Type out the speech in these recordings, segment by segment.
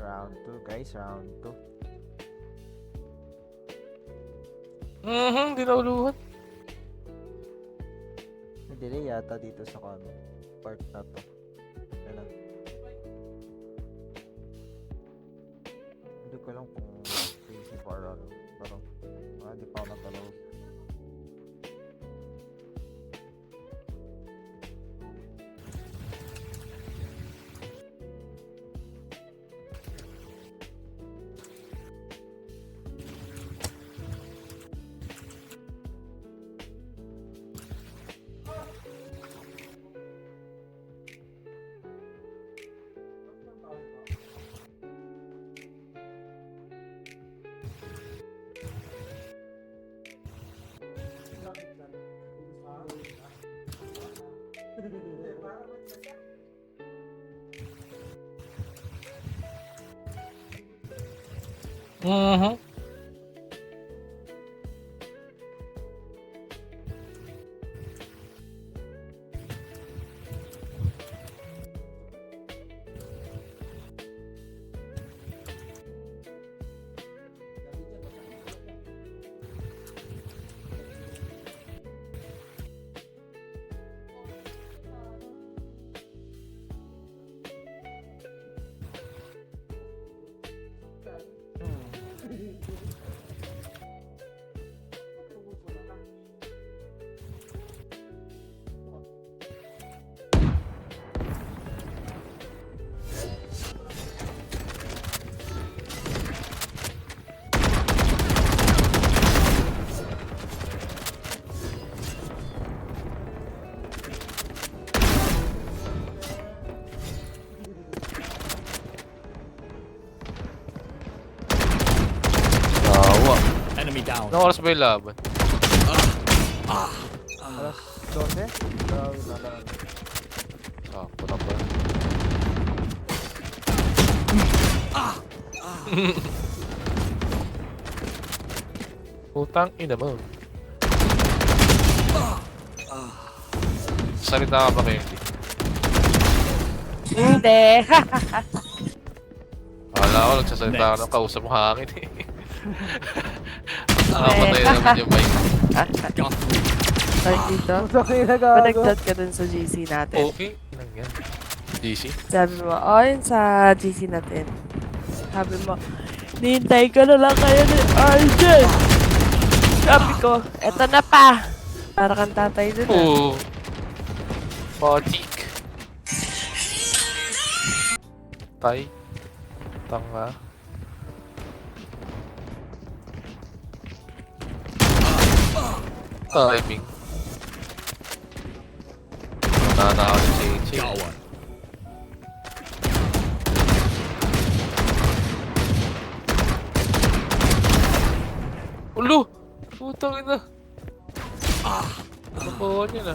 Round 2 guys, round 2. Di nauluhan. May delay yata dito sa part na to. Yan lang. Hindi ko lang kung PC or ano. Pero hindi pa ako natalaw. Enemy down. Anong oras ba yung laban? Alas 12? Grabe na lang. Sakto na ba? Putang ina mo. Salita ka ba kayo? Hindi. Akala ko nagsasalita ka ng kausap mo hangin eh. Nakapatay naman yung mic. Sorry dito. Masakay na gago. Managchat ka dun sa GC natin. Okay. Ilang yan? DC? Sabi mo, yun sa GC natin. Sabi mo, nihintay ka na lang kayo ni Arjen. Sabi ko, eto na pa. Para kang tatay dun ah. Oo. Patik. Tay. Tanga. Timing. Nanakaw si Che. Got one. Ulo! Putang ina. Ano po niya na?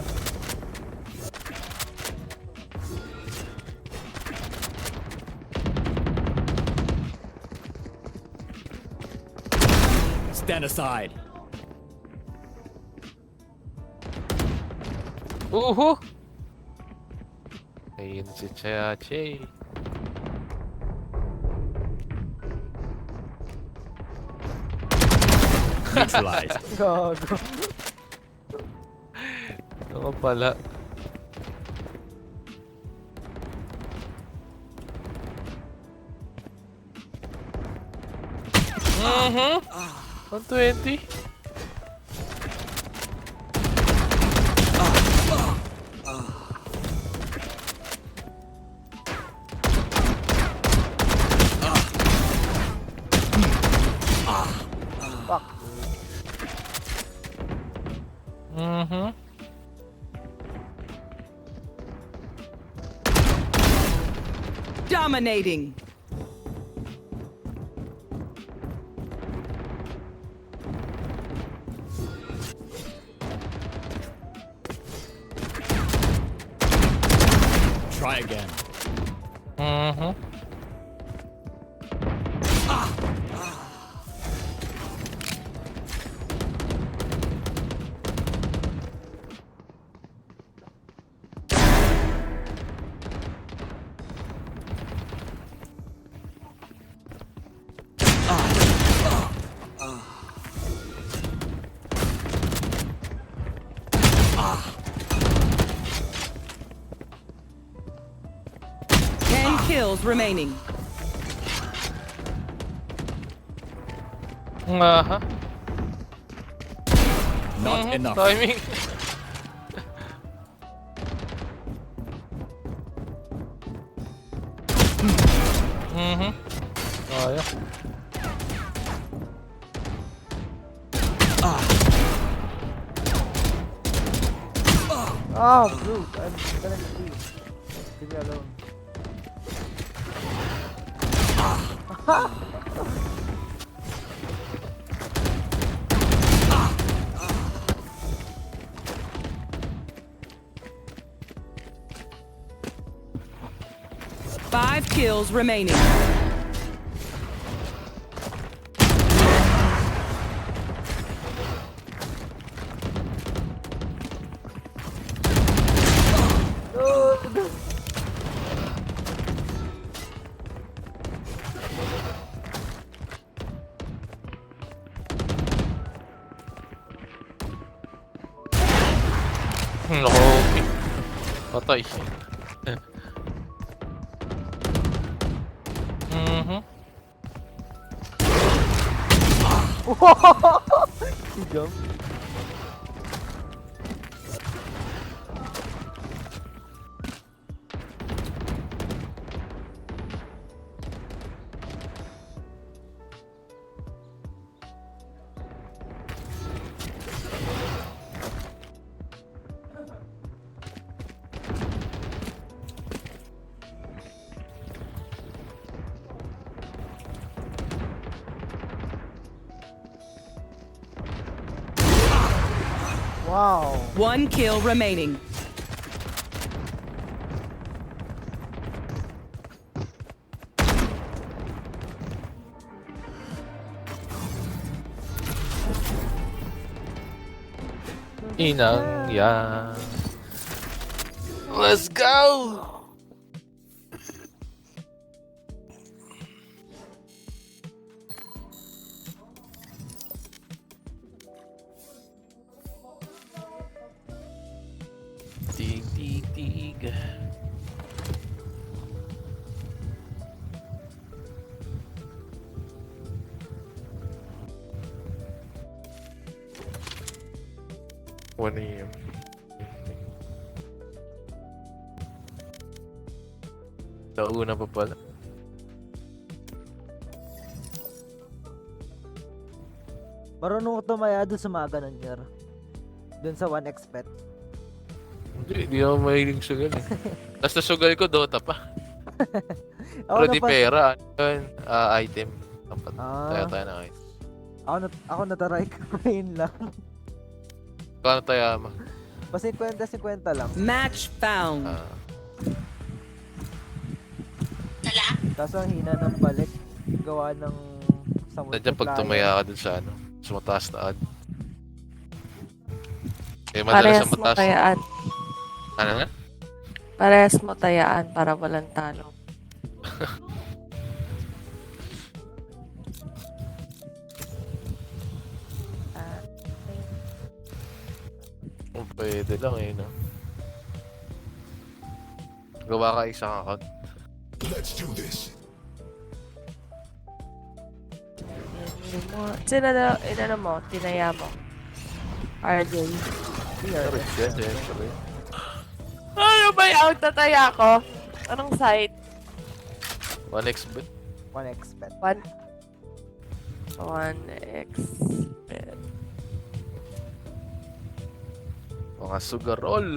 Stand aside. Uhu! Ayun si Che. Neutralized. Gago. Ano pala? Mhm. 120. Fuck. Mhm. Dominating. Try again. Mhm. kills remaining. Aha. Not enough. Timing. Mhm. Kaya. Ah, bro, I'm gonna leave. Leave me alone. Five kills remaining. Okay. Patay. Mhm. He jumped. Wow. One kill remaining. Inang yan. Let's go! Tig, tig, tig. One AM. Nauna pa pala. Marunong ko tumaya doon sa mga ganun, Jer. Doon sa 1xpet. Hindi ako mahilig sugal eh. Tapos nasugal ko, Dota pa. Ako Pero di napas- pera. Ano yun? Item. Dapat Ah. tayo ng item. Ako nataray ko ngayon lang. Kano tayo ama? Pa 50-50 lang. Match found. Kaso ang hina ng balik. Gawa ng sa Nandiyan pag multiplier. tumaya ka dun sa ano, sa mataas na ad. Eh, madalas Parehas sa mo mataas. tayaan. Ano nga? Parehas mo tayaan para walang talo. Kung pwede lang eh, no? Gawa ka isang account. Sino na, inano mo, tinaya mo? RJ. Pero yan, siyempre. Ano ba yung tataya ko? Anong site? 1xbet. 1xpet. 1x. Mga sugarol.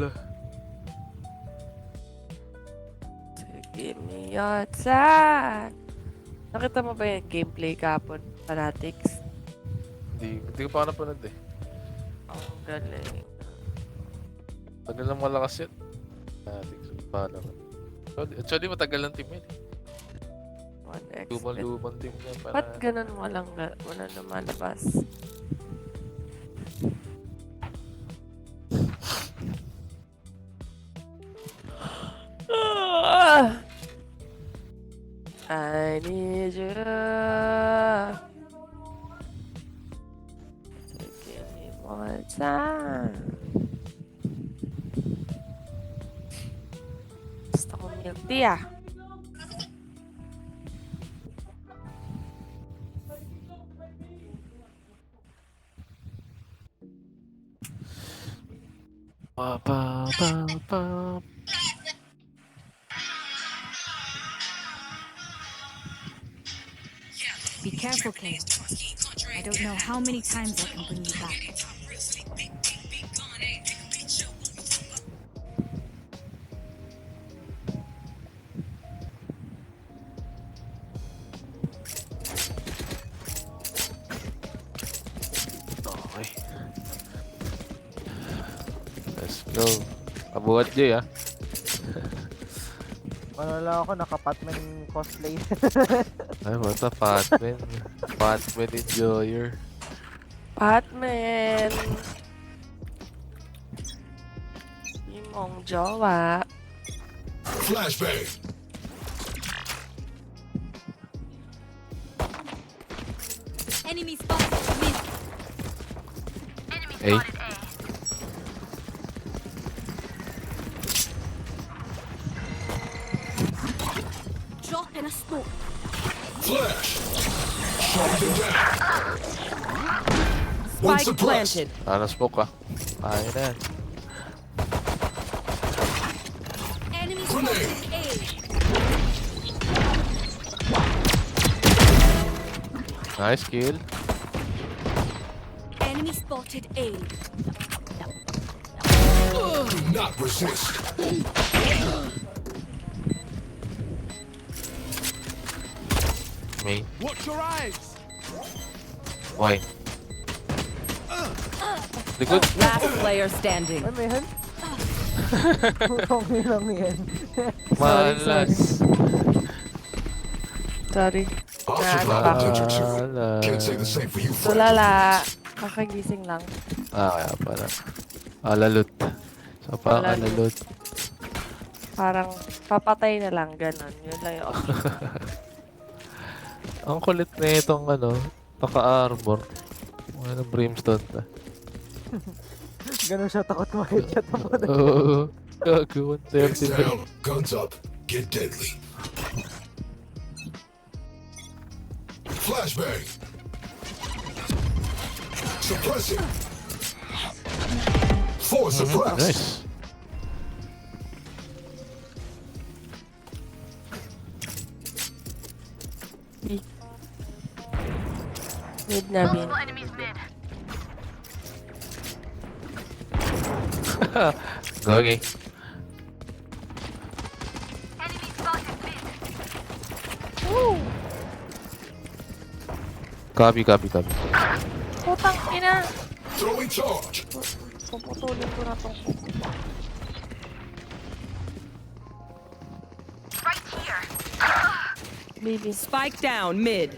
Give me your time. Nakita mo ba yung gameplay kapon? Fanatics? Hindi ko pa napanood eh. Ang galing. Tagal lang malakas yan. Bahala ka. Actually, matagal lang team yan. 1x. Lumang team yan. Ba't ganun walang lumalabas? I need you to give me more time. Gusto ko milk tea ah. Pa, pa, pa, pa. Be careful, Kale. I don't know how many times I can bring you back. Okay. Let's go. Kabuhat Jay ah. Ano lang ako, naka-Patman cosplay. Ay, bata, Fatman. Fatman enjoyer. Batman! Yung mong jowa. Flashbang. Enemy spotted. Mid. Hey. Drop in a smoke. Flash. Shut them down. One Spike suppressed. planted. Ano smoke ah. Ayun na yan. Enemy Grenade. spotted. A. Nice kill. Enemy spotted. A. Do not resist. Me. Watch your eyes. Why? Likod. Last player standing. Ay, may hand. Okay lang yan. Malas. Sorry. I'll Nah, survive ano attention to it. Can't say the Malas. same for you, friend. Tulala. Kakagising lang. Ah, kaya pala. Alalot. So, parang Alalot. alalot. Parang papatay na lang. Ganon. Yun lang yung Ang kulit na itong ano, naka-armor. Ano brimstone ta. Ganun siya takot ma-headshot mo. Oo. Gago, Heads 130 na. down, guns up, get deadly. Flashbang. Suppressing. Four suppressed. Nice. mid na bin. Going. Copy. Putang ina! Throwing charge. Puputulin ko na tong Baby. Spike down mid.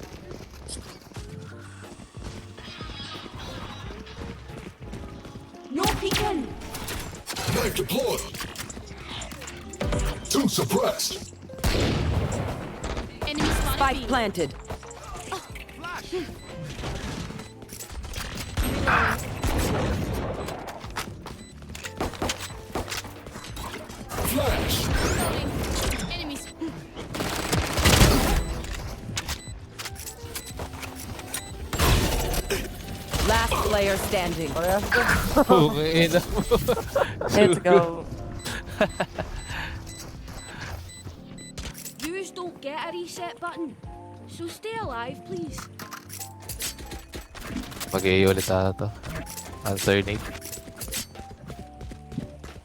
No peeking. Knife deployed. Two suppressed. Enemy spotted. Spike B. planted. Flash. Reloading. Enemy. Last player standing. Parehas ko. Pungin na mo. Let's go. Yous don't get a reset button. So stay alive, please. Mag-i ulit ata to. Alternate.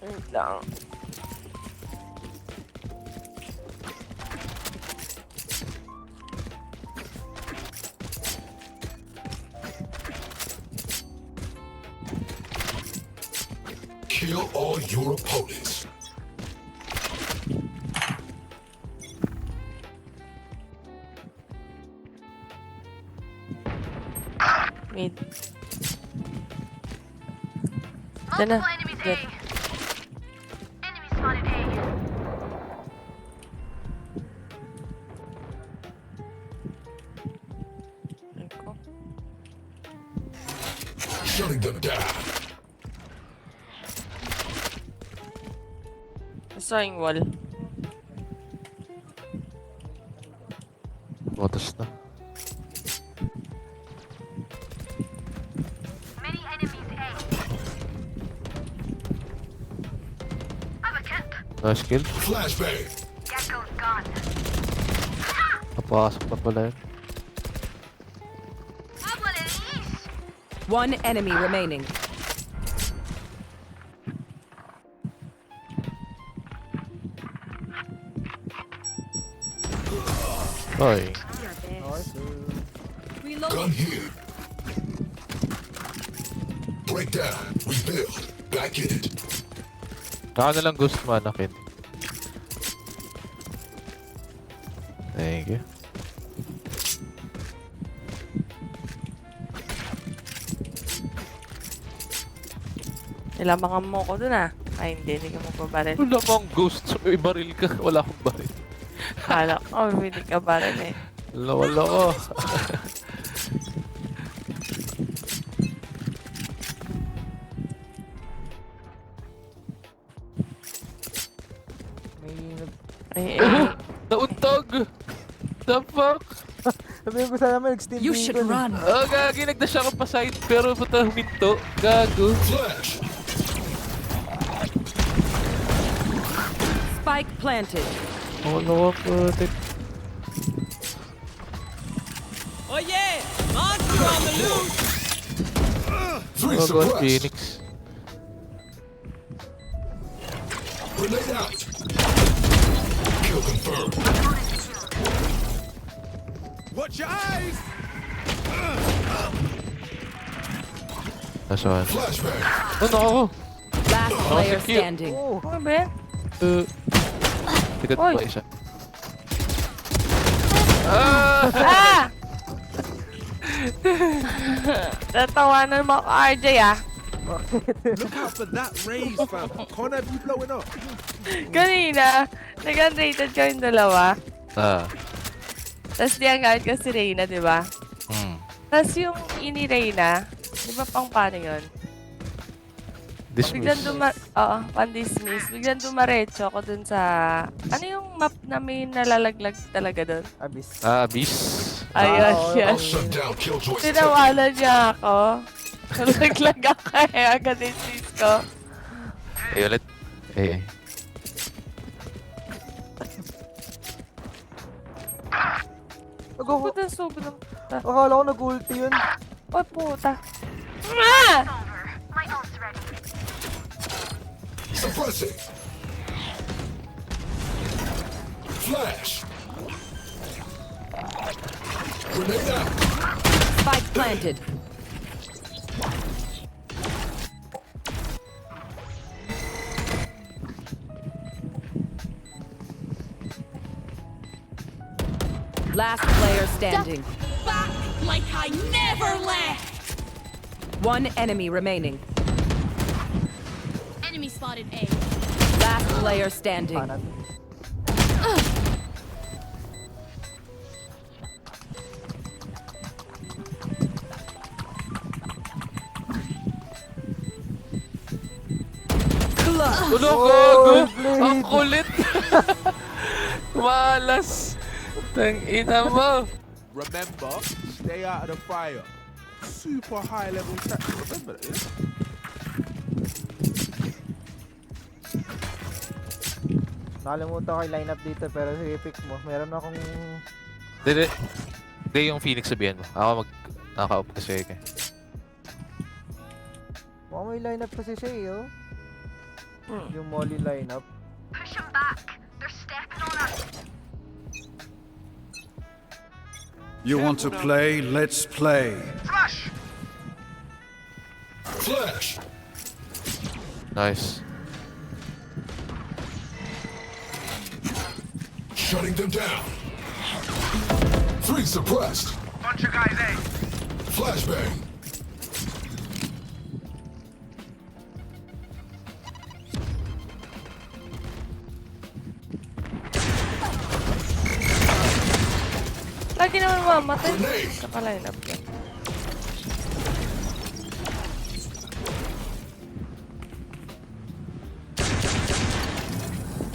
Wait lang. Kill all your opponents. Mid. Diyan na. Good. Ako. Shutting them down. Basta yung wall. Botas na. Nice kill. Flashbang. Napasok na pala yun. One enemy remaining. Ay. Nice. Gun here. Break down. Rebuild. Back in it. Naka na lang ghost mana, Ken. Thank you. Nilamangan mo ko dun ah. Ay, hindi ka magbabaril. Wala bang ghost? May baril ka. Wala akong baril. Kala ko, hindi ka baril eh. Wala ko. May Ay, ay. Nauntog! The fuck? sabihin ko sana may nag-steam You should vehicle. run. Oh, gagi. Nagdash ako pa side pero puta huminto. Gago. Flash. Spike planted. Oh, no, putik. Three Oh, God, suppressed. Phoenix. Grenade out. Kill confirmed. Watch your eyes! Nasaan? Flashbang. Oh, no. Last player secure. standing. Oh, Ano ba yan? Tigat Oy. pa isa. Ah! Ah! Natawanan mo ako, RJ ah. Look out for that raise, fam. Can't have you blowing up. Kanina, nag-unrated ko yung dalawa. Ah. Tapos di ang gamit ko si Reyna, di ba? Tapos yung ini Reyna, di ba pang paano yun? Biglang Dismiss. Oo, pan-dismiss. Biglang dumaretso ako dun sa... Ano yung map na may nalalaglag talaga dun? abyss. Ah, Abyss. Ayun, oo, yan. I'll shut down Killjoy's Tinawalan niya ako. Nalaglag ako eh, agad-dismiss ko. Eh, ulit. Eh. Ako, Puta, sobrang puta. akala ko nag-ulti yun. Oy, puta. Ah! suppressing. Flash. Grenade out. Spike planted. Last player standing. Back like I never left. One enemy remaining. Enemy spotted A. Last player standing. Panat. Ulo, gago! Ang kulit! Malas! Tangina mo! Remember, stay out of the fire. Super high level tactics. Remember that, yeah? Nakalimutan ko yung lineup dito pero sige pick mo. Meron akong... Hindi yung Phoenix sabihin mo. Ako naka-up kasi eh. Mukhang may lineup kasi siya eh, oh. Yung Molly lineup. Push them back. They're stepping on us. You want to play? Let's play. Flash! Flash. Nice. Shutting them down. Three suppressed. Bunch of guys A. Flashbang. Lagi naman mamatay. Grenade. Sa ka-lineup yan.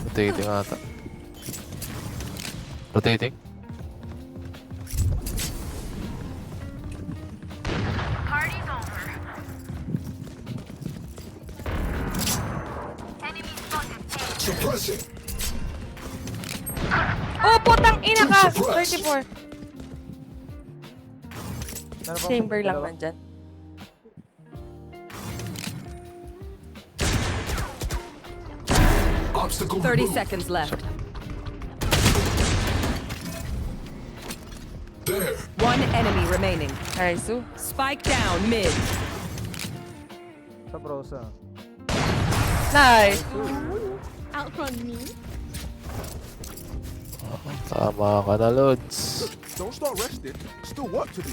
Rotating ata. Rotating? Party's over. Enemy spotted A. Suppressing. Suppressing. Oh, putang ina ka! 34. Meron bang Chamber lang dalawa? nandyan. Obstacle 30 removed. seconds left. There. One enemy remaining. Nice. Spike down mid. Sa Brosa. Nice. Outrun me? Tama ka na, Lods. Don't start resting. Still work to do.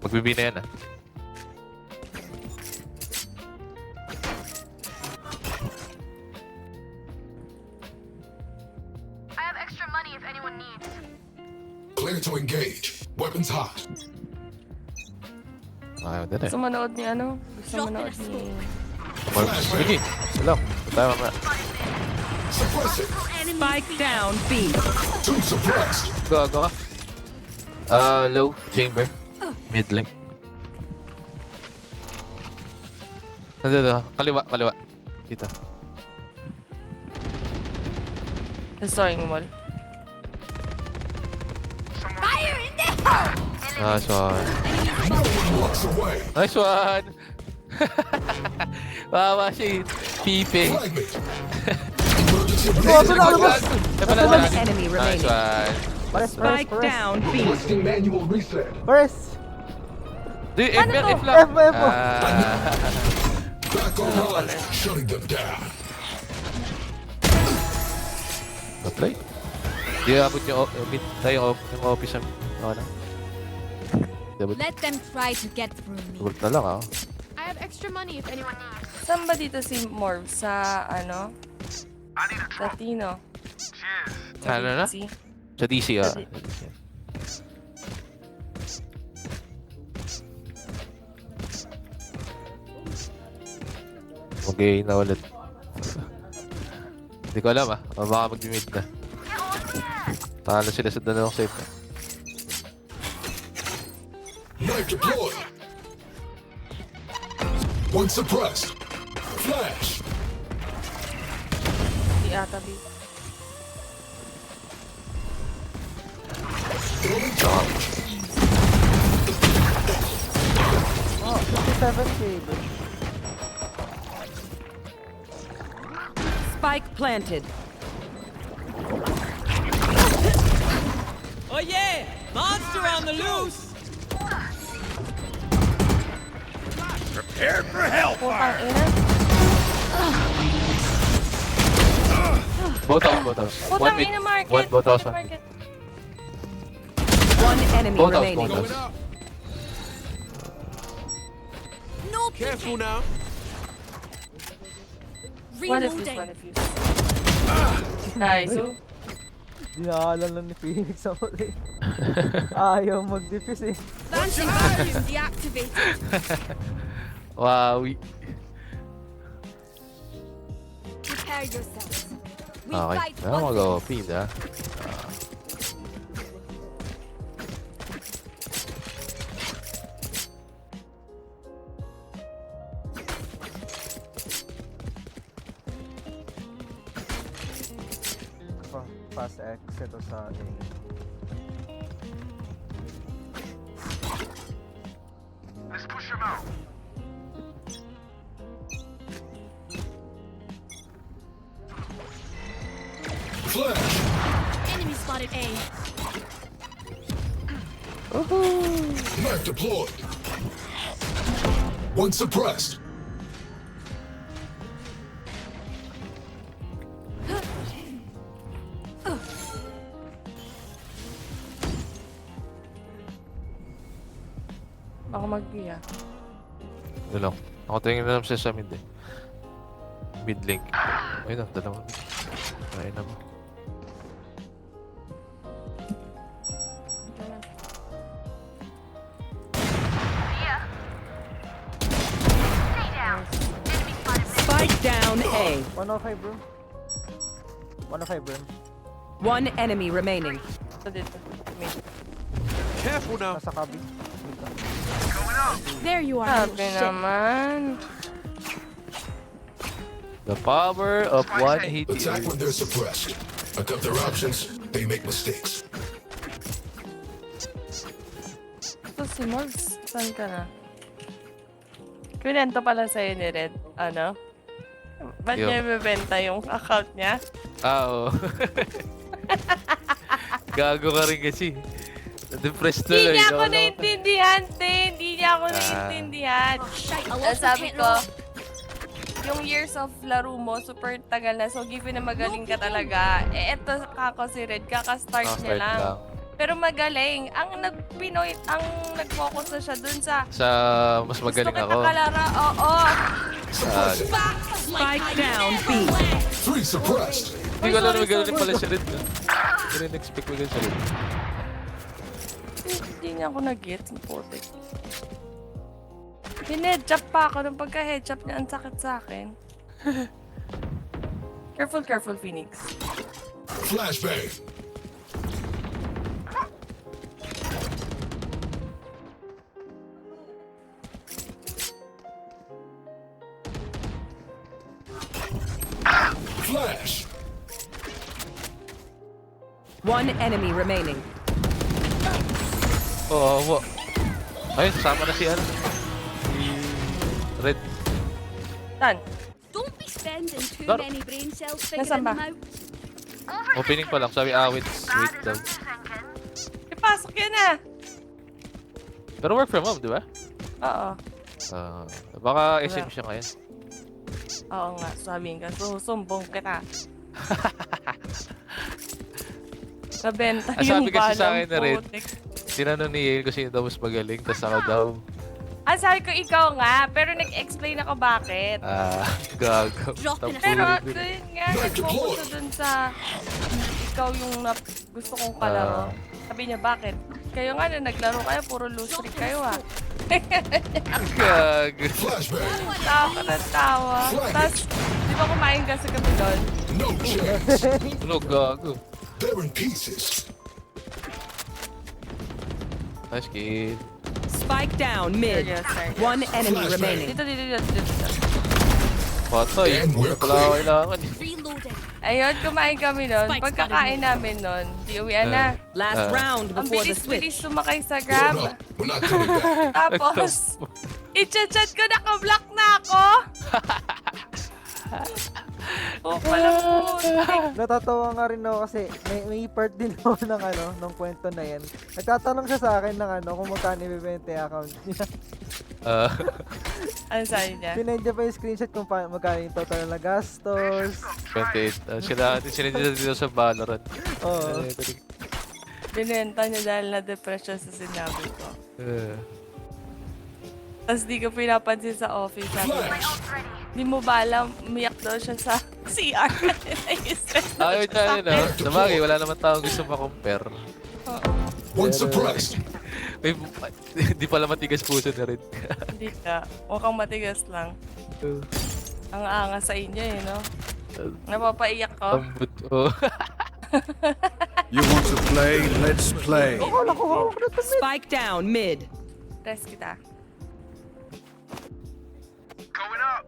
Magbibi na yan, ah. I have extra money if anyone needs. Clear to engage. Weapons hot. Ayaw din eh. Gusto manood ni ano? Gusto manood ni... Sige, salam. Tayo mamaya. Suppressing. Spike down B. Two suppressed. Go ka. Low. Chamber. Mid lane. Nandito. Kaliwa. Dito. Destroying wall. Nice one. No one walks away. Nice one! Wawa si Pipe. Fragment. Emergency One enemy Nice remaining. one. Spike down B. Requesting manual reset. First! Di, Ano F to? F lang. F. Back online. Shutting them down. Play. Di abot yung mid tayo yung office namin. Ako na. Double Let them try to get through me. na lang ah. I have extra money if anyone needs. Saan ba dito si Morv? Sa ano? Sa Tino. Ano na? Si... Sa DC ah. Sa D- Okay na ulit. Hindi ko alam ah. Baka mag-mid na. Talo sila sa dalawang save na. Knife deployed. One suppressed. Flash. Si ata B. Throwing charge. Oh, 57 chamber. Spike planted. Oh yeah! Monster on the loose! Putang ina. Both house. Putang ina market. One both house. Market. One enemy Both house, remaining. both house. Going up. No Careful now. One defuse, reloading. one defuse. Nice. Dinaalan lang ni Phoenix sa huli. Ayaw mag-defuse eh. Launching vacuum deactivated. Wow. Prepare yourselves. We Okay. fight Kaya once mag-OP na. Fast exit o sa ating... Let's push him out. Flash. enemy spotted A. Knife deployed. One suppressed. Ako mag-B ah. Ito lang. Ako tingin na lang siya sa mid eh. Mid link. Ayun na, dalawa. Ayun na mo. Yeah. Stay down. Enemy spotted mid. Spike down A. 105 bro. 105 bro. One enemy remaining. Ito dito. Mid. Careful now. Nasa kabi. There you are. Sabi naman. The power of one hit. Attack when they're suppressed. I cut their options, they make mistakes. Ito si Morgs. Saan ka na? Kwento pala sa'yo ni Red. Ano? Ba't Yo. niya ibebenta yung account niya? Oo. Gago ka rin kasi. Na-depressed na Hindi lang. niya ako Ikaw lang. naintindihan, te. Hindi niya ako naintindihan. Sabi ko, yung years of laro mo, super tagal na. So, given na magaling ka talaga, eto kako si Red, kaka-start niya Start lang. lang. Pero magaling. Ang nag-focus na siya dun sa Sa mas magaling gusto ako. kita kalara. Oo. Suppressed. Spike down B. 3 suppressed. Hindi ko alam na magaling pala siya rin. Hindi rin expect magaling siya rin. Hindi niya ako nag-get. Putik. Hinedjap pa ako. Nung pagka-headjap niya, ang sakit sa akin. Careful, Phoenix. Flashbang. Flash. One enemy remaining. Oo. Ayun, sama na si ano. Si Red. Saan? Don't be spending too Dar- many brain cells Nasaan figuring ba? them out. Opening pa lang. Sabi, wait daw. Ipasok yun na. Pero work from home, di ba? Oo. Baka SM siya ngayon. Oo nga, sabihin ka. Susumbong kita. Nabenta yung Sabi kasi sa akin na Red, putik. tinanong ni Yale kung sino daw mas magaling, tapos ako daw, Sabi ko ikaw nga, pero nag-explain ako bakit. gago. Drop in a- Pero, Tapos, yun nga, nag-focus na dun sa ikaw yung gusto kong kalaro. Sabi niya, bakit? Kayo nga na naglaro kayo, puro loose streak kayo ah. gago. Flashbang. Tawa ka ng tawa. Tapos, di ba kumain ka sa gabi doon? No chance. Ano, gago. They're in pieces. Nice kid. Spike down mid. Yes, sir. One enemy Flashbang. remaining. Dito. Patay. And we're Wala ako kailangan. Reloading. Ayun, kumain kami noon. Spike Pagkakain namin noon, di uwian na. Last round Ang before the bilis-bilis switch. sumakay sa Hold Grab. up. We're not coming back. Tapos, i-chat ko, naka-block na ako. Pala po. Natatawa nga rin ako kasi may part din ako ng ng kwento na yan. Nagtatanong siya sa akin ng kung magkano ibibenta yung account niya. Ano sabi niya? Pinendya pa yung screenshot kung magkano yung total na gastos. 28. Sila dito sa Valorant. Oo. Binenta niya dahil na-depression sa sinabi ko. Tapos di ko pinapansin sa office. Sabi niya, di mo ba alam, umiyak daw siya sa CR. Nai-stress daw Ayun siya sa na. Sabagay, wala naman taong gusto ma-compare. One suppressed. Di pala matigas puso na rin. Hindi ka. Mukhang matigas lang. Ang angas sa inyo eh, no? Napapaiyak ko. Ambot. Oh. You want to play? Let's play. Spike down mid. Rest kita. Going up.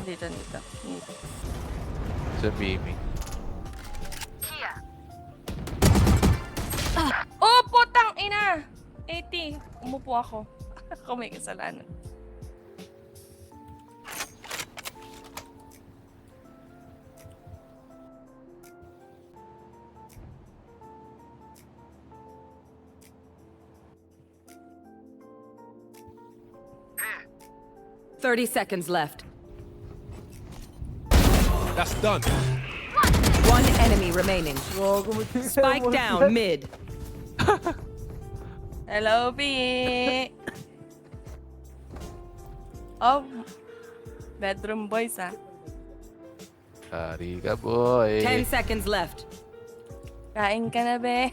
Dito. Sa Mimi. Kia. Oh, putang ina! 80. Umupo ako. Ako may kasalanan. Here. 30 seconds left. That's done. One enemy remaining. Spike Spike down mid. Hello, B! Oh, bedroom boys ah. Kari ka, boy. 10 seconds left. Kain ka na, be.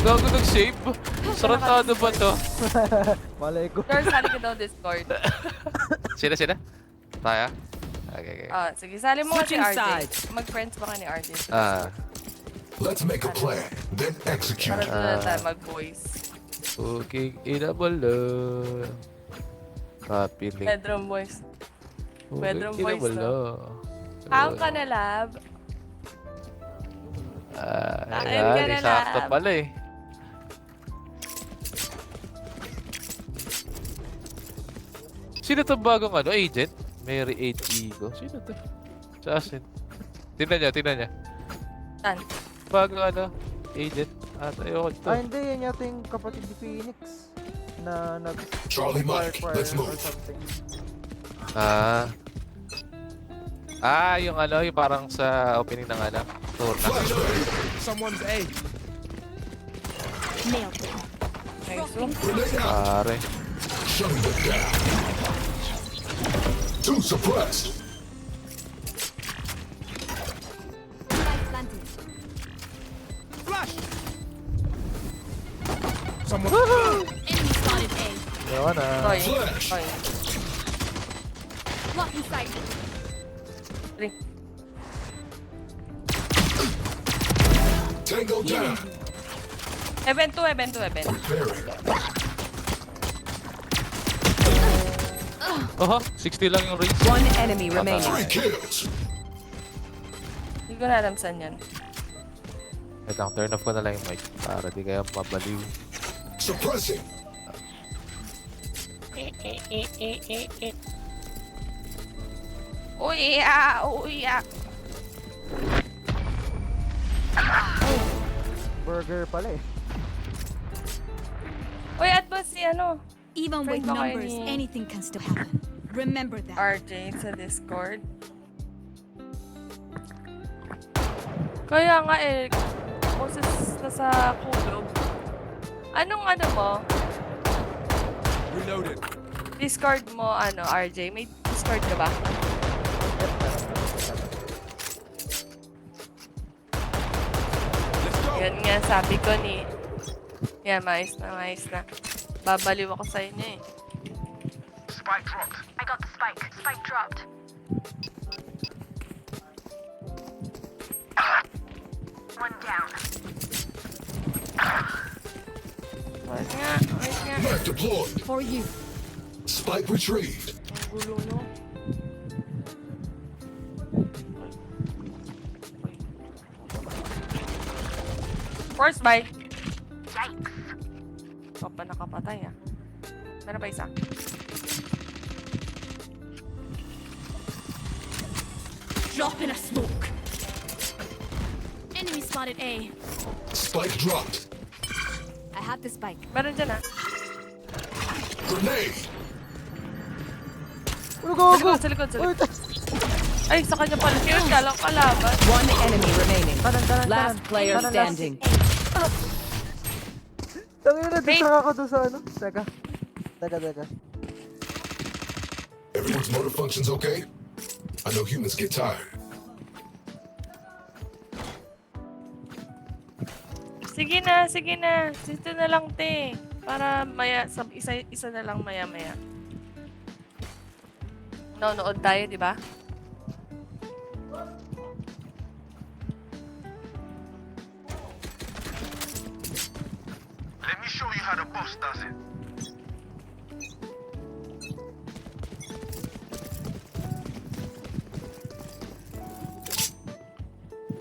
Gago nag-save? Sarantado ba to? Malay ko. Girls, hali ka daw Discord. Sila? Tayo? Okay. Sige, sali mo nga si Switching RJ. sides. Mag-friends ba ka ni RJ? Let's make a plan, then execute. Para doon na tayo mag-boys. Cooking in a balloon. Copy link. Bedroom boys. Bedroom Cooking in a voice, no? balloon. How ka na, lab? Kain ka na, Sakto lab. pala eh. Sino to bagong agent? Mary 8 Ego. Sino to? Assassin. Tingnan niya. Saan? Bagong agent. Ayoko to. Hindi, yan yata yung kapatid ni Phoenix na nag Charlie Mike, let's or move. something. Yung yung parang sa opening ng tour na. Someone's A. Nailed it. Nice. Grenade out. Pare. Shutting them down. Two suppressed. Spike planted. Flash. Someone. Enemy spotted A. Yawa na. Toy. Flash. Toy. Blocking sight. Ring. Tango down. Event 2. Preparing. Oho, 60 lang yung range. One enemy Three remaining. kills. Hindi ko na alam saan yan. Wait lang, turn off ko na lang yung mic para di kayo mabaliw. Suppressing. Uy, Burger pala eh. Uy, at ba si Even with Friend ba kayo numbers, ni- anything can still happen. Remember that. RJ sa Discord? Kaya nga boses na sa kulob. Anong mo? Reloaded. Discord mo, RJ? May Discord ka ba? Let's go. Yan nga, sabi ko ni... Yan, maayos na. Babaliw ako sa inyo eh. Spike dropped. I got the spike. Spike dropped. One down. Ayos nga. Knife deployed. For you. Spike retrieved. Ang gulo, no? Force buy. Yikes. Ikaw pa nakapatay ah. Meron pa isa. Drop in a smoke. Enemy spotted A. Spike dropped. I have the spike. Meron dyan ah. Grenade. Sa likod. Ay, sa kanya pala. Yun, kala ko kalaban. One enemy remaining. Kanan. Last player Kanan, last. standing. Tangina na, distract ako doon sa Teka. Everyone's motor functions okay? I know humans get tired. Sige na. Dito na lang, te. Para isa na lang maya-maya. Nonood tayo, di ba? Let me show you how the boss does it.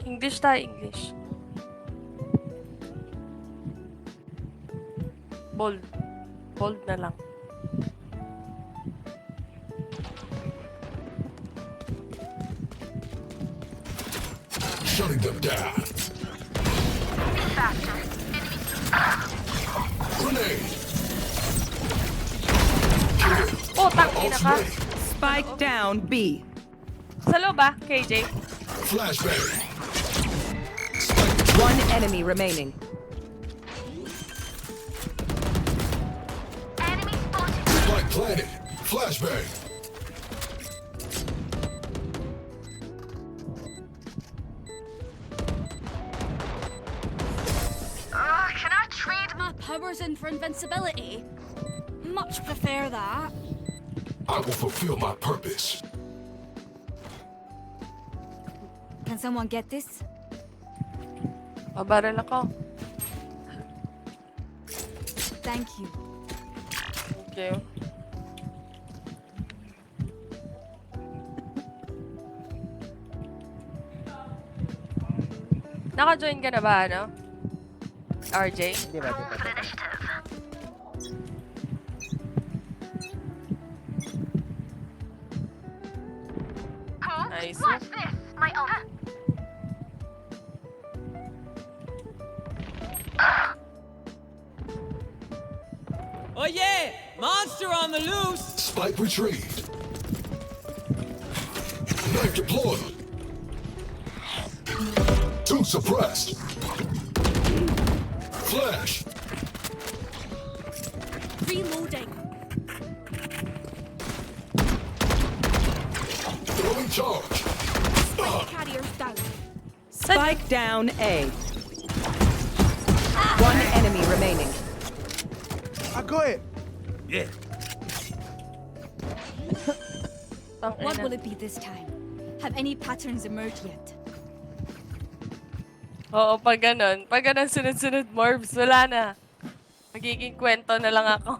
English tayo, English. Bold na lang. Shutting them down. Grenade. Oh, tangina ka. Spike down B. Sa loob ba, KJ? Flashbang. One enemy remaining. Enemy spotted. Spike planted. Flashbang. Can I trade My powers in for invincibility. Much prefer that. I will fulfill my purpose. Can someone get this? Mabaril ako. Thank you. Okay. Naka-join ka na ba, ano? RJ? Di ba, di ba, di ba? Nice. Watch this. My ult. Oh yeah! Monster on the loose! Spike retrieved. Knife deployed. Two suppressed. Flash. Reloading. Throwing charge. Spike carriers down. Spike down A. One enemy remaining. I got it. Yeah. What will it be this time? Have any patterns emerged yet? Oo, pag ganun sunod-sunod morbs, wala na. Magiging kwento na lang ako.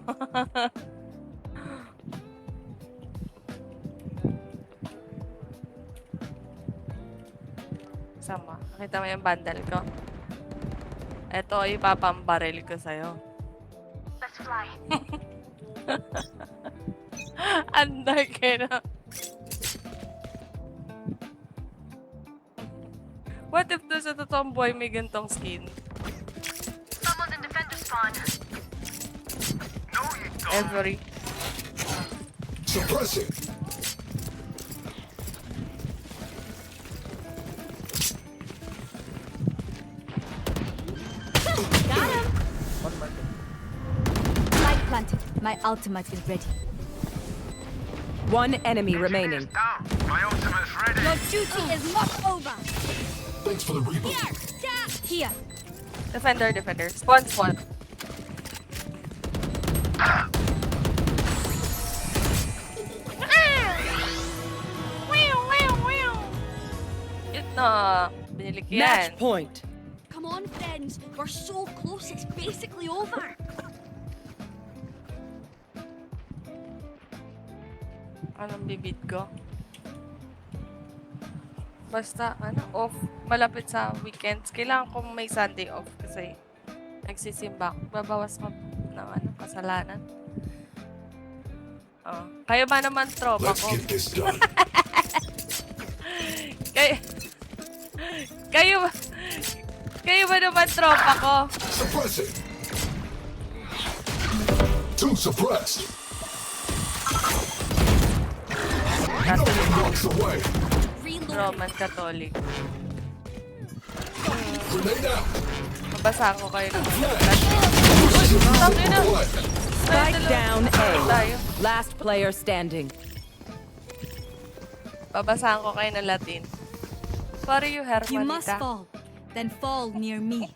Sama, nakita mo yung bundle ko? Ito, ipapambaril ko sa'yo. Let's fly. Ang dark eh, no? What if doon sa totoong boy may gantong skin? Someone's in defender spawn. No, you don't. Every. Suppressing. Got him! One market. Spike planted. My ultimate is ready. One enemy remaining. Down. My ultimate's ready. Your duty is not over. Thanks for the reboot. Here. Defender. Spawn. Yun na. Binili ko yan. Match point. Come on, friends. We're so close, it's basically over. Anong bibit ko? Basta, off. Malapit sa weekends. Kailangan ko may Sunday off kasi nagsisimba ako. Babawas ko ng kasalanan. Oh. Kayo ba naman tropa Let's ko? get this done. Kayo ba naman tropa ko? Suppressing. Two suppressed. No one walks away. Roman Catholic. Grenade out. Mabasa ko kayo ng Spike down A. tayo. Last player standing. Babasahan ko kayo ng Latin. Sorry you, You must Hermanita. fall. Then fall near me.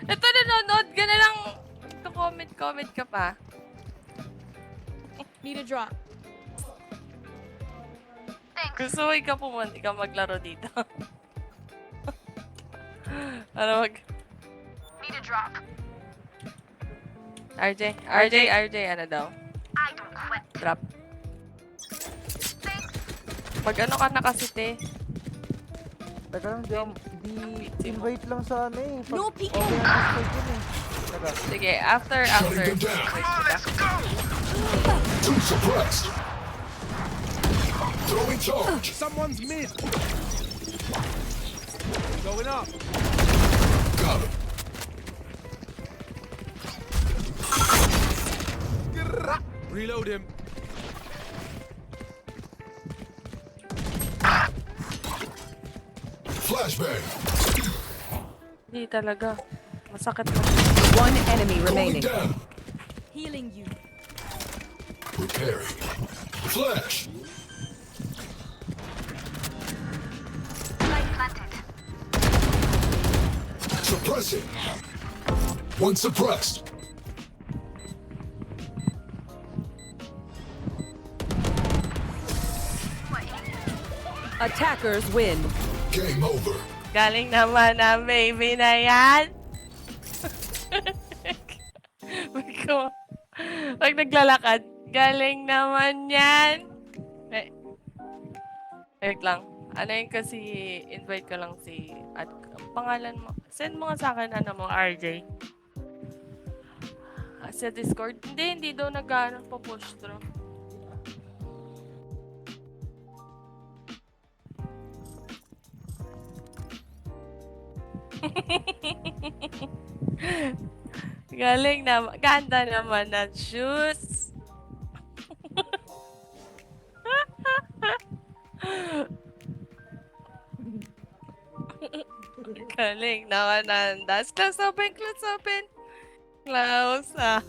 Ito, nanonood ka na lang. Ito, comment ka pa. Need a drop. Gusto mo ikaw pumunta, ikaw maglaro dito. Ano Need a drop. RJ, ano daw? I don't quit. Drop. Mag-ano ka na kasi, te? Teka lang, di invite lang sa ano eh. No peeking. Okay ang Discord yun eh. Teka. Sige, after. Shutting them down. Two suppressed. Throwing charge. Someone's mid. Going up. Got him. Reload him. Flashbang. Hindi talaga. Masakit mo. One enemy Going remaining. down. Healing you. Repairing. Flash. Light planted. Suppressing. One suppressed. Attackers win. Game over. Galing naman ang baby na yan. Pag naglalakad, galing naman yan. Eh, wait lang. Ano yun kasi, invite ko lang si, at pangalan mo, send mo nga sa akin, ano mo, RJ. Sa Discord. Hindi daw nag-ano pa push through. Galing naman. Ganda naman ng shoes. Galing naman ng das. Close open, close open. Close, ah.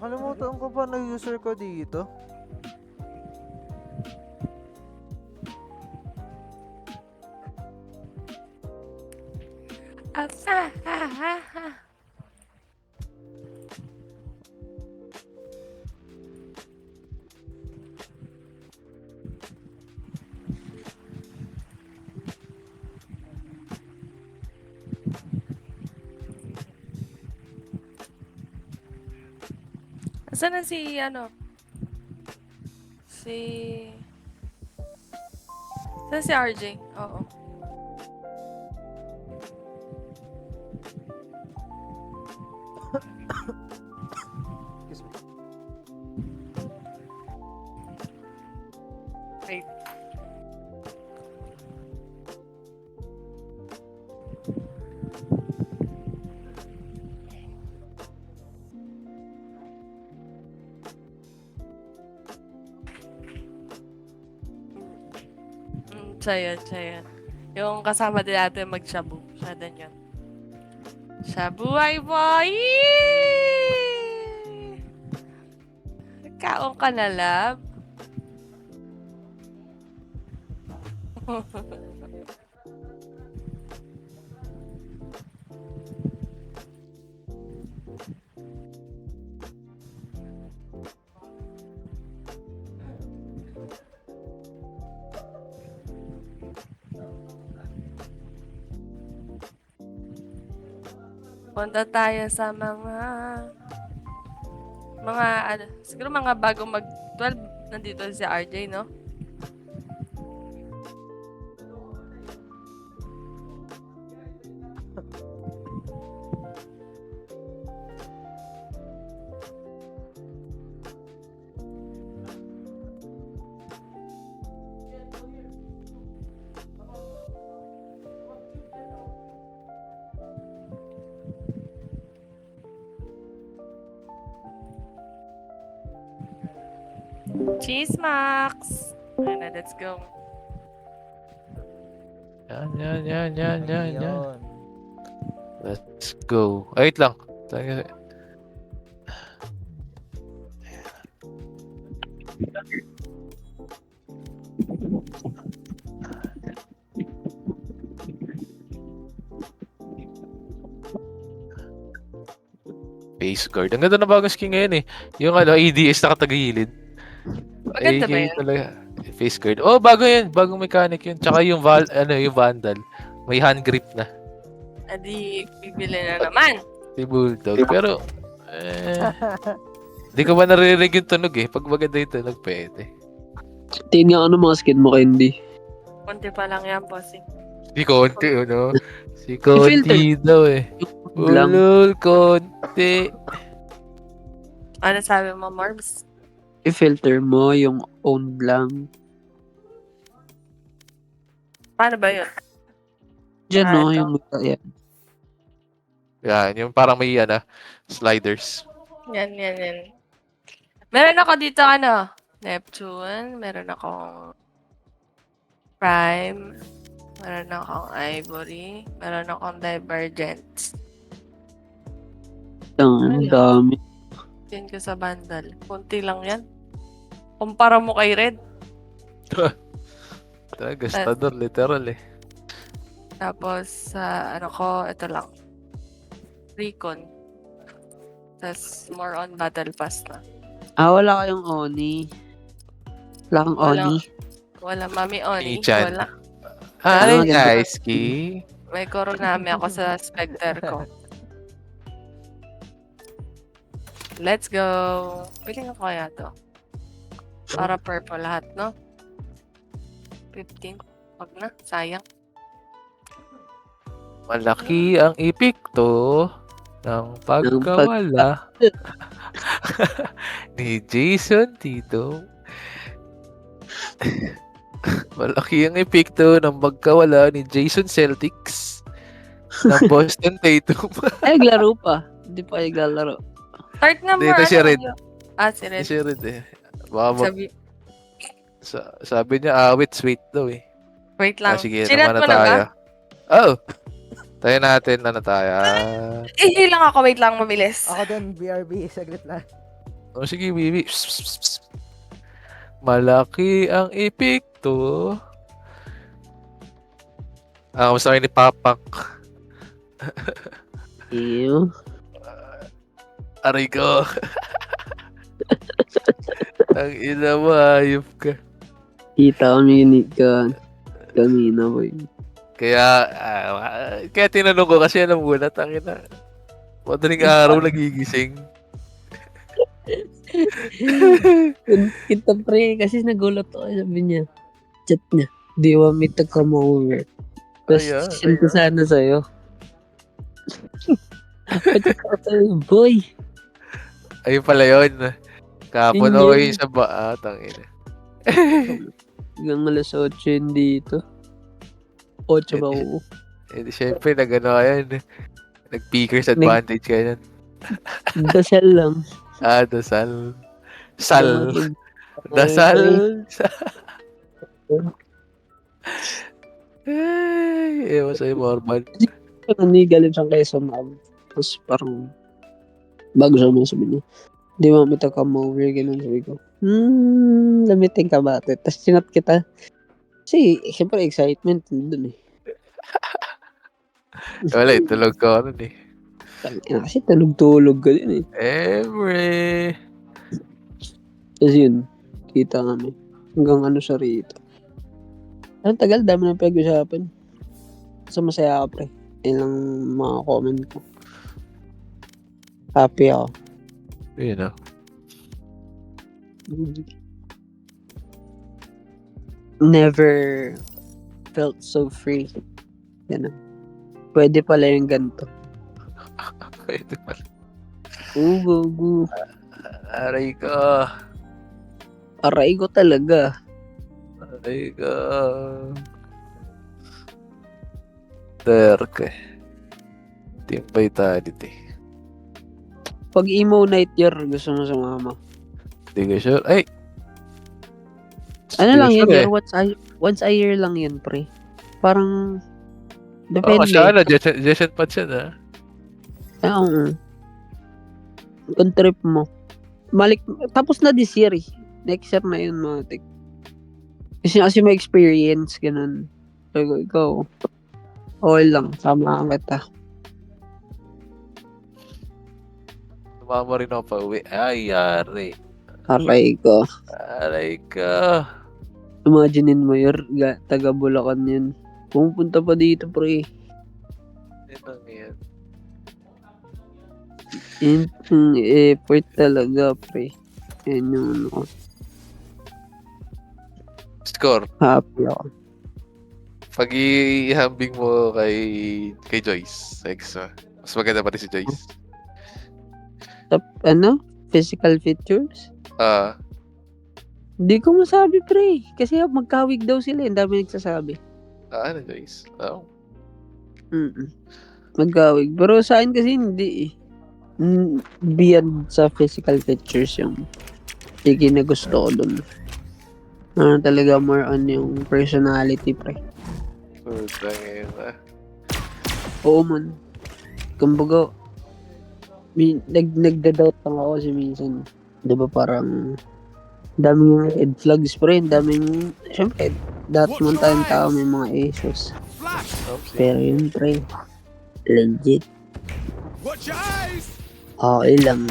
Nakalimutan ko pa na user ko dito. Saan na si, ano? Saan si RJ? Oo. Excuse me. Wait. Siya yun. Yung kasama din natin mag-shabu. Siya din yun. Shabu ay boy! Kaon ka na, love. Punta tayo sa ano, siguro mga bagong mag-12, nandito si RJ, no? Cheese Max! Ayun na, let's go. Yan. Ayun. Let's go. Ay, wait lang. Face guard. Ang ganda na bagong skin ngayon eh. Yung ano, ADS nakatagilid. Maganda ba Ay, yun? talaga. Face guard. Oh, bago yan. Bagong mechanic yun. Tsaka yung yung Vandal. May hand grip na. Adi, bibili na naman. Si Bulldog. Pero, di ko ba naririnig yung tunog eh. Pag maganda yung tunog, pwede. Tingnan nga ano mga skin mo, Candy. Konti pa lang yan, bossing. Si Conti, ano? Si Conti daw eh. Lang. Ulul, Conti. Ano sabi mo, Marbs? I-filter mo yung owned lang. Paano ba yun? Diyan, no? ito. Yung yan. Yan, yung parang may sliders. Yan. Meron ako dito, Neptune. Meron akong Prime. Meron akong Ivory. Meron akong Divergence. Ang dami. Yan ko sa bundle. Kunti lang yan. Kumpara mo kay Red. Gastador, literal eh. Tapos, ano ko, ito lang. Recon. Tapos, more on Battle Pass na. Wala kayong Oni. Wala kang Oni. Wala, Mami Oni. Ichan. Wala. Hi, maganda. guys, Ki. May Koronami ako sa Spectre ko. Let's go. Piling ako kaya to. Para purple lahat, no? 15. Wag na. Sayang. Malaki ang epekto ng pagkawala ni Jason dito. Malaki ang epekto ng pagkawala ni Jason Celtics ng Boston Tatum. Ay, naglaro pa. Hindi pa kayo naglalaro. Start number, Dito si Red. Si Red. Si Red eh. Baka Sabi, sabi niya, wait daw eh. wait lang. Sige, Sinat naman mo na na ba? tayo. Oh! Tayo natin na tayo. Lang ako. Wait lang, mabilis. Ako din, BRB, saglit lang. Oh, sige, Bibi. Malaki ang epekto. Kamusta kayo ni Papak? Ew. Aray ko. Ang ina mo, hayop ka. Kita kami yun kanina, boy. Kaya tinanong ko kasi alam mo na, tangina. Madaling araw nagigising. Kita pre, kasi nagulat ako, sabi niya. Chat niya. Di want me to come over. Tapos, Ayan, send ko sana sa'yo. Pati ko sa'yo, boy. Ayun pala yun. Kapon Yun okay yun. sa tangina. Hanggang alas 8 yun dito. 8 ba ako? Eh, syempre, yan. Nag-peakers advantage ka yan. Dasal lang. Dasal. Sal. Dasal. Ay, ewan sa'yo, Morban. Galing siyang kay Sumab. Tapos parang bago siya mo sabi niya, di mo kita come over, ganun sabi ko. Lamiting ka ba? Tapos sinat kita. Kasi, siyempre excitement dun eh. Wala, tulog ko nun eh. Kasi tulog-tulog ka din eh. Every. Tapos yun, kita kami. Hanggang siya rito. Ang tagal, dami na pag-usapan. So masaya ako pre. Yun lang mga comment ko. Happy ako. Yun ah. Never felt so free. Yan. Pwede pala yung ganito. Pwede pala. Go. Aray ko. Aray ko talaga. Aray ko. Derke. Team Vitality. Pag emo night year, gusto mo sumama. Hindi ko sure. Ay! Ano lang Hindi yun, ko sure year? Once a year lang yun, pre. Parang, Oo, depende. kasi Jason Pat siya na. Oo. Kung trip mo. Tapos na this year eh. Next year na yun, mga tik. Kasi may experience, ganun. So, ikaw, okay lang, sama kita. Tumama rin ako pa uwi. Ay, yari. Aray ko. Aray ko. Imaginein mo yun, taga Bulacan yun. Pumunta pa dito, pre. Ito yan. Yung effort talaga, pre. Yan yung Score. happy ako. Pag ihambing mo kay Joyce. Mas maganda pa rin si Joyce. Physical features? Hindi ko masabi, pre. Kasi magkawig daw sila. Ang dami nagsasabi. Ano, Joyce? Oh. Mm. Magkawig. Pero sa akin kasi hindi eh. Beyond sa physical features yung gusto ko dun. Ano talaga more on yung personality, pre. Putang ina. Oo man. Kumbaga, nagda-doubt lang ako kasi minsan. Di ba parang daming red flags pre, daming, syempre, lahat naman tayong tao may mga issues. Pero yun pre, legit. Watch your eyes! Okay lang.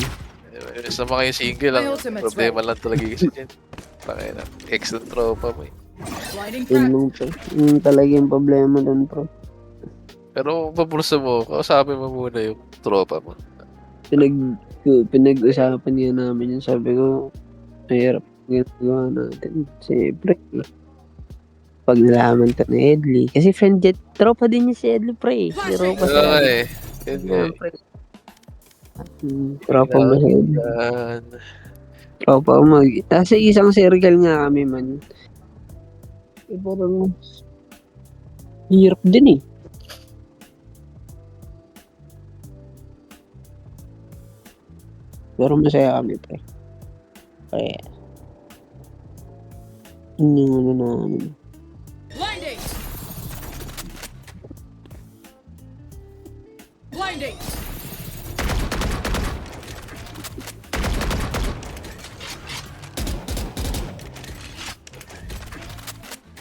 Sama kayo single lang. My ultimate's Problema lang talaga kasi dyan. Pakina. Ex ng tropa mo eh. Blinding Yun lang pre. Yun talaga yung problema dun pre. Pero pabursa mo, kausapin mo muna yung tropa mo. Pinag-usapan niya namin yun. Sabi ko, mahirap ginagawa natin. Siyempre, pag nalaman to ni Edley. Kasi tropa din niya si Edley pre. Tropa si Oo Edley. eh. Yun nga eh. Pre. Tropa mo si Edley. Yan. Tropa mo. Kasi isang circle nga kami man. Parang hirap din eh. Pero masaya kami pre. Kaya, yun yung ano namin. Blinding! Blinding!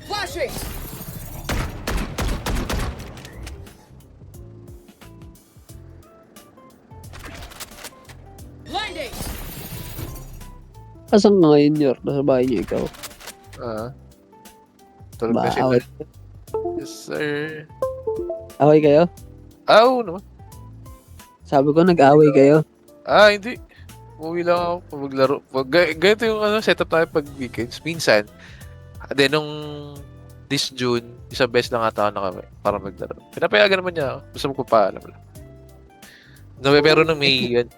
Flashing! Blinding! Asan ka ngayon, Yor? Nasa bahay niyo ikaw? Tulog na sila. Out. Yes, sir. Away kayo? Oo naman. Sabi ko, nag-away kayo. Hindi. Umuwi lang ako pag maglaro. Ganito yung setup tayo pag weekends. Minsan. Then, nung this June, isang beses lang ata ako na kami para maglaro. Pinapayagan naman niya ako. Basta magpapaalam lang. No, pero nung May yan,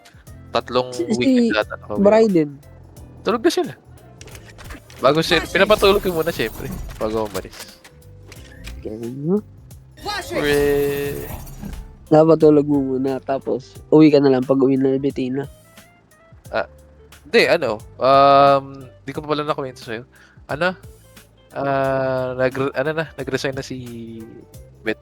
3 weekend ata na kami. Bryden. Tulog na sila. Pinapatulog ko muna syempre. Bago umalis. Ganyan. Pre. Napatulog mo muna, tapos uwi ka na lang pag uwi na Betina. Hindi, di ko pa pala nakwento sa'yo. Nag-resign na si Bet.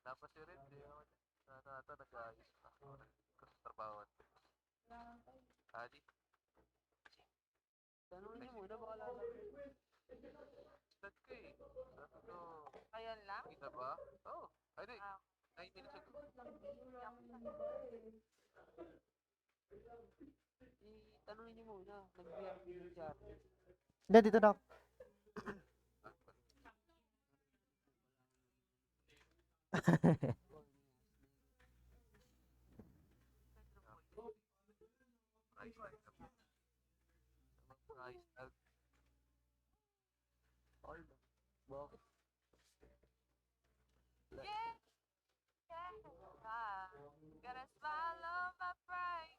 Tapos yun rin, nag-ayos na. Trabaho. Adi? Tanong niyo muna, baka lalaki. Start ko eh. Sabi ko, ayan lang? Kita ba? Oo. Ay, di. 9 minutes ago. Tanongin niyo muna. Nag-BRB siya. Hindi, dito na ako. Gotta swallow my pride.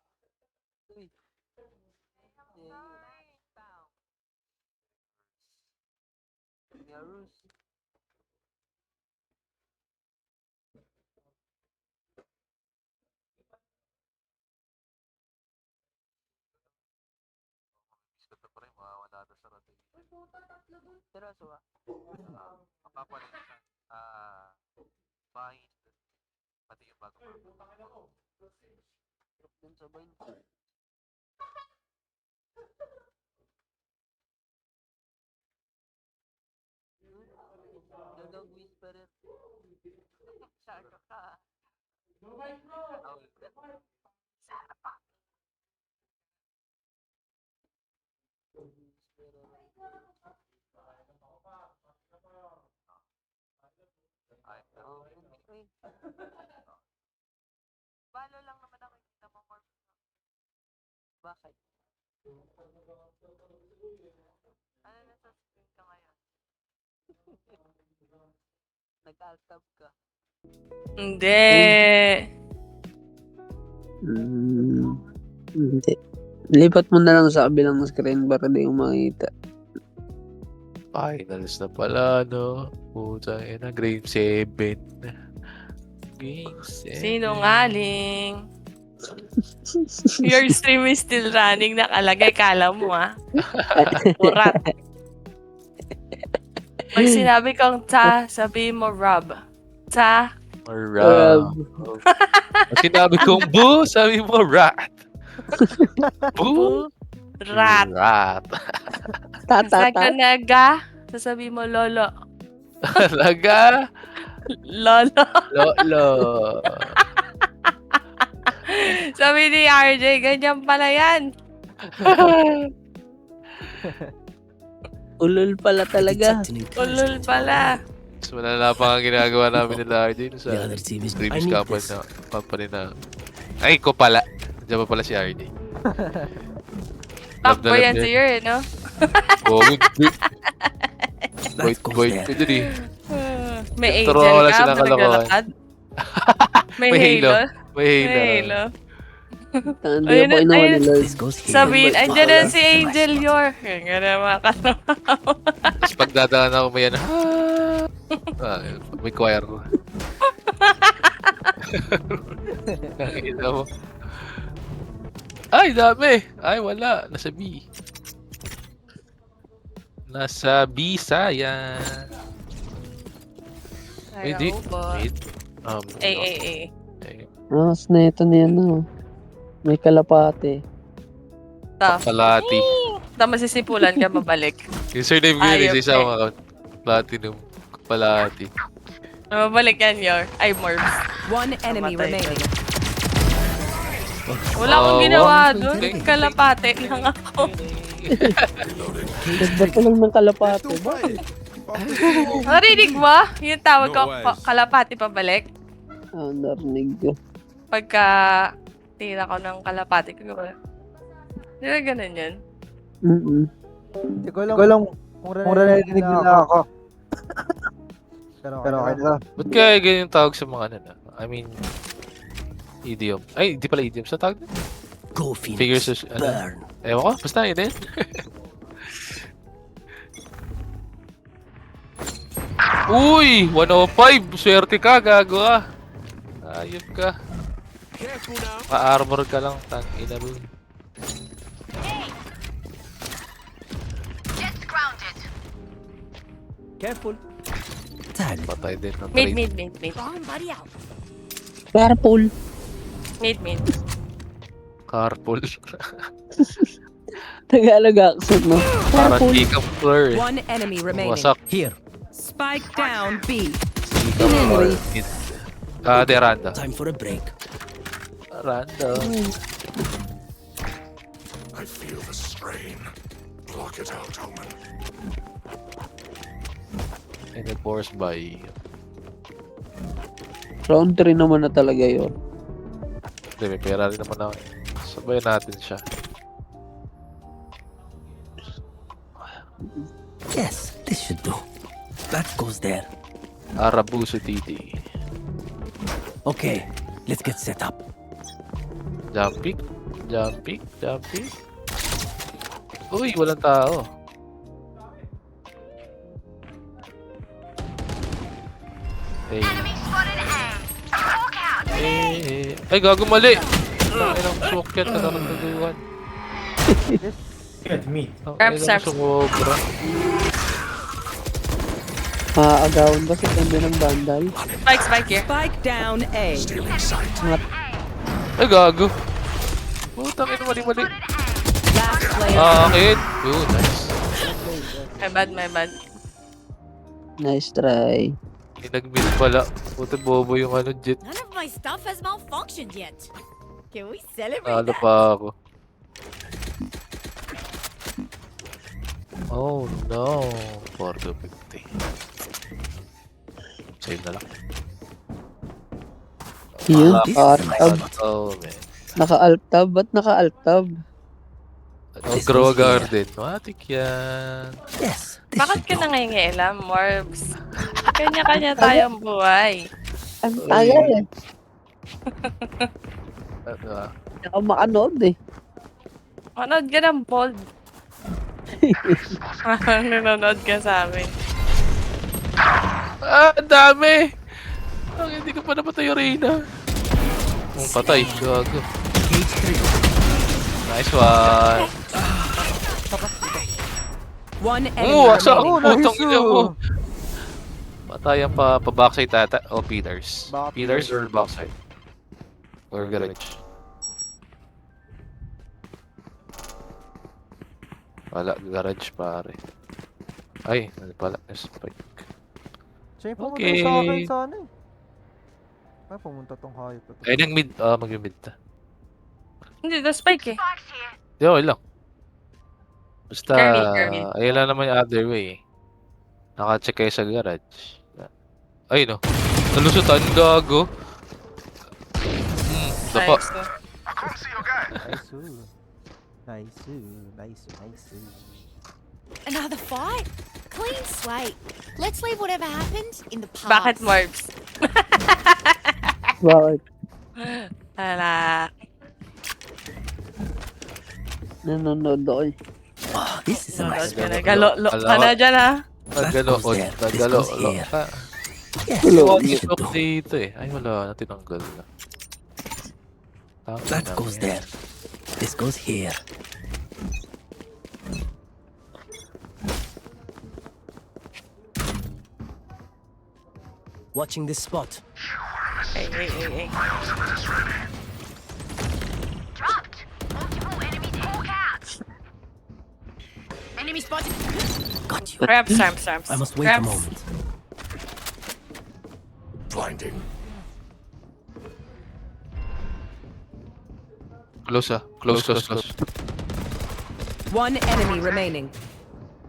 Gusto pa rin, mawawala na sa rotation. Seryoso ba? Mapapalitan. Fine. Pati yung bago mga. Dun sa bain. Gagang whisperer. Saka ka. Sana pa. Balo lang naman ako kita mo more Bakit? Ano nasa screen ka ngayon? Nag-alt-tab ka? Hindi. Hindi. Lipat mo na lang sa kabilang screen para di mo makita. Finals na pala, no? Puta, na Grade 7. Game 7. Sinungaling. Your stream is still running. Nakalagay. Kala mo, Urat. Pag sinabi kong ta, sabihin mo Rob. Ta. Rob. Pag sinabi kong boo, sabi mo rat. Boo. Rat. Rat. Ta. Naga, sasabihin mo lolo. Talaga? Lolo. Lolo. Sabi ni RJ, ganyan pala yan. Ulol pala talaga. Ulol pala. Mas malala pa ang ginagawa namin nila RJ sa previous company na ay ko pala. Diyan pa pala si RJ. Takbo yan si Yer, no? Wait ko dun eh. May Turo angel wala ka, silang kalokohan. naglalakad. May May halo. May halo. Hindi ako inawa ni Lord. Sabihin, andyan na si Angel Yor. Nga na mga kasama. Tapos pagdadaan ako may ano, may choir. Nakita mo. Ay, dami. Ay, wala. Nasa B. Nasa B, sayang. Hindi. Wait. A. Mas na ito niya, no. May kalapate. Palati. Tama sisipulan ka, mabalik. Yung surname ko yun, isa akong account. Platinum. Palati. Mabalik yan, Yor. Ay, Morbs. One enemy remaining. Wala akong ginawa doon. Kalapate lang ako. Ganda pa lang ng kalapate. Bakit? Narinig mo? Yung tawag ko, kalapate pabalik. Narinig ko. Pagka tira ko ng kalapate ko, di ba ganun yun? Hindi ko alam kung narinig nila ako. Pero okay na. Ba't kaya ganyan tawag sa mga ano na? I mean, idiom. Ay, hindi pala idiom. Sa tawag? Figures of... Ano? Ewan ko, basta yun eh. Uy! 105! Swerte ka, gago ka. Ayop ka. Pa-armor ka lang, tang ina mo. Careful. Patay din. Mid. Carpool. Mid. Carpool. Tagalog accent, no? Parang Carpool. Ika Fleur. One enemy remaining. Wasak. Here. Spike down B. Ika Fleur. De Randa. Time for a break. Randa. I feel the strain. Block it out, Omen. And of course by... Round 3 naman na talaga yun. Hindi, may pera rin naman ako. Sabayan natin siya. Yes, this should do. That goes there. Arabuso Titi. Okay, let's get set up. Jumping. Uy, walang tao. Hey. Ay, gago mali. Ilang socket na nakatuluan. Crap. Sumobra. Agawan ba si Tendo ng bandal? Spike here. Spike down A. Ay, gago. Putang ina, mali. Last player. Akit. Good, nice. My bad. Nice try. Nag-mid pala. Puta bobo yung ano, jet. None of my stuff has malfunctioned yet. Can we celebrate Talo that? pa ako. Oh no. 4-50. Save na lang. Yun, naka-alt-tab. Oh man. Naka-alt-tab? Ba't naka-alt-tab? Mag-grow a garden. Matik yan. Yes. Bakit ka nangingialam, Morbs? Kanya-kanya tayong buhay. Ang tagal eh. Ano ah? Hindi ako makanood eh. Manood ka ng Bold. Nanonood ka sa amin. Ang dami! Hindi ko pa napatay yung Reyna. Patay. Gago. Nice one. One enemy Asa remaining. ang putong ina mo. Patayan pa backside tata o pillars. Pillars or backside? Or garage? Wala, garage pare. Ay, ano pala, spike. Siya yung pumunta Okay. sa akin sa ano eh. Ay, pumunta tong hayop na to. Ay, nang mid, mag-mid ta. Hindi, the spike eh. Di, okay lang. Basta, Curly. ayun lang naman yung other way eh. Naka-check kayo sa garage. Ay, no. Nalusutan, gago. Dapa. Nice. I can't see your guy. Nice. Another fight? Clean slate. Let's leave whatever happened in the past. Bakit, Morbs? Bakit? Ala. Nanonood ako eh. Oh, this is a Nanonood nice ka na. spot. Galo ka na dyan, ha? Nagalo-on. Nagalo-on. Yes, Hello. this should do. Dito eh. Ay, wala. Natinanggal na. That goes there. This goes here. Watching this spot. Hey. Dropped. Multiple enemies walk out. Enemy spotted. Got you. Grab Sarms. I must wait a moment. Blinding. Close ah. Close. One enemy remaining.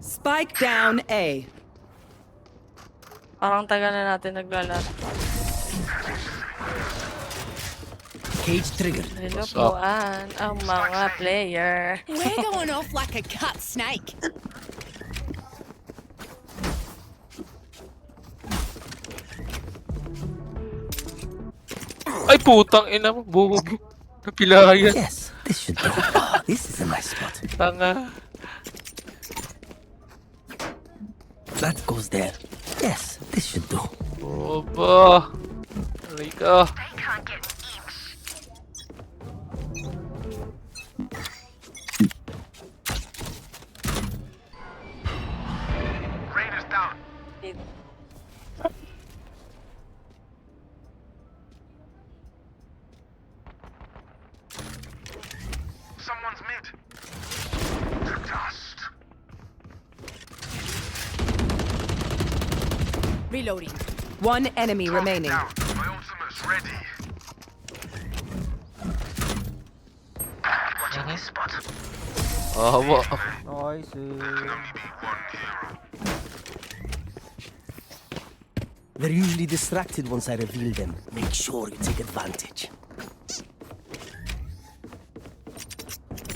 Spike down A. Parang tagal na natin naglalaro. Cage triggered. Nilupuan ang mga player. We're going off like a cut snake. Ay, putang ina mo. Bubog. Napilayan. Yes, this should do. Oh, this is a nice spot. Tanga. That goes there. Yes, this should do. Oba. Aray ka. They can't get inch. Raiders down. Someone's mid. To dust. Reloading. One enemy remaining. Down. My ultimate's ready. Watching this spot. Awa. Nice. They're usually distracted once I reveal them. Make sure you take advantage.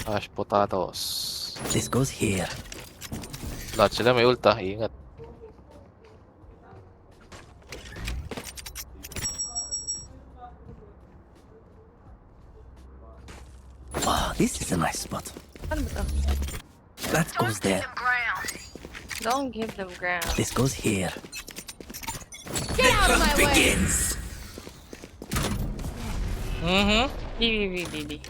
Ash potatoes. This goes here. Lahat sila may ulta. Ingat. Wow, this is a nice spot. Ano ba to? That goes there. Ground. Don't give them ground. This goes here. Get out of my way. Begins. BB.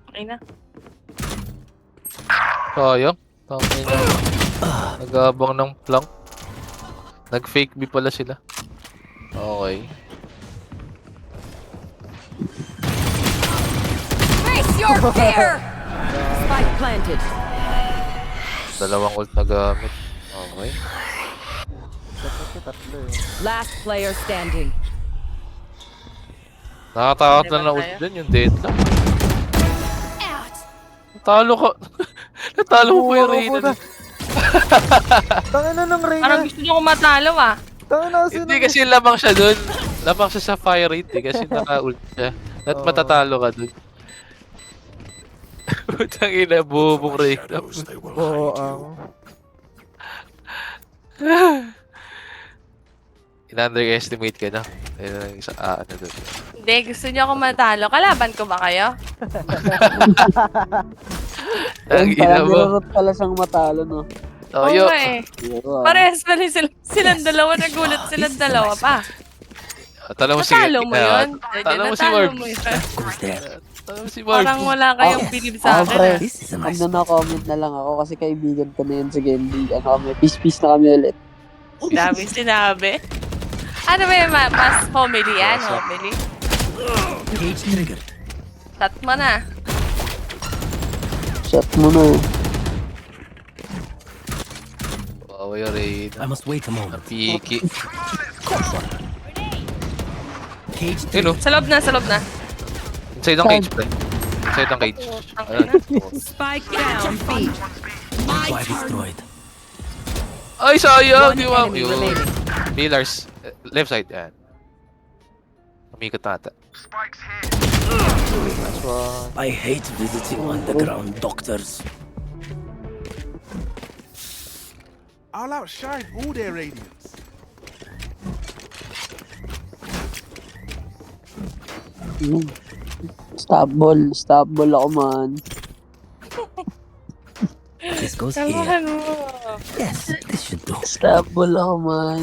Okay na. Sayang. Tangin na. Nag-aabang ng plank. Nag-fake B pala sila. Okay. Face your fear. Spike planted. Dalawang ult na gamit. Okay. Tatlo eh. Last player standing. Nakatakot Diba na ult tayo? dyan yung deadlock. Talo ka. Natalo mo pa yung Reyna. Tangina ng Reyna. Parang gusto niyo ko matalo ah. Tangina kasi Hindi kasi lamang siya dun. Lamang siya sa fire rate eh. Kasi naka-ult siya. At Oo. matatalo ka dun. Putang ina, bubong Reyna. Oo, In-underestimate ka na. Ayun ang isa, ano dun. Hindi, gusto niyo ako matalo. Kalaban ko ba kayo? Ang ina Parang mo. nirarot pala siyang matalo, no? Oo Toyo. nga eh. Pero, Parehas pa rin silang dalawa. Nagulat silang dalawa pa. Tanong mo si Natalo mo yun. Tanong mo si Natalo Marv. mo yun. Goes there. Tanong mo si Marv. Parang wala kayong bilib sa akin. pre, This is a nice ano na comment na lang ako kasi kaibigan ko na yun sa Gendy. Ano kami, peace na kami ulit. Dami sinabi. Ano ba yung mas homily yan? Homily? cage triggered. Shot mo na. Shot mo na. Wow, yung Reyna. I must wait a moment. Piki. Cage Hello. triggered. Sa loob na, sa loob na. Inside ang cage, pre. Inside ang cage. Ayun. Spike down B. Supply destroyed. Ay, sayang! One Di ba? enemy Yun. remaining. Pillars. Left side, yan. Umikot na ata. Nice one. I hate visiting underground doctors. I'll outshine all their radiance. Stop ball ako man. This goes here. Samahan mo. Yes, this should do. Stop ball ako man.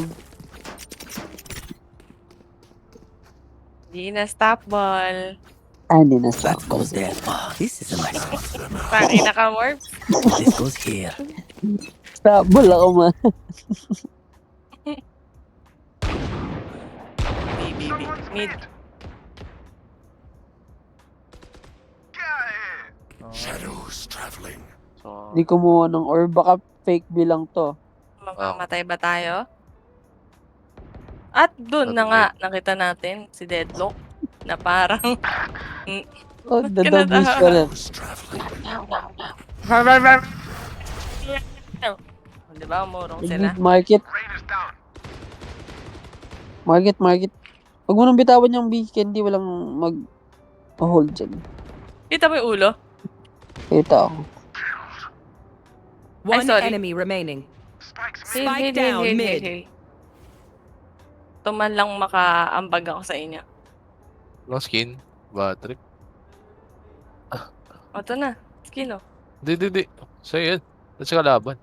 Hindi na stop ball. Hindi na stop That ball. goes there. Ah, this is a nice one. Pangin na ka, Morb. This goes here. Stop ball ako man. B. Mid. Shadows traveling. So, Hindi kumuha ng or baka fake bilang to. Mamamatay ba tayo? At dun na nga, nakita natin si Deadlock na parang Oh, Ba't dadabis kinata- ka rin. Di ba, umurong sila? Market. Huwag mo nang bitawan yung B, Candy. Walang mag-hold dyan. Kita mo yung ulo? Kita ako. One sorry. enemy remaining. Heal, Spike heal, down heal, mid. heal. Tuman lang makaambag ako sa inyo. long skin. Bad trip. O, ito na. Skin, oh. Di. So, yun. Ito sa kalaban.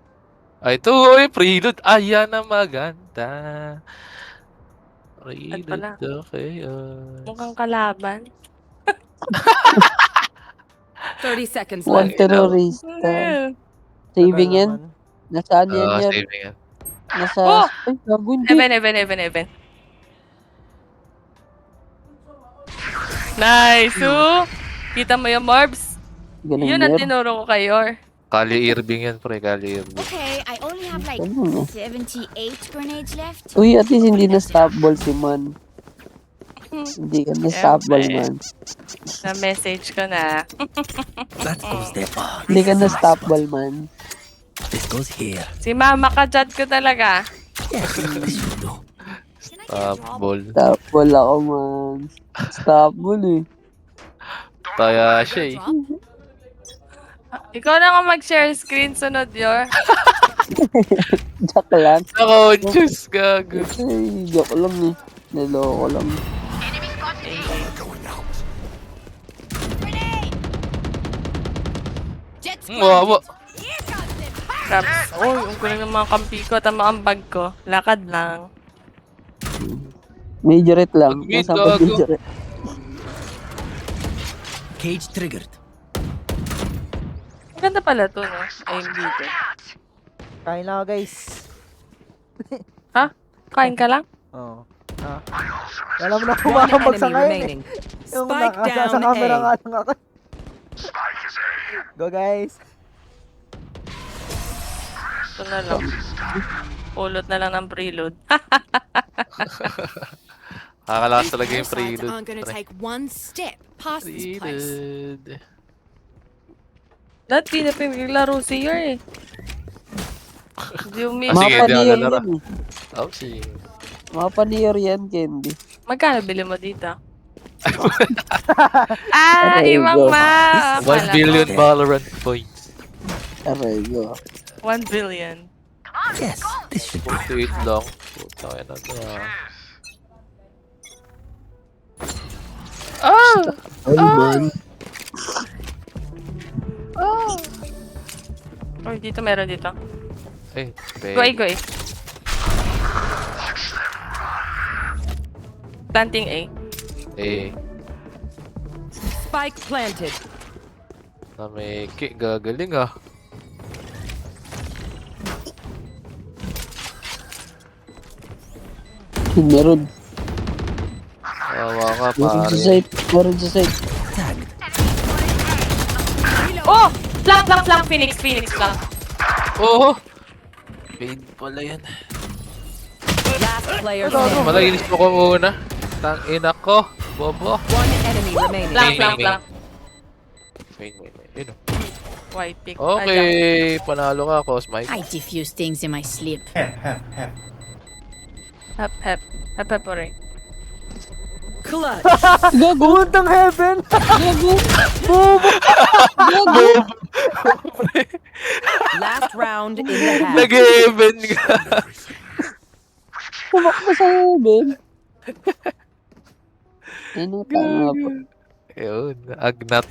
Ay, ito. Uy, preload. Ayan na maganda. At pala. Preload. Okay. Mukhang kalaban. 30 seconds One left. terrorista. Saving yan? Nasaan yan yan? Saving yan. Nasa... Oh! Ay, gago, hindi. Even. Nice, oh! Kita mo yung Morbs? Galing Yun ang yan. tinuro ko kayo. Kali Irving yan, pre. Kali Irving. Okay, I only have like Ano? 78 grenades left. Uy, at least hindi na stop ball si Man. Hindi ka na stop ball, man. Na-message ko na. That goes there. Ah, Hindi ka na stop ball, man. this goes here. Si Mama ka-chat ko talaga. Yes, this should do. Ball. Stop ball ako, man. Stop ball, eh. Kaya siya eh. Ikaw na nga mag-share screen, sunod yor. Joke lang. Ako, Diyos, gago. Ay, joke lang, eh. Niloko lang. Going out. Jets Wawa. Raps. Oh, yung kulang ng mga kampi ko at ang mga ambag ko. Lakad lang. Majorette lang. Pag-mid, Nasa pag gago. majorette. Cage triggered. Maganda pala to, no? Ayun dito. Kain lang ako, guys. Ha? Kain ka lang? Oo. Alam mo na One kumakambag sa enemy ngayon, eh. remaining. Yung Spike nasa down camera A. nga lang ako. Go, guys. Ito na lang. Pulot na lang ng preload. Nakakalakas talaga yung These sides preload. aren't gonna pre. take one step past this place. Preload. Dati na pinaglaro si Yor eh. Hindi umi- Sige, Mapa di ni ako Yor lalaro. yan eh. Oh, sige. Mapa ni Yor yan, Candy. Magkano bili mo dito? Aray Ibang go. ma! 1 billion Valorant points. Aray go. 1 billion. Yes, this should do. 48 lang. Puta ka na to ah. Oh! Ay, man. Oh! Oh, dito meron dito. Eh, Goy. Planting A. Eh, Spike planted. namiki. Gagaling ah. Meron. Awa ka, Meron sa pare. site. Meron sa site. Oh! Flank, Phoenix, flank. Oo! Pain pala yan. Last player standing. Malaginis mo ko muna. Tangina ko. Bobo. One enemy remaining. Flank. Wait. Yun, oh. White pick. Okay, panalo ka, Cosmite. I diffuse things in my sleep. Hep rin. Clutch. Puntang heaven! Last round in the half. Nag-even ka. Pumakbo sa Ben. Ano tama po? Yun, agnat.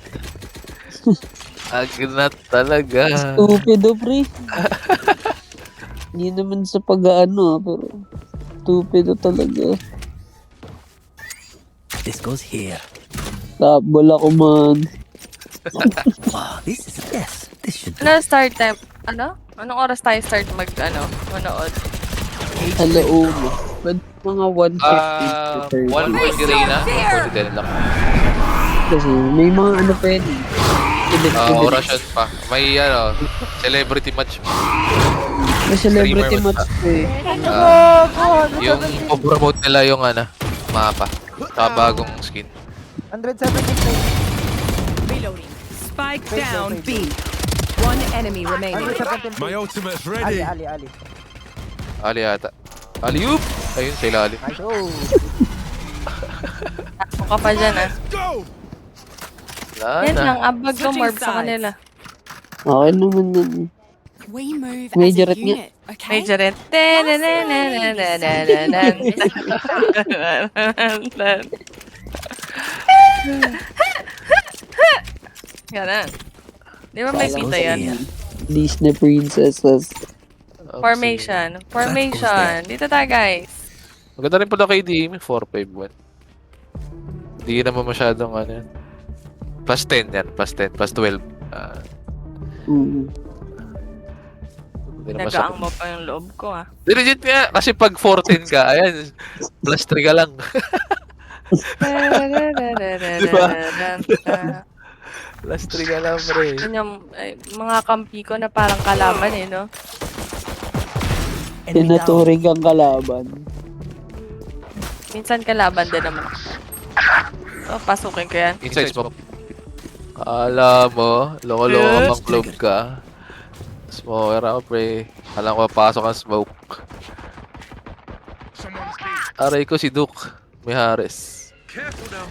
Agnat talaga. Stupido, pre. Hindi naman sa pag-ano, pero stupido talaga. This goes here. Tabol ako man. Wow, this is yes. This should do. Ano start time? Ano? Anong oras tayo start manood? Alauna. Ba't mga 1:50 to 30? 1 point ni Reyna. 1 point din lang. Kasi may mga ano pwede. Orasyon pa. May celebrity match pa. May celebrity Streamer match ko eh. Yung promote nila yung mapa. Sa bagong skin. 170 Reloading. Spike down B. One enemy remaining. 170 My ultimate's Ali. ready. Ali ata. Aliup! Ayun, sa ilalim. Nice. Oh. Ako ka pa dyan ah. Go! Wala Yan na. lang, abag ko Switching morb sa sides. kanila. Okay naman nun. We move Major as a at nga. unit, okay? Major red. Ganun. Di ba may pita yan? Disney princesses. Formation. Dito tayo guys. Maganda rin pala kay DM, 4-5-1. Hindi naman masyadong yan. Plus 10 yan, plus 10, plus 12. Hindi naman Nagaang mo pa yung loob ko ah. Legit nga, kasi pag 14 ka, ayan, plus 3 ka lang. Plus 3 ka lang, pre. Yun yung mga kampi ko na parang kalaban eh, no? Tinaturing ang kalaban. Minsan kalaban din naman. So, pasukin ko yan. Inside smoke. Kala mo, loko-loko mang club ka. Smoker ako, pre. Alam ko, pasok ang smoke. Aray ko si Duke. May Hares. Careful now.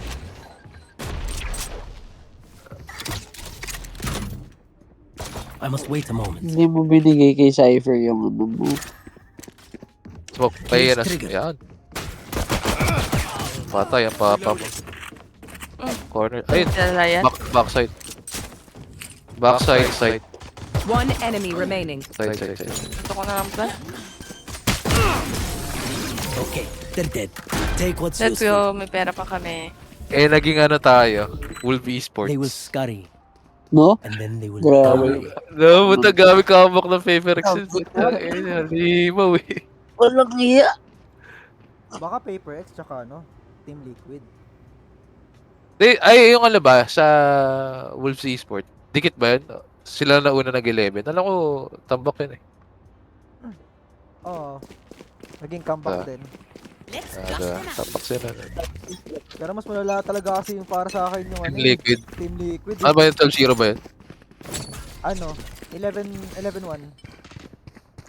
I must wait a moment. Hindi mo binigay kay Cypher yung ano mo. Smoke. Ay, yan. Patay ang papa mo. Corner. Ayun. Dalayan. Backside. Side. One enemy remaining. Side. Ito ko na lang plan. Okay, they're dead. Take what's Let's useful. go. May pera pa kami. Naging tayo. Wolf Esports. They will scurry, No? and then they will Grabe. die. No, buta gamit ka ng Favorite Exes. Halimaw eh. Walang iya. Baka Paper X tsaka Team Liquid. Ay, yung ba, sa Wolves Esport, dikit ba yun? Sila na una nag-11. Alam ko, tambak yun eh. Oo. Naging comeback din. Tambak sila. Pero mas malala talaga kasi yung para sa akin yung Team Liquid. Team Liquid. Ano ba yun? 12-0 ba yun? Ano, 11-1.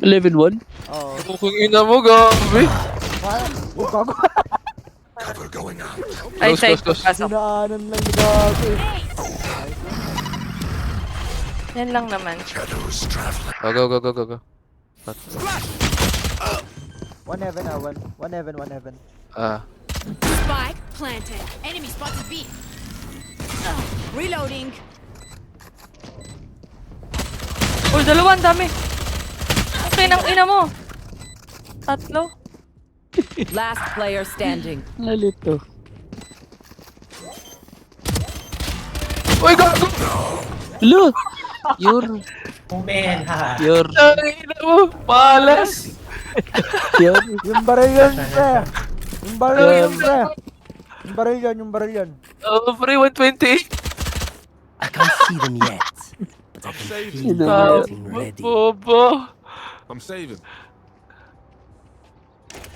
11-1? Oo. Kung ina mo, gabi. Bago. Cover going out. Ay, Close, side close, close. pasok. Dinaanan lang ni Gabi. Yan lang naman. Shadows traveling. Go. One heaven. Spike planted. Enemy spotted B. Reloading. Uy, dalawa, ang dami. Okay, nang ina mo. Tatlo. Last player standing. Lalito. Uy, gago! Hello! Your. Your. Ang ina mo, palas! Your. Yung baril yun, pre. Yung baril yun, pre. Yung baril yun. Oh, pre, 120. I can't see them yet, but I can feel them Sino? getting ready. Bobo. I'm saving.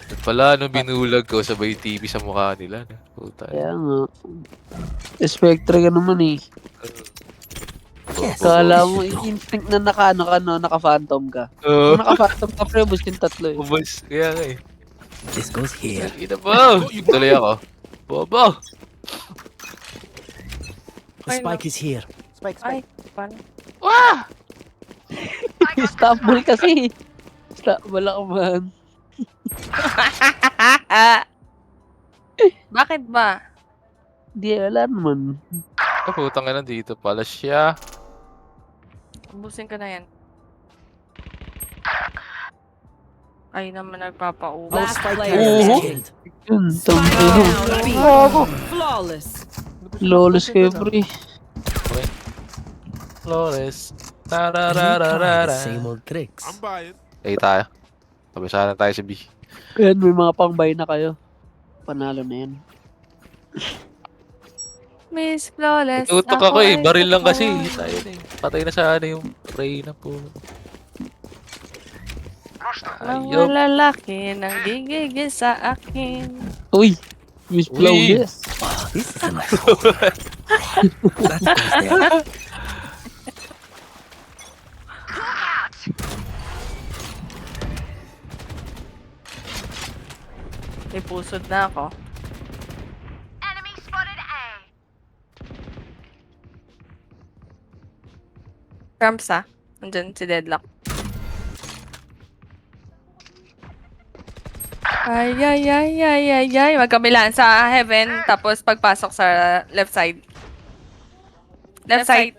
At pala, binulag ko, sabay TV sa mukha nila. Puta. Kaya nga. Spectre ka naman eh. Yes. Kala mo, instinct na naka-phantom ka. Oo. Kung naka-phantom ka, pre, bus yung tatlo eh. Ubus. Kaya nga eh. This goes here. Ina po. Tuloy ako. Bobo. The spike is here. Spike. Ay, paano? Wah! Stop ball kasi. Stop ball ako man. Bakit ba? Di alam man. Oh, putang ina dito pala siya. Ubusin ka na yan. Ay naman nagpapauwi. Last player Oo. standing. Yun, Spike tampo. down B. Flawless. Lolos kayo, pre. Flores. You try the Tararararara. same old tricks. I'm buying. Ay tayo. Pabasahan tayo sa B. Ayan, may mga pang-buy na kayo. Panalo na yan. Miss Flawless. Tutok ako eh. ay Baril lang kasi. totoo. Tayo na eh. Patay na sana yung prey na po. Mga lalaki nang gigigil sa akin. Uy! Miss Uy. Flawless. Oh, this is a nice one. That goes there. May pusod na ako. Enemy spotted A. Cramps ah. Nandyan si Deadlock. Ay. Magkabilaan sa heaven, tapos pagpasok sa left side. Left side.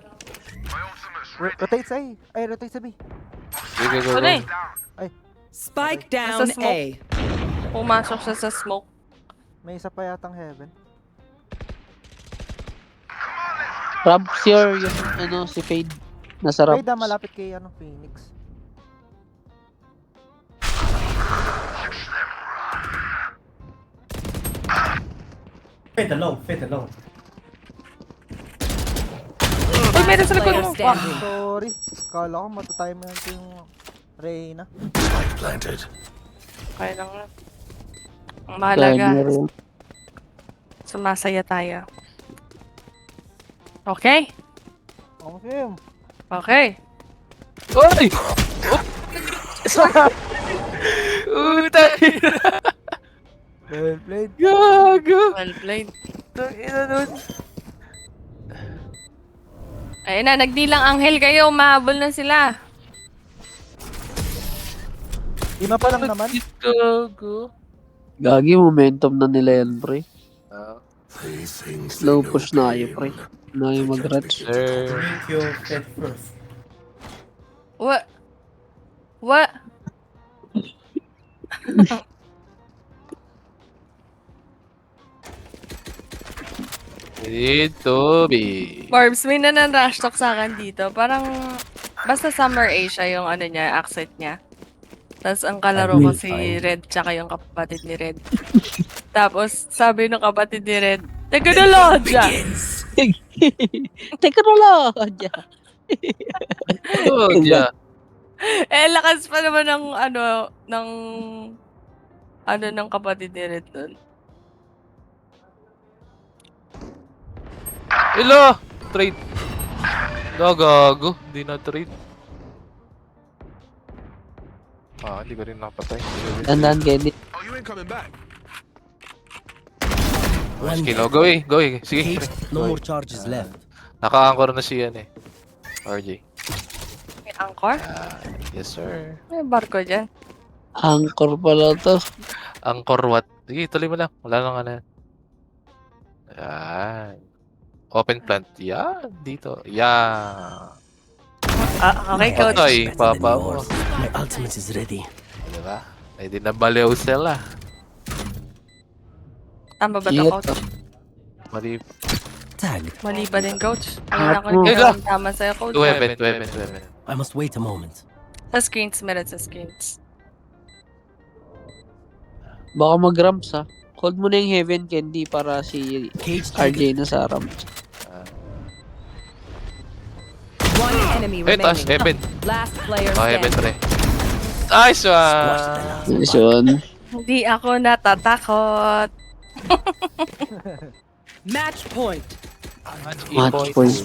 Rotate sa A. Ay, rotate sa B. Go. Ano eh? Spike down Nasa smoke. A. Pumasok siya sa smoke. May isa pa yatang heaven. Robs your, yung ano, si Fade. Nasa Robs. Ay, malapit kay Phoenix. Fade along. Uy, meron sa likod Player mo. standing. Sorry. Kala ko matatime na ito yung Reyna. Spike planted. Kaya lang na. Ang mahalaga, Kaya rin. sumasaya tayo. Okay? Okay. Okay. Uy! Utang ina. Well played. Gago. Well played. Utang ina nun. Ayun na, nagdilang anghel kayo. Mahabol na sila. Lima pa lang naman. Gago. Gagi, momentum na nila yan, pre. They think they Slow know push na the kayo, pre. game. Na yung mag-rats. Sir. What? What? Dito, be. Forbes, may nanan-rush talk sa akin dito. Parang, basta Summer Asia yung ano niya, accent niya. Tapos ang kalaro ko si Red tsaka yung kapatid ni Red. Tapos sabi ng kapatid ni Red, teka na Lodja! Teka na Lodja! Oh, yeah. Eh, lakas pa naman ng ng kapatid ni Red nun. Hello! Trade. Gago. Hindi na trade. Hindi ko rin nakapatay. Dandan, Kenny. Oh, you ain't coming back. Nice kill. Go eh. Sige. Cage, no more charges left. Naka-anchor na siya eh. RJ. May angkor? Yes, sir. May barko dyan. Angkor pala to. Anchor what? Sige, tuloy mo lang. Wala lang ano yan. Yan. Open plant. Yan. Dito. Yan. Okay, coach. Ay, papa mo. My ultimate is ready. Diba? Hindi na baliw sila. Tama ba ito, Ingat coach? ka. Mali. Tag. Mali ba din, coach? Wala ko Ako. rin tama sa'yo, coach. 2 heaven. I must wait a moment. Sa screens, meron sa screens. Baka mag-ramps ha. Hold mo na yung heaven candy para si Cage RJ na sa ramps. One enemy Eh, taas. remaining. Heaven. Last player Heaven standing. pre. Nice one! Nice one. Hindi ako natatakot. Match point. Match point.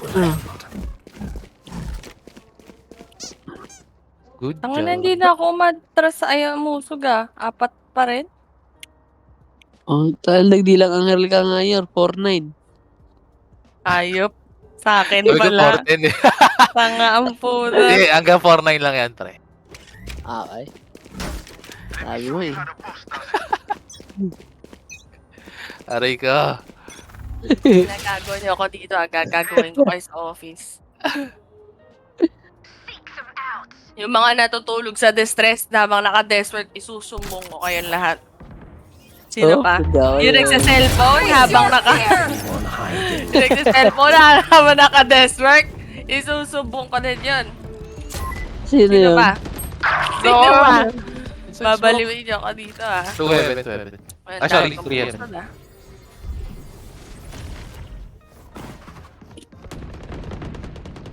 Good Ang job. hindi na ako matras sa ayaw musog ah. 4 pa rin. Oh, tal nagdilang ang herl ka ngayon. 4-9. Ayop. Sa akin Sabi ko pala. 4-10 eh. Tanga ang puta. Hindi, hanggang 4-9 lang yan, pre. Okay. Sabi mo eh. Aray ka. Nagagawa niyo ako dito ah. Gagawin ko kayo sa office. Yung mga natutulog sa distress na habang naka-desk work, isusumbong ko kayong lahat. Sino pa? Yung nagsa-cellphone habang yung nagsa-cellphone habang naka-desk work, isusumbong ko din yun. Sino Sino yun? pa? Sino pa? Babaliwin niyo ako dito ah. 2 heaven. Ah, sorry, 3 heaven.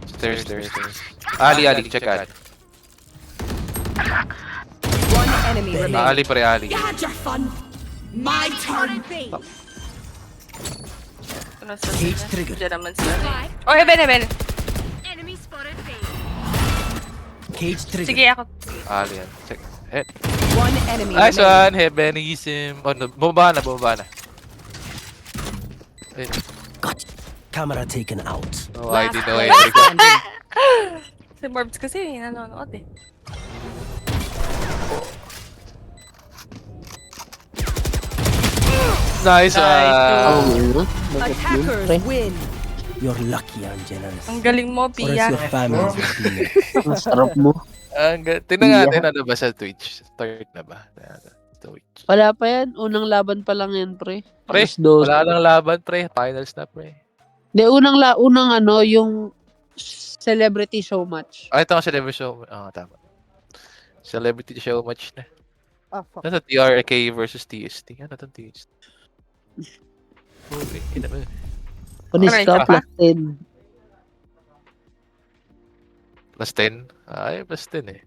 Stairs. Ali, check Ali. One enemy remaining. Ali pre, Ali. Had your fun. My turn. Cage trigger. Diyan naman sila. Oh, heaven. Enemy spotted B. Cage trigger. Sige ako. Ali yan. Check. Eh. One enemy Nice remaining. one, heavenism. Oh, no, bumaba na. Eh. Got camera taken out. No ID, no player ID. standing. Si Morbs kasi nanonood eh. Nice one. Attackers win. You're lucky I'm generous. Ang galing mo, Or else Pia. your family will be here. Ang sarap mo. Tingnan natin ano ba sa Twitch. Start na ba? Twitch. Wala pa yan. Unang laban pa lang yan, pre. Pre, Alas 12. wala lang laban, pre. Finals na, pre. Hindi, unang ano, yung celebrity show match. Ito ang celebrity show. Tama. Celebrity show match na. Fuck. Ano TRK versus TST? Ano itong TST? Okay, kita mo. Panis Aray, ka, isa pa? plus 10. Plus 10? Ay, plus 10 eh.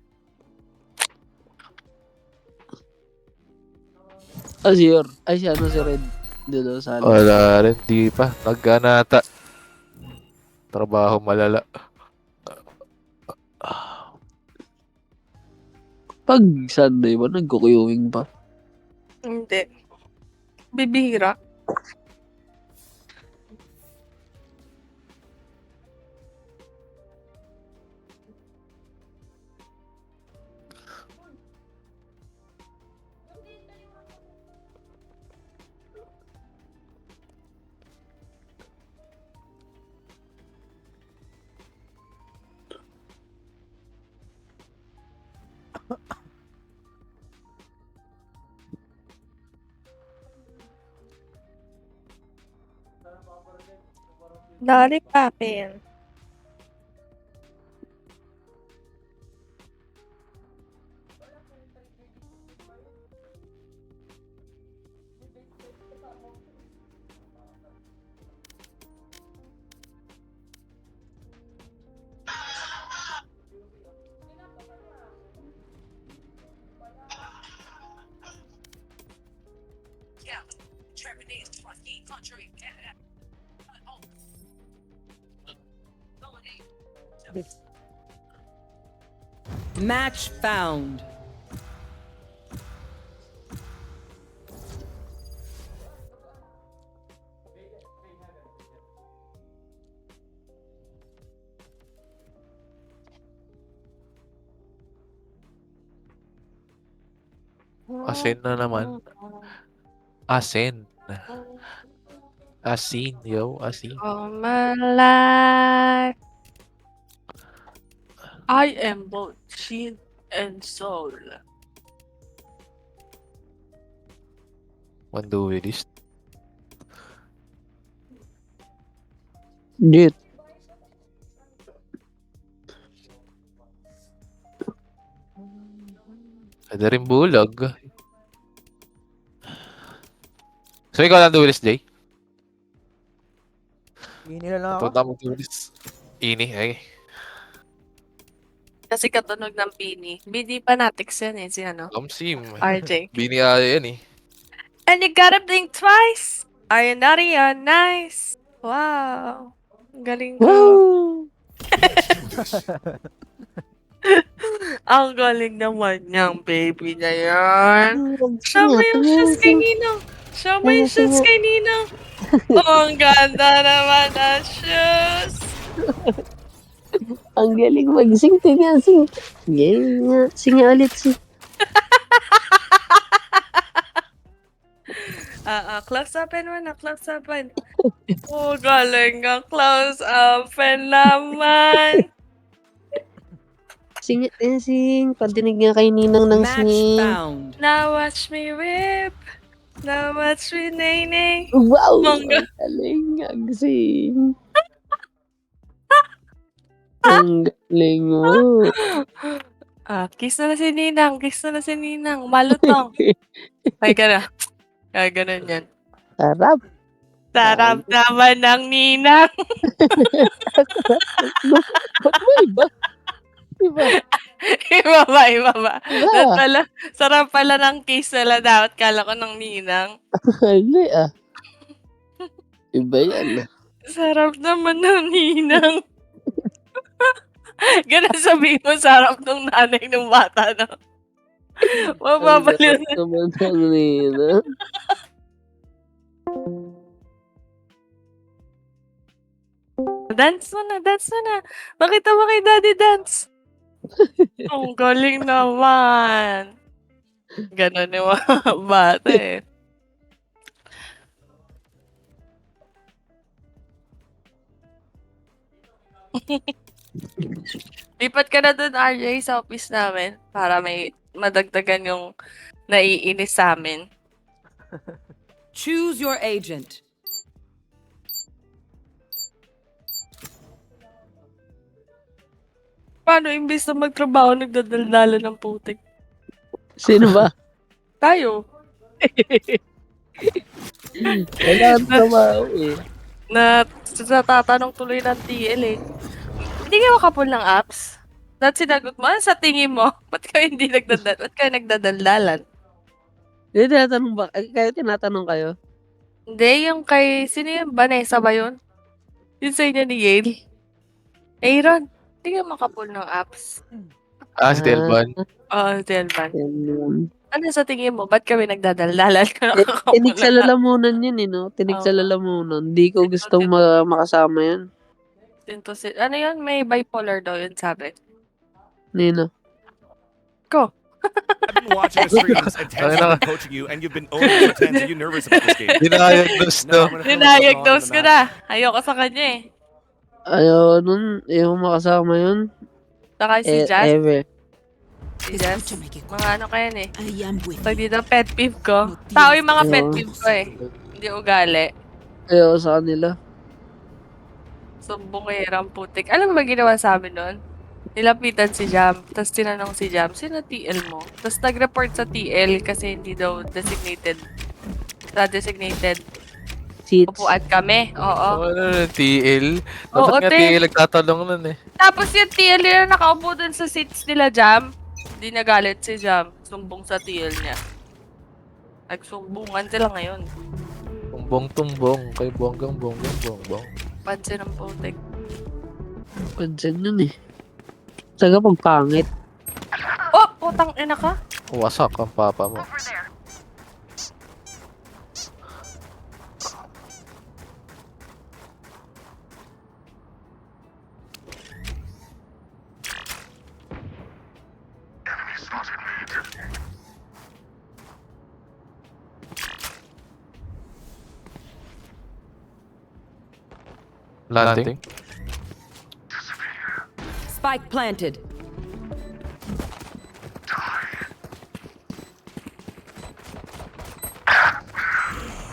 Azure. Ay, si ano si Red. Doon sa ano. Wala rin, di pa. Nagganata. Trabaho malala. Pag Sunday ba, nagkukuyuwing pa. Hindi. Bibihira. Dali papel. Match found. Asin na naman. Asin. Asin, yo. Asin. All my life, I am both shield and soul. What do with this? Dude. Pwede rin bulag. So, ikaw lang duelis, Jay? Ini na lang ako. Punta mo duelis. Ini, ay. Kasi katunog ng Bini. Bini fanatics yan eh, si ano? Sim. RJ. Biniaya yan eh. And you gotta blink twice! Are you naughty or nice? Wow! Ang galing ko. Woo! Ang galing naman niyang baby na yan. Show mo Singa, yung tingnan, shoes kay sing- Ninong. Show mo yung shoes Singa. kay Ninong. Oh, ang ganda naman ng shoes. Ang galing mag-sing. Tingnan, sing. Galing nga. Singa ulit, sing. Close open mo na, close open. Oh, galing nga. Close open naman. Sing, sing. Padinig nga kay Ninang ng Match sing. found. Now watch me whip. Now watch me nay. Wow! Ang Ang galing mag-sing. Ang galing mo. Kiss na si Ninang. Kiss na si Ninang. Malutong. Ay, gana. Ay, ganun yan. Sarap. Sarap naman ng Ninang. Ba't mo iba? Iba. Iba ba? Iba ba? Iba. Pala, sarap pala ng kiss nila dapat. Kala ko ng Ninang. Hindi ah. Iba yan ah. Sarap naman ng Ninang. Ganun sabihin mo, sarap ng nanay ng bata na. Mababaliw na. Ang sarap naman ng Ninang. Dance mo na, dance mo na. Pakita mo kay Daddy dance. Ang galing naman. Ganon yung mga bata eh. Lipat ka na dun, RJ, sa office namin para may madagdagan yung naiinis sa amin. Choose your agent. Paano imbis na magtrabaho, nagdadaldala ng putik? Sino ba? Tayo. Kailangan trabaho eh. Natatanong tuloy ng TL eh. Hindi kayo makapul ng apps? Dahil sinagot mo, ano sa tingin mo? Ba't kayo hindi ba't kayo nagdadaldalan? Hindi, tinatanong ba? Tinatanong kayo? Hindi, yung kay, sino yung Vanessa ba yun? Yun sa inyo ni Yale. Aaron, hindi kayo makapul ng apps. Si Delban. Oo, Delvan. Yan. Ano sa tingin mo? Ba't kami nagdadaldalan? Tinig sa lalamunan yun eh, no? Tinig sa lalamunan. Hindi ko gustong makasama yan. Ano yun? May bipolar daw yun, sabi. Nino. Ko. I've been watching the streams and Ted's been coaching you, and you've been owning for 10. Are you nervous about this game? Dinayagnos, no? Dinayagnos ko na. Ayoko sa kanya eh. Ayaw nun. Ayaw makasama yun. Saka si Jazz. Ever. Si Jazz. Mga ano kaya eh. Pag dito, pet peeve ko. Tao yung mga pet peeve ko eh. Hindi ugali. Ayaw sa kanila. Sumbong kay Ramputik. Alam mo ba ginawa sa amin nun? Nilapitan si Jam. Tapos tinanong si Jam, sino TL mo? Tapos nag-report sa TL kasi hindi daw designated. Sa designated seats. Upuan kami. Oo. Ano, TL? Oo, Dapat nga TL nagtatanong nun eh. Tapos yung TL nila nakaupo dun sa seats nila, Jam. Hindi nagalit si Jam. Sumbong sa TL niya. Nagsumbungan sila ngayon. Tumbong-tumbong. Kay bonggang-bonggang-bongbong. Pansin ng putik. Pansin yun eh. Taga pagpangit. Oh, putang ina ka. Wasak ang papa mo. Landing. Spike planted.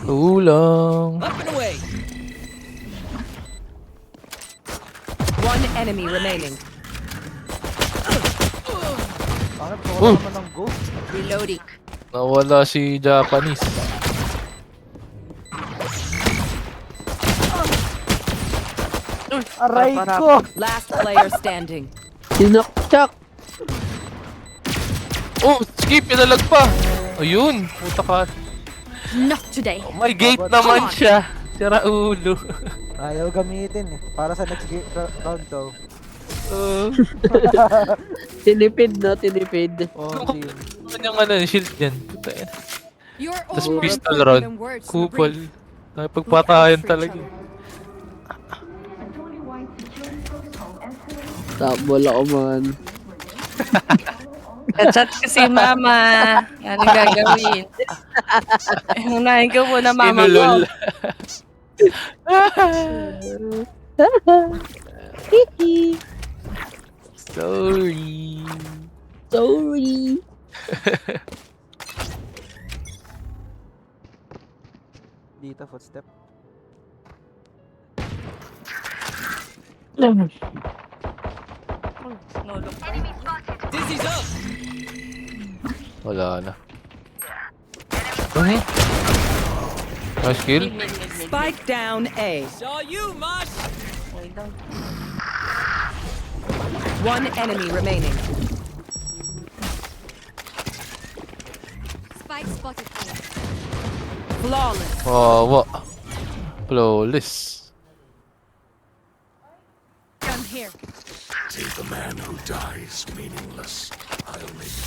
Ulang. Up and away. One enemy remaining. Bakit wala naman ng go? Reloading. Nawala si Japanese. Aray ko! Last player standing. Sinakchak. Oh, skip, pinalag pa. Ayun, puta ka. Not today. Oh, may gate naman siya. Sira ulo. Ayaw gamitin eh. Para sa next round daw. Tinipid no, tinipid. Oh, Ano yung shield yan? Puta yan. You're Tapos all more pistol important round. than words to Kupal. breathe. Pagpatayan talaga. Tabol ako man. Chat ko si mama. Yan ang gagawin. Unahin ko muna mama ko. Inulol. Sorry. Sorry. Dito, footstep. Dizzy's up. Wala na. Nice kill. Spike down A. Saw you, Mosh. One enemy remaining. Spike spotted. Flawless. Oh, what? Flawless. Gun here. Save the man who dies meaningless. I'll make it.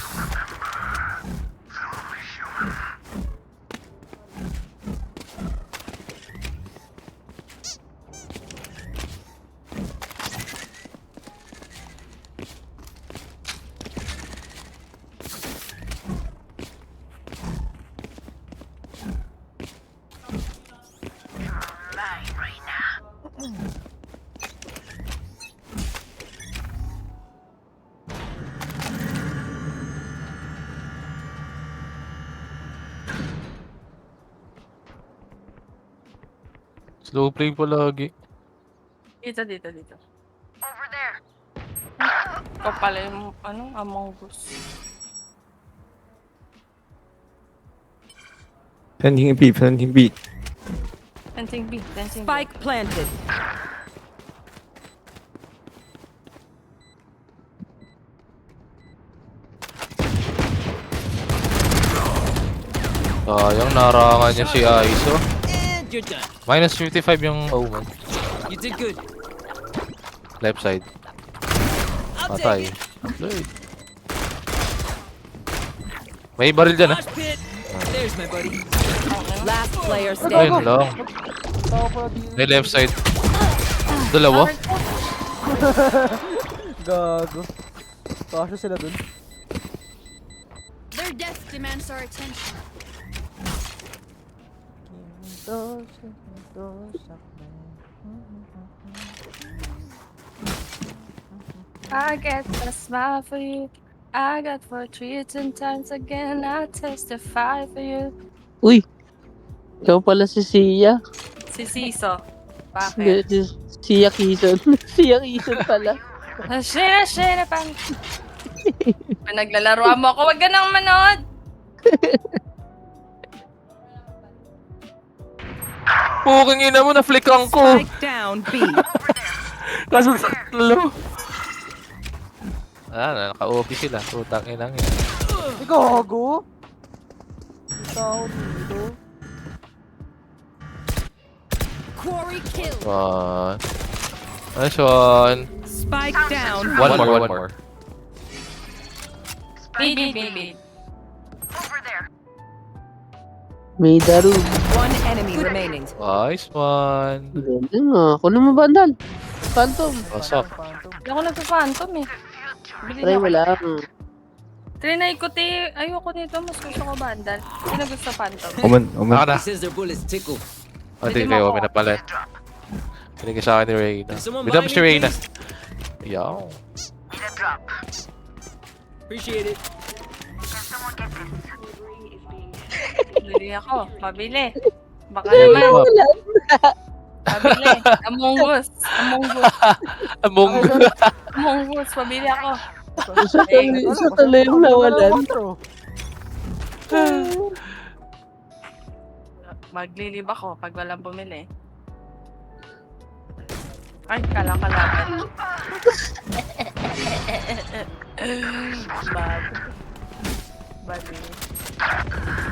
Slow play palagi. Dito, dito, dito. Over there. Ikaw pala yung, Among Us. Planting B, planting B. Dancing B, dancing B. Spike planted. Sayang, narangan niya si Aiso. And you're done. Minus 55 yung Omen. You did good. Left side. I'll Patay. take it. Good. May baril dyan, Mosh pit. There's my buddy. Last player Ayun standing. lang. Tao pala dito. May left side. Dalawa. Gago. Kasya sila dun. Their death demands our attention. I get a smile for you. I got 4 treats and times again. I testify for you. Uy. Ikaw pala si Sia. Si Siso. Bakit? Sia Kison. Sia Kison pala. Shina, pang. Pinaglalaroan mo ako. Wag ka nang manood. Puking ina mo, na-flickan ko. Spike down B. Kaso tatlo. Naka-OP sila. Putang inang yan. Gago! Tao dito. Quarry kill. Nice one. Spike down. One more. Mid. May daru. One enemy remaining. Nice one. Ganda nga. Kunin mo bandal. Phantom. Wasak. Hindi ako nagpa-phantom eh. Bili Try na mo ako. lang. Trinay ko ayoko nito. Mas gusto ko bandal. Hindi na gusto phantom. Omen. Ako na. Says their bullets tickle. Hindi kayo, may napalan. Pinigay sa akin ni Reyna. Bidam si Reyna. Yaw. Appreciate it. Bili ako. Pabili. Baka naman. Pabili. Among Us. Pabili ako. Isa tuloy yung nawalan. Maglilib ako pag walang bumili. Ay, kalaban. Bali.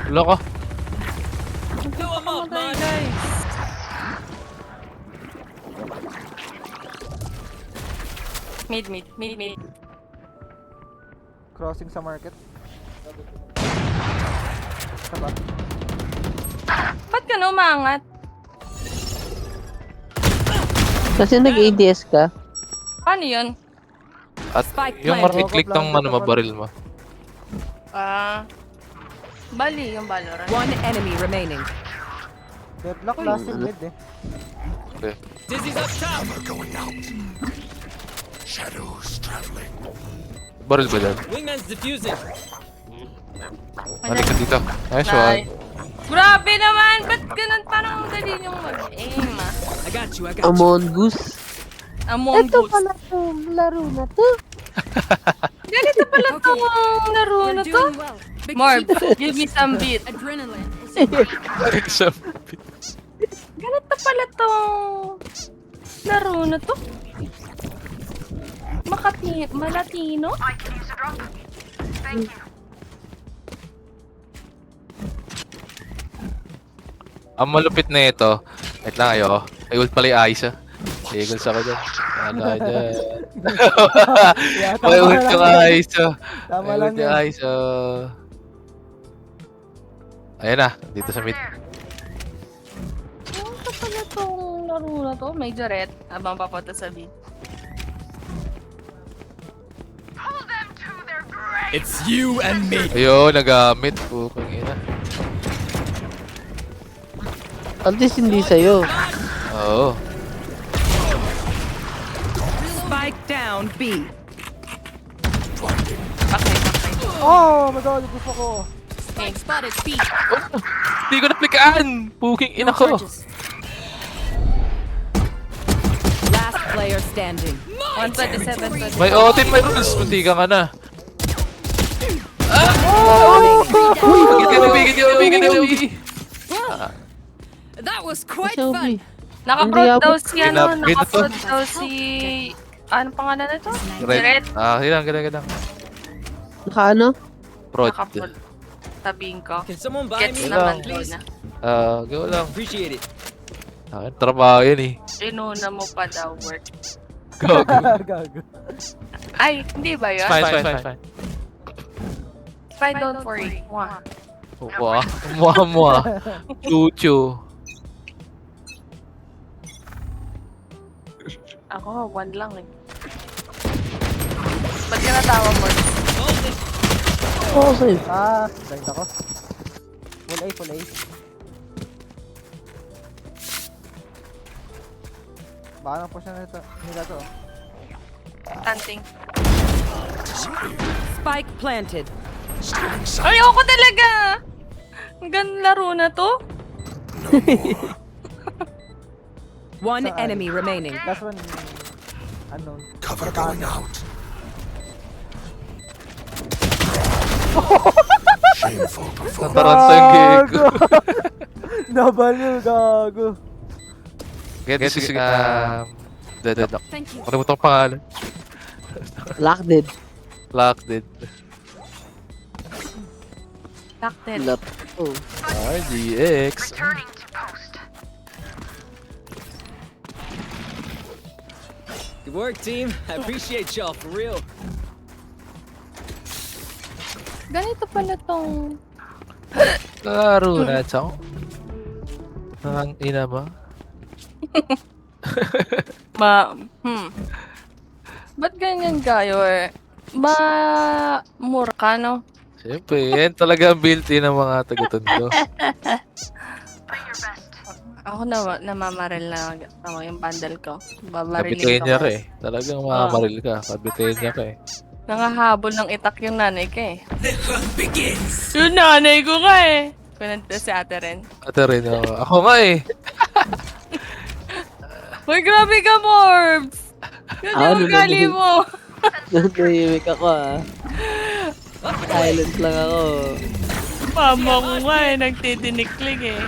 Loko. Blow him up, man. Guys. Mid. Crossing sa market. Saba. Ba't ka na umangat? Kasi nag-ADS ka. Paano yun? At yung right-click ng baril mo. Bali yung Valorant. One enemy remaining. Deadlock last in mid eh. Okay. Dizzy's up top. Going out. Shadows traveling. Baril ba dyan? Wingman's defusing. Balik ka dito. Nice one. Grabe naman! Ba't ganun parang dali yung mag-aim ah? I got you. Among Us. Ito pala tong laro na to. Ganito pala tong laro na to. Marv, give me some beat. Ganito pala tong laro na to. Malatino? Thank you. Ang malupit na ito. Wait lang kayo. Ay, ult pala yung Aiza. Eagles ako dyan. Ano ka dyan? May ult yung Aiza. Tama May lang ult yung yun. Aiza. Ayan na. Dito sa mid. Ganito pala tong laro na to. May Jaret. Habang papunta sa beat. It's you and me. Ayun, nagamit. Pukang ina. At least hindi sa'yo. Oo. Spike down B. Okay. Oh my god, gusto ko. Spike spotted B. Hindi ko naplikaan. Puking ina ko. Last player standing. 127. May otin, may rules. Muntikan ka na. That was quite fun. Nakaprot daw si Nakaprot daw si... Ano pangalan na to? Red. Ganang. Naka-ano? Prod. Nakaprot. Tabihin ko. Can someone buy Gets me? naman Please. na. Go lang. Appreciate it. Trabaho yan eh. Inuna mo pa daw work. Gago. Ay, hindi ba yun? Fine. Spy don't worry. Mwah. Mua. Chuchu. Ako, 1 lang eh. Ba't ka natawa mo? Oo, sa'yo. Blind ako. Full A. Baka nang push na nila to. Tanting. Spike planted. Ayoko talaga! Ang ganda laro na to. One enemy remaining. Last one, unknown. Cover going out. Shameful performance. Taranta yung gig. Nabaliw, gago. Get this Deadlock. Thank you. Ano mo itong pangalan? Locked. Locked. Lap. Oh. RDX. Returning to post. Good work, team. I appreciate y'all, for real. Ganito pala tong... Laro na, chong. Ang ina mo. Ba't ganyan kayo eh? Mura ka, no? Siyempre, yan talaga ang built-in ng mga taga-tondo. Ako namamaril na yung bundle ko. Babarilin Kabitayin ko niya kayo. ka eh. Talagang makamaril ka. Kabitayin niya ka eh. Nangahabol ng itak yung nanay ko eh. The hunt begins! Yung nanay ko nga eh. Pinanta si ate rin. Ate rin, ako nga eh. Uy, grabe ka, Morbs! Ganyan ugali mo! Nandahimik ako Silent lang ako. Mama ko nga eh, nagtidinikling eh.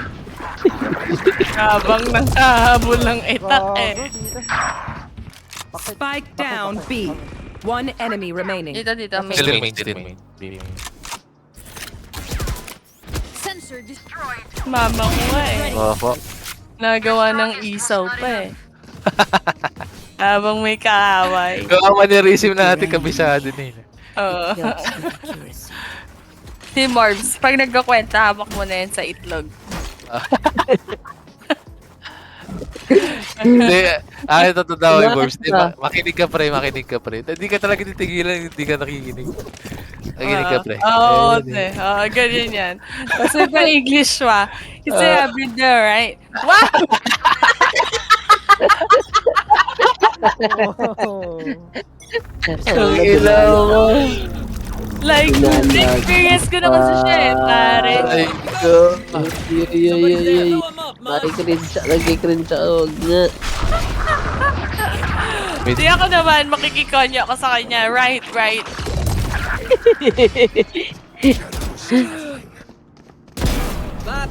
Habang nanghahabol ng itak eh. Spike down B. One enemy remaining. Dito, main. Still main. Sensor destroyed. Mama ko nga eh. Opo. Nagawa ng isaw pa eh. Habang may kaaway. Gawa manerism natin, kabisado na yun. Oo. Si Morbs, pag nagkakwenta, hawak mo na yan sa itlog. Hindi, ito totoo yung Borbs. Makinig ka pre. Hindi ka talaga titigilan, hindi ka nakikinig. Nakikinig ka pre. Oo, ganyan yan. Kasi pa English wa. Kasi I've been there, right? Wow! Ang ilaw mo. Like, experience ko na kasi siya eh, pare. Ay, ko. Nagkikringe ako, wag nga. Di ako naman, makikikonya ako sa kanya. Right. Get him, man.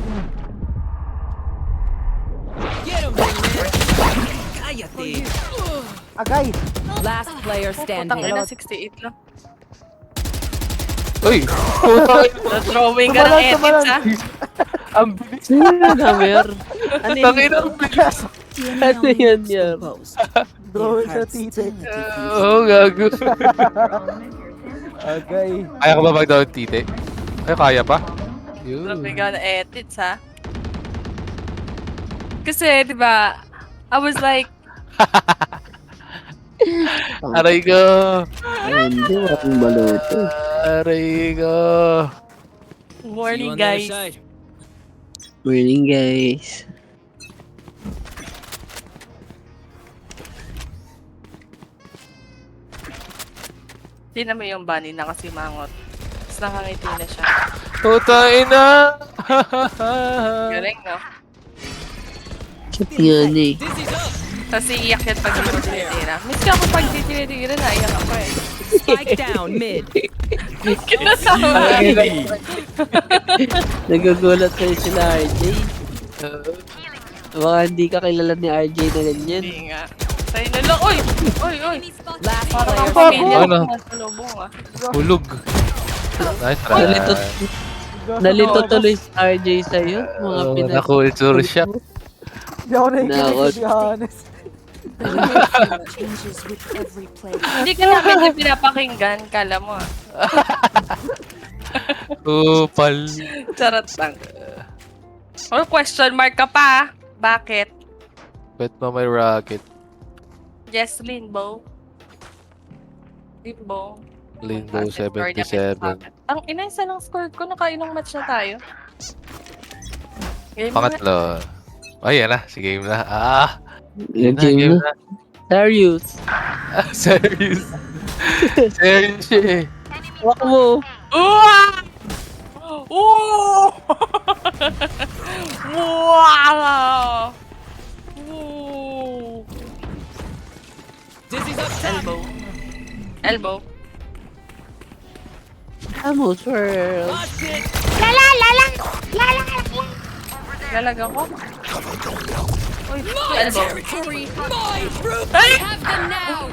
Cállate. Agay! Last player Putang standing. ina, 68 lang. Uy! Na-throwing ka ng edits, ha? Ang bilis Namer. Tangin ang bilis. Ano yan? Drawing sa tite. Oo, gago. Agay. Kaya ko ba mag-down tite? Ay, kaya pa? Yun. Throwing ka ng edits, ha? Kasi, di ba, I was like, Aray ko. Hindi, walang baloto. Aray ko. morning, guys. Morning, guys. Tingnan mo yung bunny na kasi mangot. Tapos nakangiti na siya. Putain na! Galing, no? Cute yan eh. Tapos iiyak yan pag hindi mo tinitira. Miss ka ako pag di tinitira, naiyak ako eh. Spike down mid. Kinasama. Nagugulat sa'yo sila RJ. Baka hindi ka kilala ni RJ na ganyan. Hindi nga. Sa'yo na lang. Uy! Last Parang ang player pamilya Ano? ko sa lubong, ah. Hulog. Nice try. Nalito tuloy si RJ sa'yo. Mga pinas... Na-culture shock. Hindi ako nakikinig, to be honest. Hindi ka namin pinapakinggan, kala mo ah. Upal. Charot lang. Or question mark ka pa. Bakit? Bet mo may rocket. Jesslyn Bow. Limbo. Limbo 77. Ang ina, isa lang score ko. Nakailang match na tayo. Game Pangatlo. Ay, yan na. Si game na. Game na. Serious. Serious. Serious eh. Wak mo. Wow! Wow! Dizzy's up top. Elbow. Amo, swirl. Lalag ako. Uy, elbow. My group. Ay! Have them now.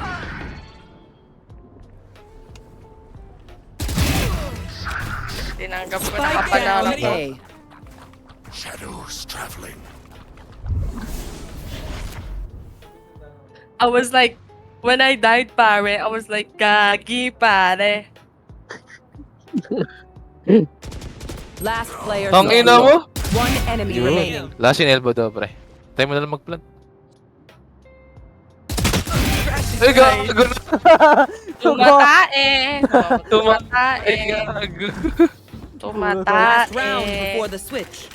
Tinanggap ko na Spike kapanalo down ko. A. Shadows traveling. I was like, When I died, pare, I was like, gagi, pare. Last player Ang ina mo? One enemy remaining. Last in elbow daw, pre. Tayo mo na lang mag-plant. Ay, gago na. Tumatae. Tumatae. Gago. Last round Tumatae. before the switch.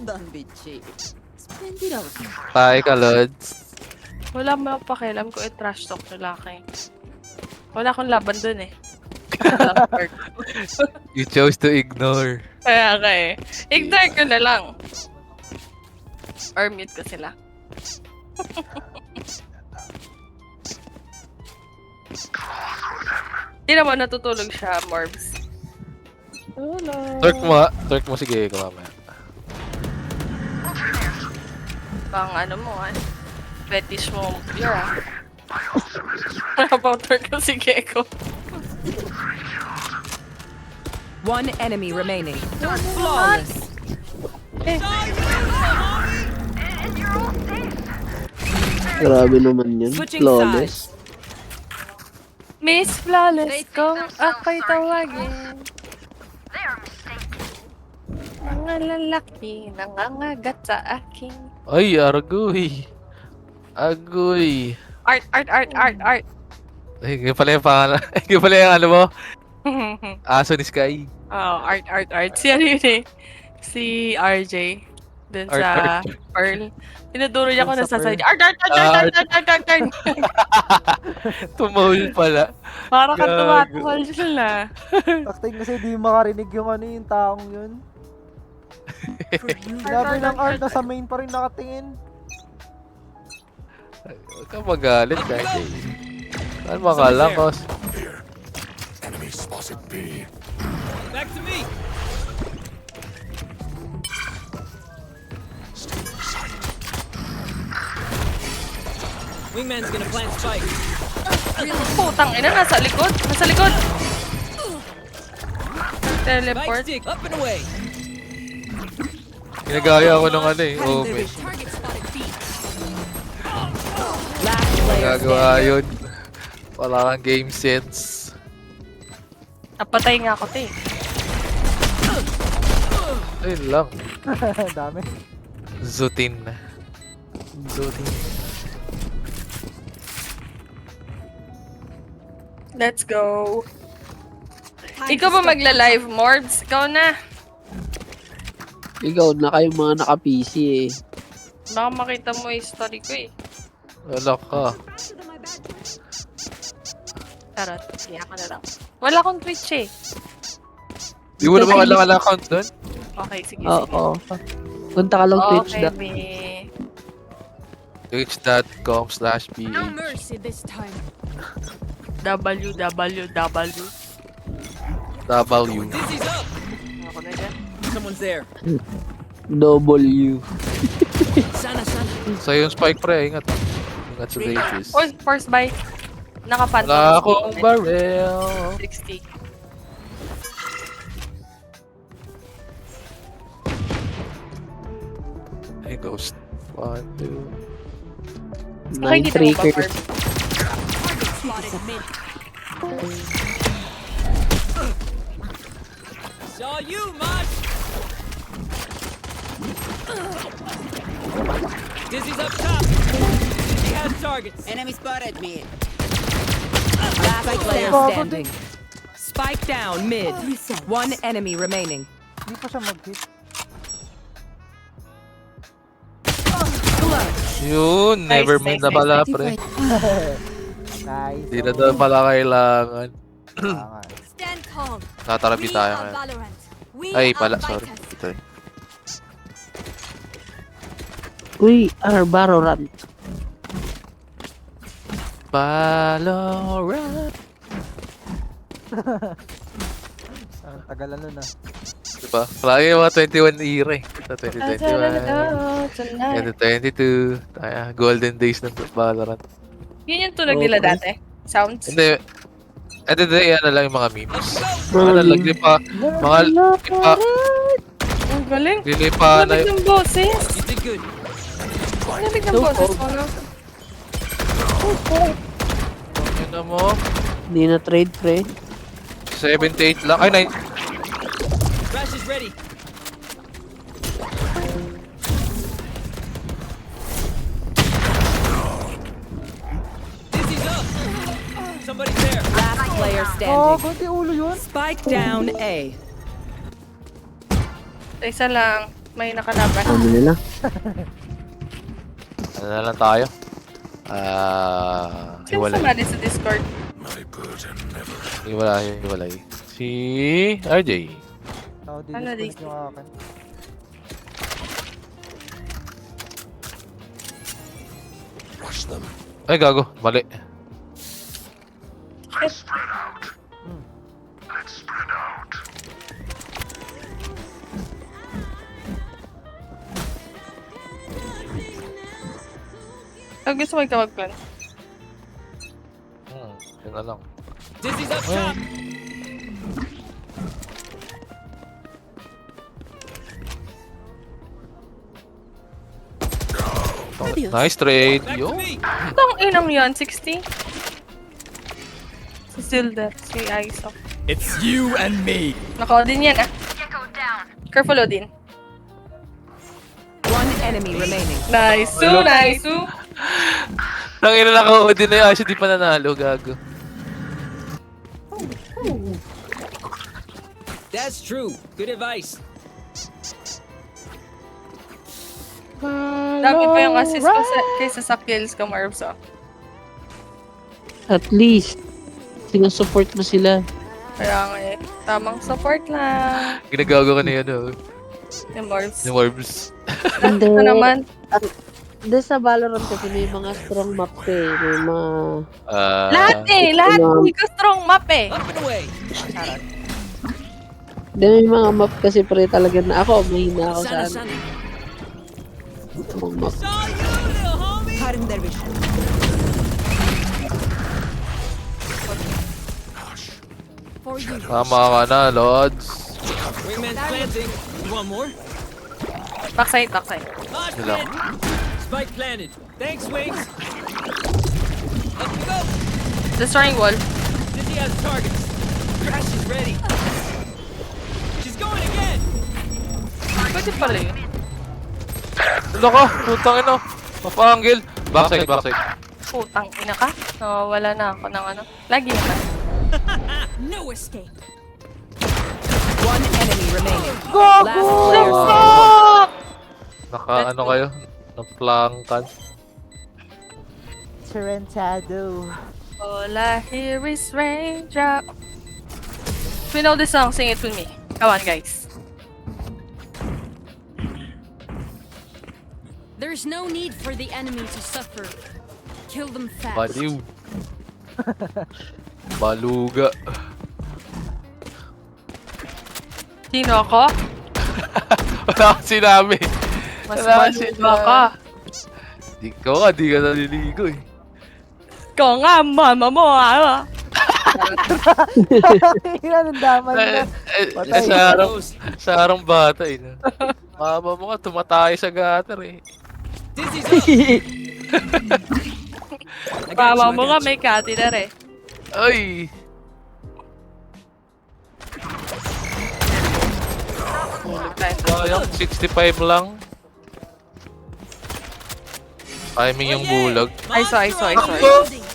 Don't be cheap. Spend it all. Tayo ka, Lods. Wala mo pakialam ko i-trash talk lalaki. Wala akong laban dun eh. You chose to ignore. Kaya ka eh. Ignore ko na lang. Or mute ko sila. Hindi naman natutulog siya, Morbs. Turk mo, sige, ikaw mamaya. Pang ano mo fetish mo, pure About Turk ko si Gecko. One enemy remaining. Flawless. Grabe naman yun. Flawless. Miss Flawless, kung ako'y tawagin. Mga lalaki nangangagat sa akin. Ay, Argoy. Agoy. Art. Ay, yung pala yung pangalan. Yung pala yung ano mo? Aso ni Sky. Oh, art. Si ano yun eh? Si RJ. Dun sa Pearl. Tinuduro niya ko na sa side. Art. Tumahol pala. Parang kang tumatuhol sila. Takting kasi di makarinig yung ano yung taong yun. Sinabi ng art na sa main pa rin nakatingin. Huwag kang magalit kahit eh. Saan makalangkos? Enemy spotted B. Back to me. Wingman's gonna plant spike. Putang ina, nasa likod. Spike Teleport. stick up and away. Ginagaya ako ng ano eh. Oh, may. Last player Gagawa yun. Wala kang game sense. Napatay nga ako, te. Ayun lang. Dami. Zutin. Let's go. Ikaw ba magla-live, Morbs? Ikaw na. Ikaw na kayong mga naka-PC eh. Baka makita mo yung story ko eh. Wala ka. Charot, sige ako na lang. Wala akong Twitch eh. Di mo naman kailangan account doon? Okay, sige. Oo. Punta ka lang Twitch na. Okay, Twitch.com/ph No mercy this time. www. Dizzy's up. Ako na dyan. Someone's there. W. Sana. So yung spike pre, ingat. Ingat sa bases. Oh, first bite. Nakapan. Wala akong barrel. 60. Ay, ghost. 1, 2. 9 triggers. Saw you, Mosh. Dizzy's up top. Dizzy has targets. Enemy spotted me. Last player standing. Spike down mid. One enemy remaining. Hindi pa siya mag-hit. Yun, never mind na pala, pre. Nice. Hindi na daw pala kailangan. Stand calm. Tatarabi tayo ngayon. Valorant. We Ay, are pala, sorry. fighters. Ito eh. We are Valorant. Valorant. Tagal ano na. Diba? Palagi yung mga 21 era eh. Sa 2021, 2022. Tayo, golden days ng Valorant. Yun yung tunog nila dati. Sounds. Hindi. At the day, ano lang yung mga memes. Ano lang, di pa, mga, di pa, Ang galing. di pa, Lamig ng boses. You did good. Lamig ng boses mo, no? Ano mo? Hindi na trade, pre. 78 lang. Ay, 9. Crash is ready. Dizzy's up. Somebody's there. Last player Oh, standing. konti ulo yun. Spike down A. Isa lang. May nakalaban. Ano nila? Ano na lang tayo? Sino Hiwalay. sumali sa Discord? Hiwalay. Si RJ. Oh, di Ano, disconnect Daisy? yung akin. Rush them. Ay, gago. Mali. Let's spread out. Let's spread out. Pag gusto mo ikaw mag-plan. Yun na lang. Dizzy's up top. Nice trade. Back Yo. to me. Itong inang yun, 60? Si Zilder, si Iso. It's you and me. Naka-Odin yan ah. Careful Odin. One enemy remaining. Nice, nice. Nang ina lang ako din na yun. Di pa nanalo. Gago. That's true. Good advice. Dami pa yung assist ko kaysa sa kills ko, Marbs. Oh. At least, sinusupport mo sila. Kaya nga eh, tamang support lang. Ginagawa ko na yun. Oh. Yung Marbs. Yung Warbs. Hindi. Ano naman? Hindi sa Valorant kasi may mga strong map eh. May mga... Lahat lahat. Hindi ko strong map eh. Up and away. Hindi, may mga map kasi pre talaga na ako. Mahina ako sa ano. Mga map. Saw you, little homie. Cutting their vision. For you. Tama ka na, Lods. Wingman's planting. You want more? Backside. Launch Yun lang. pit. Spike planted. Thanks, Wings. Up we go. Destroying wall. Dizzy has targets. Crash is ready. She's going again. Pwede pala yun. Ano ka? Putang ino. Mapa-angle. Backside. Putang ina ka. Wala na ako ng ano. Lagi naman. No escape. One enemy remaining. Gago! Last player standing. Fuck! Naka-ano kayo? Naplangkan. Tarantado. All I hear is raindrop. If you know this song, sing it with me. Come on, guys. There's no need for the enemy to suffer. Kill them fast. Baliw. Baluga. Sino ako? Wala akong sinabi. Mas Wala baluga ka. Di ka naliligo eh. Ikaw nga, mama mo ah. Nandaman na. Patay. Sa harang bata eh. Mama mo ka, tumatay sa gutter eh. Dizzy's up. Mama mo nga may catheter eh. Ay! Sayang, 65 lang. Timing yung bulag. Ay, sorry.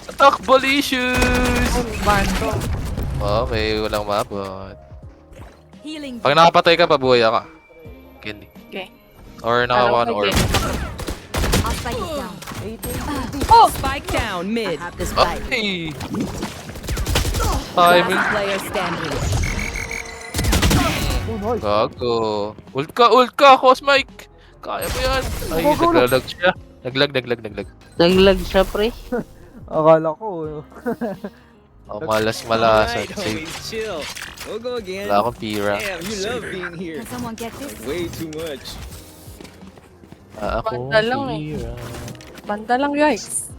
Attack balicious! Banto. Okay, walang mabot. Healing. Pag nakapatay ka, pabuhay ka. Kill. Okay. Or nakakuha ng orb. I'll spike it down. Oh! Spike down mid. Have the spike. Ay! Timing. Last player standing. Oh, nice. Gago. Ult ka, Cosmike! Kaya mo yan. Ay, naglalag siya. Naglag. Naglag siya pre. Akala ko. Oh, malasan. Alright, homies, chill. We'll go again. Wala akong pira. Damn, you love being here. Can someone get this? Way too much. Ako Banda lang eh. pira. Banda lang, guys.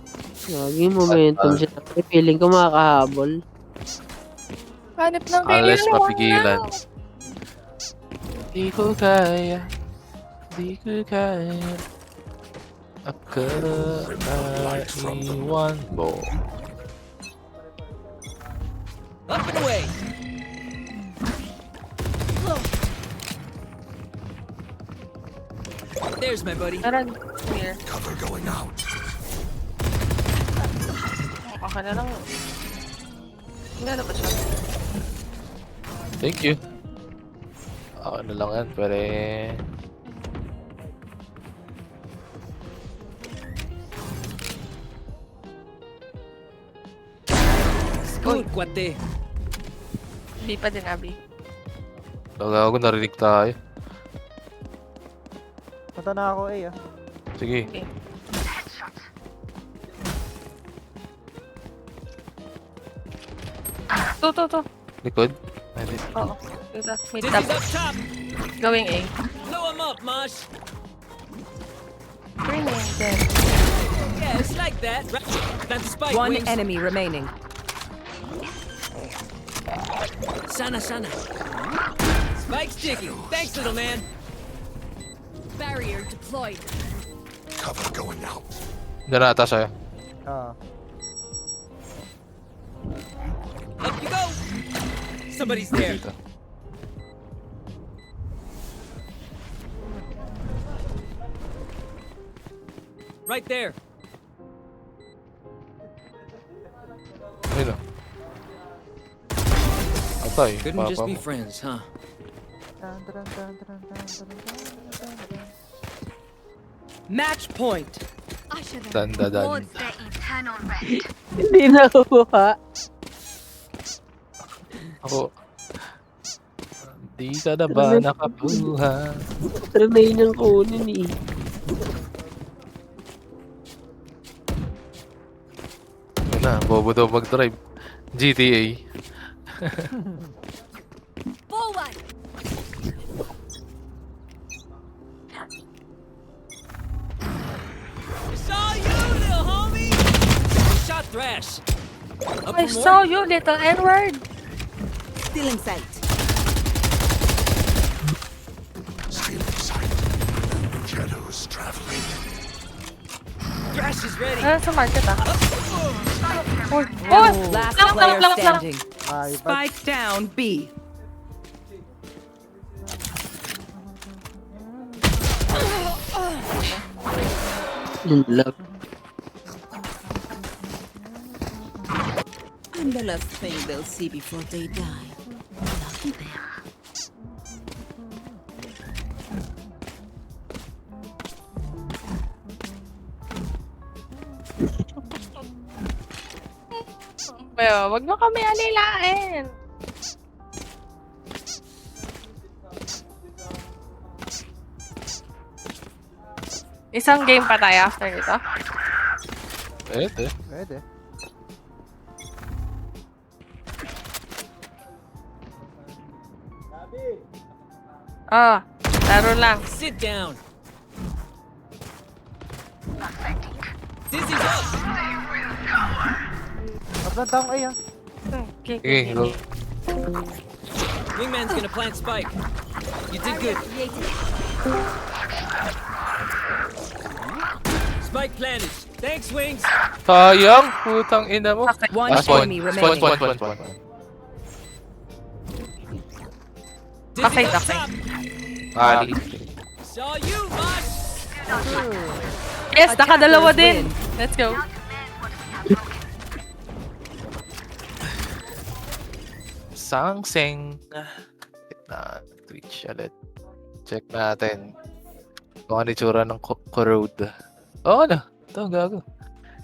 Lagi momentum siya. Feeling ko makakahabol. Hanip ng Unless kailan. mapigilan. Di ko kaya. Akaiwan mo. Up and away. There's my buddy. Meron. Here. Cover going out. Okay na lang. Meron ba siya? Thank you. Ano lang yan, pwede... Good, cuate. Hindi pa din, Abby. Ako narinig tayo. Punta na ako ah. Sige. Okay. To. Likod? Oo. Dito. May Dizzy's tap. up top. Going A. Blow him up, Mosh. Green A. Dead. Yeah, it's like that. Plant the spike, One Wings. enemy remaining. Sana. Spike's ticking. Thanks, little man. Barrier deployed. Cover going out. Ganata sa'yo. Up you go. Somebody's there. Dito. Right there. Ayun o. Atay. Couldn't just Papa be mo. friends, huh? Match point. I should have Dandadan. towards their eternal rest. Hindi nakuha. Ako. Di ka na ba nakabuha? Trinay niyang kunin eh. Yun na, bobo daw mag-drive. GTA. Forward. It's all you, little homie. Shot Thrash. Up I for more? saw you, little N-word. Still in sight. Still in sight. Shadows traveling. Thrash is ready. Sa market Oh! Last Lang. player standing. Ay, Spike down B. Yung love. I'm the last thing they'll see before they die. Lucky them. Pero, wag mo kami alilain. Isang game pa tayo after nito. Pwede. pwede. Laro lang. Sit down. Dizzy's up. Upload down ay Okay. Okay, go. Wingman's gonna plant spike. You did good. Spike planted. Thanks, Wings. Sayang, putang ina mo. One Spawn. enemy Spawn. remaining. Dizzy's Okay. up top. Ali. It's all you, Mosh. Yes, nakadalawa din. Let's go. Sangseng. Na Twitch ulit. Check natin. Kung ano itsura ng corrode. Oo na. Ito, gago.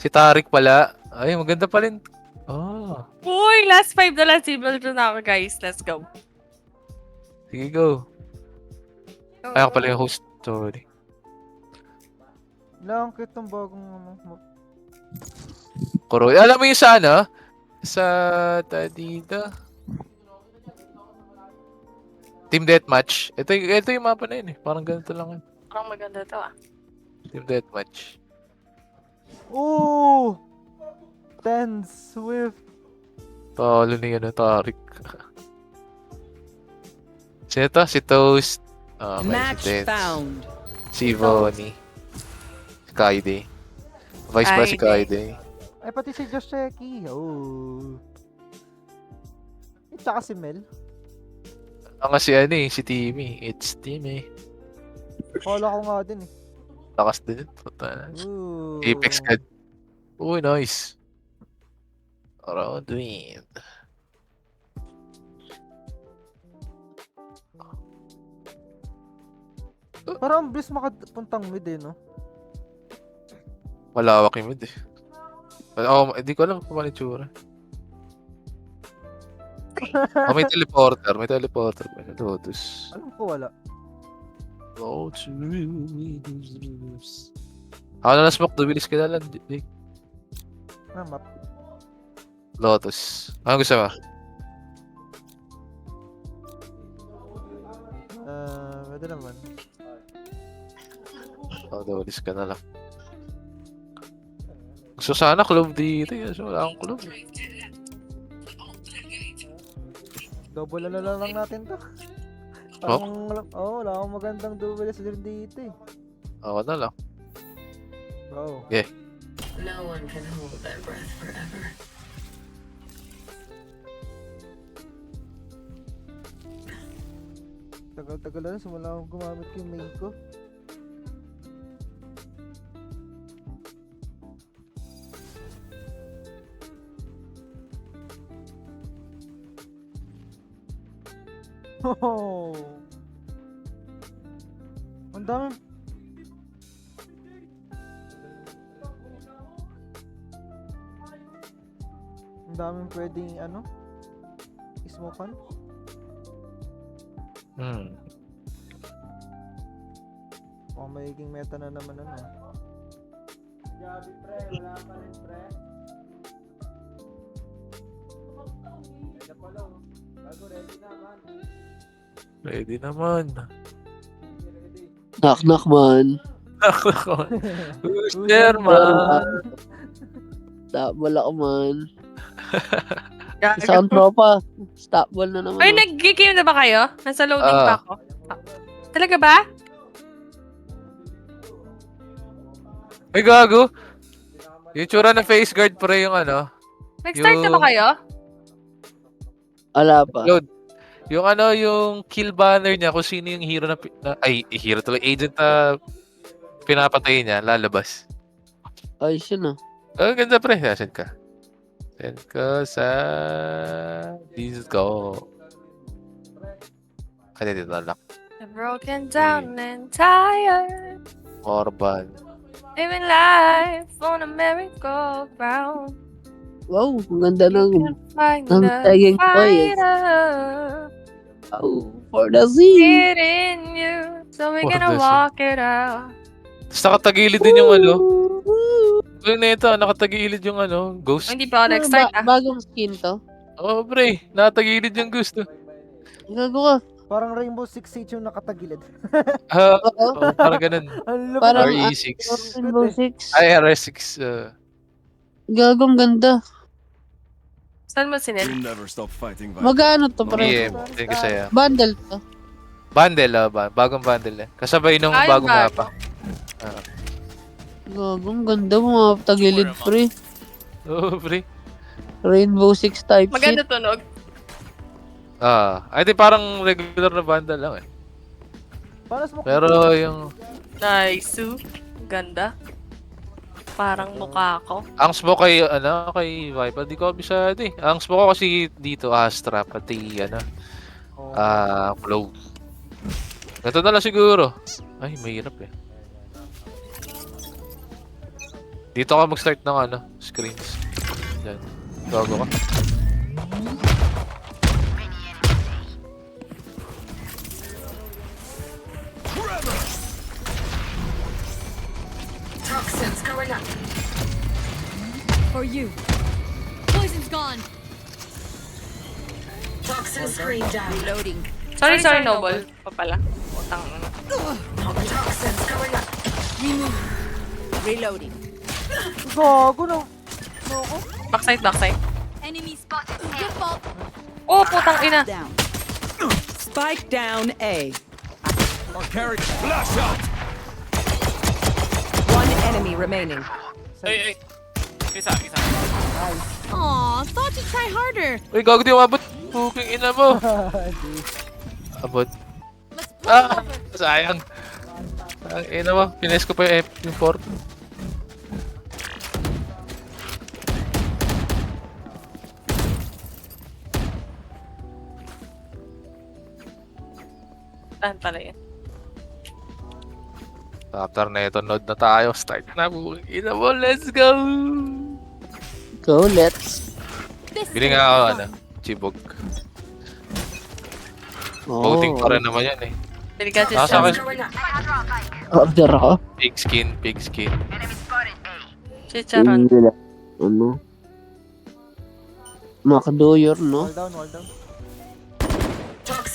Si Tarik pala. Ay, maganda pa rin. Oh. Uy, last 5 na lang. Simple na ako, guys. Let's go. Sige, go. Ay, ako pala yung host. Sorry. lang kitong bagong Corrode. Alam mo yung sa ano? Sa dito. Team Deathmatch. Ito yung mapa na yun eh. Parang ganito lang yun. Parang maganda to Team Deathmatch. Ooh! 10 Swift. Talo ni ano, Tarik. Sino to? Si Toast. Match si Tens. found. Si Vonnie. Si Kaide. Vice ba si Kaide? Ay, pati si Josheki. Oh. tsaka si Mel. Ang si ano eh, si Timmy. It's Timmy. Kala ko nga din eh. Lakas din yun. Puta. Ooh. Apex God. Uy, nice. Around wind. Parang ang bilis makapuntang mid eh, no? Malawak yung mid eh. Oh, hindi ko alam kung ano yung tsura. Oh, may teleporter. May teleporter. May Lotus. Alam ko wala. Lotus. Ako na na-smoke. Dubilis ka na lang. Map. Lotus. Ano gusto mo? Pwede naman. Dubilis ka na lang. Gusto sana club dito. Kasi wala akong club. Double na lang natin to. Parang, wala akong magandang double din dito eh. Ako na lang. Wow. Okay. No one can hold their breath forever. Tagal-tagal na simula akong gumamit yung main ko. Oh. Ang dami. Ang daming pwedeng smokean. Oh, magiging meta na naman Gabi pre, wala pa rin pre. Bago ready naman. Ready naman. Knock man. Share man. Double ako man. Sound tropa. Stop ball na naman. Ay, nag-game na ba kayo? Nasa loading pa ako. Talaga ba? Ay, gago. Yung tsura ng face guard pre yung Nag-start na ba kayo? Wala pa. Load. Yung kill banner niya kung sino yung hero hero tuloy, agent na pinapatay niya, lalabas. Ay, yun Ganda pre. Send ka. Send ka sa disco. Dito na lang. I'm broken down and tired. Orban. Living life on a merry-go-round. Wow, ang ganda ng Find ang the tagging point. fighter. Oh, for the Z. It in you. So we're For gonna the Z. walk it out. Tapos nakatagilid din yung Yung neto, nakatagilid yung ghost. Hindi pa ako nag-start Bagong skin to. Oh, pre. Nakatagilid yung gusto. Gago ka. Parang Rainbow Six Siege yung nakatagilid. Parang ganun. Parang RE6. Rainbow Six. Ay, RS6. Gagong ganda. Saan mo sinil? You'll never stop fighting. Magkano to pre? Thank you sa'yo. Bundle to. Bundle, bagong bundle. Kasabay nung Ay, bagong bago. mapa. Gagong ganda mga tagilid pre. Oh, pre. Rainbow Six type Maganda shit. tunog. I think parang regular na bundle lang eh. Para smoke. Pero yung... Nice. Ganda. Parang mukha ko. Ang smoke kay, kay Viper, di ko abisado eh. Ang smoke ko kasi dito, Astra, pati, Flow. Ito na lang siguro. Ay, mahirap eh. Dito ka mag-start ng, screens. Yan. Gago ka. Toxins going up. For you. Poison's gone. Toxin screen down. Reloading. Sorry, Noble. Pa pala. Utang na. Toxins going up. Remove. Reloading. Gago na. Backside. Enemy spotted. Default. Oh, putang ina. Down. Spike down A. Our carriage flash out. One enemy remaining. Hey. Isa. Aw, thought you'd try harder. Uy, gago di umabot. Puking ina mo. Abot. Sayang. Ang ina mo, pines ko pa yung port. Saan pala yun? After na ito, node na tayo. Start na, puking ina mo. Let's go! Go, let's. Bili nga ako, chibog. Voting pa rin naman yan eh. Bili ka si Nasa akin, Order ako. pig skin. Chicharon. Hindi lang. Ano? Makadoyor, no? Wall down.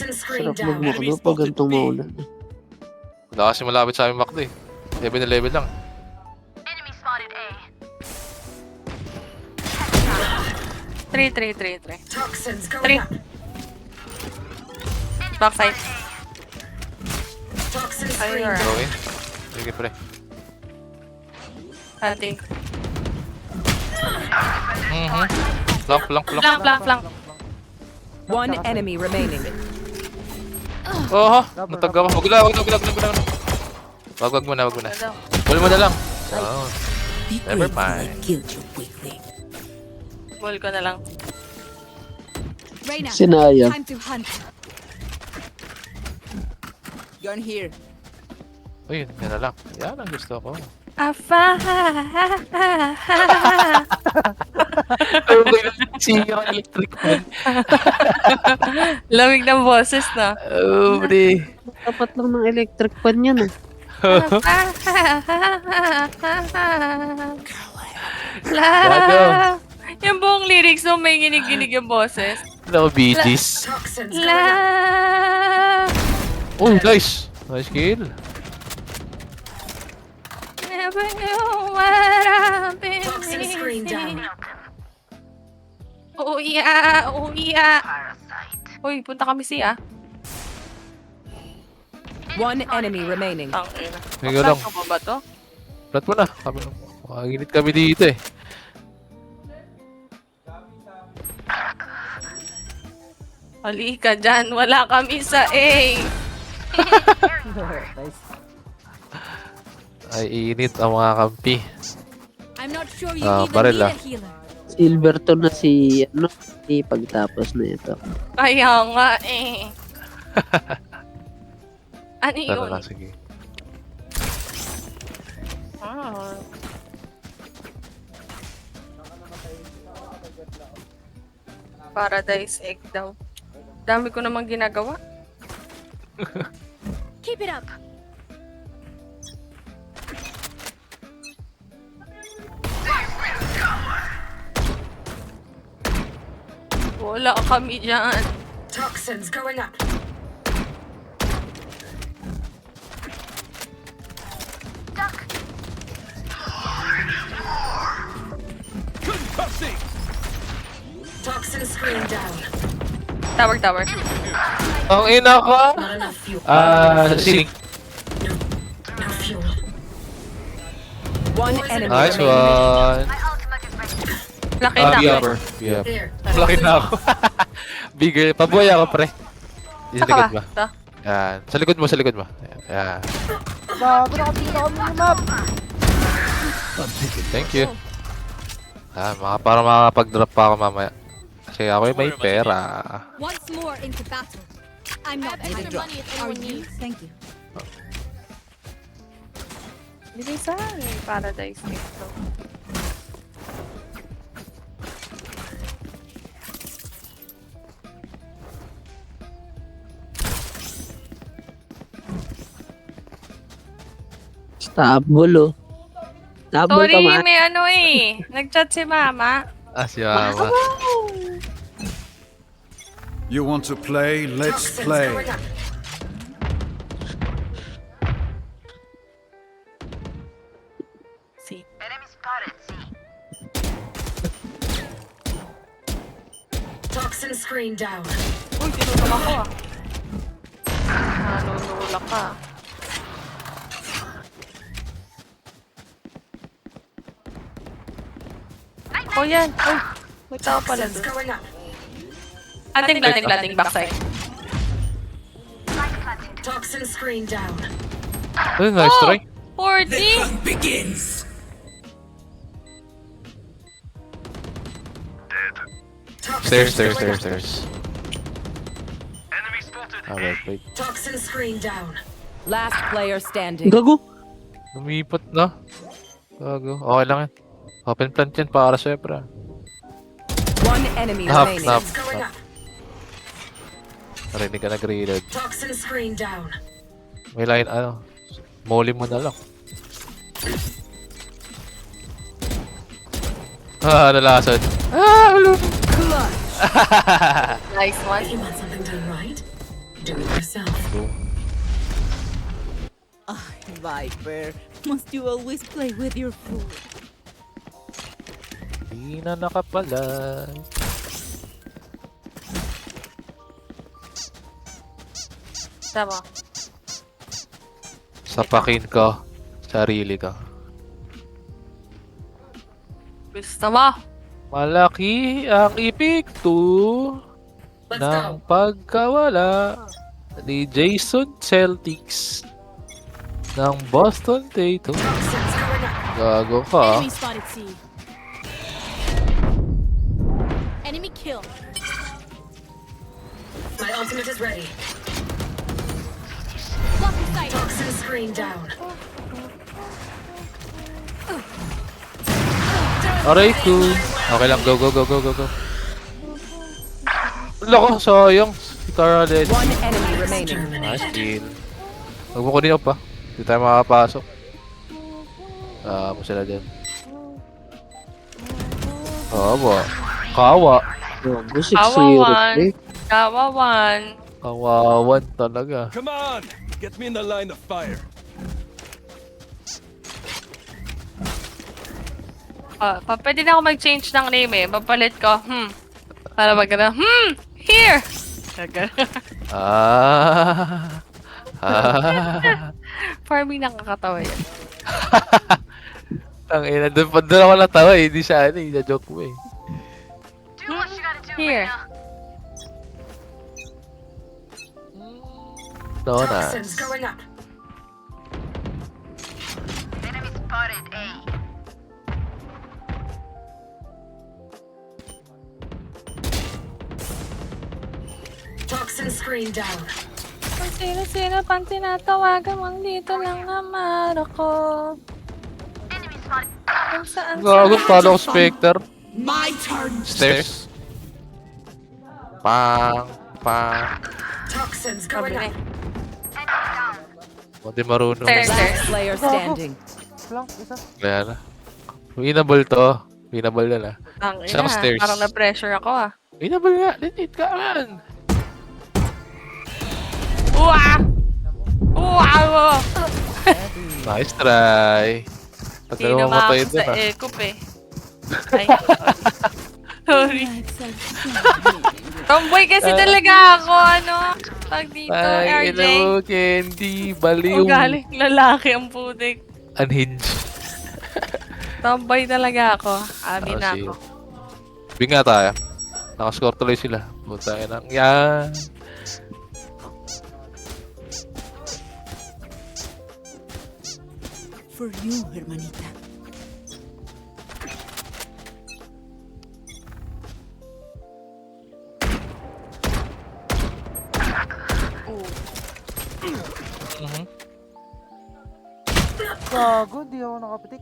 Sarap magmakado pag ganitong maulan. wala kasi malapit sa aming makdo eh. 11 lang. Enemy spotted A. 3. Toxins 3. Backside. Toxins Ayun. Okay. Sige pre. Hunting. Flank. One enemy remaining. Oh, natag ako. Wag na. Wag mo na. Wala mo na lang. Oh. Never mind. Ball ko na lang. Reyna, Sinayang. time to hunt. Gun here. Uy, yan na lang. Yan ang gusto ko. Afa. Siya ang electric fan. Lamig ng boses na. Oh, pre. Tapat lang ng electric fan yan eh. Gago. Yung buong lyrics mo may ginig-ginig yung boses. Ano ko, Bee Gees? Oh, nice! Nice kill. Never knew what I've been missing. Oh yeah. Uy, punta kami siya. One enemy remaining. Tangina. Sige lang. Saan ka ba to? Plat mo na. Makaginit kami dito eh. Hali ka dyan. Wala kami sa A. Nice. Ay, init ang mga kampi. I'm not sure you even baril need ah. a healer. Silverton na si, si pagtapos na ito. Kaya nga eh. Ano yun? Tara na, sige. Ah. Paradise egg daw. Dami ko namang ginagawa. Keep it up. Wala kami dyan. Toxins going up. Concussing. Toxin screen down. Tower. Ang ina ko! Not enough fuel. Siling. No fuel. One enemy Nice remaining. one. Laki na. Biaper. There. Laki na ako. Bigger. Pabuhay ako, pre. Sa Saka likod ba? ba? Ito. Yan. Sa likod mo. Yan. Bago nakatingin ako ng map. Thank you. Para makapag-drop pa ako mamaya. Kasi ako may pera. Once more into battle. I'm not extra money if anyone needs. Thank you. Bilisan. Paradise egg daw. Stabble, oh. Stabble Sorry, ka man. may ano eh. Nag-chat si mama. Si mama. You want to play? Let's Toxins play. going up. Si. Enemy spotted. C. Toxin screen down. Uy, tinutulak ako ah. Nanunulak ka. Oh yan. Uy, may tao pala Toxins doon. going up. Planting, backside. Toxin screen down. Ay, nice try. 40! begins. Stairs. Wait. Toxin screen down. Last player standing. Gago. Lumipot na. Gago. Okay lang yan. Open plant yan para sa'yo, pra. One enemy Nap. remaining. Narinig ka nag-reload. Toxin screen down. May line, molly mo na lang. Nalasad. Ulo. Nice one. You want something done right? Do it yourself. Viper, must you always play with your food? Di na nakapalay. Tama. Sapakin ka. Sarili ka. Gusto mo? Malaki ang epekto ng pagkawala ni Jason Celtics ng Boston Tatum. Gago ka. Enemy spotted C. Enemy kill. My ultimate is ready. Blocking sight. Toxin screen down. Aray ko. Okay lang, go. Loko, sayang. Si Cara dead. One enemy remaining. Nice kill. Huwag mo kunin pa. Hindi tayo makapasok. Mo sila din. Kawa. Gago, 6-0. Kawawan. Kawawan talaga. Come on, get me in the line of fire. Pwede na ako mag-change ng name eh. Papalit ko, Para magana, here! Farming nakakatawa yan. Tangina, doon ako natawa eh. Hindi siya joke mo eh. Here. No, Toxins going up. Enemy spotted A. Toxin screen down. Kung sino-sino pang tinatawagan mong dito lang naman ako. Enemy spotted. Kung saan Gago, follow Spectre. My turn. Stairs. Pang. Toxins going up. Hindi marunong. Last player standing. Flank, isa. Kaya na. Winnable to. Winnable na na. Ang Siya ina, stairs. parang na-pressure ako ah. Winnable nga. Legit ka man. Wow! Nice try. Pag Hindi na namamatay ako din sa ah. eco eh. Ay, sorry. Tomboy kasi talaga ako, pag dito, Ay, RJ. hello, Candy. Baliw. Galing lalaki ang putik. Unhinged. Tomboy talaga ako. Amin na ako. Bing nga tayo. Nakascore tuloy sila. Puta na. Yan. For you, hermanita. Gago, di ako nakapitik.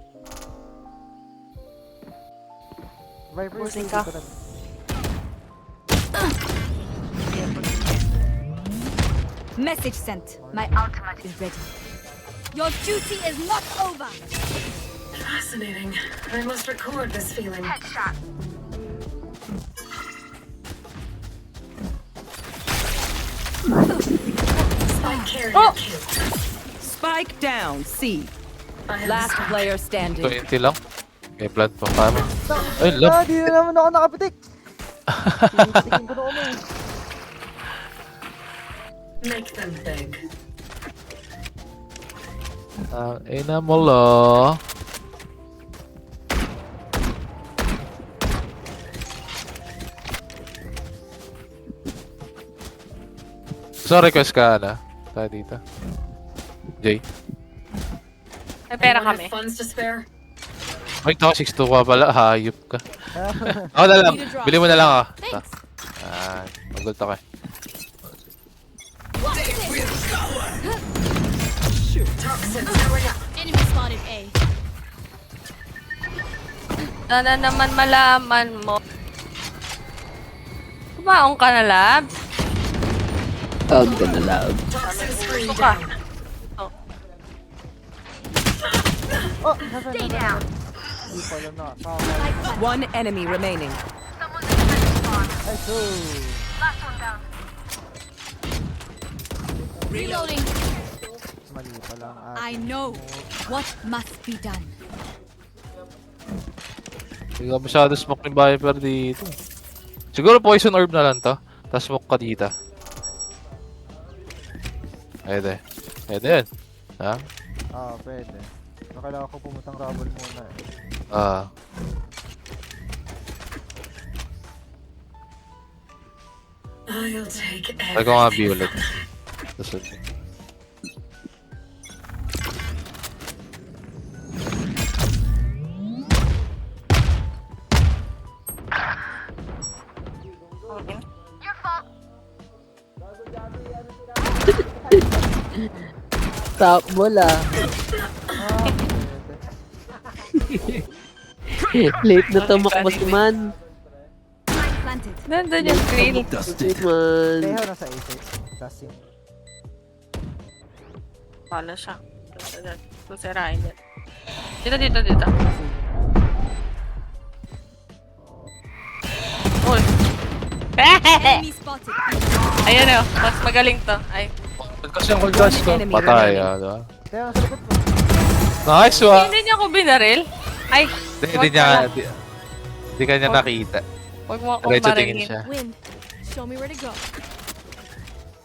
Viper, Pusing ka. Message sent. My ultimate is ready. Your duty is not over. Fascinating. I must record this feeling. Headshot. Spike carrier kill. Spike down. C. Last player standing. 20 lang. May blood pa kami. Ay, love. Di na naman ako nakapitik. Pinipitikin ko na ako eh. Make them beg. Ina mo lo. So, request ka na. Tayo dito. Jay. May pera kami. Ay, ito, 6'2 ka pala. Hayop ka. Ako na lang. Bili mo na lang ako. Magulto ka. Enemy spotted A. Sana naman malaman mo. Kumaong ka na, lab? Tawag ka na lang. Gusto ka. Oh, stay down. Hindi pala na. One enemy remaining. Let's go. Last one down. Reloading. Mali pala ang ating I know what must be done. Hindi ka masyado smoke ni Viper dito. Siguro poison orb na lang to. Tapos smoke ka dito. Pwede. Pwede yan. Ha? Pwede. So, kailangan ko pumutang rubble muna eh. Try ko nga view ulit. Tapos Your fault. Top bola. Late na tumakbo si Man. Planted. Nandun yung screen. Si Man. Teho nasa AC. Kasi. Pala siya. Susirain yan. Dito. Uy. Enemy spotted. Ayan o. Mas magaling to. Ay. kasi ang cold dash ko. Patay. Diba? Teho nasa likod mo. Nice one! Hindi niya ako binaril. Ay. Hindi niya. Hindi ka niya nakita. Huwag mo akong Diretso tingin barilin. siya. Wind. Show me where to go.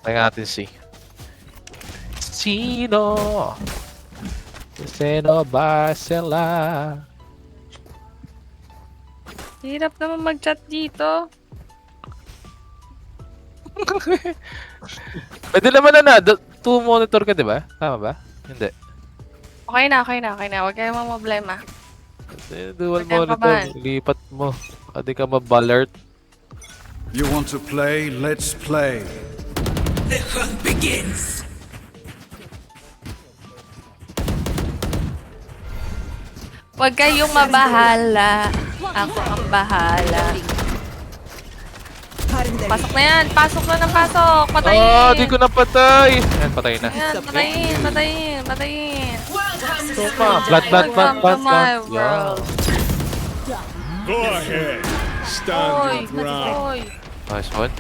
Tingnan natin si. Sino ba sila? Hirap naman mag-chat dito. Pwede naman na 2 monitor ka, di ba? Tama ba? Hindi. Okay na. Huwag kayong problema. Dual Pwede monitor. pa ba? Lipat mo. Hindi ka mabalert. You want to play? Let's play. The hunt begins. Huwag kayong mabahala. Ako ang bahala. Pasok na yan. Pasok na ng pasok. Patayin. Di ko napatay. Ayan, patay na. Ayan, patayin. Blood. Yeah. Go ahead. Oy, Stand your ground. oy. Nice one.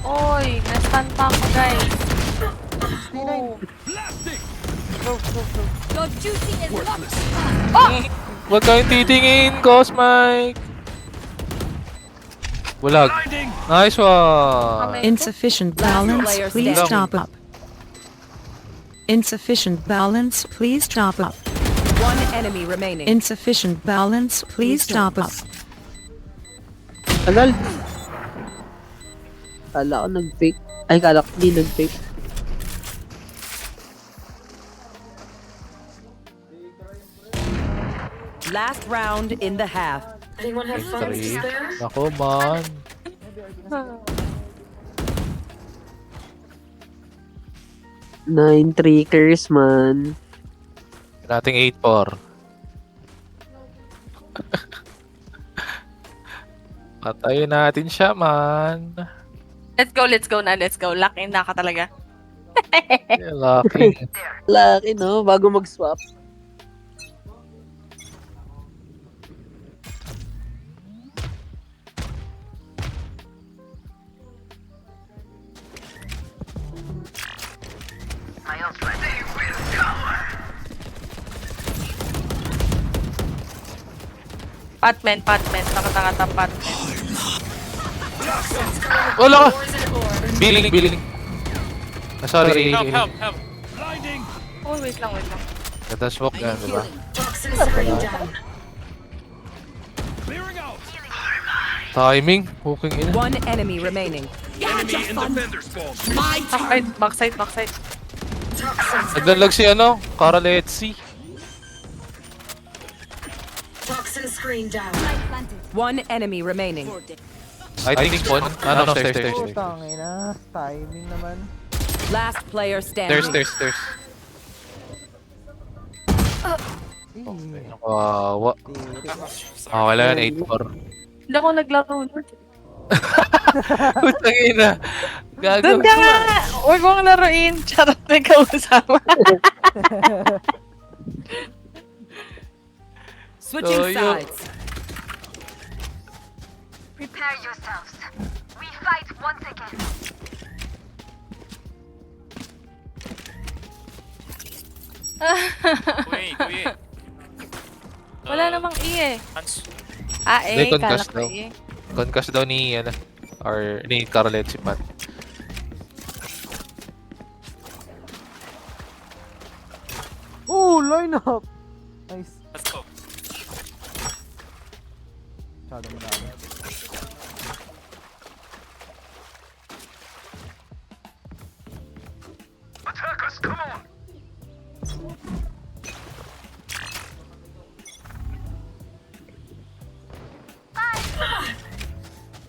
Oy, na-stun pa ako, guys. Oh. Your duty is not. Huwag kayong titingin, Cosmike. Bulag. Nice one. Insufficient balance, player please standing. top up. Insufficient balance, please top up. One enemy remaining. Insufficient balance, please top up. Tagal. Kala ko nag-fake. Ay, kala ko di nag-fake. Last round in the half. Anyone have funds to spare? Ako man. Nine trickers, man. Nating 8-4. Patayin natin siya, man. Let's go na. Lock in na ka talaga. Lucky. Lucky, no? Bago mag-swap. Patman. Nakatangata Patman. Wala ka! Billing. Sorry. Help. Oh, wait lang. Ganda smoke yan, diba? Clearing out. Timing. Hooking ina. One enemy remaining. Enemy in defender spawn. Backside. Naglalag si ano, Karaletsi. Toxin screen down. One enemy remaining. I think spawn. Ano, stairs. Putang ina. Timing naman. Last player standing. Stairs. Kawawa. Wala yan, 8-4. Hindi ako naglaro nun. Putang ina. Gago. Doon ka nga! Huwag mong laruin. Charot na kausama. Switching sides. Prepare yourselves. We fight once again. Kuya. Wala namang E eh. Hans. Hindi, Kala concast ko daw. E. Concast daw ni, ano, or ni Karaletsi Pat. Oh, line up. Nice. Let's go. Masyado madami. Attackers, come on.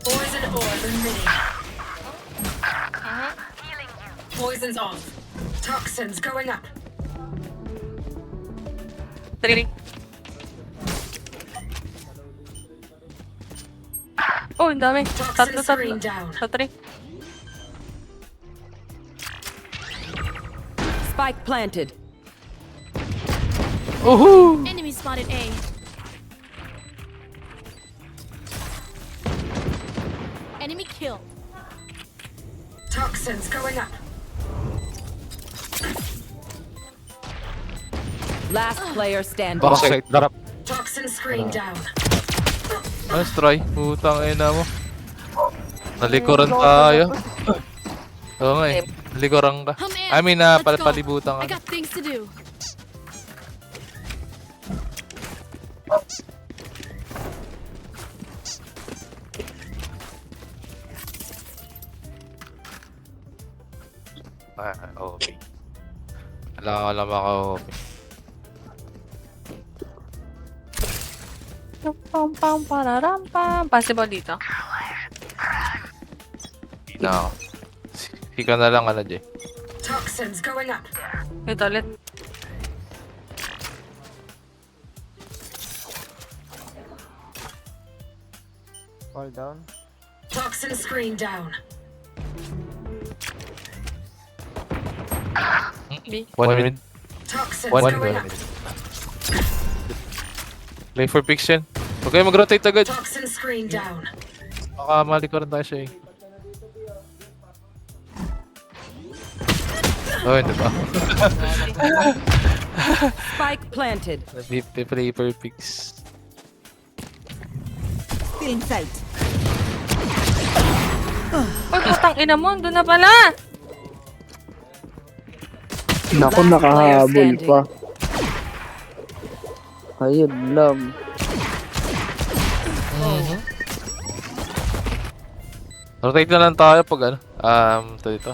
Poison orb emitting. Healing you. Poison's off. Toxins going up. 3. Oh, ang dami. Toxin Tatlo. screen down. Sa 3. Spike planted. Enemy spotted A. Enemy killed. Toxins going up. Last player standing. Backside, darap. Toxin screen down. Let's try. Putang ina mo. Nalikuran tayo. Oo nga eh. Nalikuran ka. I mean, palibutan ka. things to do. Okay. Alam ako. Pam. Possible dito. No. Ika na lang, ano, Jay. Toxins going up. Ito ulit. Fall down. Toxin screen down. One minute. Toxins One going up. minute. Play for picks yan. Huwag kayo mag-rotate agad. Toxin screen down. Baka malikuran tayo siya eh. Oh, hindi ba? Spike planted. Play for picks. Still in sight. Uy, putang ina mo. Doon na pala. Naku, nakahabol pa. Ayun lang. Rotate na lang tayo pag ano. Ito dito.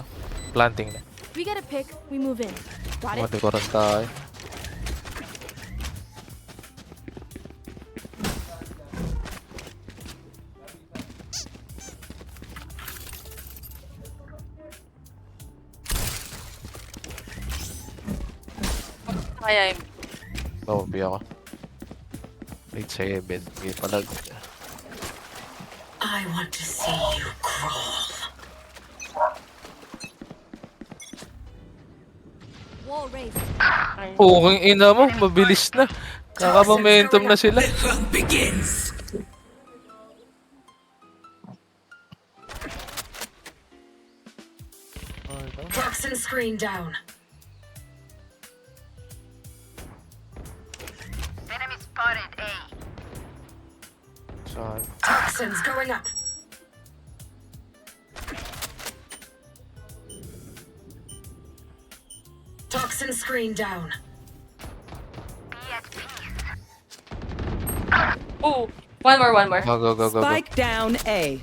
Planting na. We get a pick, we move in. Got it? Matikuran tayo. Kaya Oh, biya ko. Rate 7. Hindi palag. I want to see you crawl. Wall race. Kung ina mo, mabilis na. Kaka-momentum na sila. Begins. Toxin screen down. Enemy spotted A. Saan? Toxins going up. Toxin screen down. Be at peace. oh, One more. Go. Spike down A.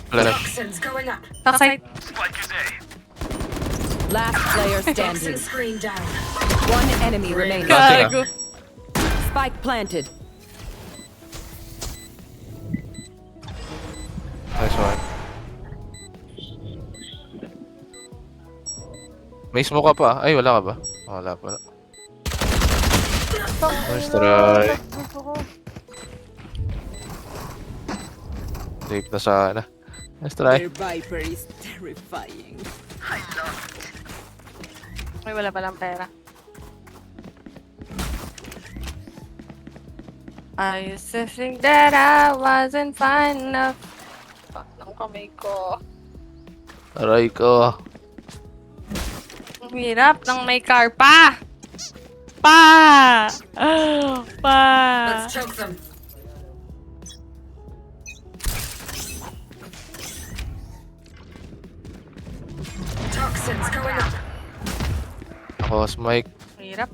Flash. Toxins going up. Backside. Last player standing. Toxin screen down. One enemy remaining. Gago. Spike planted. Nice one. May smoke ka pa? Ay, wala ka ba? Wala pala. Nice try. Safe na sana. Nice try. Their viper is terrifying. Ay, wala palang pera. I used to think that I wasn't fine enough. Fuck ng kamay ko. Aray ko. Ang hirap ng may car pa! Pa! Let's choke them. Toxins going up. Ako, Smike. Ang hirap.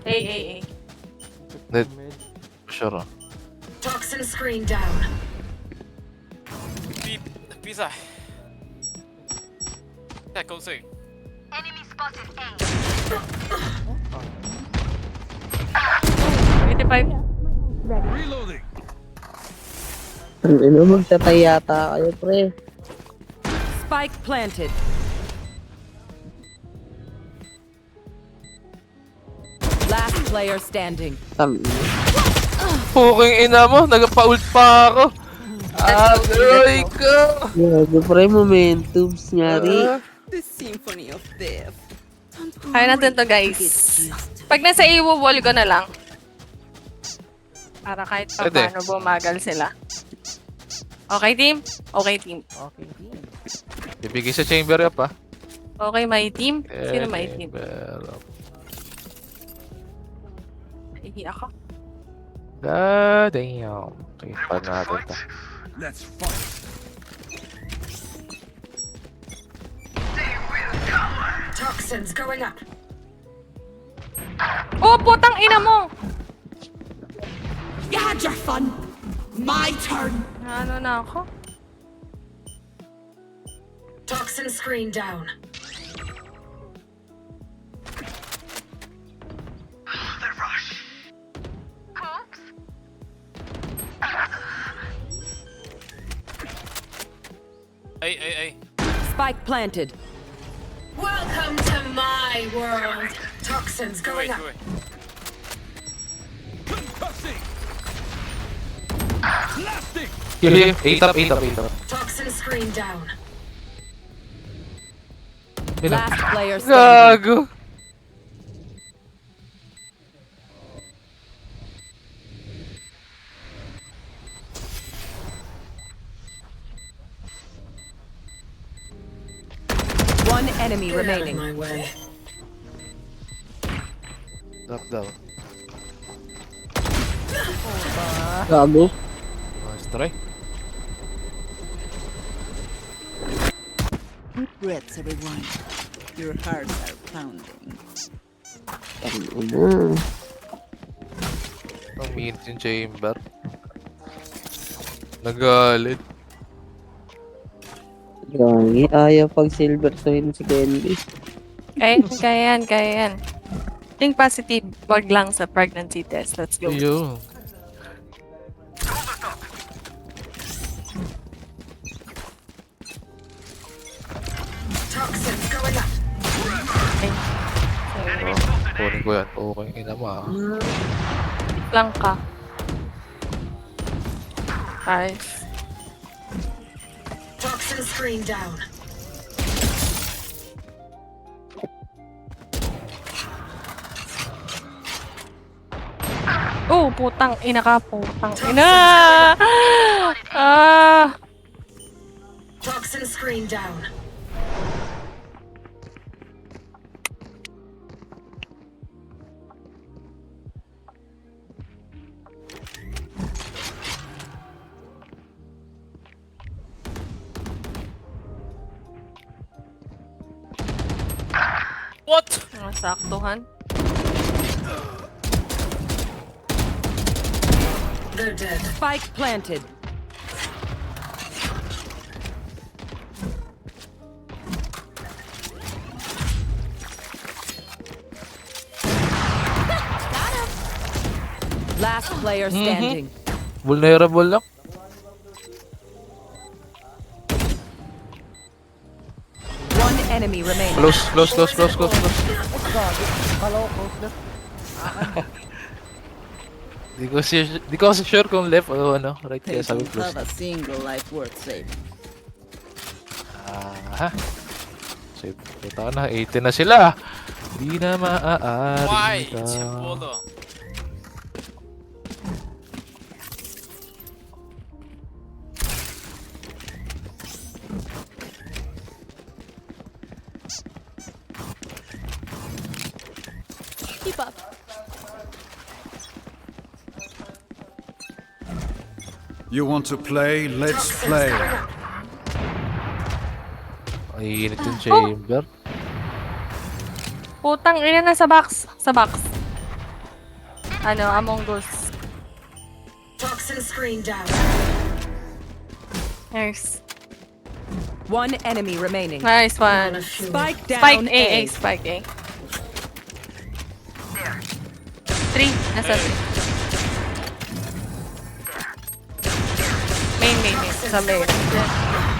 Ay. Net. Sure. Toxin screen down. Pizza. That goes in. Enemy spotted A. 25. Reloading. Ano, magtatay yata kayo, pre. Spike planted. Last player standing. Puking ina mo, nagpa-ult pa ako. Aray ko. Grabe, pre, momentums nga rin. The symphony of death. Kaya natin to, guys. Pag nasa iwo-wall ko na lang. Para kahit pa Pwede. paano bumagal sila. Okay, team? Okay, team. Okay, team. Ibigay sa chamber up ah. Okay, my team? Sino my team? Chamber up. Hihi ako. God damn. Sige, pa natin to. Let's fight. Toxins going up. Oh, putang ina mo! You had your fun. My turn. Ano na ako? Toxin screen down. The rush. Oops. Ay. Spike planted. Welcome to my world. Toxins going up. Concussing. Blasting. Here. 8 up. Toxin screen down. Last player standing. Gago. One enemy Get out of remaining. my way. Drop down. Gago. Nice try. Deep breaths, everyone. Your hearts are pounding. Ano? Ang minute yung chamber. Nagalit. Gangi, ayaw pag silver to yun si Candy. Kaya yan. Think positive. Wag lang sa pregnancy test. Let's go. Ayun. Toxins going up. Kunin ko yan. Okay, ina mo ah. Lang ka. Nice. Toxin screen down. Oh, putang ina ka. Putang ina. Toxin screen down. What? Nasaktuhan. They're dead. Spike planted. Last player standing. Vulnerable lang. One enemy remaining. Close. Kala ko close left. Di ko kasi sure kung left o ano, right kaya sabi close. a single life worth saving. Ha? Save. Puta na, 18 na sila. Di na maaari ka. Keep up. You want to play? Let's play. Ay, init yung chamber. Putang ina na sa box. Sa box. Ano, Among Us. Toxin screen down. Nice. One enemy remaining. Nice one. Spike down. Spike A. Spike A. 3. Nasa 3. Main. Sa main.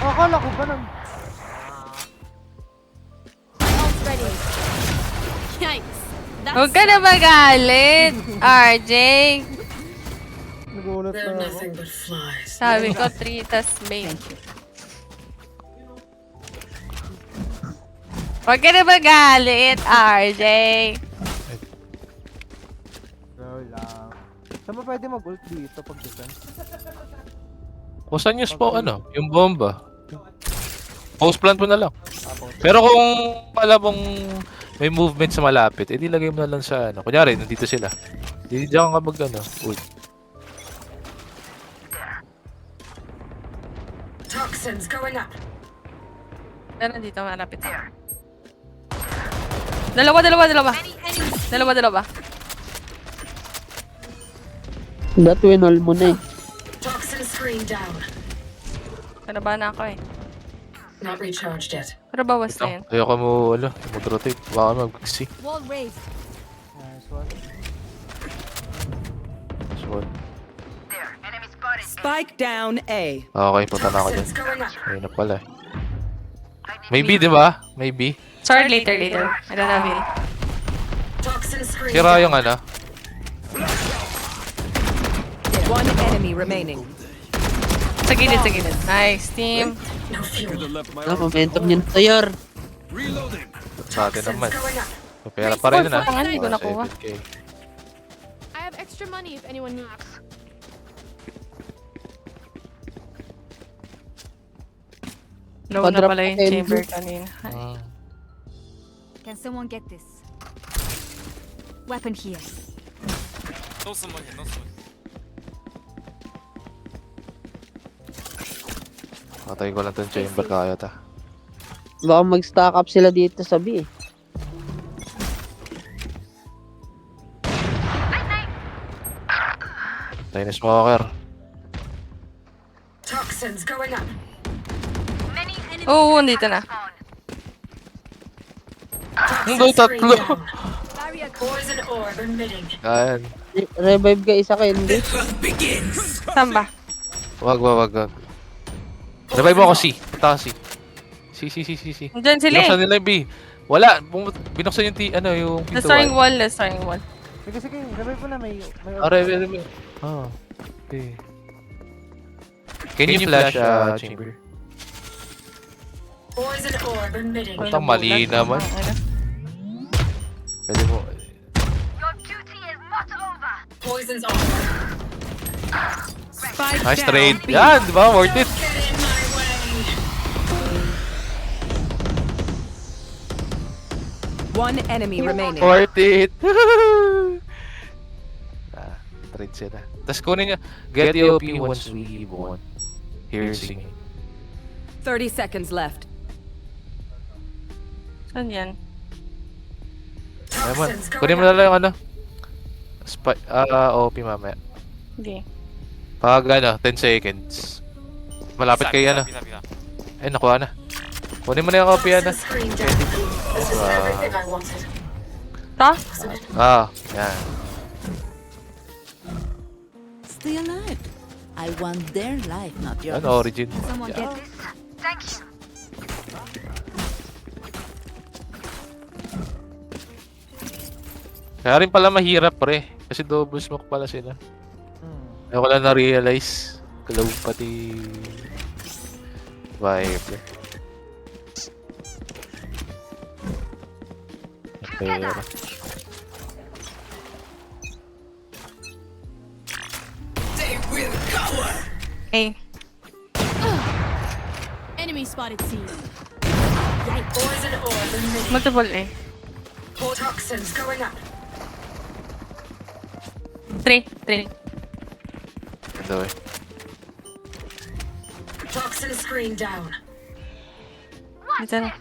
Akala ko ba nang... Ready. Yikes. Huwag ka na magalit, RJ. Nagulat They're na ako. nothing but flies. Sabi ko 3 tas main. Huwag ka na magalit, RJ. Girl lang. Saan ba pwede mag-ult dito pag defense? Kung saan yung spawn, ano? Yung bomba. Post plant mo na lang. Pero kung alam mong may movement sa malapit, edi lagay mo na lang sa ano. Kunyari, nandito sila. Hindi diyan ka mag ano. Ult. Toxins going up. Pero dito malapit sa. Dalawa. That win all mo na eh. Toxin screen down. Kanabahan na ako eh. Not recharged yet. Pero bawas na yun. Ayoko mo, ano, mag-rotate. Baka mag-see. Wall raised. Nice one. So, Spike down A. okay, punta na ako dyan. Toxins going up. Ayun na pala eh. Maybe, di ba? Maybe. Sorry, later. I don't have it. Toxin screen Sira down. yung ano. One enemy remaining. Sa gilid. Nice, team. No fuel. Momentum yun tayor. Sa atin naman. Going up. So, pera pa rin na. Ang hindi ko nakuha. 7K. I have extra money if anyone needs. Low na Padrap pala yung ka, chamber Andrew. kanina. Can someone get this? Weapon here. Patay ko lang tong chamber kaya ta. Baka mag-stack up sila dito sa B eh. Patay na smoker. Toxins going up. Oo, dito na. Hindi, tatlo. Barrier poison orb emitting. Yan. Revive ka isa kay hindi. Saan ba? Wag. Revive ako C. Punta ka C. C. Diyan sila Binuksan eh. nila yung B. Wala. Binuksan yung yung pinto. Destroying wall. Sige, revive mo na may Revive. Ah. Okay. Can you flash chamber? Poison orb emitting. Putang mali naman. Pwede mo. Poison's off. Spike Nice down trade. B. Yan, di ba? Worth it. Get in my way. One enemy remaining. Worth it. Trade sila. Tapos kunin niya. Get the OP once we won. Here singing. 30 seconds left. Saan yan? Ayun, kunin mo na lang yung ano. OP mamaya. Hindi. Pag 10 seconds. Malapit kay ano. Ay, nakuha na. Kunin mo na yung kopya na. Screen down. This is everything I wanted. Ta? Yan. Stay alive. I want their life, not yours. Ano, origin. Someone Yan. get this? Thank you. Kaya rin pala mahirap pre. Kasi double smoke pala sila. Ayaw ko lang na-realize. Kalaw pati vibe. Okay. They will cower. Hey. Enemy spotted C. Poison ore eliminated. Multiple A. Toxins going up. 3. Ito eh. Toxin screen down. Ito na.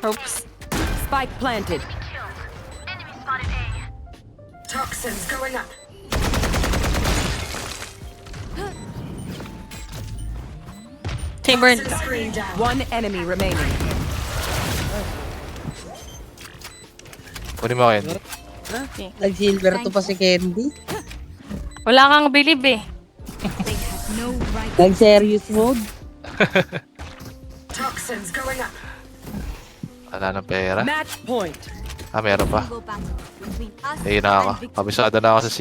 Oops. Spike planted. Toxins going up. Chamber. Toxin screen down. One enemy remaining. Kunin mo kayo. Okay. Nag-silver to pa si Candy. Wala kang believe eh. No right. Nag-serious mode. Toxins going up. Wala ng pera. Match point. Meron pa. Single battle between us Ayun na ako. and victory. Kabisado na ako sa C.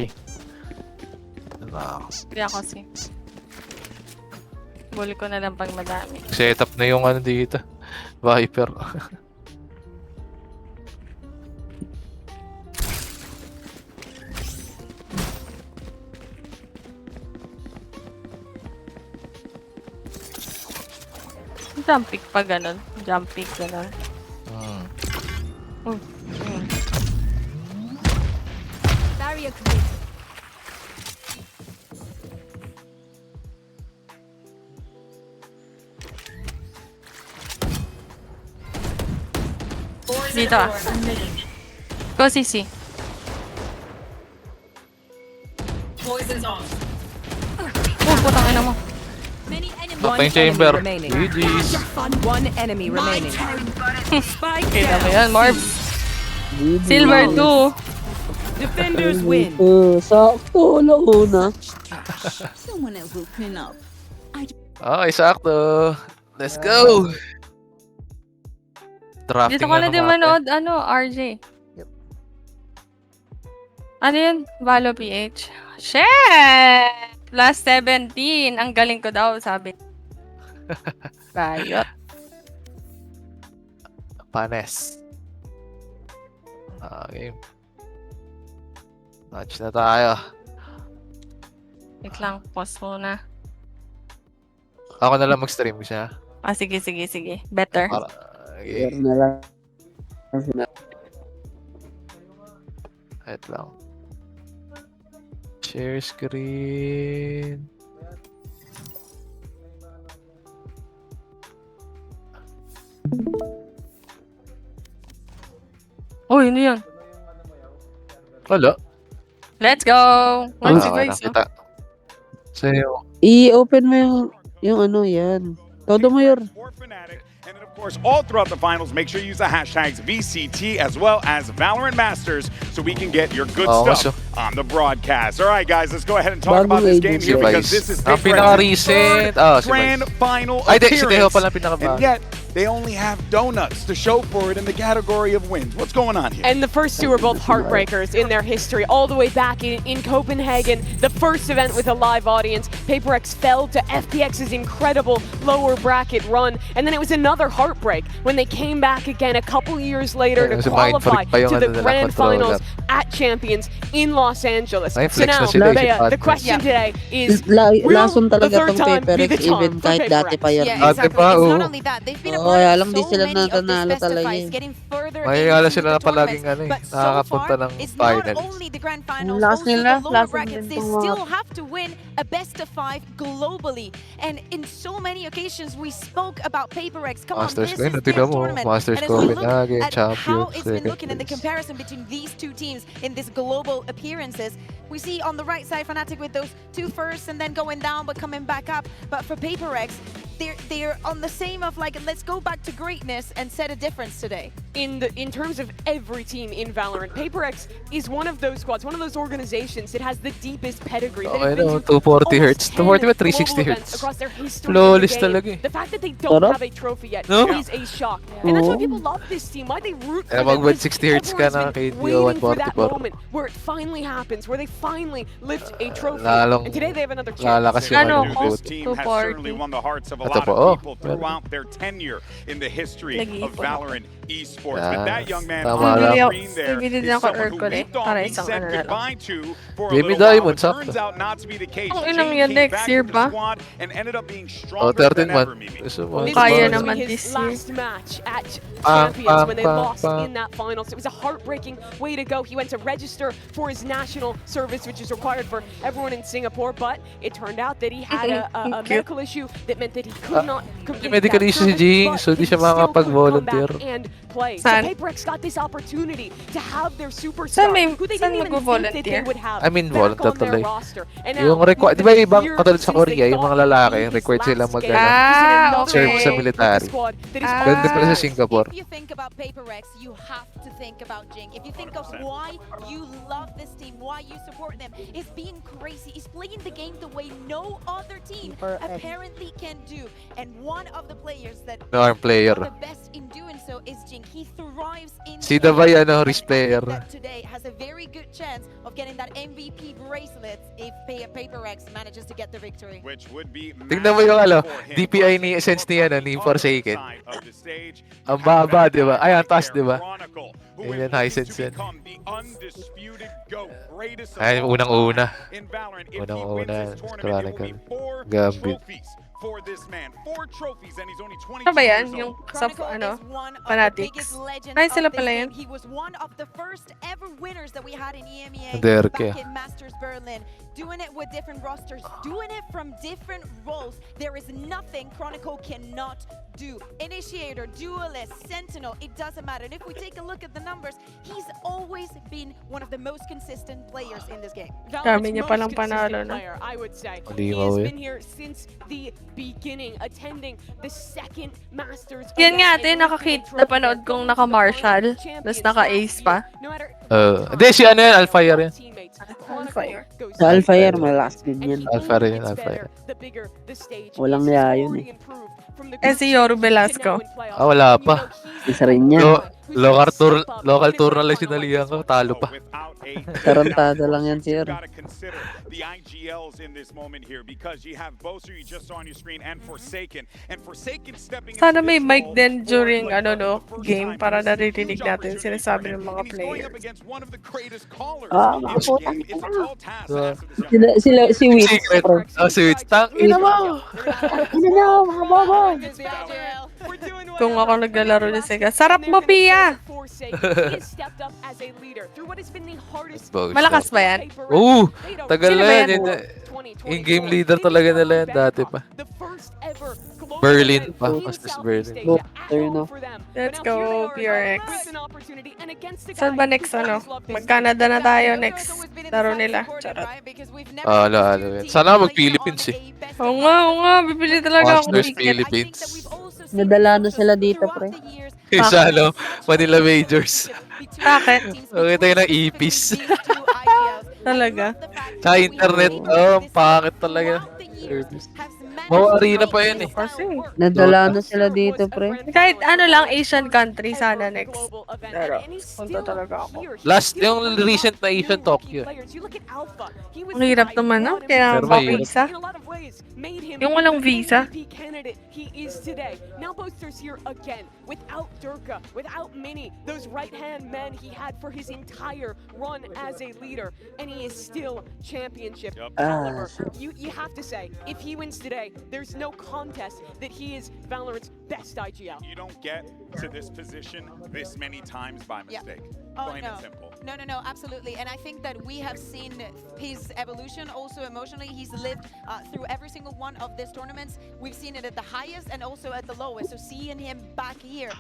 Ayun na ako. Hindi ako si. Bully ko na lang pag madami. Setup na yung ano dito. Viper. Jump pick pa ganun. Jump pick ganun. Barrier created. Poison Dito ah. ore emitting. Go CC. Poison's off. Putang ina mo. Many enemies. Lock yung chamber. remaining. GG's. One enemy remaining. Spike Kita mo down. yan, Morbs. Silver 2. Defenders win. Sakto, launa. Someone else will clean up. Okay, sakto. Let's go! Drafting Dito ko na ng din mapa. manood, RJ. Yep. Ano yun? Valo PH. Shit! Plus 17. Ang galing ko daw, sabi. Bayot. Panes. Okay. Match na tayo. Wait lang, pause muna. Ako na lang mag-stream siya. Sige. Better. Okay. Na lang. Wait lang. Share screen. Oh, yun yun. Wala. Let's go! Once you guys, nakita. Sa'yo. I-open mo yung ano yan. Todo mo yun. And then, of course, all throughout the finals, make sure you use the hashtags VCT as well as Valorant Masters so we can get your good stuff on the broadcast. All right, guys, let's go ahead and talk about this game here because this is ang pinaka-recent. grand final Ay, si Teho appearance. pala pinaka-bago. And yet, they only have donuts to show for it in the category of wins. What's going on here? And the first two were both heartbreakers in their history, all the way back in Copenhagen, the first event with a live audience. PaperX fell to FPX's incredible lower bracket run, and then it was another heartbreak when they came back again a couple years later to qualify to the grand finals at Champions in Los Angeles. So now, Bea, the question today is, will the third time be the charm for PaperX? Dati pa yan. Yeah, exactly. It's not only that, they've been a part kaya of lang di so sila many of the nanalo talaga specifies, eh. getting further further Mahihiyala into sila na the palaging tournaments. But so nakakapunta far, ng it's not finals. only the grand finals, Last also nila, the lower last brackets. din They tong still have to win a best of 5 globally. And in so many occasions, we spoke about PaperX. Come on, Masters this ngayon, is their tignan mo. tournament. Masters And as we look Copenhagen, at champion, how it's been second looking in the place. comparison between these two teams in this global appearances, we see on the right side Fnatic with those 2 firsts and then going down but coming back up. But for PaperX, they're on the same of like, let's go back to greatness and set a difference today. In terms of every team in Valorant, PaperX is one of those squads, one of those organizations that has the deepest pedigree. That have been to 240 hertz. 240 ba? global 360 events hertz. across their history Flawless in the game. talaga eh. The fact that they don't Sarap. have a trophy yet No? is a shock. And that's why people love this team, why they root for them. Mag because 160 hertz ka everyone's na been KD waiting for that 144. moment where it finally happens, where they finally lift a trophy. Lalong And today they have another lalakas chance. yung Ano kanyang ko? This vote. team has certainly won the hearts of a Ito lot po, of people meron. throughout their tenure in the history of Nag-iipon ako. Valorant esports. But that young man Tama on the lang. screen there Bibili is din ako someone who Urkel we eh, thought para we isang said ano na lang. goodbye to for a Jamie little while. Diamond, It turns sakto. out not to be the case. Ang inang Jane yan, came next back year into the ba? squad and ended up being Oh, stronger 13 than man. ever, Mimi. Gusto mo. This Kaya was naman his this year. last match at Pang, Champions pang, when they pang, lost pang. in that finals. It was a heartbreaking way to go. He went to register for his national service, which is required for everyone in Singapore, but it turned out that he had a medical issue that meant that he could not complete medical that issue si service, Jing, but so di he siya still could come makakapag-volunteer. back and play. Saan? So PaperX got this opportunity to have their superstar, who they saan didn't even think that they mag-volunteer? would have I mean, back volunteer on their tuloy. roster. And now, Yung required, di ba ibang year katulad sa since they Korea, yung mga thought lalaki, he'd be his required sila last mag game, ano, he's in another serve sa role with the military. squad that is Ganun din pala sa Singapore. If you think about PaperX, you have to think about Jing. If you think of why you love this team, why you support them, it's being crazy. It's playing the game the way no other team apparently can do. And one of the players that No, I'm player. are the best in doing so is Jing. He thrives in Si Davay, ano, wrist player. that today has a very good chance of getting that MVP bracelet if PaperX manages to get the victory. Which would be Tingnan mo yung ano, DPI ni Essence ni ano, ni Forsaken. Ang baba, di ba? Ay, ang taas, di ba? Ayan, high sense yan. Ay, unang-una. Unang-una. Chronicle. Gambit. For this man, 4 trophies and he's only 22 Ano ba yan? years Yung old. sa ano? Fanatics? Ay, sila pala yun. He was one of the first ever winners that we had in EMEA Derke. back in Masters Berlin. Doing it with different rosters, doing it from different roles. There is nothing Chronicle cannot do. Initiator, duelist, sentinel, it doesn't matter. And if we take a look at the numbers, he's always been one of the most consistent players in this game. Dami niya palang panalo na. Player, I would say. Hindi He has mo, eh. been here since the beginning, attending the second Masters. Yan nga, event ate, and nakakita, lifting a napanood kong naka-Marshall, tapos naka-Ace pa. Hindi, si ano yan, Alfire yan. Alfire. Sa Alfire, malakas din yan. Alfire yan, Alfire. Walang niya yun eh. Eh, si Yoru Velasco. Ah, wala pa. Isa rin yan. Local tour na lang sinalihan ko, talo pa. Tarantado lang yan, sir. The IGLs in this moment here because you have Boser you just saw on your screen and Forsaken stepping into Sana may this mic role din for, during like, ano no, the first game time para in this naririnig huge natin opportunity sinasabi for ng him. mga And he's going players. up against one of the greatest callers Ah, in the makaputang game. It's a tall task to answer this Sila, si Witch. Secret. Oh, si Witch. Tang, ina mo! Ano na, mga bobo? Kung ako naglalaro ni Sega, sarap mo, Pia! Malakas ba yan? Oo! Tagal Sino na ba yan. yan? Yung game leader talaga nila yan dati pa. Berlin pa. Mastas Berlin. Let's go, PRX. Saan ba next ano? Mag-Canada na tayo next laro nila. Charot. Lalo yan. Sana mag-Philippines eh. Oo nga, bibili talaga ako ng Masters ticket. Philippines. Nadala na sila dito, pre. Sa ano, Manila Majors. Bakit? Okay tayo ng EPs. Talaga? Sa internet, ang pangit talaga. Service. Mau arena pa yun eh. Kasi, Nadala na sila dito, pre. kahit ano lang, Asian country sana next. Pero, punta talaga ako. Last, yung recent na Asian Tokyo. Ang hirap naman, no? Kaya Pero ba mahirap. visa? Yung walang visa? He is today. Now Boaster's here again without Durka, without Mini, those right-hand men he had for his entire run as a leader, and he is still championship caliber. You have to say, if he wins today, there's no contest that he is Valorant's best IGL. You don't get to this position this many times by mistake. Plain and simple. No, absolutely. And I think that we have seen his evolution also emotionally. He's lived through every single one of these tournaments. We've seen it at the highest and also at the lowest. So seeing him back here,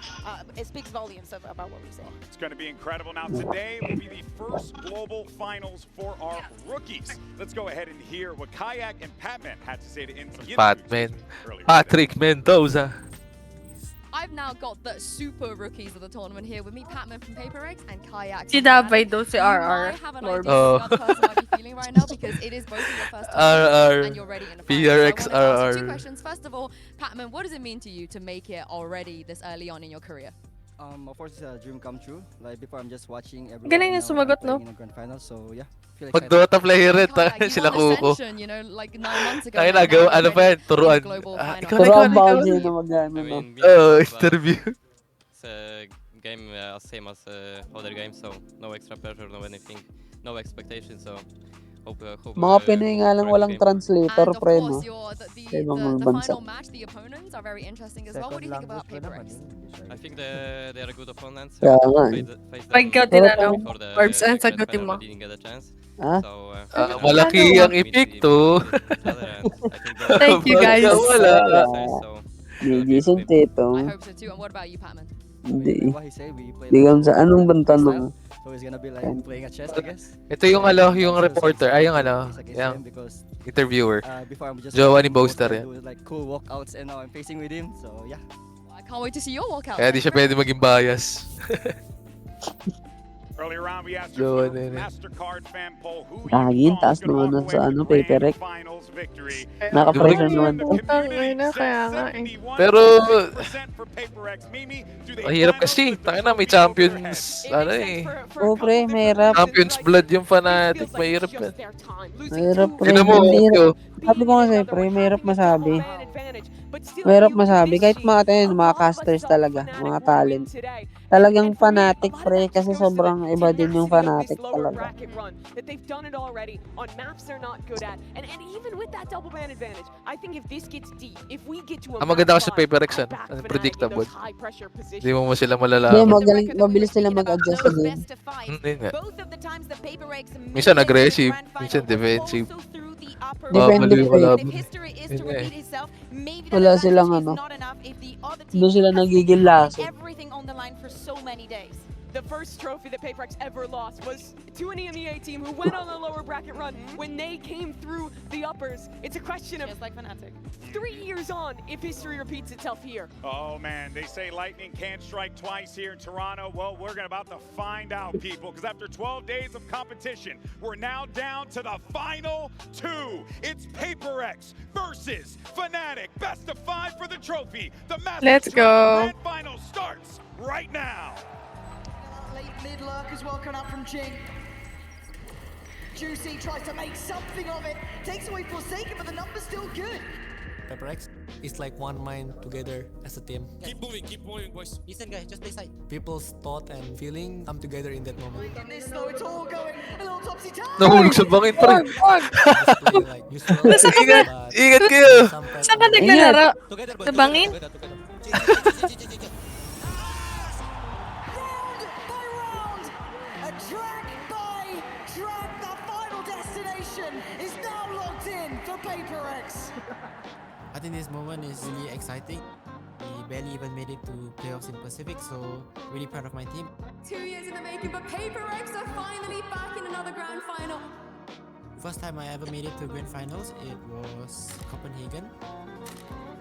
it speaks volumes about what we say. It's going to be incredible. Now, today will be the first global finals for our rookies. Let's go ahead and hear what Kayak and Patman had to say to Inside. Patrick Mendoza. I've now got the super rookies of the tournament here with me, Patman from PaperX and Kayak. Si Dabay daw si You RR. might have an Lord. idea of how the person might be feeling right now because it is both of your first tournaments and you're ready in the finals. PRX, So I want to ask you RR. 2 questions. First of all, Patman, what does it mean to you to make it already this early on in your career? Of course, it's a dream come true. Like before, I'm just watching everyone. Galing niya sumagot, no? In the grand final, so yeah. Feel Pag excited. Dota player rin, You sila won kuko. Ascension, you know, like 9 months ago. Kaya and now nagawa, you're ano pa ready yan, turuan. in the global final. Turuan bawal na mag-ano, no? Interview. It's a game same as other games, so no extra pressure, no anything, no expectations. So hope. Mga Pinoy nga lang walang translator, And of pre, course, no? the Sa ibang mga bansa. final match, the opponents are very interesting as well. What do you think about PaperX? I think they are good opponents. Kaya nga eh. Pag ikaw tinanong, Barbs, ang sagutin mo? Didn't get a chance. Ah? So, Malaki ang epik to. Thank you, guys. Wala. Gigising tito. I hope so too. And what about you, Patman? Hindi. What he say, we play Di ka sa anong banta nung... So it's gonna be like playing a chess, I guess. Ito yung yung reporter, ay yung yung interviewer. Before I'm just Jowa ni Boaster yan. do like cool walkouts and now I'm facing with him. So yeah. I can't wait to see your walkout. Kaya di siya pwede maging bias. Earlier on, we asked Jowa our din eh. MasterCard fan poll who Lagi, taas naman nun sa ano, PaperX. Naka-pressure naman to. Kaya nga eh. Pero, mahirap kasi. Tayo na, may champions, ano eh. Oo, pre, mahirap. Champions blood yung fanatic. Mahirap yan. Mahirap, pre. Tignan mo, Hindi Okyo. Sabi ko nga sa'yo, pre, mahirap masabi. Mahirap masabi. Kahit mga casters talaga, mga talent. Talagang fanatic, pre, kasi sobrang iba din yung fanatic talaga. That they've done it already on maps they're not good at, and even with that double ban advantage, I think if this gets deep, if we get to a Ang maganda kasi PaperX, predictable. Hindi mo sila Hindi, malalaman. mabilis sila mag-adjust sa game. Hindi nga. Both of the times that PaperX Minsan aggressive, minsan defensive. Depende Baliw pa wala. yun. Yun nga eh. Wala silang ano. Doon sila nagigil laso. everything on the line for so many days. The first trophy that PaperX ever lost was to an EMEA team who went on a lower bracket run when they came through the uppers. It's a question of Just like Fnatic. 3 years on if history repeats itself here. Oh man, they say lightning can't strike twice here in Toronto. Well, we're about to find out, people, because after 12 days of competition, we're now down to the final 2. It's PaperX versus Fnatic. Best of 5 for the trophy. The Let's go. Grand final starts right now. Late mid lurk as well coming up from Jing. Juicy tries to make something of it. Takes away Forsaken, but the number's still good. PaperX is like one mind together as a team. Keep moving, boys. Listen, guys, just play side. People's thought and feeling come together in that moment. This though, it's all going a little topsy-turvy. Nahulog sa bangin pa rin. Nasa ka ba? Ingat kayo. Saan ka naglalaro? Sa bangin? A track by track, the final destination is now locked in for PaperX. I think this moment is really exciting. We barely even made it to playoffs in Pacific, so really proud of my team. 2 years in the making, but PaperX are finally back in another grand final. First time I ever made it to grand finals, it was Copenhagen.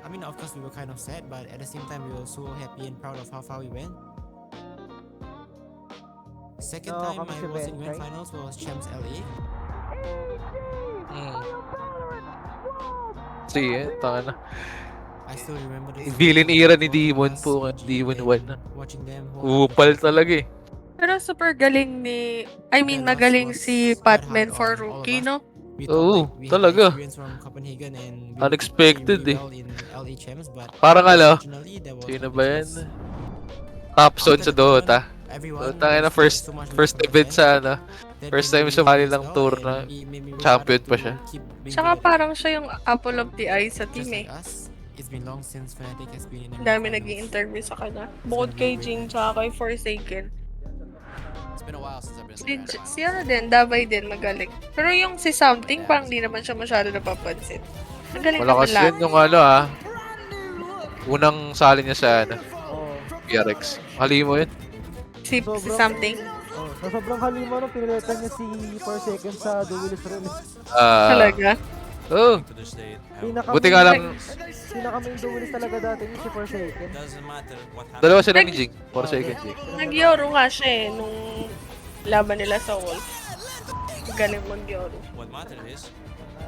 I mean, of course, we were kind of sad, but at the same time, we were so happy and proud of how far we went. Second time I was in grand finals was Champs LA. Sige, taka na. I still remember the Villain era ni Demon po, Demon 1. watching them. Upal talaga eh. Pero super galing ni... I mean, magaling si Patman for rookie, no? Oo, talaga. From Copenhagen and Unexpected eh. well in LA Champs, but Parang unfortunately, there was sino no ba yan? chances. Top zone sa Dota. Everyone Dota na was first so much event sa ano. First time sumali lang tour na champion pa siya. Tsaka parang siya yung apple of the eye sa team eh. It's been long since Fnatic has been in Ang dami nag-i-interview sa kanya. Bukod kay Jing tsaka kay Forsaken. It's been a while since I've been in the Si ano din, Davay din magaling. Pero yung si Something, parang di naman siya masyado napapansin. Magaling naman Malakas lahat. yun yung unang sali niya sa PRX. Halimo yun. Si Something? Sa sobrang halima nung pinilitan niya si 4 seconds sa duelist role. Talaga? Oo. Buti nga lang. Pinaka-main duelist talaga dati yung si 4 seconds. Dalawa sila ni Jing. 4 seconds Jing. Nag-Yoro nga siya eh, nung laban nila sa Wolf. Galing mag-Yoro. What matters is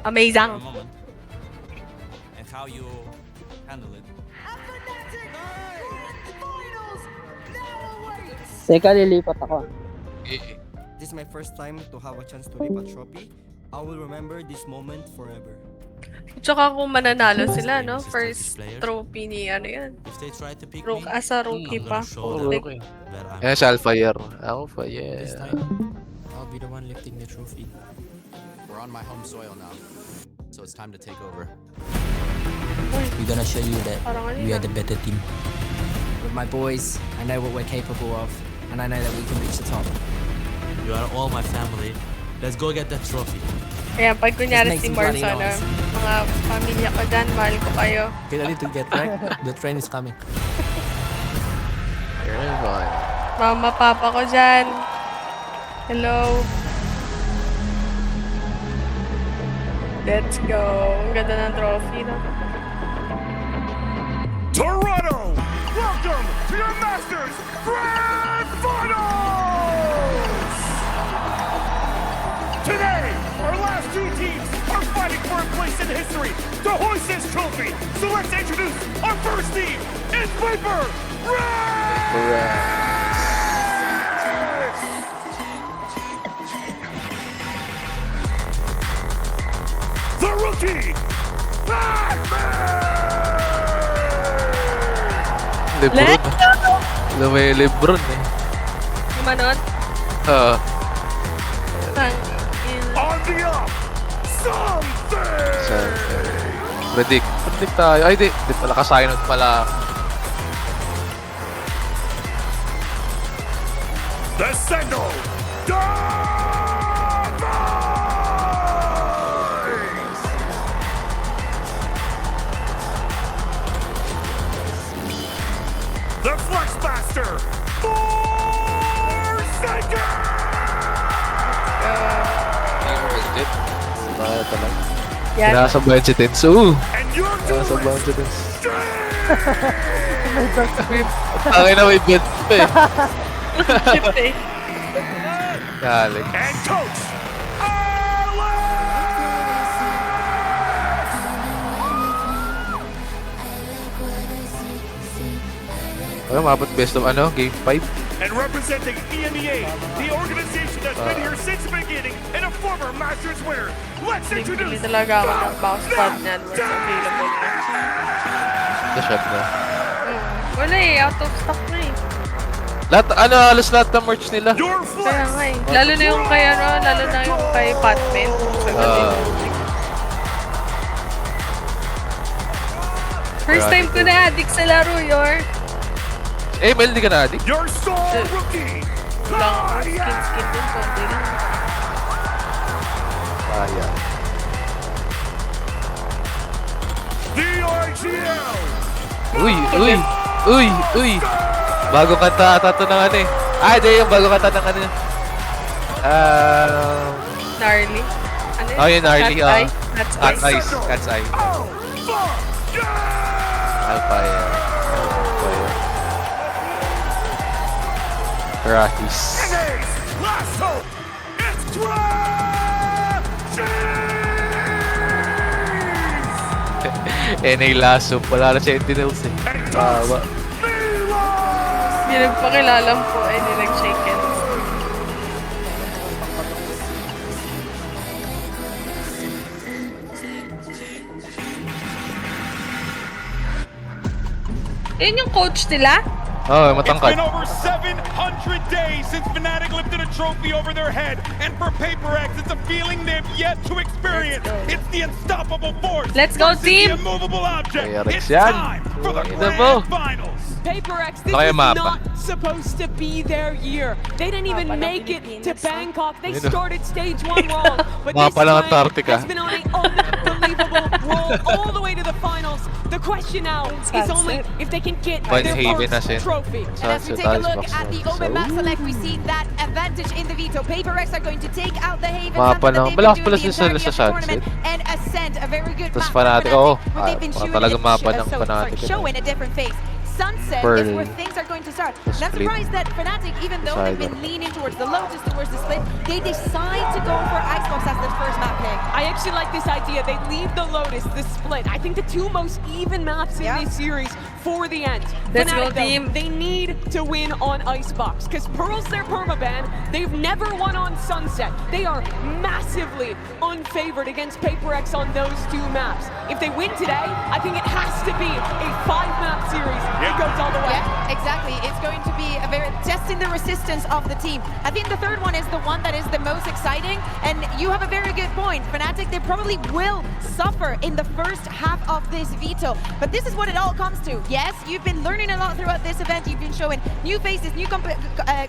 Amazing. the moment and how you handle it. Teka, lilipat ako. This is my first time to have a chance to lift a trophy. I will remember this moment forever. Tsaka kung mananalo sila, no? First trophy ni ano yan. If they try to pick Rook, as a rookie pa. Okay. Yan si Alfire. Alfire. This time, I'll be the one lifting the trophy. We're on my home soil now, so it's time to take over. We're gonna show you that we are the better team. With my boys, I know what we're capable of, and I know that we can reach the top. You are all my family. Let's go get that trophy. Ayan, pag kunyari Let's si make some bloody Marson, noise. mga pamilya ko dyan, mahal ko kayo. Get ready to get right. The train is coming. Mama, papa ko dyan. Hello. Let's go. Ang ganda ng trophy, no? Toronto, welcome to your Masters Grand Finals! Today, our last two teams are fighting for a place in history to hoist this trophy. So let's introduce our first team. It's Viper the rookie, Lebron. May Lebron eh. Yung manon? On the up, something! Predict tayo. Ay, di pala kasayanod pala. The Sentinel the Flex Master, Forsaken! Kaya talaga. Kinasabayan si Tensu. Kinasabayan si Tensu. Tangin na may bet pa eh. Shit eh. Galing. And coach, Mabot best of game 5. and representing EMEA, the organization that's been here since the beginning and a former Masters winner. Let's introduce Hindi talaga ako ng bounce pad niyan was available na. The shot na. Wala eh, out of stock na eh. Halos lahat ng merch nila. Kaya nga eh. Lalo na yung kay lalo na yung kay Patman. First time ko na addict sa laro, Yor. Mel, di ka na addict? Your star rookie! Wala akong skin dun, konti lang. Kaya. The IGL! Uy! Bago kanta ata ito ng ano eh. Di yung bago kanta ng ano. Gnarly. Ano yun? Yung gnarly. Cat's Eye. Cat's Eye. Alfire. Rockies. Last hope! It's NA Lasso. Wala na Sentinels eh. Tawa. Hindi nagpakilala po ay hindi nag-shaken. Yun yung coach nila? Oh, It's matangkad. been over 700 days since Fnatic lifted a trophy over their head, and for Paper X, it's a feeling they've yet to experience. It's the unstoppable force. Let's go, versus team! The immovable object. Paper X It's yan. time for the Ina mo. grand finals. Paper X, this Kaya is mapa. not supposed to be their year. They didn't even make it to Bangkok. They started stage 1 wrong, but this Mapa ng team Antarctica. has been on an unbelievable roll all the way to the finals. The question now is only if they can get Van their Haven na first sin. trophy. And as we take a look at the Omen map select, we see that advantage in the veto. Paper X are going to take out the Haven Mapa Hunter that lang. they've Malakas been pala doing the sila entirety sa of the tournament, Sunset. and Ascent, a very good Tapos map for Fnatic. Fnatic, Oo. where they've been showing Talagang mapa ng sorry, Fnatic. showing a different face. Sunset Pearl. is where things are going to start. And I'm Split. surprised that Fnatic, even though they've been leaning towards the Lotus, towards the split, they decide to go for Icebox as their first map pick. I actually like this idea. They leave the Lotus, the split. I think the two most even maps in this series for the end. Let's go, Fnatic, though, team. they need to win on Icebox because Pearl's their permaban. They've never won on Sunset. They are massively unfavored against Paper X on those two maps. If they win today, I think it has to be a 5-map series that goes all the way. Yeah, exactly. It's going to be a very testing the resistance of the team. I think the third one is the one that is the most exciting, and you have a very good point. Fnatic, they probably will suffer in the first half of this veto, but this is what it all comes to. Yes, you've been learning a lot throughout this event. You've been showing new faces, new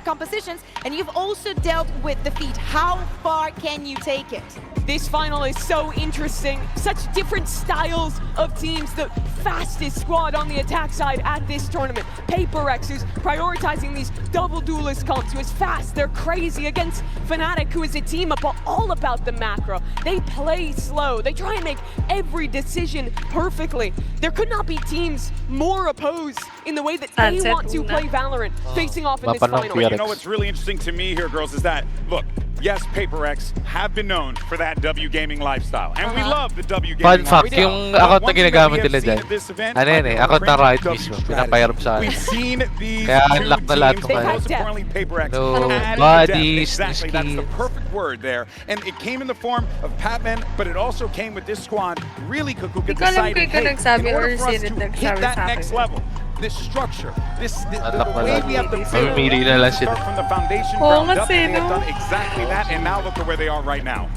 compositions, and you've also dealt with defeat. How far can you take it? This final is so interesting. Such different styles of teams. The fastest squad on the attack side at this tournament. Paper X, who's prioritizing these double duelist comps, who is fast, they're crazy, against Fnatic, who is a team all about the macro. They play slow. They try and make every decision perfectly. There could not be teams more opposed in the way that they want to play Valorant, facing off in this final. You know what's really interesting to me here, girls, is that, look, yes, Paper X have been known for that W gaming lifestyle, and we love the W gaming Fun fact, lifestyle. yung account na ginagamit nila One thing dyan, that we have seen at this event ano yan eh, are account ng the Riot W mismo, strategy. pinapayarap sa akin. We've seen these Kaya two unlock na lahat teams, ng most importantly Paper X, No add depth. bodies, Exactly, that's the perfect word there. And it came in the form of Patman, but it also came with this squad really Kukuka deciding, hey, in order for us to hit that next level, this structure, the way we have to build, start from the foundation ground up, and they have done exactly that, and now look at where they are right now.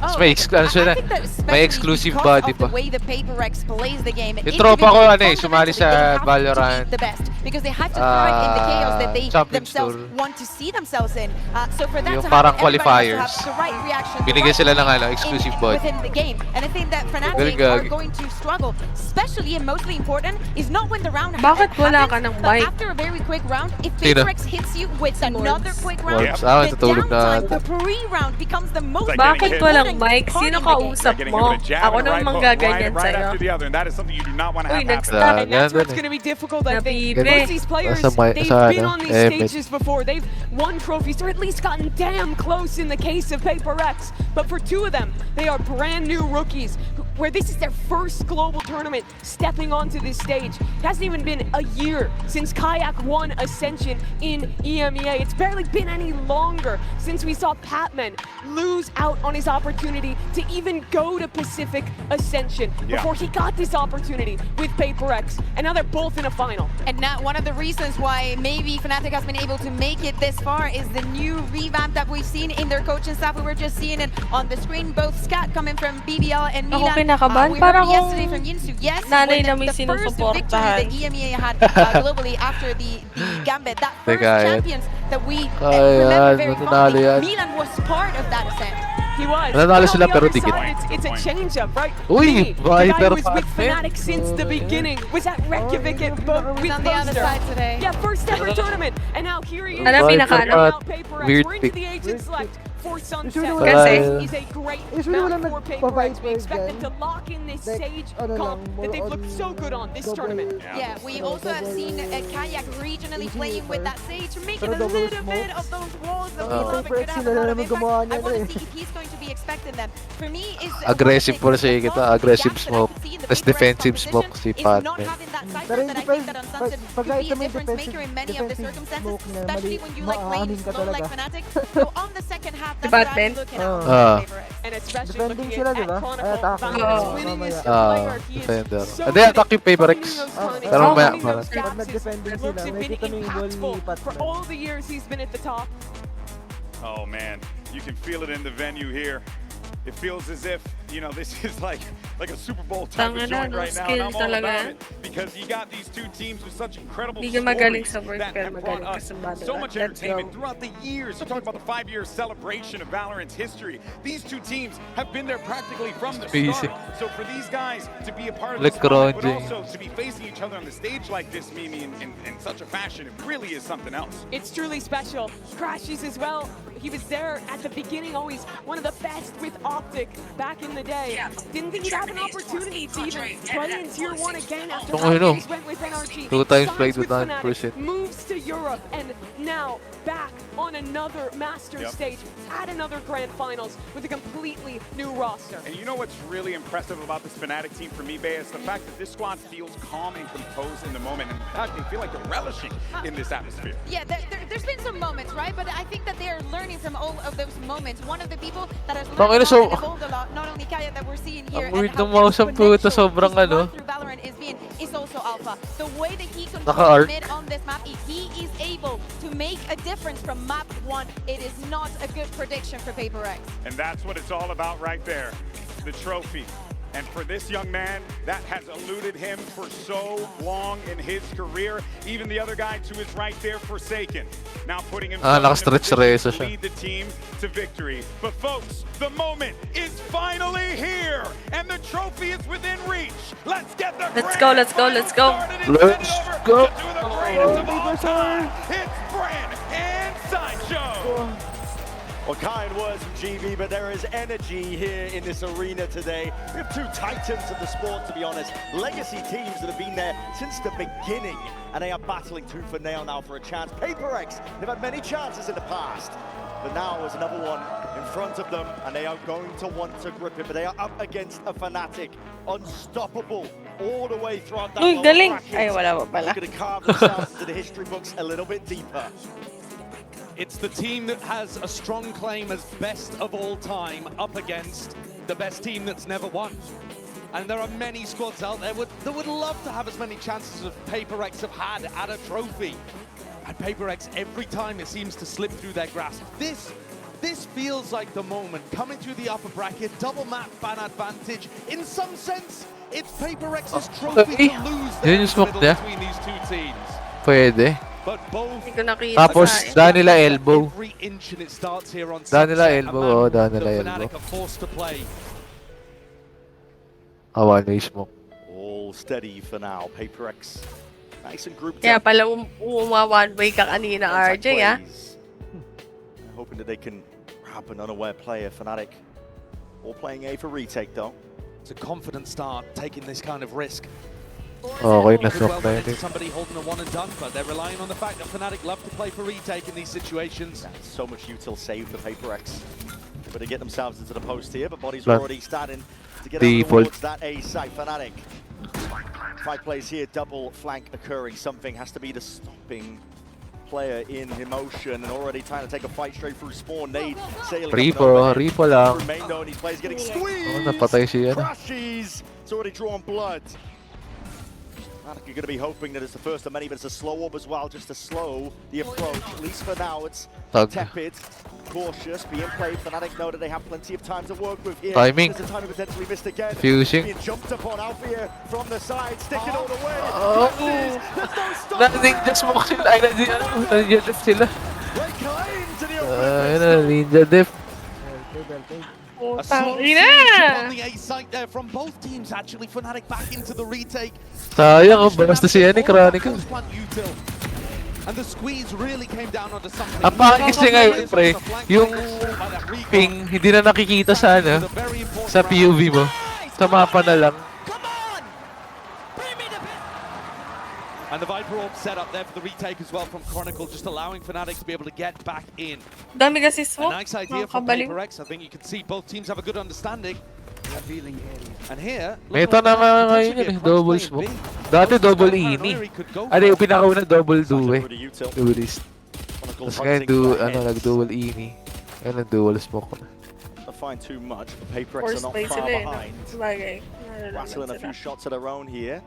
May exclusive body pa. The way the Paper X plays the game, Yung tropa ko ano eh, sumali sa Valorant. the best because they have to thrive in the chaos that they Champions themselves Tour. want to see themselves in. So for that Yung to parang happen, everybody qualifiers. has to have the right reaction. the Binigyan right sila ng moment exclusive body. within the game, and I think that Fnatic Galing are gagi. going to struggle, especially and mostly important is not when the round Bakit wala ka happens, ng but mic? after a very quick round, if Sino? Paper X hits you with another quick round, Worms. Ah, the natutulog na. downtime, the pre-round becomes the most Bakit walang important mic? part Sino in the game. kausap mo? Ako naman manggaganyan right sa'yo. after the other, and that is something you do not want to Uy, have happen. nag-stop. And that's where it's going to be difficult, I think. Napipi. Most of these players, they've been on these stages before. They've won trophies, or at least gotten damn close in the case of Paper X. But for two of them, they are brand new rookies, where this is their first global tournament stepping onto this stage. It hasn't even been a year since Kayak won Ascension in EMEA. It's barely been any longer since we saw Patman lose out on his opportunity to even go to Pacific Ascension before he got this opportunity with Paper X. And now they're both in a final. And now one of the reasons why maybe Fnatic has been able to make it this far is the new revamp that we've seen in their coaching staff. We were just seeing it on the screen, both Scat coming from BBL and Ako Milan. kinakabahan, We parang heard yesterday from Yinsu. Yes, nanay na when may the first victory sinusuportahan. that EMEA had globally after the Gambit, that first Teka, yan. champions that we Kaya remember yan, very mananalo fondly, yan. Milan was part of that ascent. He was. Nanalo But sila on the pero other dikit. side, it's a change-up, right? Uy, Me, the guy Viper who was with Patman. Fnatic since the beginning, was at Reykjavik at with on the other Buster. side today. Yeah, first ever tournament, and now here he is. Alam, Viper pinaka- Pat, Paper X. weird We're into pick. the agent select for Sunset. Kasi- This is a great Usually wala map for Paper X. We nagpa-Viper expect them dyan. to lock in this Like, stage ano comp lang, that they've more looked on so good on this double- tournament. Yeah, we also have seen Kayak regionally playing with that stage, making a Pero little double bit smokes. of those walls that we Oh. love and Paper could X have sila a lot na of naman impact. gumawa I niyan want eh. to see if he's going to be expecting them. For me, is Aggressive po siya kita, aggressive smoke. Tas defensive smoke si not Patman. having that side Pero that I think that on Sunset pag could be a may difference maker in many of the defensive circumstances, smoke na especially mali, when you like playing maaanin ka slow like talaga. Fnatic. So on the second half, Department? And especially Defending looking sila, at di ba? Ay, Chronicle, attack. Valorant's winning this Mamaya. player. He is Defender. so Hindi, attack yung Paper X. Pero mamaya, those parang. gaps Pag nag-defending is- sila, looks have been medyo tumingol impactful lipat for na. all the years he's been at the top. Oh man, you can feel it in the venue here. It feels as if, you know, this is like a Super Bowl type of joint right now, and I'm all about it because you got these two teams with such incredible stories that have brought us so much entertainment throughout the years. You talk about the 5-year celebration of Valorant's history. These two teams have been there practically from the start. So for these guys to be a part of this moment, but also to be facing each other on the stage like this, Mimi, in such a fashion, it really is something else. It's truly special. Crashes as well. He was there at the beginning, always one of the best with Optic back in the day. Didn't think he'd have an opportunity to even play in Tier 1 again after Optic went with NRG. 2 times Signs played with Fnatic, 9%. moves to Europe, and now back on another Masters stage at another Grand Finals with a completely new roster. And you know what's really impressive about this Fnatic team for me, Bea, is the fact that this squad feels calm and composed in the moment. And in fact, they feel like they're relishing in this atmosphere. Yeah, there's been some moments, right? But I think that they're learning from all of those moments. One of the people that has learned a lot and evolved a lot, not only Kaya that we're seeing here, Ang weird and how ng mouse ang puta, sobrang ano. through Valorant is also Alpha. The way that he controls Naka-arc. mid on this map, if he is able to make a difference from map 1, it is not a good prediction for Paper X. And that's what it's all about right there, the trophy. And for this young man, that has eluded him for so long in his career. Even the other guy to his right there, Forsaken, now putting himself in a position to lead the team to victory. But folks, the moment is finally here, and the trophy is within reach. Let's get the Let's go. Let's go. It's Bran and Sideshow. Well, kind words from GB, but there is energy here in this arena today. We have two titans of the sport, to be honest. Legacy teams that have been there since the beginning, and they are battling tooth and nail now for a chance. Paper X, they've had many chances in the past, but now there's another one in front of them, and they are going to want to grip it, but they are up against a Fnatic, unstoppable all the way throughout that lower bracket. Ay, wala pa pala. They're going to carve themselves into the history books a little bit deeper. It's the team that has a strong claim as best of all time up against the best team that's never won. And there are many squads out there that would love to have as many chances as Paper X have had at a trophy. And Paper X, every time it seems to slip through their grasp. This feels like the moment, coming through the upper bracket, double map fan advantage. In some sense, it's Paper X's trophy to lose there in the middle between these two teams. Pwede. But both Tapos, daan nila elbow. every inch and it starts here on Daan nila sunset. elbow, A map daan the nila elbow. Fnatic are forced to play. Awan na smoke. All steady for now. Paper X, nice and grouped Kaya up. pala one way ka kanina, RJ, ah. Hoping that they can wrap an unaware player. Fnatic all playing A for retake though. It's a confident start, taking this kind of risk. Okay, Could na-smoke well na run yun. into somebody holding a one and done, but they're relying on the fact that Fnatic love to play for retake in these situations. So much util save for Paper X. But to get themselves into the post here, but bodies Plan. already starting to get Default. out towards that A site. Fnatic. 5 plays here, double flank occurring. Something has to be the stopping player in emotion, and already trying to take a fight straight through spawn. Nade sailing Ripo lang. Remain though, and these players getting squeezed. Napatay siya. Crashes. It's already drawn blood. Fnatic are going to be hoping that it's the first of many, but it's a slow orb as well, just to slow the approach. At least for now, it's tepid, cautious, being played. Fnatic know that they have plenty of time to work with here. Timing. There's a time to potentially missed again. Diffusing. Being jumped upon Alpha here from the side, sticking all the way. Oh. There's no stop. Ninja smoke sila. Ay, ninja def sila. They claim to the Ayun na, ninja def. A slow siege upon the A site there from both teams, actually. Fnatic back into the retake. Sayang, basta si Yannick Chronicle. And the squeeze really came down onto something. Ang pangit kasi ngayon, pre, yung ping, hindi na nakikita sa ano, sa POV mo. Sa mapa na lang. And the Viper Orb set up there for the retake as well from Chronicle, just allowing Fnatic to be able to get back in. Dami kasi A smoke. nice idea from Paper X. I think you can see both teams have a good understanding. And here, Ito na nga ngayon yun eh, double smoke. Dati double ini. Ano yung pinakauna double do eh. Duelist. Tapos ngayon nag-double ini. Yan ang dual smoke. Not find too much. The Paper X Force are not play far sila eh. behind. Sabagay. Rattling a few shots of their own here.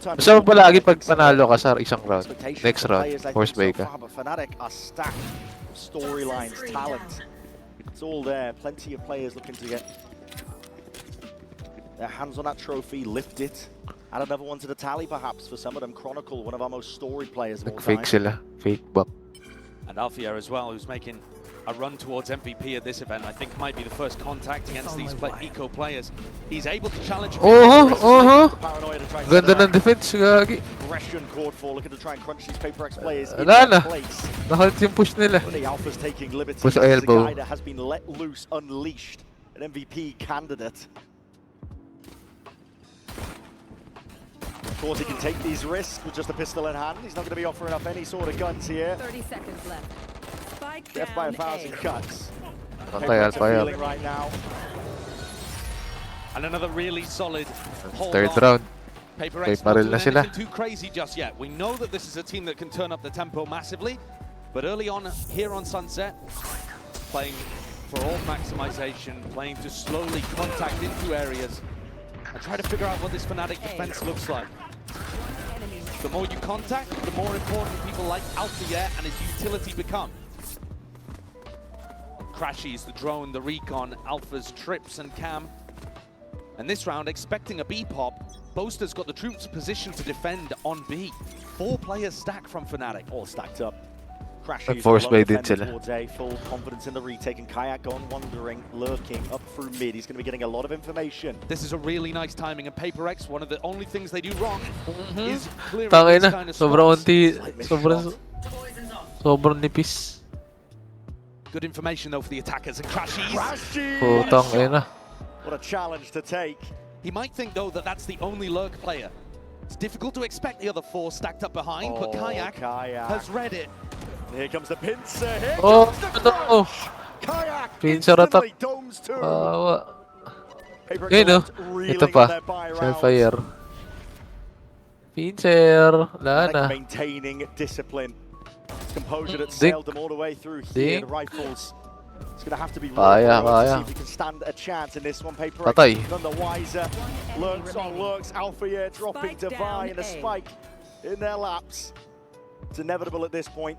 Basta palagi pag panalo ka sa isang round, next round, force play ka. But Fnatic are stacked. Storylines, talent. It's all there. Plenty of players looking to get their hands on that trophy, lift it. Add another one to the tally, perhaps, for some of them. Chronicle, one of our most storied players of all time. Fake sila. Fake bot. And Alfia as well, who's making a run towards MVP at this event. I think might be the first contact against these eco players. He's able to challenge. Ganda ng defense, gagi. Aggression called for, looking to try and crunch these Paper X players in Wala na. their place. Nakalit yung push nila. The Alpha's taking liberties. Push This is a elbow. guy that has been let loose, unleashed, an MVP candidate. Of course, he can take these risks with just a pistol in hand. He's not going to be offering up any sort of guns here. 30 seconds left. Spike Death by 1,000 down cuts. Patay, Feeling right now. And another really solid hold Third on. round. Paper Kay X not paril doing na sila. anything too crazy just yet. We know that this is a team that can turn up the tempo massively, but early on here on Sunset, playing for all maximization, playing to slowly contact into areas and try to figure out what this Fnatic defense looks like. The more you contact, the more important people like Alfia and his utility become. Crashies, the drone, the recon, Alpha's trips and cam. And this round, expecting a B pop, Boaster's got the troops positioned to defend on B. 4 players stacked from Fnatic. All stacked up. Crashies Force play din defending sila. towards A, full confidence in the retake, and Kayak gone wandering, lurking up through mid. He's going to be getting a lot of information. This is a really nice timing, and Paper X, one of the only things they do wrong is clearing Tangay these na. kind of Sobrang spots. unti. Sobrang nipis. Good information though for the attackers, and Crashies. Putang ina. What a challenge to take. He might think though that that's the only lurk player. It's difficult to expect the other 4 stacked up behind, but Kayak has read it. Here comes the pincer. Here Oh, comes the no. crash. Kayak Pincer attack. instantly domes too. Paper X Yun o. reeling Ito on pa. their buy rounds. Shellfire. Pincer. Wala na. Maintaining discipline. Composure that Dink. sailed them all the way through here. Dink. The rifles. It's going to have to be Kaya, to see kaya. if you can stand a chance in this one. Paper Patay. X none the wiser. Lurks on lurks. Alpha here dropping Spike Divine down and a A. spike in their laps. It's inevitable at this point.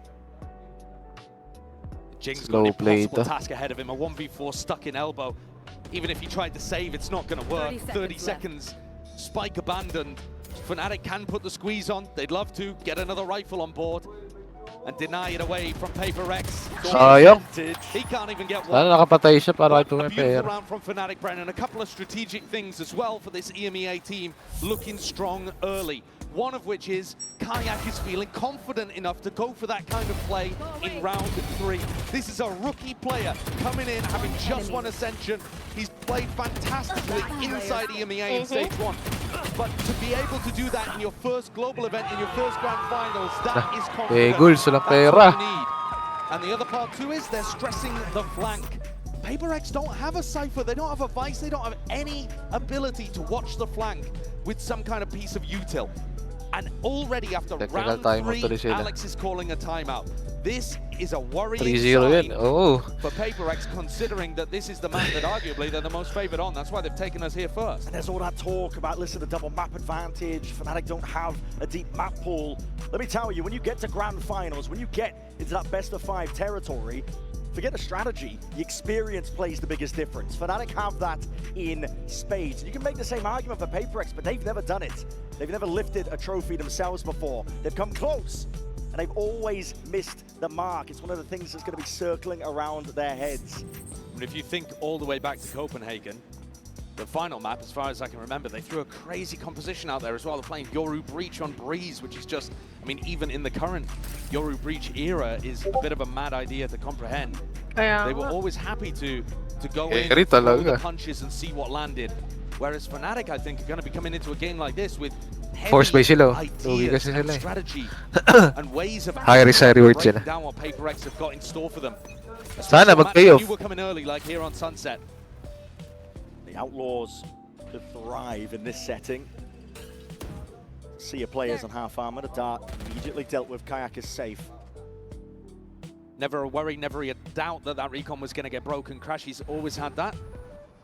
Jing's Slow got an play impossible ito. task ahead of him, a 1v4 stuck in elbow. Even if he tried to save, it's not going to work. 30 seconds, spike abandoned. Fnatic can put the squeeze on. They'd love to get another rifle on board and deny it away from Paper X. Sayang. He can't even get one. Sana nakapatay siya para kay A beautiful Pumeper. round from Fnatic, Brennan. A couple of strategic things as well for this EMEA team, looking strong early. One of which is Kayak is feeling confident enough to go for that kind of play in round 3. This is a rookie player coming in, having just won Ascension. He's played fantastically inside EMEA in stage 1. But to be able to do that in your first global event, in your first grand finals, that is confidence. goals, walang That's pera. what you need. And the other part too is they're stressing the flank. Paper X don't have a Cypher, they don't have a Vice, they don't have any ability to watch the flank with some kind of piece of util. And already after Technical round timeout 3, tuloy sila. Alex is calling a timeout. This is a worrying 3-0 sign yan. Oo. for Paper X, considering that this is the map that arguably they're the most favored on. That's why they've taken us here first. And there's all that talk about, listen, the double map advantage. Fnatic don't have a deep map pool. Let me tell you, when you get to grand finals, when you get into that best of 5 territory, forget the strategy, the experience plays the biggest difference. Fnatic have that in spades. You can make the same argument for Paper X, but they've never done it. They've never lifted a trophy themselves before. They've come close, and they've always missed the mark. It's one of the things that's going to be circling around their heads. And if you think all the way back to Copenhagen, the final map, as far as I can remember, they threw a crazy composition out there as well. They're playing Yoru Breach on Breeze, which is just, I mean, even in the current Yoru Breach era, is a bit of a mad idea to comprehend. They were always happy to go in, throw the punches and see what landed. Whereas Fnatic, I think, are going to be coming into a game like this with Force play sila. Lugi ideas kasi and sila eh. strategy and ways of High risk, high reward breaking sila. down what Paper X have got in store for them. Sana mag-payoff. You were coming early, like here on Sunset. The Outlaws could thrive in this setting. See your players on half armor. The dart immediately dealt with. Kayak is safe. Never a worry, never a doubt that that recon was going to get broken. Crashy's always had that,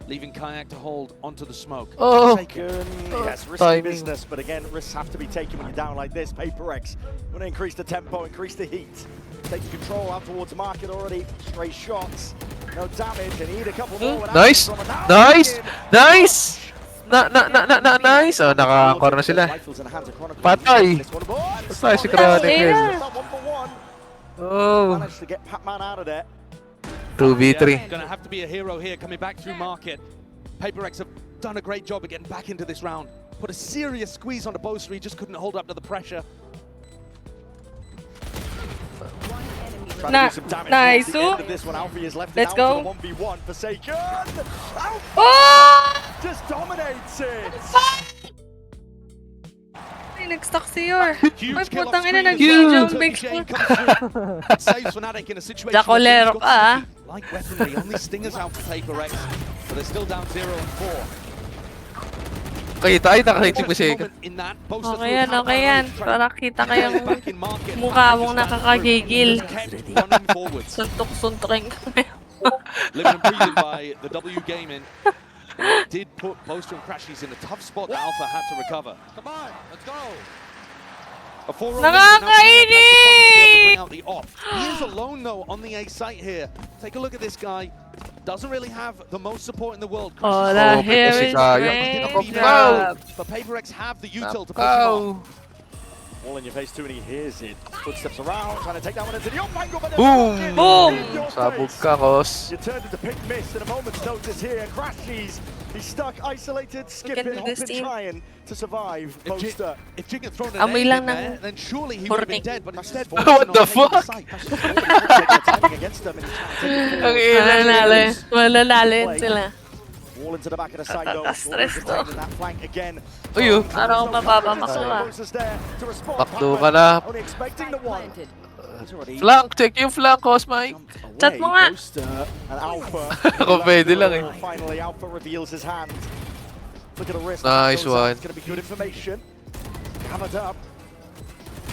leaving Kayak to hold onto the smoke. Oh, Yes, risky business, but again, risks have to be taken when you're down like this. PaperX want to increase the tempo, increase the heat. Taking control out towards the market already. Stray shots, no damage, and need a couple more. Nice! Nice! Nice! Nice! Oh, naka-core na sila. Patay! Patay si Chronicle. Oh. Managed to get Pac-Man out of there. 2v3. Going to have to be a hero here, coming back through market. PaperX have done a great job of getting back into this round. Put a serious squeeze on the Boaster, he just couldn't hold up to the pressure. Nice. Let's go. 1v1 Forsaken. Oh! Just dominates it. Ay, nag-stuck si Yor. Ay, kill putang off ina, screen as well. nag-jump Shane comes through. Saves Fnatic in a situation where Jacolero he's got ka, ah. some light weaponry. Only Stingers out for PaperX, but they're still down 0 and 4. Kita ay nakakita mo siya. Okay yan, okay yan. Para kita kayong mukha mong nakakagigil. Suntok-suntokin kami. Living and breathing by the W Gaming. Did put Boaster and Crashies in a tough spot that Alpha had to recover. Come on, let's go. A 4-0 Nakakainis! out the off. He is alone though on the A site here. Take a look at this guy. Doesn't really have the most support in the world. All I hear is raindrops. But PaperX have the util to push him off. All in your face too, and he hears it. Footsteps around, trying to take that one into the off angle. Boom! Boom! Sabog ka, Kos. You turned into pick miss in a moment's notice here. Crashies, he's stuck, isolated, skipping, hopping, trying to survive. Poster. If Jig had thrown an Amoy lang there, ng then surely he would have been dead. But instead, What the fuck? Malalala sila. Wall into the back of the side though. Stress to. That flank again. Uy, Parang mapapamakla. Bakdo ka na. Only expecting the one. Flank, check yung flank, Cosmike. Chat mo nga. And Alpha. Ako pwede lang eh. Finally, Alpha reveals his hand. Look at the wrist. Nice one. It's going to be good information. Hammered up.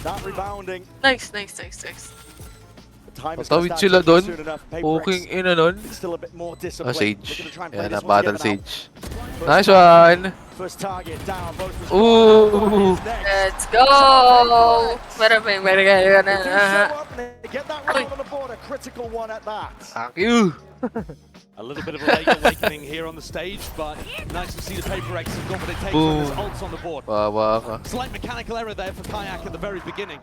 That rebounding. Nice. Patawid sila doon. Poking ina nun. Still a bit more discipline. Sage. Yan na, battle Sage. Nice one. First target down. Ooh. Let's go! Get that round on the board, a critical one at that. Thank you. A little bit of a late awakening here on the stage, but nice to see the PaperX have got what it takes when there's ults on the board. Bawa ka. Slight mechanical error there for Kayak at the very beginning.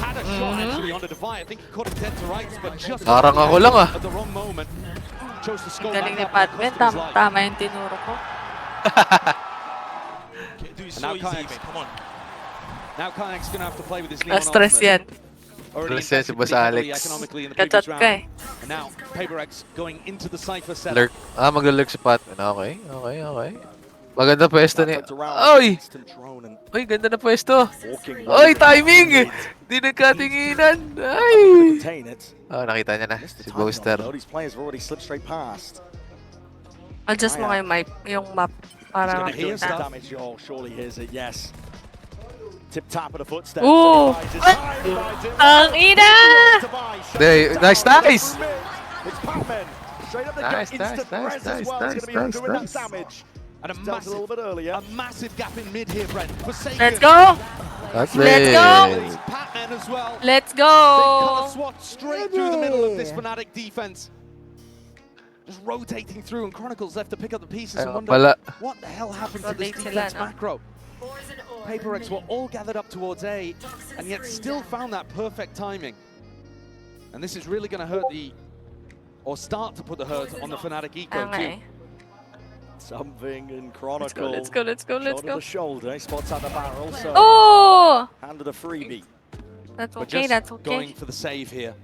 Had a shot actually on the Divide. I think he caught him dead to rights, but just Parang ako lang ah. at the wrong moment. Chose to score Galing ni back up Padman, and cost him his life. tama yung tinuro ko. And now Kayak's, come on. Now Kayak's going to have to play with his knee on Stress yan. Already Stress yan si Boss invested Alex. economically in the Kachat previous ka eh. round. And now PaperX going into the Cypher setup. Lurk. Magla-lurk si Patman. Okay. Maganda pwesto ni... Oy! Oy, ganda na pwesto. Oy, timing! Di nagkatinginan. Ay! Nakita niya na. Si Boaster. These players have already slipped straight past. Adjust mo nga yung map para makita. Damage, surely hears it, yes. Tip tap of the footsteps. Ooh! Ang ina! Nice! It's Pac-Man. Straight up the gut, instant res as well. It's going to be doing that damage. And a massive gap in mid here, Brent. Let's go! That's Let's it. go! Pac-Man as well. Let's Big go! color swat straight through the middle of this Fnatic defense. Just rotating through, and Chronicles left to pick up the pieces and wonder what the hell happened to this defense macro. PaperX were all gathered up towards A, and yet still found that perfect timing. And this is really going to hurt or start to put the hurt on the Fnatic eco too. Something in Chronicle. Let's go. Shoulder to shoulder, spots out the barrel, so Oh! handed a freebie. That's But okay, just that's okay. going for the save here.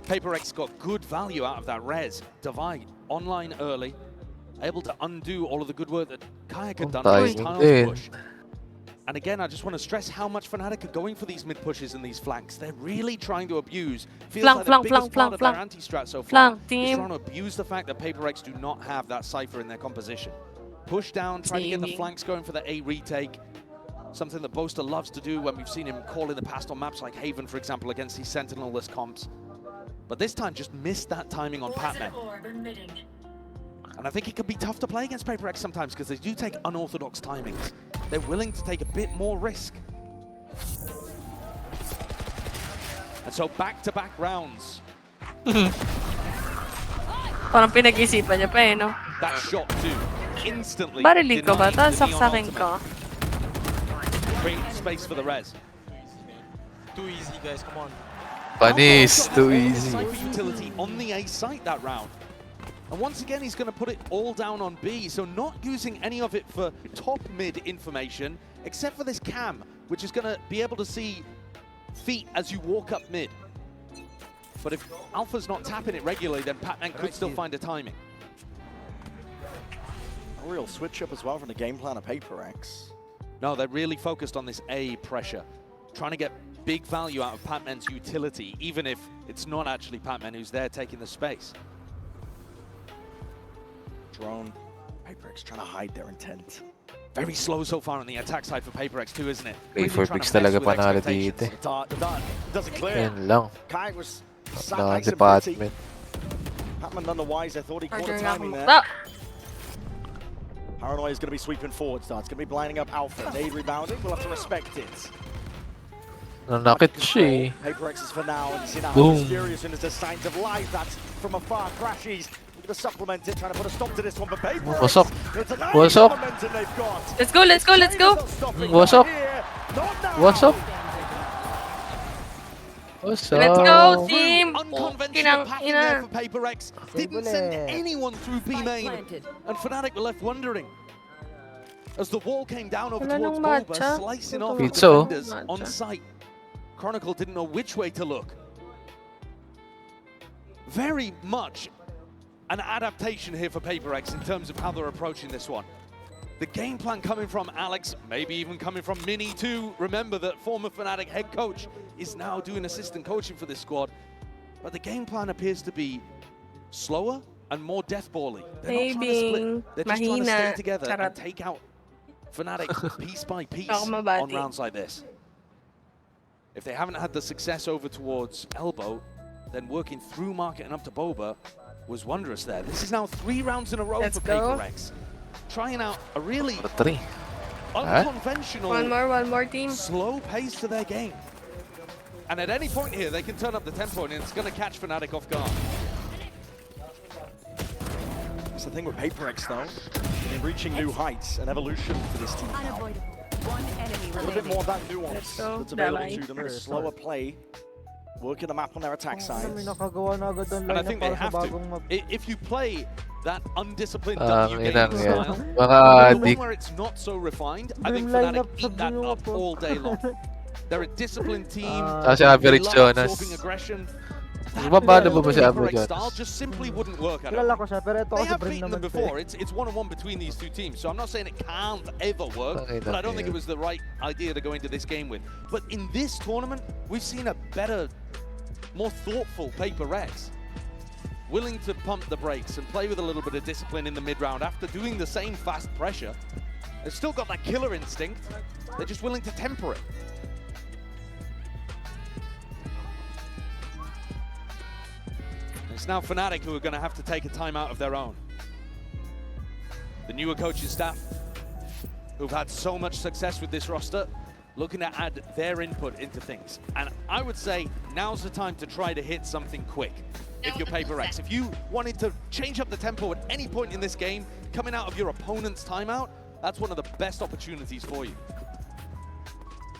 PaperX got good value out of that res. Divide, online early, able to undo all of the good work that Kayak had done with his tiles push. And again, I just want to stress how much Fnatic are going for these mid pushes and these flanks. They're really trying to abuse. Feels like the biggest part of their anti-strat so far is trying to abuse the fact that PaperX do not have that Cypher in their composition. Push down, trying to get the flanks going for the A retake. Something that Boaster loves to do when we've seen him call in the past on maps like Haven, for example, against these Sentinel-less comps. but this time just missed that timing on Patman. And I think it could be tough to play against PaperX sometimes because they do take unorthodox timings. They're willing to take a bit more risk. And so back-to-back rounds. Parang pinag-isipan niya pa eh, no? That shot too, instantly. Barilig ko ba? Tapos saksakin ko. Create space for the res. Too easy, guys. Come on. Panis, too easy. Utility on the A site that round. And once again, he's going to put it all down on B, so not using any of it for top mid information, except for this cam, which is going to be able to see feet as you walk up mid. But if Alpha's not tapping it regularly, then Patman could still find a timing. A real switch up as well from the game plan of PaperX. No, they're really focused on this A pressure, trying to get big value out of Patman's utility, even if it's not actually Patman who's there taking the space. Drone, PaperX trying to hide their intent. Very slow so far on the attack side for PaperX too, isn't it? Pay-for-picks talaga panalo dito. Doesn't clear. Yan lang. Kai was Ng department. Patman none the wiser, thought he caught the timing there. Paranoia is going to be sweeping forward, Star. It's going to be blinding up Alpha. Nade rebounding, we'll have to respect it. Nanakit siya eh. PaperX is for now, and see now Boom. mysterious and there's signs of life. That's from afar. Crashies looking to supplement it, trying to put a stop to this one for PaperX. What's up? It's a nice What's up? momentum they've got. Let's go, let's go, let's go! What's up? What's up? What's up? Let's go, team! Unconventional pattern there for PaperX. Didn't send anyone through B main. And Fnatic were left wondering. As the wall came down over Wala towards nung Boba, matcha. slicing off Pizza. the defenders on site. Chronicle didn't know which way to look. Very much an adaptation here for PaperX in terms of how they're approaching this one. The game plan coming from Alex, maybe even coming from Mini too. Remember that former Fnatic head coach is now doing assistant coaching for this squad. But the game plan appears to be slower and more deathbally. They're not trying to split. They're just trying to stay together and take out Fnatic piece by piece on rounds like this. If they haven't had the success over towards Elbow, then working through Market and up to Boba was wondrous there. This is now 3 rounds in a row for PaperX. Trying out a really unconventional, one more team. Slow pace to their game. And at any point here, they can turn up the tempo and it's going to catch Fnatic off guard. That's the thing with PaperX though. They're reaching new heights and evolution for this team now. A little bit more of that nuance that's available to them. A slower play, working the map on their attack sides. And I think they have to. If you play that undisciplined W game style, the one where it's not so refined, I think Fnatic eat that up all day long. They're a disciplined team. Kasi average Jonas. Absorbing aggression. Bumabalo ba si average Jonas? Style just simply wouldn't work. I don't think. They have beaten them before. It's 1-on-1 between these two teams, so I'm not saying it can't ever work, but I don't think it was the right idea to go into this game with. But in this tournament, we've seen a better, more thoughtful PaperX. Willing to pump the brakes and play with a little bit of discipline in the mid-round after doing the same fast pressure. They've still got that killer instinct. They're just willing to temper it. It's now Fnatic who are going to have to take a timeout of their own. The newer coaching staff, who've had so much success with this roster, looking to add their input into things. And I would say now's the time to try to hit something quick if you're PaperX. If you wanted to change up the tempo at any point in this game, coming out of your opponent's timeout, that's one of the best opportunities for you.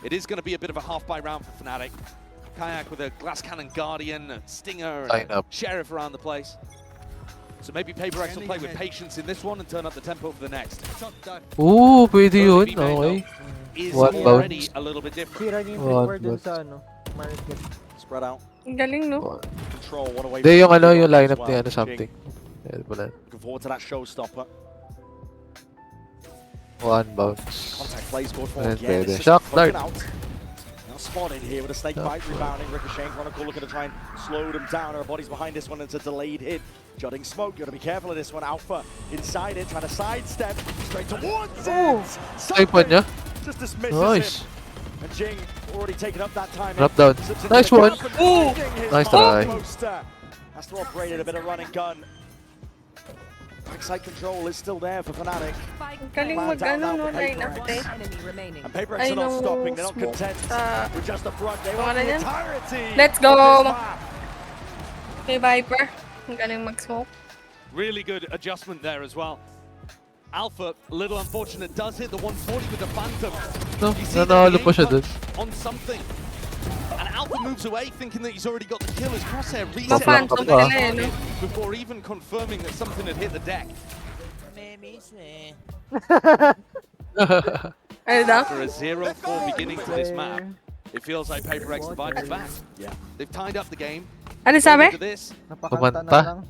It is going to be a bit of a half-buy round for Fnatic. Kayak with a Glass Cannon Guardian, a Stinger, and a Sheriff around the place. So maybe PaperX will play with patience in this one and turn up the tempo for the next. Ooh, pwede yun. Okay. Is What already bounce? a little bit different. Sira niya yung backward dun sa market. Spread out. Ang galing, no? Control, one away. Hindi yung yung lineup niya something. Looking forward to that showstopper. One bounce. Contact play scored for Then again. pwede. Shock dart. Now spotted here with a snake bite rebounding. Ricochet and Chronicle looking to try and slow them down. Our bodies behind this one. It's a delayed hit. Jutting smoke. You got to be careful of this one. Alpha inside it, trying to sidestep straight towards it. Type on niya. Just dismisses Nice. it. And Jing already taken up that time. Drop down. Nice one. Ooh. Nice try. Has to operate at a bit of run and gun. Site control is still there for Fnatic. Galing mag-ano no, line after. And PaperX are not stopping, they're not content with just the front. They want the entirety. Let's go! of this map. Okay, Viper. Ang galing mag-smoke. Really good adjustment there as well. Alpha, a little unfortunate, does hit the 140 with the Phantom. No, You see that nanalo he pa siya aimed dun. up on something. And Alpha moves away thinking that he's already got the kill. His crosshair Maphantom resets pa. before even confirming that something had hit the deck. After a 0-4 beginning to this map, it feels like PaperX the vibe is back. Yeah. They've tied up the game. Ano sabi? Kumanta.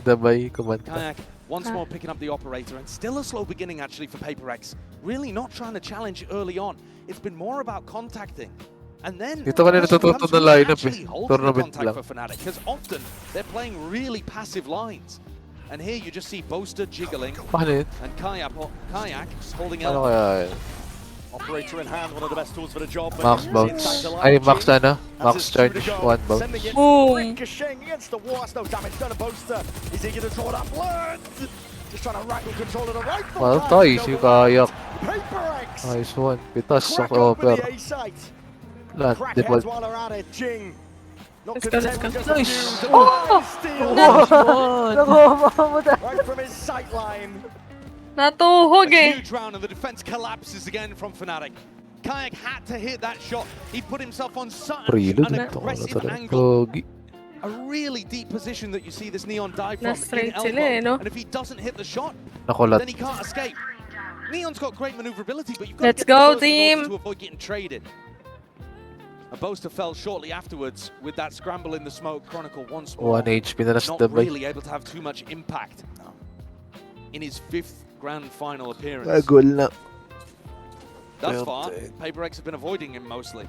Dabay, kumanta. Kayak once more picking up the operator, and still a slow beginning actually for PaperX. Really not trying to challenge early on. It's been more about contacting. And then Dito ka na natututo na lineup actually eh. holding the Tournament contact lang. for Fnatic, because often they're playing really passive lines. And here you just see Boaster jiggling Paano yun? and Kayak holding Ano out. kaya yun? Operator in hand, one of the best tools for the job. but Max it's bounce. inside the line Ay, of max Jing. ano? As Max it's charge, through to go, 1 bounce. sending it ricocheting against the wall. That's no damage done to Boaster. Is he going to draw that blood? Just trying to wrangle control of the rifle. Well, can't toys, go yung well. kayak. PaperX. Nice one. Pitas sa Crack open offer. the A site. Lahat, Crackheads default. while they're at it. Jing. Not Let's go, content let's with go. just a Nice. few. Oh! Steal. Nakuha mo na. Right from his sight line. Natuhog A eh. huge round and the defense collapses again from Fnatic. Kayak had to hit that shot. He put himself on such Prelude an na ito. Wala aggressive talaga. angle. Pogi. A really deep position that you see this Neon dive from in Na-straight elbow. sila eh, no? And if he doesn't hit the shot, Nakulat. then he can't escape. Neon's got great maneuverability, but you've got Let's to get go, the first in team. order to avoid getting traded. A Boaster fell shortly afterwards with that scramble in the smoke. Chronicle once more 1 HP na not dabay. really able to have too much impact in his 5th grand final appearance. Magul na. Thus far, PaperX have been avoiding him mostly.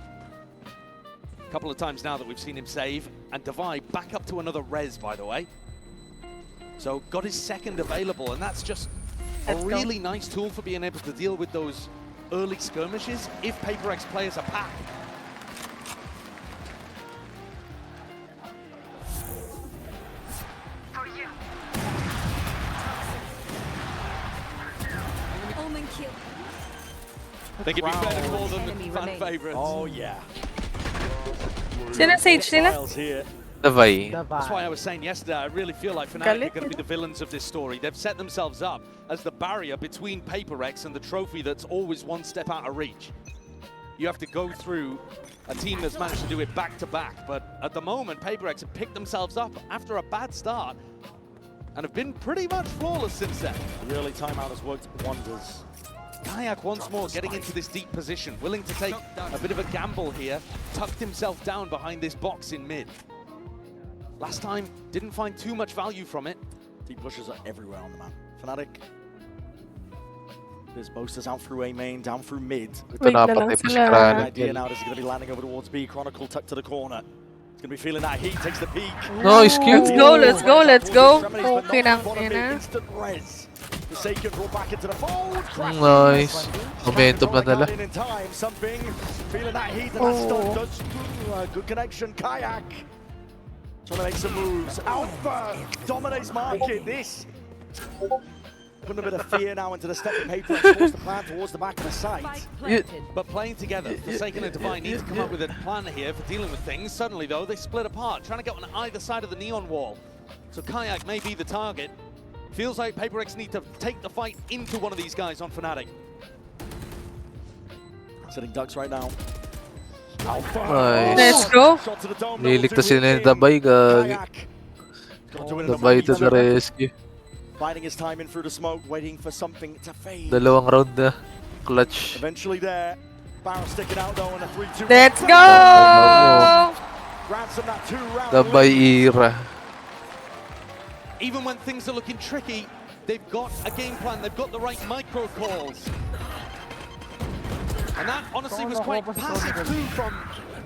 A couple of times now that we've seen him save, and Divide back up to another res, by the way. So got his second available, and that's just a really nice tool for being able to deal with those early skirmishes if PaperX play as a pack. Omen kill. They could be fair to call them the fan favorites. Oh, yeah. Sino Sage nila? Styles here. Davay. That's why I was saying yesterday, I really feel like Fnatic are going to be the villains of this story. They've set themselves up as the barrier between PaperX and the trophy that's always one step out of reach. You have to go through a team that's managed to do it back-to-back, but at the moment, PaperX have picked themselves up after a bad start and have been pretty much flawless since then. The early timeout has worked wonders. Kayak once more getting into this deep position, willing to take a bit of a gamble here, tucked himself down behind this box in mid. Last time, didn't find too much value from it. Deep pushes are everywhere on the map. Fnatic. There's Boasters out through A main, down through mid. Ito na apat na pasikraan. Idea now is he going to be landing over towards B. Chronicle tucked to the corner. He's going to be feeling that heat, takes the peak. Nice kill. Let's go, let's go, let's go. Okay na, Instant res. Forsaken brought back into the fold. Nice. Momentum na nila. In time, something feeling that heat and that stun does good connection. Kayak trying to make some moves. Alpha dominates market. This putting a bit of fear now into the step of paper towards the plan towards the back of the site. But playing together, Forsaken and Divine need to come up with a plan here for dealing with things. Suddenly, though, they split apart, trying to get on either side of the Neon wall. So Kayak may be the target. Feels like PaperX need to take the fight into one of these guys on Fnatic. Sitting ducks right now. Alpha. Nice. Let's go. Shot to the dome. Liligtas sila ni Dabay, gagi. Dabay to the rescue. Biding his time in through the smoke, waiting for something to fade. Dalawang round na. Clutch. Eventually there. Barrel sticking out though in a 3-2. Let's go! Ransom that 2-round Dabay era. Even when things are looking tricky, they've got a game plan, they've got the right micro calls. And that honestly was quite passive too from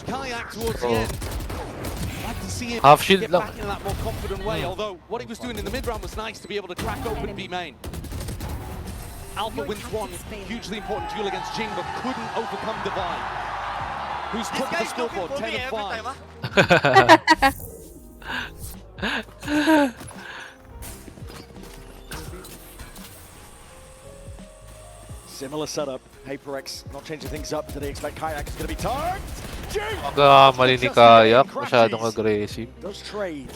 Kayak towards the end. I'd like to see him Half shield get lang. back in that more confident way, although what he was doing in the mid-round was nice to be able to crack open B main. Alpha wins one hugely important duel against Jing, but couldn't overcome Divide, who's put the scoreboard 10-5. Similar setup. HyperX not changing things up. Do they expect Kayak is going to be tagged? Pagkakamali ni Kayak, masyadong aggressive. Does trade.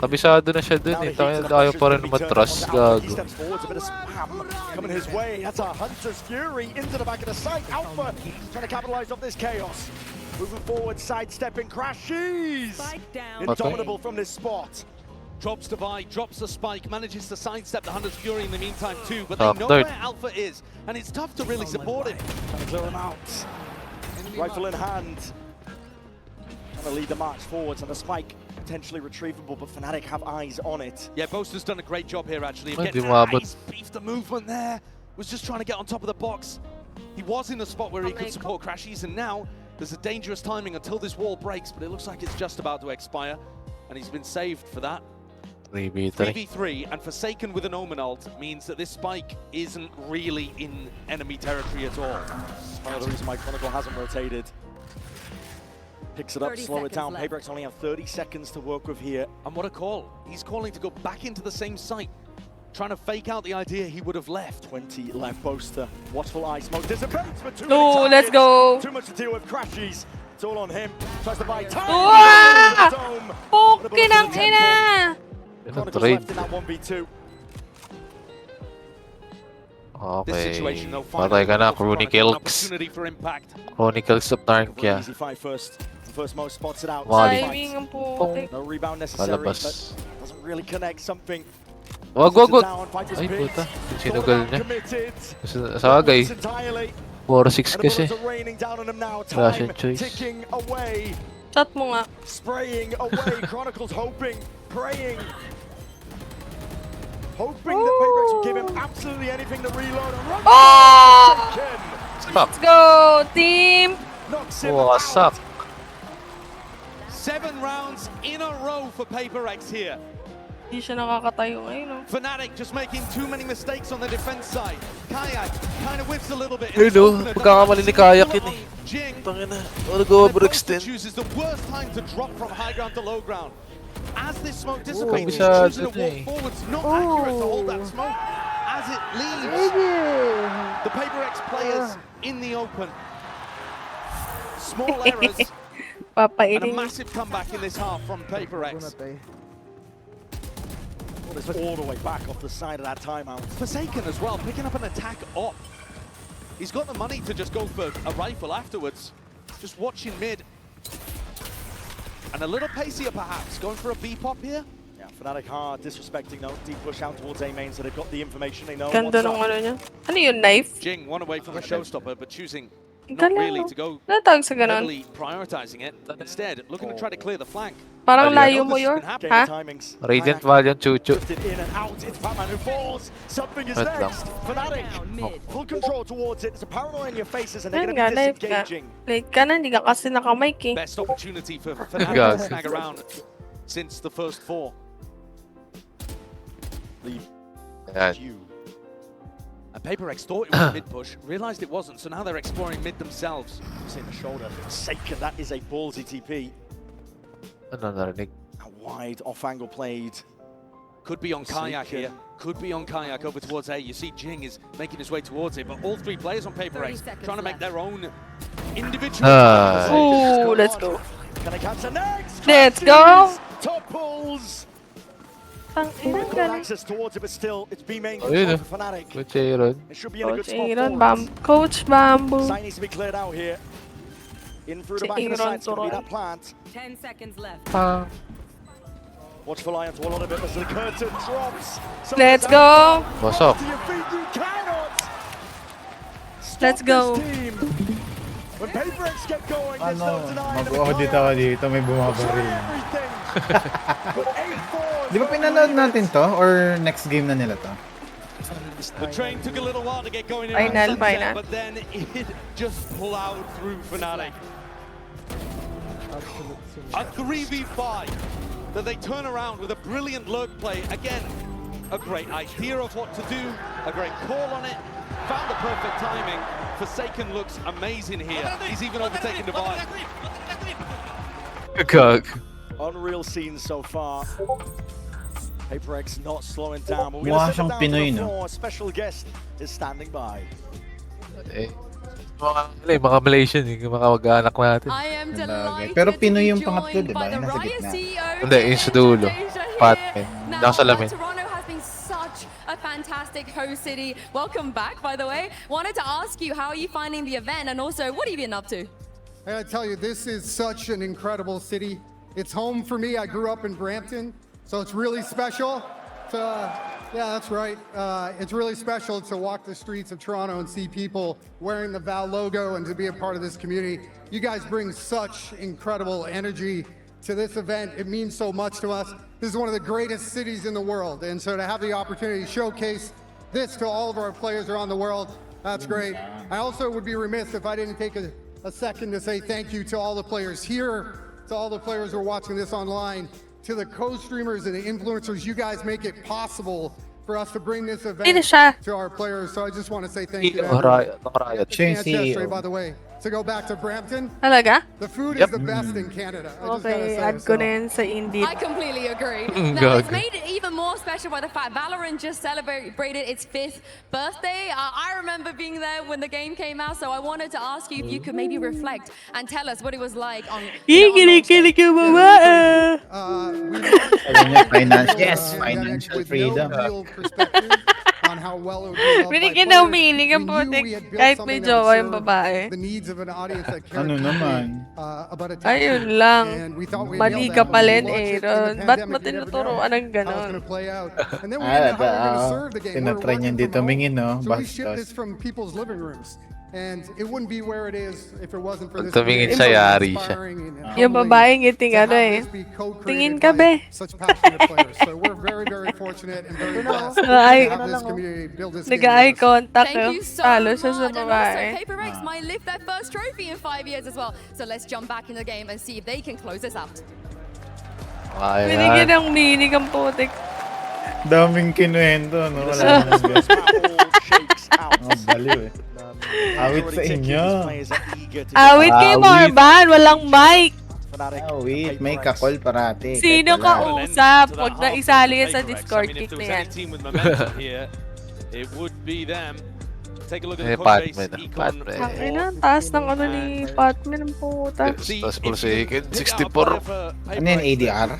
Kabisado na siya dun eh. Ayaw pa rin matras, gago. He steps forwards, a bit of spam coming his way. That's a Hunter's Fury into the back of the site. Alpha trying to capitalize off this chaos. Moving forward, sidestepping, crashes. Indomitable from this spot. Drops Divide, drops the spike, manages to sidestep the Hunter's Fury in the meantime too, but they know where Alpha is, and it's tough to really support him. Trying to clear him out. Rifle in hand. Trying to lead the march forwards, and the spike potentially retrievable, but Fnatic have eyes on it. Yeah, Boaster's done a great job here actually of getting eyes, beefed the movement there, was just trying to get on top of the box. He was in a spot where he could support Crashies, and now there's a dangerous timing until this wall breaks, but it looks like it's just about to expire, and he's been saved for that. 3v3, and Forsaken with an Omen ult means that this spike isn't really in enemy territory at all. Part of the reason why Chronicle hasn't rotated. Picks it up, slow it down. HyperX only have 30 seconds to work with here. And what a call. He's calling to go back into the same site, trying to fake out the idea he would have left. 20 left, Boaster. Watchful eye smoke dissipates, but too No, many let's go. Too much to deal with Crashies. It's all on him. Tries to buy time. Pukin ang ina! Chronicles left in that 1v2. Okay, patay ka na, Chronicles. Chronicles of Narnia. Easy fight first. First most spots it out. Timing ang putik. No rebound necessary, but doesn't really connect something. Wag. Ay, puta. Sinugal niya. Sagay. 4-6 kasi. Wala siyang choice. Shot mo nga. Spraying away. Chronicles hoping, praying. Hoping that Payback will give him absolutely anything to reload and run. Let's go, team! What's up? 7 rounds in a row for PaperX here. Hindi siya nakakatayo ngayon, no? Fnatic just making too many mistakes on the defense side. Kayak kind of whiffs a little bit. Hello, pagkakamali ni Kayak yun eh. Jing Overextend. chooses the worst time to drop from high ground to low ground. As this smoke dissipates, he's choosing to walk forwards. Not accurate to hold that smoke. As it leaves the PaperX players in the open. Small errors and a massive comeback in this half from PaperX. It's all the way back off the side of that timeout. Forsaken as well, picking up an attack op. He's got the money to just go for a rifle afterwards. Just watching mid. And a little pacier perhaps, going for a B-pop here. Yeah, Fnatic hard, disrespecting though. Deep push out towards A main, so they've got the information, they know Ganda what's nung up. ano niya. Ano yun, knife? Jing, one away from a showstopper, but choosing not Galing, really no? to go Natawag sa ganon. heavily prioritizing it. Instead, looking to try to clear the flank. Parang layo mo yun, ha? Radiant Valiant Chuchu. In and out, it's Batman who falls. Something is Wait lang. next. Fnatic, full control towards it. There's a paranoia in your faces, and they're Ayun going nga, to be live ka. disengaging. Late ka na, hindi ka kasi nakamike eh. Best opportunity for Fnatic to snag around since the first 4. And PaperX thought it was a mid push, realized it wasn't, so now they're exploring mid themselves. In the shoulder, Forsaken, that is a ballsy TP. Ano narinig? A wide off angle played. Could be on Kayak here. Could be on Kayak over towards A. You see Jing is making his way towards it, but all 3 players on PaperX trying to make their own individual. Ooh, let's go. Gonna catch the next. Let's go. Top pulls. Tang-inang Got galing. access towards it, but still, it's B main Ayun control for Fnatic. Coach Aaron. It should be in a good Coach spot Aaron, forwards. Coach Bamboo. Site needs to be cleared out here. In through the Si back of the Aaron site, it's going to be Turan. that plant. 10 seconds left. Watchful eye onto a lot of it as the curtain drops. Let's go. What's up? To your feet, you cannot stop Let's go. this team. When PaperX get going, there's no denying them. Mag-audit ako dito, may bumabaril. Everything. But 8-4. Di ba pinanood natin to? Or next game na nila to? The train took a little while to get going in Final, sunset, final. but then it just plowed through Fnatic. A 3v5 that they turn around with a brilliant lurk play. Again, a great idea of what to do, a great call on it, found the perfect timing. Forsaken looks amazing here. He's even overtaken Divide. Gag. Unreal scenes so far. PaperX not slowing down. But we're Mukha going to siyang sit down to Pinoy, the no? floor. A special guest is standing by. Mga Malaysian, mga mag-anak natin. I am delighted Pero to Pinoy be yung pangatlo, joined di by ba? the Yung nasa Riot gitna. CEO. Hindi, yung sa dulo. Patman. Now, Nasa salamin. Toronto has been such a fantastic host city. Welcome back, by the way. Wanted to ask you, how are you finding the event, and also, what have you been up to? I gotta tell you, this is such an incredible city. It's home for me. I grew up in Brampton, so it's really special. Yeah, that's right. It's really special to walk the streets of Toronto and see people wearing the Val logo and to be a part of this community. You guys bring such incredible energy to this event. It means so much to us. This is one of the greatest cities in the world, and so to have the opportunity to showcase this to all of our players around the world, that's great. I also would be remiss if I didn't take a second to say thank you to all the players here, to all the players who are watching this online, to the co-streamers and the influencers. You guys make it possible for us to bring this event to our players. So I just want to say thank you to everyone. Yesterday, by the way, to go back to Brampton. Talaga? The food is the best in Canada. I just gotta Okay, say add ko na yun sa Indeed. I completely agree. Now, it's made it even more special by the fact Valorant just celebrated its 5th birthday. I remember being there when the game came out, so I wanted to ask you if you could maybe reflect and tell us what it was like on. Kinikilig yung babae. Financial freedom. On how well it would be loved by Binigyan players. ng meaning ang We knew putik we had built kahit something may that would jowa yung serve babae. the needs of an audience that cared Ano naman? about a Ayun lang. and we thought we had Mali nailed ka that. pala, When we launched it in the Aaron. Ba't pandemic, mo we never tinuturoan ng knew how it was ganon? gonna play out. And then we didn't know how we were gonna serve the game. We were Tinatry niyan working dito from home. mingin, no? So we shipped this Bastos. from people's living rooms. And it wouldn't be where it is if it wasn't for this. Tumingin community. siya, yari siya. Inspiring and Yung humbling babaeng ngiting to ano have eh. this be co-created Tingin by ka be. such passionate players. So we're very, very fortunate and very blessed to Nag-eye have this community build this game. nag-eye with us. contact. Thank you so Talo much. siya sa And also, babae. PaperX might lift their first trophy in 5 years as well. So let's jump back in the game and see if they can close this out. Binigyan ng meaning ang putik. Daming kinuwento, no? Wala naman guys. Baliw eh. Awit sa inyo. Awit kay Marban, walang mic. Awit, may kakol parati. Sino kausap? Huwag na isali yan sa Discord. If Kick there na was yan. any team with momentum here, it would be them. Take a look at the code base, Patman. Econ. Patman. Ang ina, taas ng ano ni Patman ang puta. Tapos pala sa Iken, 64. Ano yan, ADR?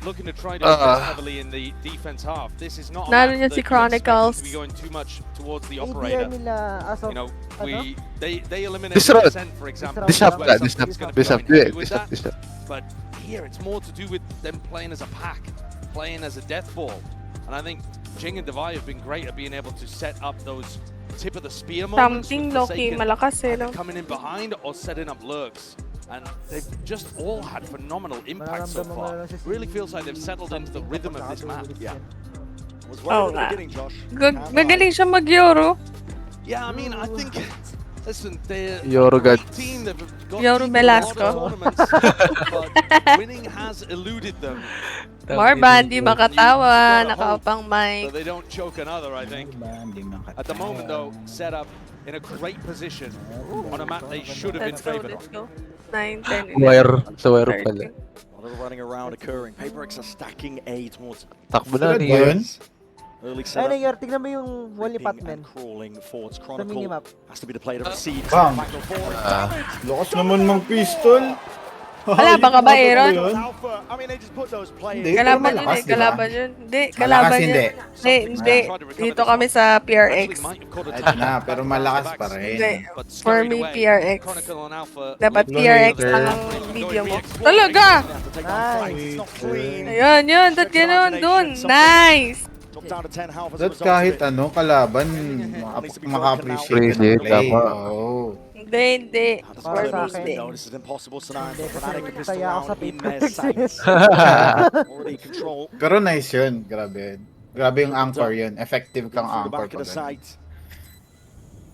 Looking to try to invest heavily in the defense half. This is not a Nalo map niya that si you expect Chronicles. to be going too much towards the ADR operator. nila as of, You know, they eliminate Disrupt. Descent, for example. Disrupt where ka, something's gonna disrupt. be Disrupt, going yeah, heavy with disrupt, that. disrupt. But here, it's more to do with them playing as a pack, playing as a death ball. And I think Jing and Devi have been great at being able to set up those tip of the spear moments. Something with low-key Forsaken malakas eh, no? coming in behind or setting up lurks. And they've just all had phenomenal impact so far. Really feels like they've settled into the rhythm of this map. Yeah. Oo nga. Magaling siya mag-Euro. Yeah, I mean, I think. Listen, they're Euro a great God. team. They've got Euro deep in a lot of Velasco. tournaments, but winning has eluded them. Marban, di makatawa. You've gotta hope Nakaupang mic. So they don't choke another, I think. At the moment, though, set up in a great position on a map they should have been Let's go, favored let's on. go. 9, 10, 11, Wire. Sa wire 13. pala. A lot of running around occurring. PaperX are stacking A towards Takbo na Sunod ni ba yun? early Ay, setup. nangyari. Tignan mo yung wall ni Creeping Patman. and crawling towards Sa Chronicle. minimap. Has to be the player to receive. Bang! Back and forward. Lakas naman ng pistol. Wala ba ka ba, Aaron? Alpha. I mean, they just put those players. Hindi, Kalaban yun malakas, eh, di ba? kalaban yun. Hindi, Malakas, kalaban hindi. yun. Hindi. Dito kami sa PRX. Ay na, pero malakas pa Hindi. rin. For me, PRX. Chronicle and Alpha. Dapat Low PRX hater. lang ang video mo. Talaga! Ayun, yun. Dot ganun, dun. Nice! That kahit ano, kalaban, maka-appreciate ka ng play. Tama. Oo. Hindi, hindi. Para For sa me, akin, hindi. No, this is an impossible scenario Hindi, for kasi Fnatic and Pistol saya ako sa Round in their PaperX. sights. Already control. Pero nice yun, grabe. Grabe yung anchor yun. Effective kang Through the anchor back of pag the ganun. site.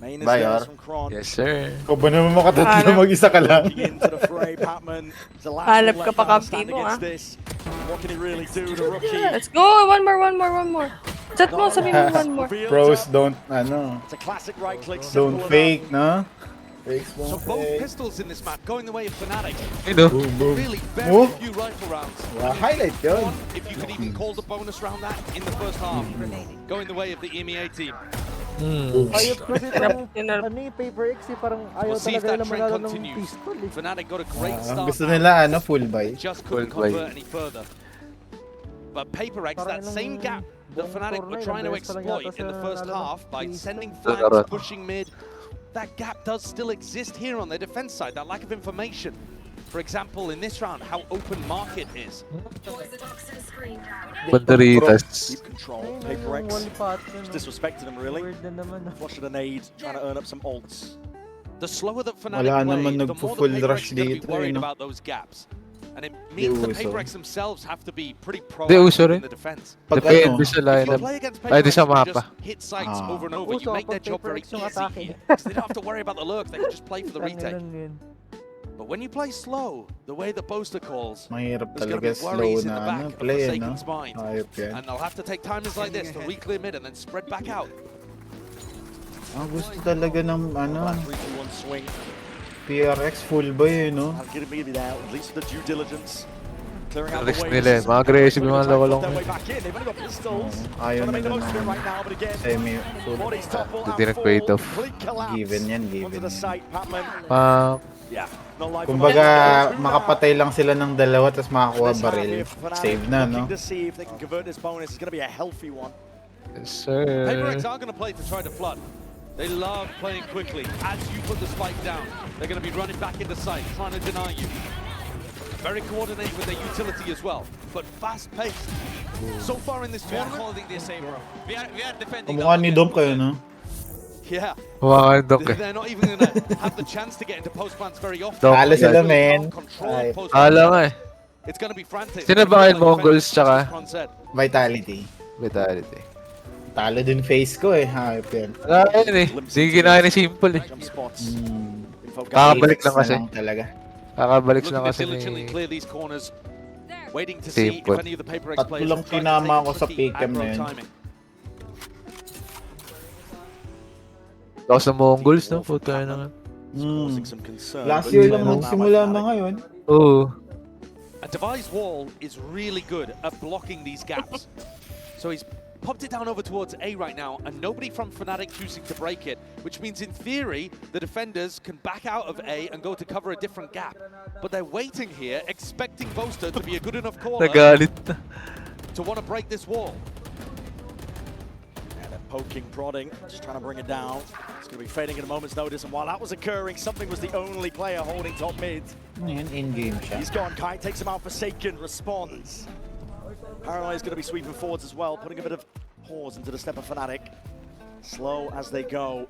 Main is Bayor. theirs from Kron. Yes, sir. Ikaw ba naman makatatlo Hanap. mag-isa ka lang? Into the fray, Patman. Is the last Hanap one ka left pa now kampi stand mo, against ah. this. What can he really do, the rookie? Let's go! One more. Chat mo, sabi mo one more. Pros don't, ano, It's a classic right click. don't simple fake, no? So both pistols in this map going the way of Fnatic. You know. Boom, boom. Really very Oh. few rifle rounds. Highlight yun. One, if you could even call the bonus round that in the first half, going the way of the EMEA team. Ayop kasi itong Paper X parang ayaw We'll see if talaga that nila trend manalo ng continues. pistol Fnatic got a great start. Gusto nila full buy. Just couldn't convert any further. But Paper X, that same gap that Fnatic were trying to exploit in the first half by sending flanks, pushing mid, that gap does still exist here on their defense side, that lack of information. For example, in this round, how open market is. Banderitas. Deep control. Paper X just disrespected him, really. Flush a nade, trying to earn up some ults. The slower that Fnatic Wala play, naman the more nagpo-full the Paper X rush is going to be dito, worried no? about those gaps. And it means that Uso. Paper X themselves have to be pretty Di uso proactive rin. in the defense. Depende sa If you lineup. play against Ay, Paper di X, sa you can mapa. just hit sites over and over. You Uso make their kapag job Paper very X yung easy atake. here, because they don't have to worry about the lurks. They can just play for the retake. Tanginan yun. But when you play slow, the way that Boaster calls, Mahirap there's going to talaga be slow worries in the na back of play, Forsaken's mind. Ayop yan. And they'll have to take timings like this to re-clear mid and then spread back out. Gusto talaga ng That 3-2-1 swing. PRX full buy no? I'll get it out, at least for the due diligence. Clearing out Relax the way. nila eh. Mga aggressive yung mga loko-loko. Their way back in. They've only got pistols. Ayaw Trying to make the nila most of it na right now, but again, semi full. bodies topple Hindi and nag-bait fall. off. Complete collapse. Given yan, Onto given. the site, Patman. Yeah, no life. Kumbaga, makapatay lang sila ng dalawa tapos makakuha baril. Save na, no? Looking to see if they can convert this bonus. It's going to be a healthy one. Yes, sir. Paper X are going to play to try to flood. They love playing quickly. As you put the spike down, they're going to be running back into sight, trying to deny you. Very coordinated with their utility as well, but fast-paced. So far in this tournament, holding this A, bro. We are defending. Kamukha ni Dom kayo, no? yeah. Wow, Dok. They're not even going to have the chance to get into post plants very often. Dok. Talo sila, men. Ay. Alam nga eh. It's going to be frantic. Sino ba kayo Mongols tsaka? Vitality. Vitality. Talo din face ko eh. Hayop yan. Wala yun eh. Hindi ginaya ni Simple eh. Kakabalik lang kasi. Talaga. Kakabalik Look lang at kasi this diligently ni clear these corners. Waiting to see if Simple. any of the Paper X Tatlo players lang are trying to tinama take ko sa tricky pick-em na aggro yun. timing. Tapos sa Mongols, no? Puta na nga. Last year lang nagsimula na ngayon. Oo. A devised wall is really good at blocking these gaps. So he's popped it down over towards A right now, and nobody from Fnatic choosing to break it, which means in theory, the defenders can back out of A and go to cover a different gap. But they're waiting here, expecting Boaster to be a good enough caller Nagalit na. to want to break this wall. Yeah, they're poking, prodding, just trying to bring it down. It's going to be fading at a moment's notice, and while that was occurring, something was the only player holding top mid. In-game siya. He's gone, Kite takes him out, Forsaken responds. Paranoia is going to be sweeping forwards as well, putting a bit of pause into the step of Fnatic. Slow as they go.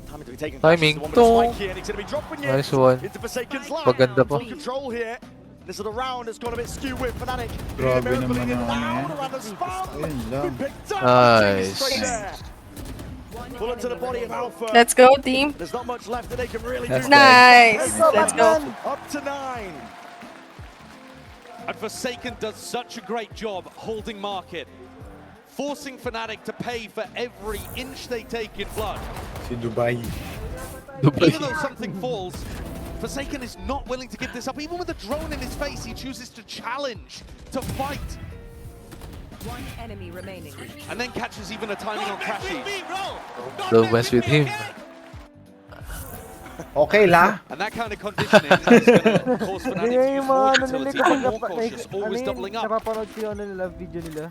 Timing to be taken. Timing. One with a spike here, and he's going to be dropping it Nice one. into Forsaken's line. Maganda pa. Full control here. This is the round that's gone a bit skewed with Fnatic. Grabe naman ang Down ano around the spam. Ayun lang. Picked up. Nice. Straight there. Bullet to the body of Alpha. Let's go, team. There's not much left that they can really That's do. Nice. Let's go. Up to 9. And Forsaken does such a great job holding market, forcing Fnatic to pay for every inch they take in blood. Si Dubai. Even though something falls, Forsaken is not willing to give this up. Even with a drone in his face, he chooses to challenge, to fight. One enemy remaining. And then catches even a timing on crashes. Don't mess with him. Okay la. And that kind of conditioning is going to cause Fnatic to Ganyan use yung more mga ano nila utility, kapag be more cautious, always doubling up. napapanood ko yung ano nila, video nila.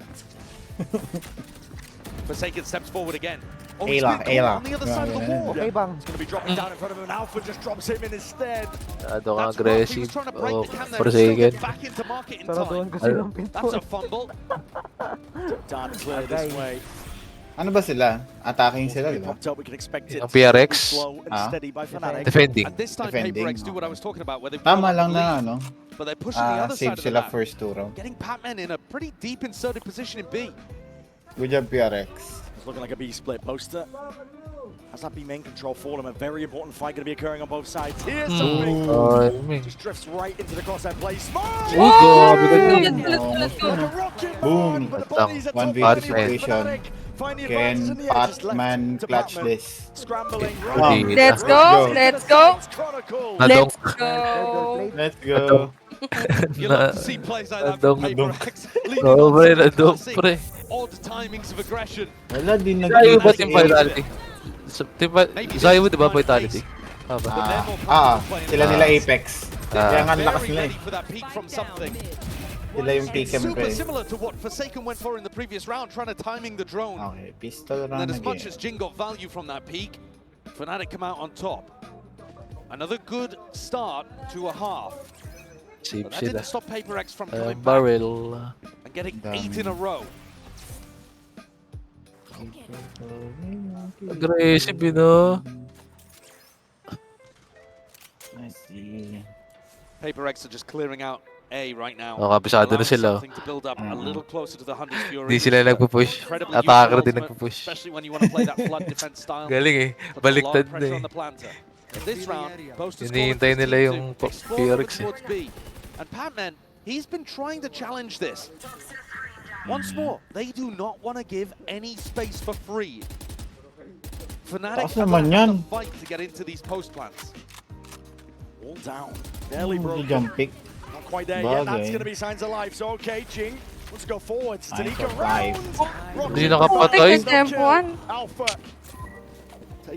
Forsaken steps forward again. Oh, A he's lang, been A lang. on the other side of the wall. Okay bang? It's going to be dropping down in front of him, and Alpha just drops him in instead. Masyado kang That's rough. He was aggressive. trying to break Oh, the cam there and still Forsaken. get back into market in Saraduhan time. ko silang pinto. That's a fumble. Down clear this way. Ano ba sila? Attacking sila, di ba? Popped up, we can expect it Ang PRX? to be slow and steady by Fnatic. Defending. At this time, Defending. Paper X do what I was talking about, where they've Tama got lang the na lead, ano. but they're pushing the other Save side of the sila map, first 2 round. getting Pac-Man in a pretty deep inserted position in B. Good job PRX. It's looking like a B split. Poster has that B main control for them. A very important fight going to be occurring on both sides. Here's something. Just drifts right into the crosshair play. Smart! Oh, grabe ka Boom. 1v2 situation. Find the Can advantage in the edge is left Patman to clutch Patman. this? Scrambling. Let's go. Let's go. Nadong. Let's go. Let's go. You love to see plays like that from Paper X. Leaning Oo, on pre, some nadong, classic pre. odd timings of aggression. Wala din Zayu ba nag-aim team si vitality? Zayu di ba vitality? Sila nila Apex. Kaya nga ang lakas nila eh. For that peak from something. Sila yung Pikem Super pre. similar to what Forsaken went for in the previous round, trying to timing the drone. Okay, pistol And round then as much again. as Jing got value from that peak, Fnatic come out on top. Another good start to a half. But that didn't stop Paper X from coming back Barrel. and getting 8 in a row. Aggressive, you know? I see. Paper X are just clearing out A right now. Oh, kabisado na allowing sila. something to build up a little closer to the Hunter's Fury. Di sila nagpo-push. Incredibly Attacker useful din ultimate, nagpo-push. especially when you want to play that flood defense style. Galing eh. Puts a lot of Baliktad na pressure eh. on the planter. In this round, Boasters Hinihintay nila yung PRX eh. towards B. And Patman, he's been trying to challenge this. Once more, they do not want to give any space for free. Fnatic Taas are naman going to have yan. to fight to get into these post plants. All down, barely broken. Jump pick. Not quite there yet. That's Bagay. going to be signs of life. So, okay, Jing, let's go forwards. Signs Tanika of round. life. Hindi nakapatay. Alpha.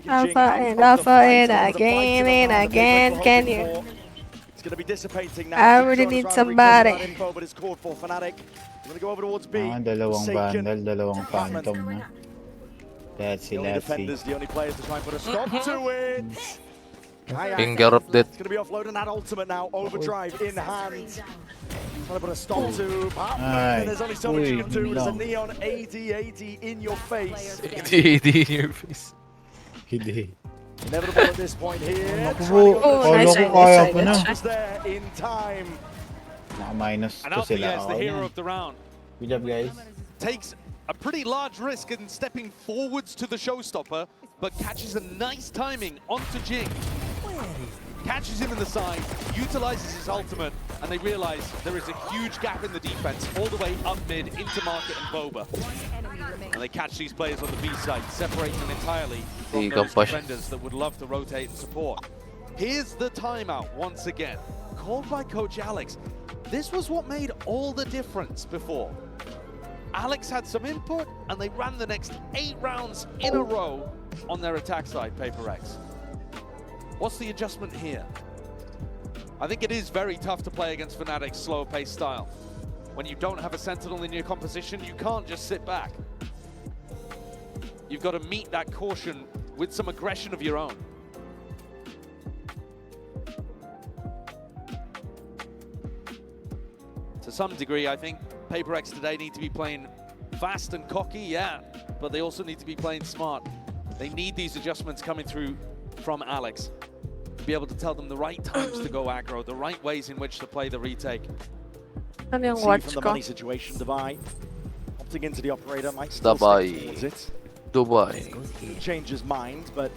Alpha and alpha and again. Can you? It's going to be dissipating now. I really need somebody. Info, but it's called for Fnatic. We're going to go over towards B. Dalawang Forsaken. Vandal, dalawang Phantom na. Let's see, The only let's see. defenders, the only players to try and put a stop to it. Finger of death. It's going to be offloading that ultimate now. Overdrive in hand. Trying to put a stop to Patman. And there's only so much you can do. There's a neon AD in your face. AD in your face. Hindi. Inevitable at this point here. Nice kaya pa na. Just there in time. Naka-minus And to sila. Althea is the hero of the round. Good job, guys. Takes a pretty large risk in stepping forwards to the showstopper, but catches a nice timing onto Jing. Catches him in the side, utilizes his ultimate, and they realize there is a huge gap in the defense all the way up mid into Market and Boba. And they catch these players on the B side, separating them entirely from those defenders that would love to rotate and support. Here's the timeout once again, called by Coach Alex. This was what made all the difference before. Alex had some input, and they ran the next 8 rounds in a row on their attack side, Paper X. What's the adjustment here? I think it is very tough to play against Fnatic's slower paced style. When you don't have a Sentinel in your composition, you can't just sit back. You've got to meet that caution with some aggression of your own. To some degree, I think Paper X today need to be playing fast and cocky, yeah, but they also need to be playing smart. They need these adjustments coming through from Alex to be able to tell them the right times to go aggro, the right ways in which to play the retake. Ano yung See watch from the ko? money situation, Dubai. Opting into the operator might still stay Dubai. towards it. Dubai. Change his mind, but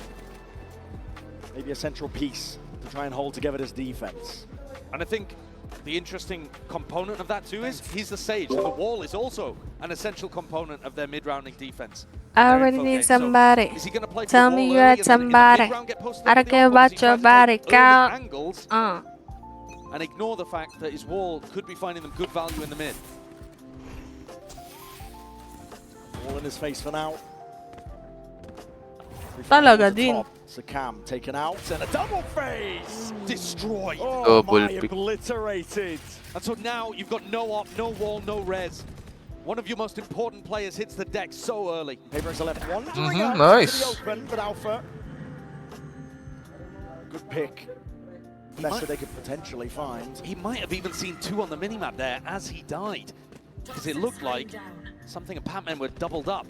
maybe a central piece to try and hold together this defense. And I think the interesting component of that too is he's the Sage, and the wall is also an essential component of their mid-rounding defense. I really need somebody. Tell me you had somebody. I don't care about your body count. Angles and ignore the fact that his wall could be finding them good value in the mid. All in his face for now. Talaga din. Sakam taken out and a double face! Destroyed! Oh my, obliterated! And so now you've got no op, no wall, no res. One of your most important players hits the deck so early. Paper is left wandering out nice. to the open, but Alpha. Good pick. Best that they could potentially find. He might have even seen 2 on the minimap there as he died. Because it looked like something and Patman were doubled up.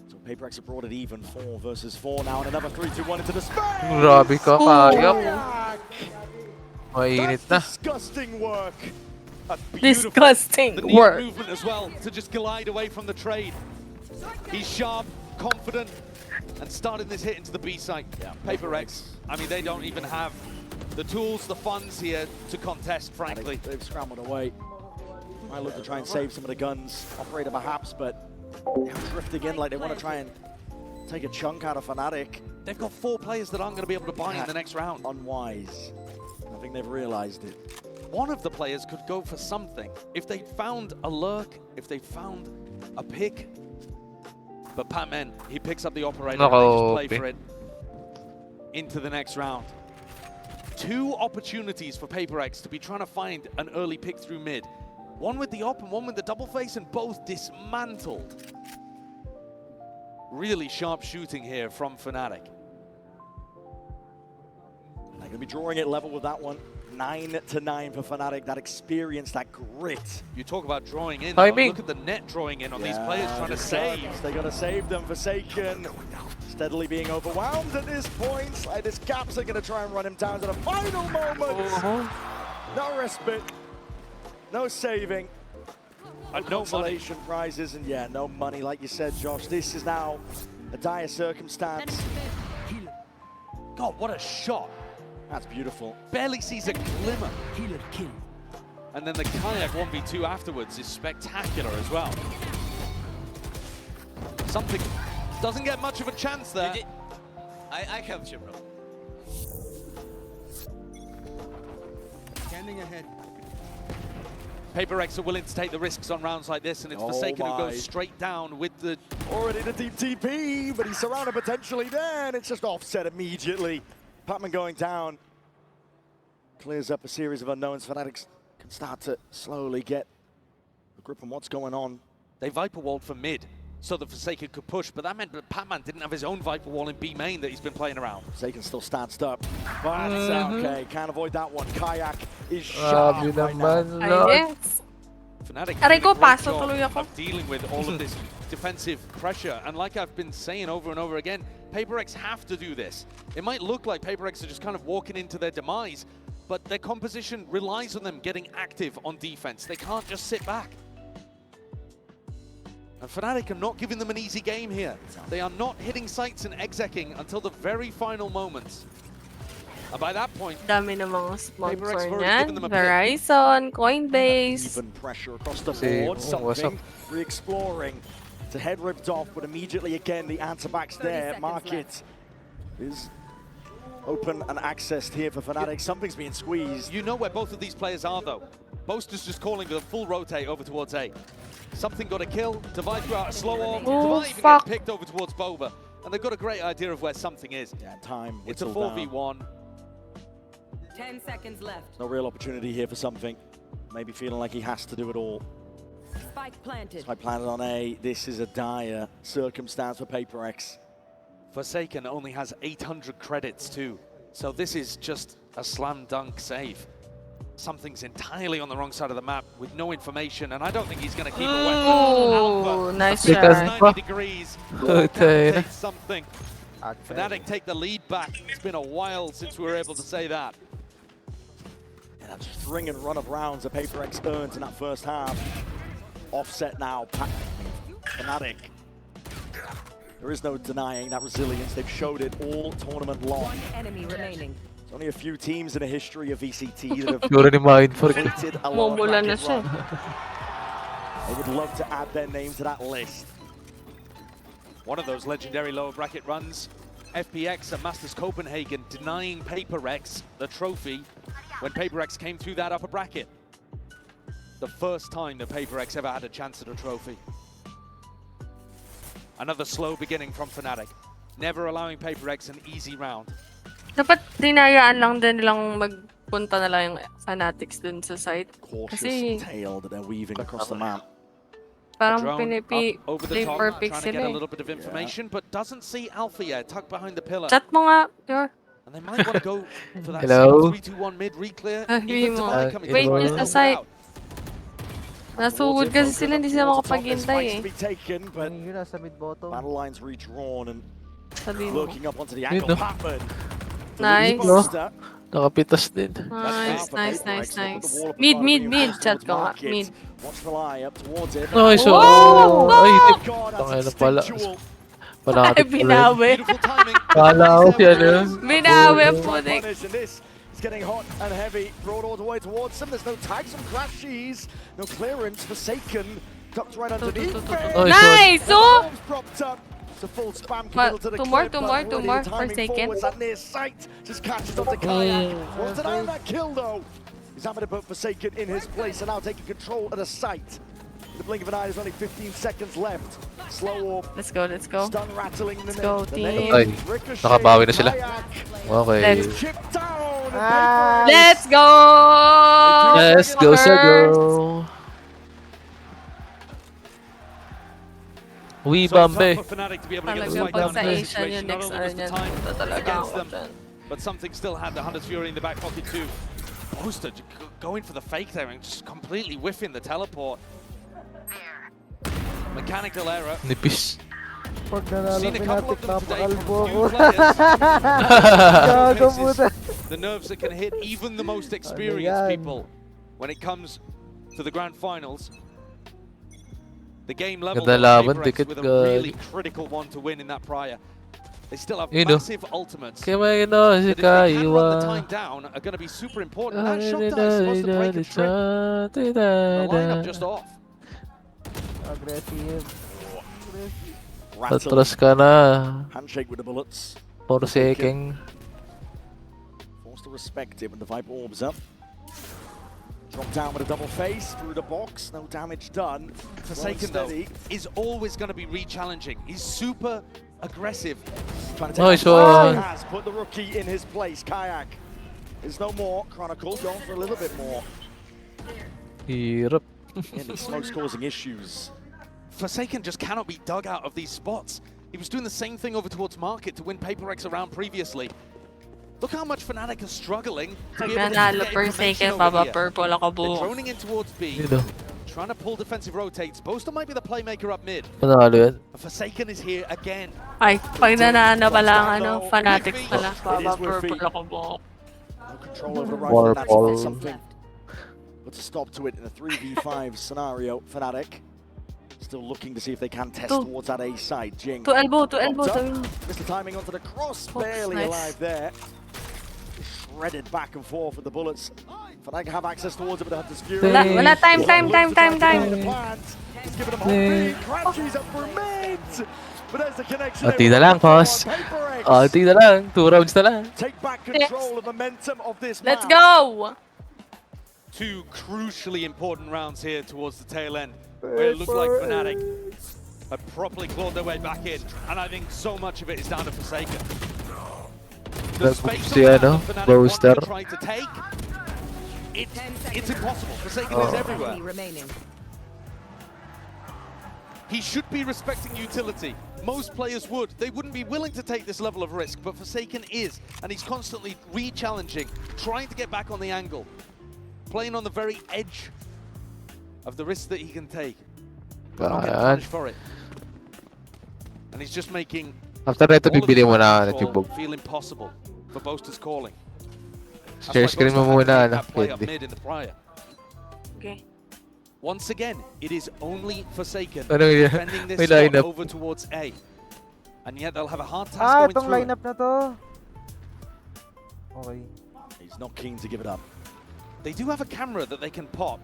So Paper X have brought it even, 4 versus 4 now, and another 3-2-1 into the space! Grabe ka, kayap. Mainit na. Disgusting work. Disgusting the work. movement as well to just glide away from the trade. He's sharp, confident, and starting this hit into the B site. Yeah, Paper X, I mean, they don't even have the tools, the funds here to contest, frankly. They've scrambled away. Might look to try and save some of the guns. Operator perhaps, but drifting in like they want to try and take a chunk out of Fnatic. They've got 4 players that aren't going to be able to buy in the next round. Unwise. I think they've realized it. One of the players could go for something. If they found a lurk, if they found a pick. But Patman, he picks up the operator and they just play for it into the next round. 2 opportunities for PaperX to be trying to find an early pick through mid. One with the op and one with the double face, and both dismantled. Really sharp shooting here from Fnatic. They're going to be drawing it level with that one. 9-9 for Fnatic. That experience, that grit. You talk about drawing in. Timing. Look at the net drawing in on these players trying to save. They got to save them. Forsaken steadily being overwhelmed at this point. Like this Caps are going to try and run him down to the final moment. No respite. No saving. No consolation prizes, and yeah, no money, like you said, Josh. This is now a dire circumstance. God, what a shot. That's beautiful. Barely sees a glimmer. And then the kayak 1v2 afterwards is spectacular as well. Something doesn't get much of a chance there. I helped you, bro. Standing ahead. PaperX are willing to take the risks on rounds like this, and it's Forsaken who goes straight down with the... Already the deep TP, but he's surrounded potentially there, and it's just offset immediately. Patman going down. Clears up a series of unknowns. Fnatic can start to slowly get a grip on what's going on. They Viper walled for mid, so that Forsaken could push, but that meant that Patman didn't have his own Viper wall in B main that he's been playing around. Forsaken still stands up. But okay, can't avoid that one. Kayak is sharp right now. Yes. Fnatic Aray ko, doing a great pasok job tuloy ako. of dealing with all of this defensive pressure, and like I've been saying over and over again, PaperX have to do this. It might look like PaperX are just kind of walking into their demise, but their composition relies on them getting active on defense. They can't just sit back. And Fnatic are not giving them an easy game here. They are not hitting sights and execing until the very final moments. And by that point, dami ng mga sponsor PaperX have already niyan. given them a pick. Verizon, Coinbase. Even pressure across the board. Something re-exploring. To head ripped off, but immediately again the answer back's there. Market is open and accessed here for Fnatic. Something's being squeezed. You know where both of these players are, though. Boaster's just calling for a full rotate over towards A. Something got a kill. Divide threw out a slow orb. Divide even get picked over towards Boba. And they've got a great idea of where something is. Yeah, time. It's a 4v1. 10 seconds left. No real opportunity here for something. Maybe feeling like he has to do it all. Spike planted. Spike planted on A. This is a dire circumstance for PaperX. Forsaken only has 800 credits too. So this is just a slam dunk save. Something's entirely on the wrong side of the map with no information, and I don't think he's going to keep a weapon. Oh, nice shot. 90 degrees. Okay. Take something. Fnatic take the lead back. It's been a while since we were able to say that. And that string and run of rounds that PaperX earned in that first half. Offset now, Fnatic. There is no denying that resilience. They've showed it all tournament long. One enemy remaining. There's only a few teams in the history of VCT that have completed a lot of bracket run. They would love to add their name to that list. One of those legendary lower bracket runs, FPX and Masters Copenhagen denying PaperX the trophy when PaperX came through that upper bracket. The first time that PaperX ever had a chance at a trophy. Another slow beginning from Fnatic, never allowing PaperX an easy round. Dapat dinayaan lang din nilang magpunta na lang yung Fanatics dun sa site. Cautious Kasi tail that they're weaving across the map. parang Over the top, perfect trying to get sila a little bit of information, but doesn't see Alpha yet, tucked behind the pillar. Chat mo nga, Pure. And they might want to go for that Hello? 3-2-1 mid re-clear. Sabi mo, wait through. nyo sa site. Nasugod kasi sila, hindi sila makapaghintay eh. Yun nasa mid bottom. Battle lines redrawn and Sabi mo. looking up onto the angle. Patman. Nice. Nakapitas din. Nice. Mid. Chat ko nga. Mid. Watch the lie up towards it. Nice. Whoa! Ay, God, tangay na that's pala. instinctual. Malapit pala. Binawi. Kala ko yan eh. Binawi ang punik. And this is getting hot and heavy. Brought all the way towards them. There's no tags on Clashies. No clearance. Forsaken Ducks right underneath. Nice! Oh! Propped up. It's a full spam But to the two more, clip, two but more, already two more. the timing Forsaken. forwards at near sight. Just catches onto Kayak. Wants to earn that kill though. He's having to put Forsaken in his place and now taking control of the site. In the blink of an eye, there's only 15 seconds left. Slow orb. Let's go, let's go. Stun rattling Let's go, team. Ay, nakabawi na sila. Okay. Let's go! Let's go, Sago. We Bambe. Talaga pag sa Asian yung next ano niyan. Ito talaga ako dyan. But something still had the Hunter's Fury in the back pocket too. Boaster going for the fake there and just completely whiffing the teleport. Mechanical error. Nipis. Pag nanalo Fnatic, napakalbo ko. Gago puta. The nerves that can hit even the most experienced people when it comes to the grand finals. The game level with a really critical one to win in that prior. They still have massive ultimates. Kaya may si Kaiwa. The time down are going to be super important. That shot dice supposed to break a trip. The lineup just off. Aggressive. Atras ka na. Handshake with the bullets. Forsaken. Forced to respect it when the Viper orbs up. Drop down with a double face through the box. No damage done. Forsaken though is always going to be re-challenging. He's super aggressive. Nice one. Has put the rookie in his place. Kayak is no more. Chronicle going for a little bit more. Hirap. And the smoke's causing issues. Forsaken just cannot be dug out of these spots. He was doing the same thing over towards Market to win Paper X around previously. Look how much Fnatic is struggling to be able to get information over here. They're droning in towards B, trying to pull defensive rotates. Boaster might be the playmaker up mid. Forsaken is here again. Ay, pag nanalo pala ang ano, Fanatics pala. Baba purple ako buhok. No control over the rifle. That's something. But to stop to it in a 3v5 scenario, Fnatic still looking to see if they can test towards that A side. Jing. To elbow. Missed the timing onto the cross, barely alive there. Shredded back and forth with the bullets. Fnatic have access towards it with the Hunter's Fury. Wala time. He's giving them whole beat. Cratchy's up for mid. But there's the connection. Ati na lang, boss. Ati na lang. 2 rounds na lang. Take back control of the momentum of this Let's go! 2 crucially important rounds here towards the tail end, where it looked like Fnatic had properly clawed their way back in, and I think so much of it is down to Forsaken. The space that Fnatic wants to try to take, it's impossible. Forsaken is everywhere. He should be respecting utility. Most players would. They wouldn't be willing to take this level of risk, but Forsaken is, and he's constantly re-challenging, trying to get back on the angle, playing on the very edge of the risk that he can take. But not getting punished for it. And he's just making after that, bibili mo na feel impossible for Boaster's calling. Share screen mo muna na. Okay. Once again, it is only Forsaken defending this spot over towards A. And yet they'll have a hard task going through lineup na to. Okay. He's not keen to give it up. They do have a camera that they can pop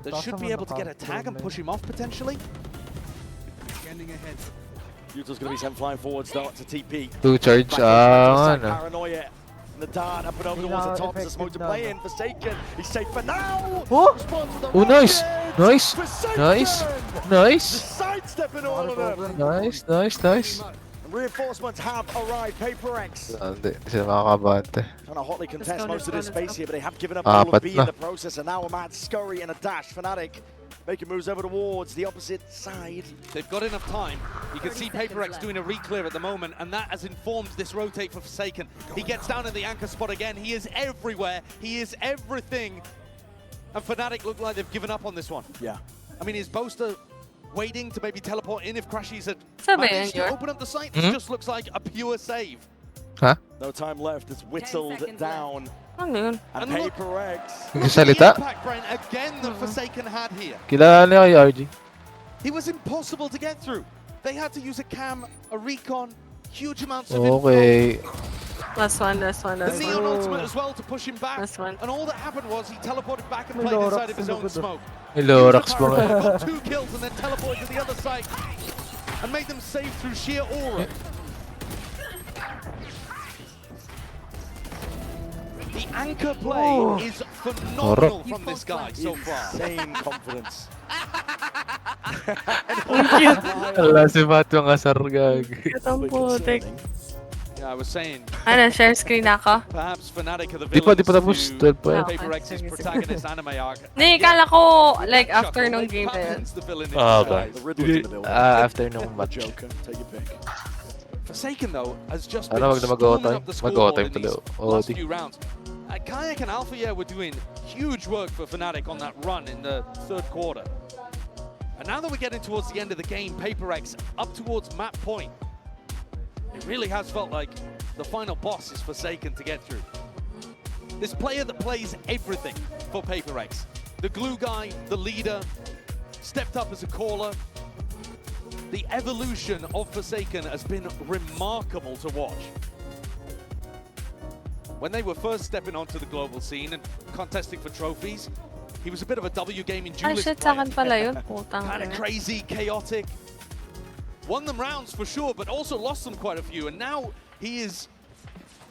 that should be able to get a tag and push him off potentially. Scanning ahead. Yuto's going to be sent flying forwards to TP. 2 charge. Paranoia. The dart up and over towards the top. There's a smoke to play in. Forsaken. He's safe for now. Oh, nice. Sidestepping all of them. Nice. Reinforcements have arrived. Paper X. Hindi sila makakabate. Trying to hotly contest most of this space here, but they have given up all of B in the process, and now a mad scurry and a dash. Fnatic making moves over towards the opposite side. They've got enough time. You can see Paper X doing a re-clear at the moment, and that has informed this rotate for Forsaken. He gets down in the anchor spot again. He is everywhere. He is everything. And Fnatic look like they've given up on this one. Yeah. I mean, is Boaster waiting to maybe teleport in if Crashies had Sabi managed to open up the site? This just looks like a pure save. Huh? No time left. It's whittled down. Ano yun? And Paper X. Nagsasalita? Impact brain again that Forsaken had here. Kilala niya kay RG. It was impossible to get through. They had to use a cam, a recon, huge amounts of info. Okay. Last one. The Neon ultimate as well to push him back. And all that happened was he teleported back and played inside of his own smoke. Lorax pa nga. Got 2 kills and then teleported to the other side and made them save through sheer aura. The anchor play is phenomenal from this guy so far. Insane confidence. Wala si Matt yung asar gag. Katang putik. Yeah, I was saying. Ano, share screen ako? Perhaps Fnatic are the Di villains pa tapos. 12 pa yan. Paper X's protagonist anime arc. Hindi, kala ko, like, after nung game na yun. Okay. After nung match. Forsaken though has just Ano, been wag na storming up the scoreboard mag-overtime in these tuloy. last few rounds. Kayak and Alpha were doing huge work for Fnatic on that run in the third quarter. And now that we're getting towards the end of the game, Paper X up towards map point. It really has felt like the final boss is Forsaken to get through. This player that plays everything for Paper X. The glue guy, the leader, stepped up as a caller. The evolution of Forsaken has been remarkable to watch. When they were first stepping onto the global scene and contesting for trophies, he was a bit of a W gaming Ay, duelist shit, sa player. akin pala yun. Putang Kind of ina. crazy, chaotic. Won them rounds for sure, but also lost them quite a few. And now he is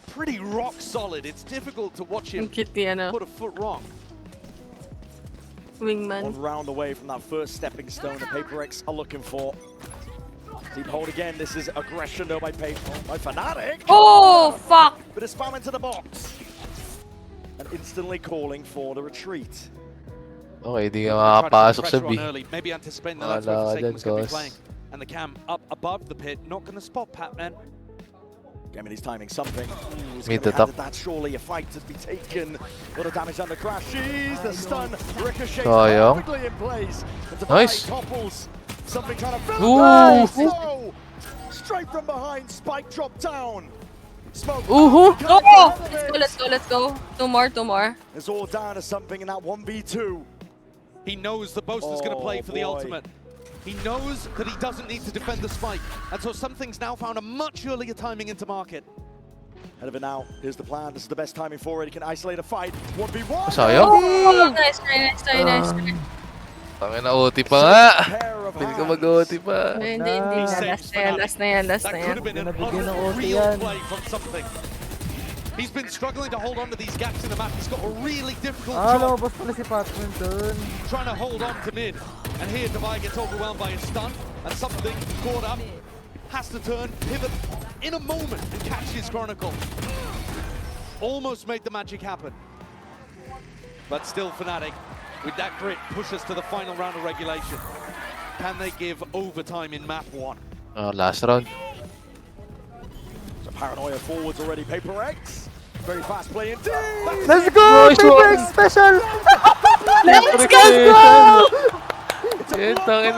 pretty rock solid. It's difficult to watch him put a foot wrong. Wingman. 1 round away from that first stepping stone the Paper X are looking for. Deep hold again. This is aggression though by Fnatic. Oh, fuck! But it's spam into the box. And instantly calling for the retreat. Okay, di ka makapasok sa B. Maybe anticipating that that's where Forsaken was going to be playing. And the cam up above the pit, not going to spot Patman. Gaming is timing something. He's Meet gonna the top. be handed that surely. A fight has been taken. A lot of damage on the crash. She's the stun. Ricochets Sayang. perfectly in place. Nice. Topples. Something trying to fill Ooh. it. Nice. Straight from behind. Spike drop down. Smoke. Go! Let's go. 2 more. It's all down to something in that 1v2. He knows the Boaster's going to play for the ultimate. He knows that he doesn't need to defend the spike. And so something's now found a much earlier timing into market. Ahead of it now. Here's the plan. This is the best timing for it. He can isolate a fight. 1v1. Sayang. Oh, nice try. Tangin na OT pa nga. Pwede ka mag-OT pa. Hindi. Last na yan. That could have been an unreal play from something. He's been struggling to hold on to these gaps in the map. He's got a really difficult job. Boss pala si Patman dun. Trying to hold on to mid. And here Devi gets overwhelmed by his stun. And something caught up. Has to turn, pivot in a moment and catch his Chronicle. Almost made the magic happen. But still Fnatic, with that grit, push us to the final round of regulation. Can they give overtime in map 1? Last round. So paranoia forwards already. Paper X. Very fast play indeed. Let's go! Paper X special! Let's go! Yan, tangin.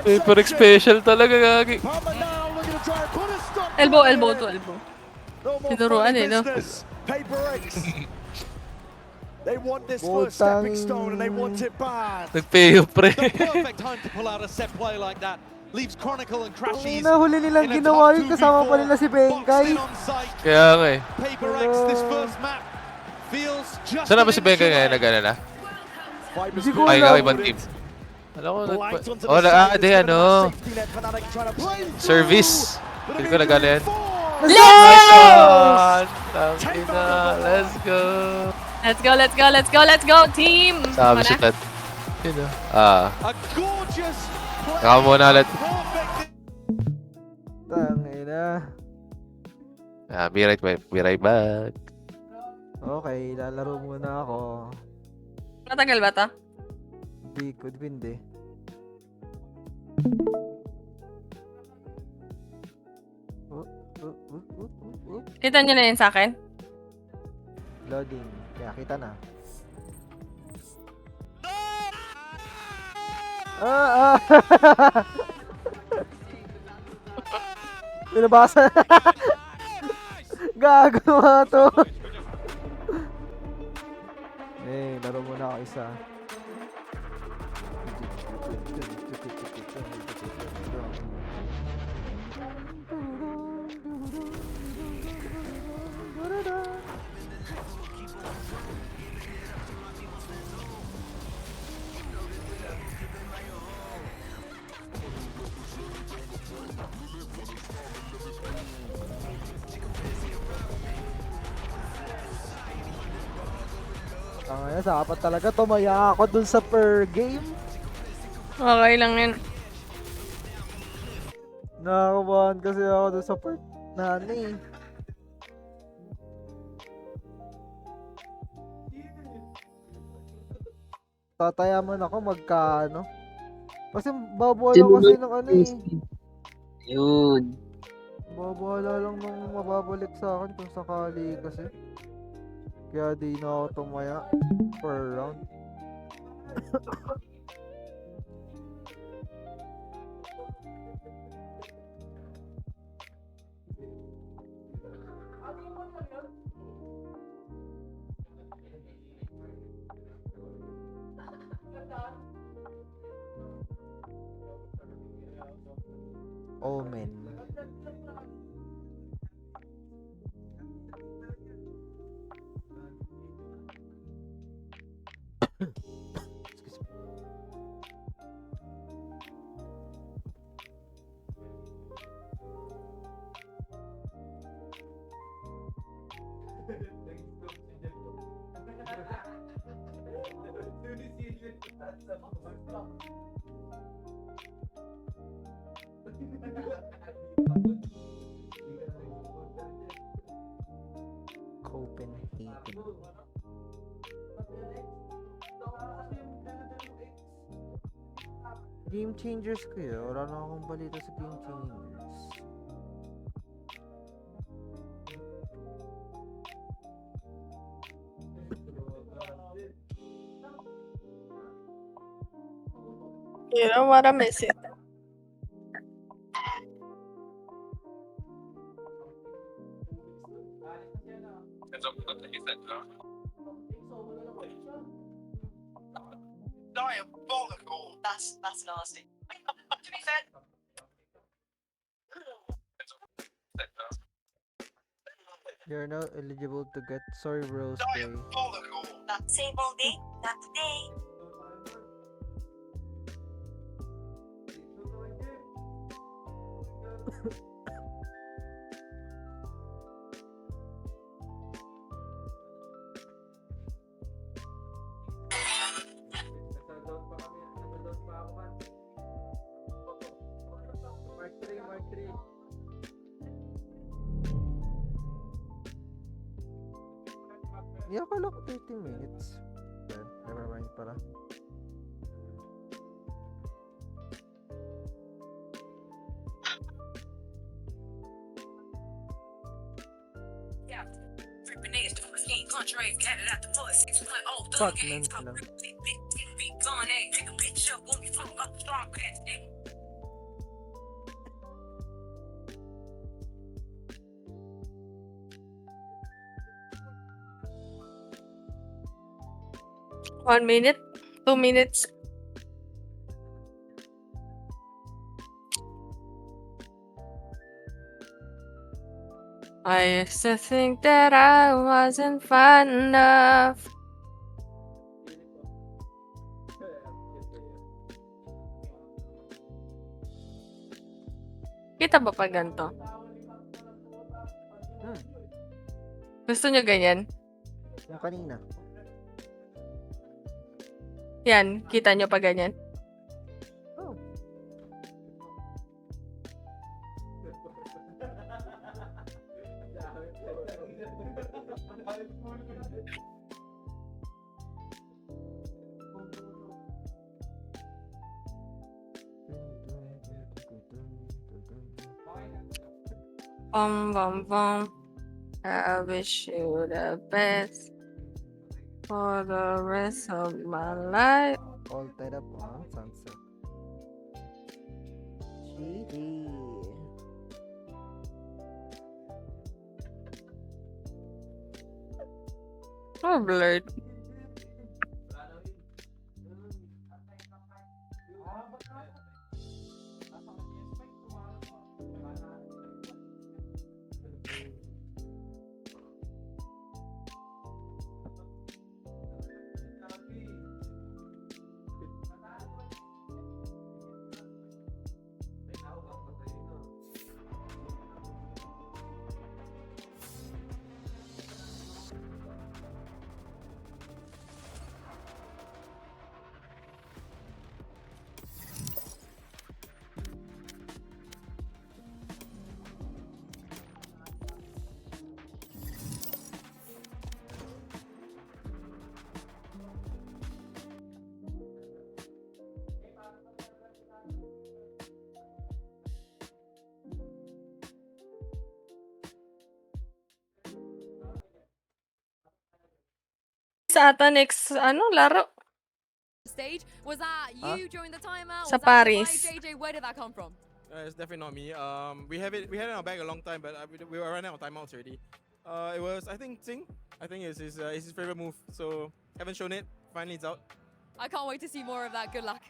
Paper X special talaga, gagi. Elbow to elbow. Tinuruan no? Paper X. They want this first stepping stone and they want it bad. Nag-payo, pre. The perfect time to pull out a set play like that. Leaves Chronicle and Crashies. Huli nilang ginawa yun, kasama pa nila si Benkay. Kaya nga eh. Paper X, this first map feels just. Saan na ba si Benkay ngayon? Nag-ano na? Hindi ko Ay, alam. ibang team. Alam ko, di ano. Service. Hindi ko nag-ano yan. Let's go! Let's go, team! Sabi si Tad. Yun o. Naka muna ulit. Tangina. Be right back. Okay, lalaro muna ako. Matagal ba to? Hindi ko, depende. Kita nyo na yun sa akin? Loading. Kaya kita na. Pinabasa. Gago mga to. Laro muna ako isa. Dapat talaga tumaya ako dun sa per game. Okay lang yun. Nakakabahan kasi ako dun sa per na ano eh. Tatayaman ako magkano. Kasi babawalan kasi ng ano eh. Yun. Babawala lang nung mababalik sa akin kung sakali kasi. Kaya di na ako tumaya per round. Omen. Copenhagen. Game changers ko yun. Wala na akong balita sa game changers. You know what? I miss it. Diabolical. That's nasty. To be fair, You're not eligible to get Sorry Bros Day. not table day, not today. Mark 3. Hindi akala ko 30 minutes. Well, never mind pala. Yeah. Ripping ass to 15 contracts, got it out the mud, 6.0 Fuck, thug games, none lang. big gun, pick a bitch up, won't be from up strong pants, nigga. One minute, 2 minutes. I used to think that I wasn't fun enough. Kita ba pag ganito? Gusto nyo ganyan? Yung kanina. Yan, kita nyo pa ganyan? Oh. Bum. I wish you the best for the rest of my life. All tied up on sunset. GG. Oh, blurred. Sa ata next, laro? Stage. Was that you during the timer? Sa Was that the Paris. vibe, JJ? Where did that come from? It's definitely not me. We had it in our bag a long time, but we were running out of timeouts already. It was, I think, Ting. I think it's his favorite move. So haven't shown it. Finally, it's out. I can't wait to see more of that. Good luck.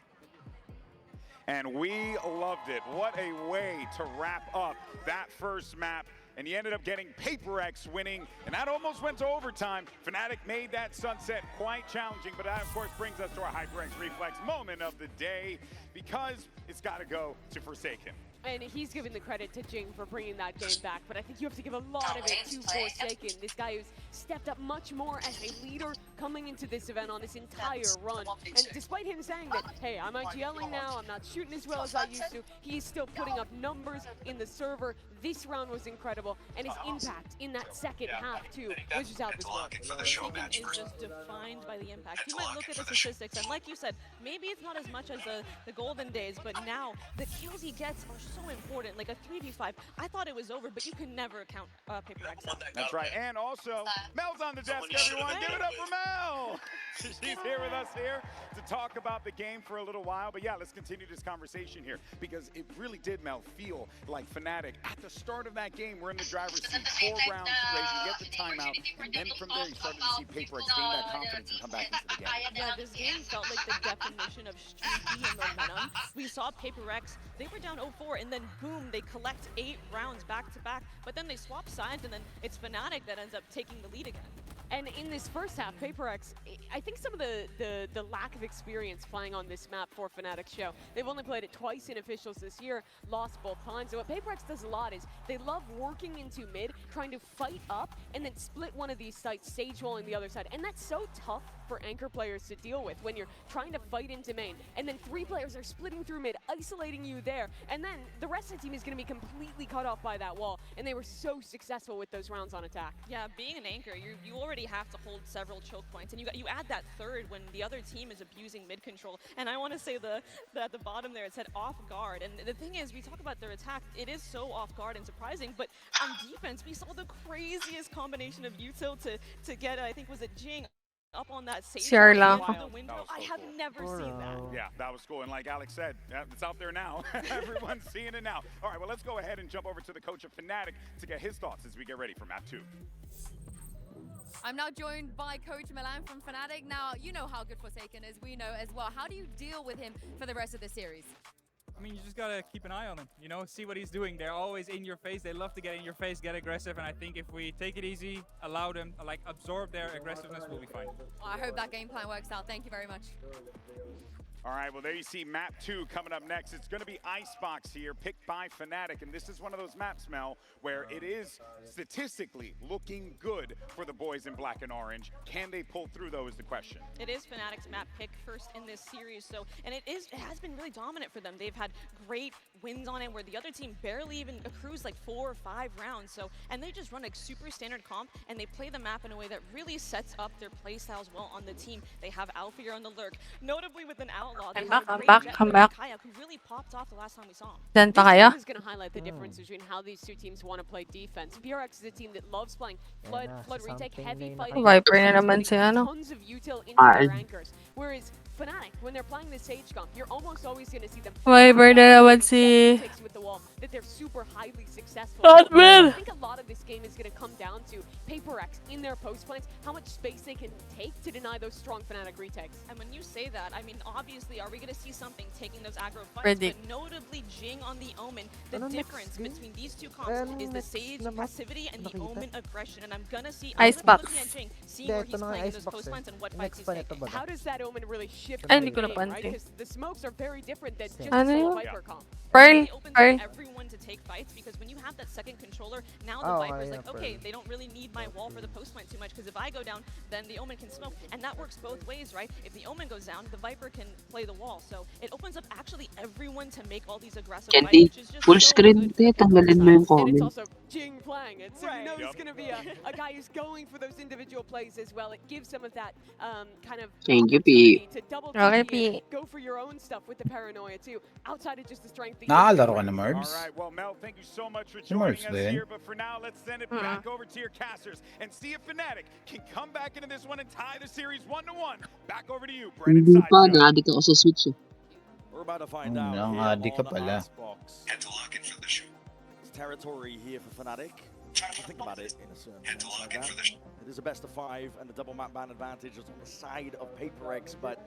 And we loved it. What a way to wrap up that first map. And he ended up getting Paper X winning, and that almost went to overtime. Fnatic made that sunset quite challenging, but that, of course, brings us to our HyperX Reflex moment of the day, because it's got to go to Forsaken. And he's giving the credit to Jing for bringing that game back, but I think you have to give a lot of it to Forsaken. This guy who's stepped up much more as a leader coming into this event on this entire run. And despite him saying that, hey, I'm IGLing now, I'm not shooting as well as I used to, he's still putting up numbers in the server. This round was incredible, and his impact in that second half, too, was just out this world. Forsaken is just defined by the impact. You might look at the statistics, and like you said, maybe it's not as much as the golden days, but now the kills he gets are so important. Like a 3v5, I thought it was over, but you can never count Paper X out. That's right, and also, Mel's on the desk, everyone. Give it up for Mel! She's here with us here to talk about the game for a little while, but yeah, let's continue this conversation here, because it really did, Mel, feel like Fnatic, at the start of that game, we're in the driver's seat, 4 rounds straight, you get the timeout, and then from there, you started to see Paper X gain that confidence and come back into the game. Yeah, this game felt like the definition of streaky and momentum. We saw Paper X, they were down 0-4, and then boom, they collect 8 rounds back to back, but then they swap sides, and then it's Fnatic that ends up taking the lead again. And in this first half, Paper X, I think some of the lack of experience playing on this map for Fnatic show. They've only played it twice in officials this year, lost both times. So what Paper X does a lot is they love working into mid, trying to fight up, and then split one of these sites, sage walling the other side. And that's so tough for anchor players to deal with when you're trying to fight into main, and then 3 players are splitting through mid, isolating you there, and then the rest of the team is going to be completely cut off by that wall, and they were so successful with those rounds on attack. Yeah, being an anchor, you already have to hold several choke points, and you add that third when the other team is abusing mid control. And I want to say at the bottom there, it said off guard, and the thing is, we talk about their attack, it is so off guard and surprising, but on defense, we saw the craziest combination of util to get, I think, was it Jing up on that sage Sherlock. the window. I have never seen that. Yeah, that was cool. And like Alex said, it's out there now. Everyone's seeing it now. All right, well, let's go ahead and jump over to the coach of Fnatic to get his thoughts as we get ready for map 2. I'm now joined by Coach Milan from Fnatic. Now, you know how good Forsaken is. We know as well. How do you deal with him for the rest of the series? I mean, you just gotta keep an eye on him, you know, see what he's doing. They're always in your face. They love to get in your face, get aggressive, and I think if we take it easy, allow them, like, absorb their aggressiveness, we'll be fine. I hope that game plan works out. Thank you very much. All right, well, there you see map 2 coming up next. It's going to be Icebox here, picked by Fnatic, and this is one of those maps, Mel, where it is statistically looking good for the boys in black and orange. Can they pull through, though, is the question. It is Fnatic's map pick first in this series, so, and it has been really dominant for them. They've had great wins on it where the other team barely even accrues like 4 or 5 rounds, so, and they just run a super standard comp, and they play the map in a way that really sets up their play styles well on the team. They have Alfear on the lurk, notably with an outlaw. I'm back. Kayak, who really popped off the last time we saw him. Dyan pa kayo? This is going to highlight the difference between how these two teams want to play defense. PRX is a team that loves playing flood retake, heavy fighting. Viper na naman si ano. Tons of util into their anchors. Whereas Fnatic, when they're playing the Sage comp, you're almost always going to see them Viper na naman si with the wall, that they're super highly successful. Admin! I think a lot of this game is going to come down to Paper X in their post plans, how much space they can take to deny those strong Fnatic retakes. And when you say that, I mean, obviously, are we going to see something taking those aggro fights? Predict. But notably, Jing on the Omen, the difference between these two comps is the Sage passivity and the Omen aggression. And I'm going to see Icebox. looking at Jing, seeing where he's playing in those post plans and what fights he's taking. How does that Omen really shift Ay, the hindi ko game, right? napansin. Because the smokes are very different than just Ano a yun? Viper comp. Pearl? It opens Pearl? up everyone to take fights, because when you have that second controller, now the Oh, Viper's yeah, like, okay, Pearl. they don't really need my wall for the post plant too much, because if I go down, then the Omen can smoke, and that works both ways, right? If the Omen goes down, the Viper can play the wall, so it opens up actually everyone to make all these aggressive fights, Candy, which is just full so screen good. tayo, tanggalin mo yung And it's comment. also Jing playing it, so you know he's going to be a guy who's going for those individual plays as well. It gives some of that kind of Thank you, opportunity P. to double Okay, TP and P. go for your own stuff with the paranoia too, outside of just the strength that Nakakalaro ka na, All Marbs? right, well, Mel, thank you so much for Si Marbs joining us din. here. But for now, let's send it back over to your casters and see if Fnatic can come back into this one and tie the series 1-1. Back over to you, Brennan Hindi pa, Sideshow. na-addict ako sa Switch eh. We're about to find Oh, out nang here adi ka on pala. Icebox. It's territory here for Fnatic. Think about it in a certain sense like that. It is a best of 5 and the double map ban advantage is on the side of PaperX, but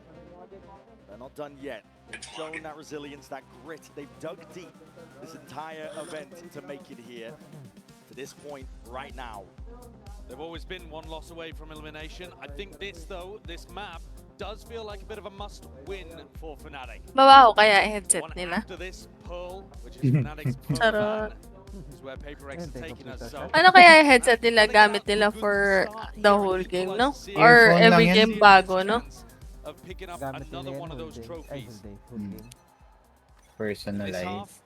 they're not done yet. They've shown that resilience, that grit. They've dug deep this entire event to make it here to this point right now. They've always been one loss away from elimination. I think this map does feel like a bit of a must-win for Fnatic. Babaho kaya headset One nila. after this, Pearl, which is Fnatic's Pearl Charot. ban, is where PaperX are taking us. So Ano kaya yung headset nila gamit nila for the whole game, no? Or Earphone every lang yan. game bago, no? of picking up Gamit another nila one of yan those whole day. Ay, trophies. whole day. Full game. Personalized.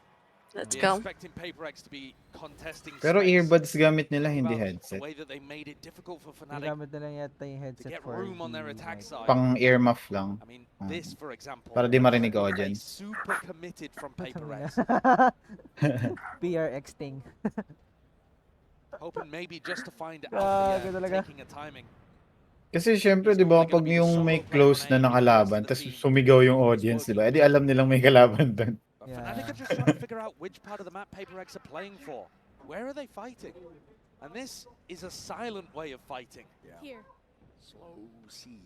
Let's We're go. expecting PaperX to be contesting Pero space earbuds gamit nila, hindi about headset. the way that they made it difficult for Yung Fnatic gamit nila yata yung to headset get for room on their the attack mic. side. Pang earmuff lang. I mean, this, for example, Para di marinig look audience. super committed from PaperX. PRX thing. Hoping maybe just to find out Grabe the talaga. taking a timing. Kasi syempre, di ba, pag yung may close na nakalaban, tapos sumigaw yung audience, di ba? Eh di alam nilang may kalaban doon. But Fnatic are just trying to figure out which part of the map PaperX are playing for. Where are they fighting? And this is a silent way of fighting. Here. Slow siege.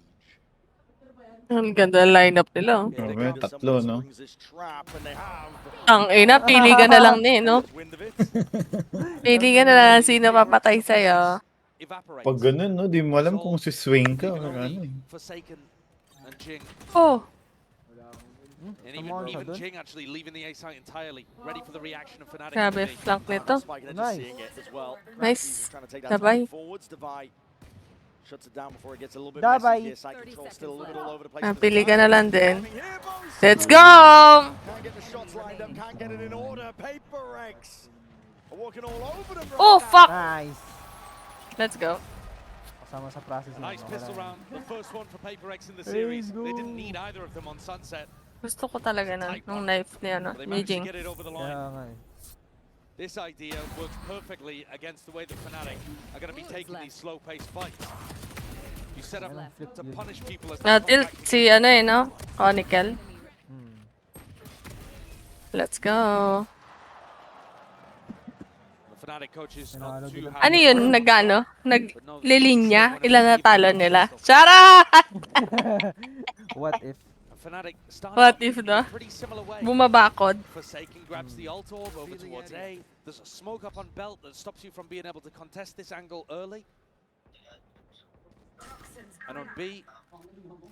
Ang ganda ng lineup nila. Oh, may tatlo, no? Ang ina, pili ka na lang din, no? Pili ka na lang sino papatay sa'yo. Pag ganun, no? Di mo alam kung si swing ka or ano eh. Forsaken and Jing. Oh! And even Jing actually leaving the A site entirely, ready for the reaction of Fnatic. Grabe, flank nito. Nice. Nice. Sabay. Shuts it down before it gets a little bit Dabay. messy here. Side control still a little bit all over the place. Pili ka na lang din. Let's go! Can't get the shots lined up, can't get it in order. PaperX are walking all over them. Oh, fuck! Nice. Let's go. Kasama sa process A nice yun, pistol wala. round, the first one for PaperX in the series. They didn't need either of them on Sunset. Gusto ko talaga nung knife ni ano, They ni managed to Jing. get it over the Kaya line. nga eh. This idea works perfectly against the way that Fnatic are going to be taking these slow-paced fights. You set up to punish people as they come Tilt back. si ano eh, no? Conical. Let's go. The Fnatic coaches not too happy. Ano yun? Nag-ano? Naglilinya? Ilan na talo nila? Charot! What if? Fnatic started What off if, in no? a pretty similar way. Bumabakod. Forsaken grabs the ult orb over towards A. There's a smoke up on belt that stops you from being able to contest this angle early. And on B,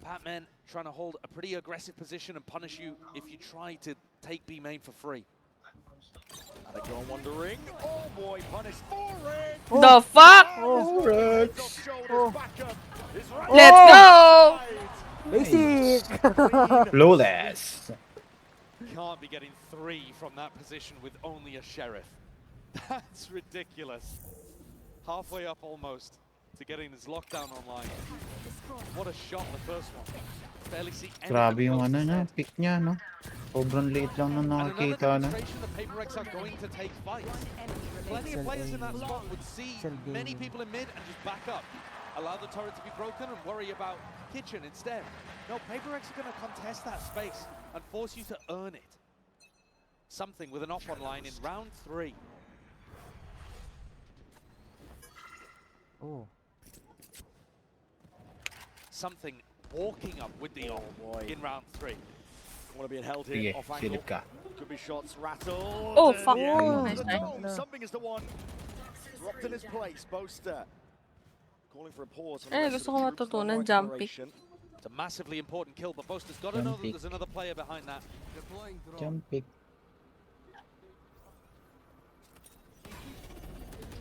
Batman trying to hold a pretty aggressive position and punish you if you try to take B main for free. And they go on wondering. Oh boy, punished for it. The fuck? Let's go! Basic! Flawless. Can't be getting 3 from that position with only a sheriff. That's ridiculous. Halfway up almost to getting his lockdown online. What a shot, the first one. Barely see anything Grabe yung close ano to niya, set. pick niya, no? Sobrang liit lang nung And another nakakita na. demonstration that PaperX are going to take fights. Plenty of players in that spot would see many people in mid and just back up. Allow the turret to be broken and worry about Kitchen instead. No, PaperX are going to contest that space and force you to earn it. Something with an off online in round 3. Oh. Something walking up with the off in round 3. Want to be held Sige, here off angle. silip ka. Could be shots rattled. Oh, and fuck. the angle Nice is try. no. Something is the one. Dropped in his place, Boaster. Calling for a pause. on the Eh, rest gusto of ko the troops, no matutunan more jump exploration. It's a massively important kill, but Boaster's got to know that Jump there's another player behind that. Jump pick.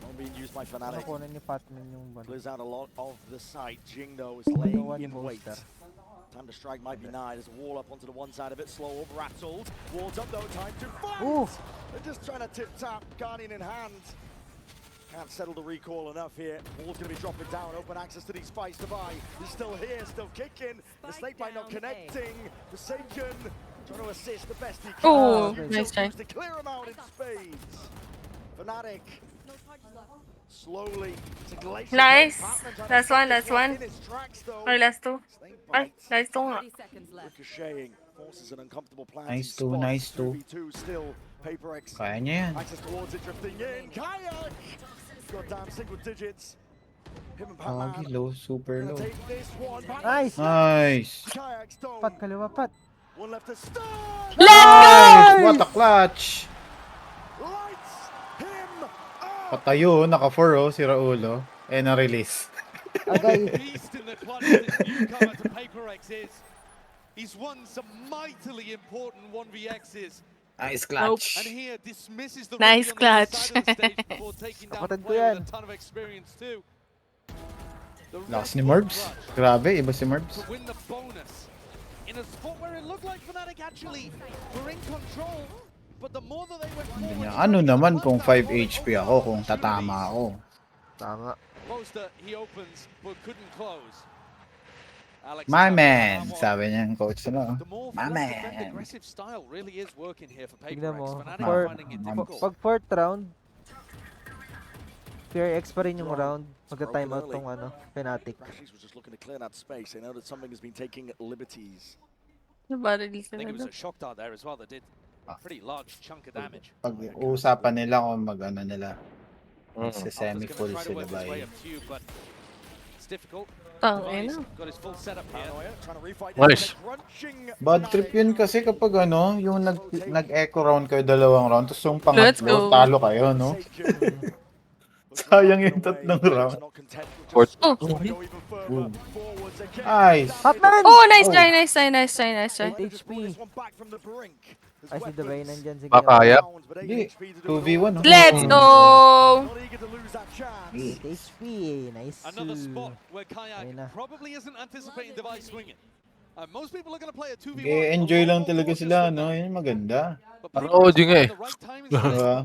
Drone being used by Fnatic. Nakukunan ni Patman yung ball. Clears out a lot of the site. Jing, though, is No laying one in wait. Boaster. Time to strike might be nigh. There's a wall up onto the one side of it. Slow up, rattled. Walls up, though. Time to fight. Ooh. They're just trying to tip-tap. Guardian in hand. Can't settle the recall enough here. Ball's going to be dropping down. Open access to these spies to buy. He's still here, still kicking. The snake bite not connecting. Forsaken trying to assist the best he can. Oh, nice try. To clear him out in spades. Fnatic slowly to Glacier. Nice. Last one, last one. Or last two. Ay, last two nga. Ricocheting forces an uncomfortable plan. Nice two, nice two. Still PaperX. Kaya niya yan. Access towards it, drifting in. Kayak got down single digits. Him and Pogi low, super low. Nice! Nice! Pat, kaliwa pat. One left to start. Nice! What a clutch! Patayo, naka-4 oh, si Raulo. Na-release. Agay. Beast in the clutch this newcomer to PaperX is. He's won some mightily important 1vx's. Nice clutch. And here dismisses the Nice rookie on the clutch. other side of the stage before taking down a player with a ton of experience too. Lakas ni Morbs. Grabe, iba si Morbs. To win the bonus in a spot where it looked like Fnatic actually were in control, but the more that they went forward, Ano naman kung 5 HP ako, kung tatama ako. Tama. Poster he opens but couldn't close. Alex My man, sabi niya yung coach na. My man. aggressive style really is working here for Tignan PaperX. mo. Fnatic For, are finding it difficult. pag fourth round, PRX pa rin yung round. Magka-timeout tong Fnatic. Rashi's was just looking to clear that space. They know that something has been taking liberties. I think it was a shock dart there as well that did a pretty large chunk of damage. Pag uusapan nila kung mag-ano nila. Sa semi-full sila ba eh. It's difficult. Tangina. Got his full setup here. Nice. Bad trip yun kasi kapag yung nag-echo round kayo, dalawang round, tapos yung Let's pangatlo, go. talo kayo, no? Sayang yung tatlong round. Fourth. Oh. Boom. Nice. Hotman! Oh, nice try, nice try, nice try, nice try. 8 HP. Ay, si Devay nandyan. Sige. Papaya. Hindi. 2v1, no? Let's go! 8 HP. Nice. Another spot where Ayun na. Kayak probably isn't anticipating device swinging. Most people are going to play a 2v1. Enjoy lang talaga sila, no? Yun yung maganda. Parang OG nga eh. Diba?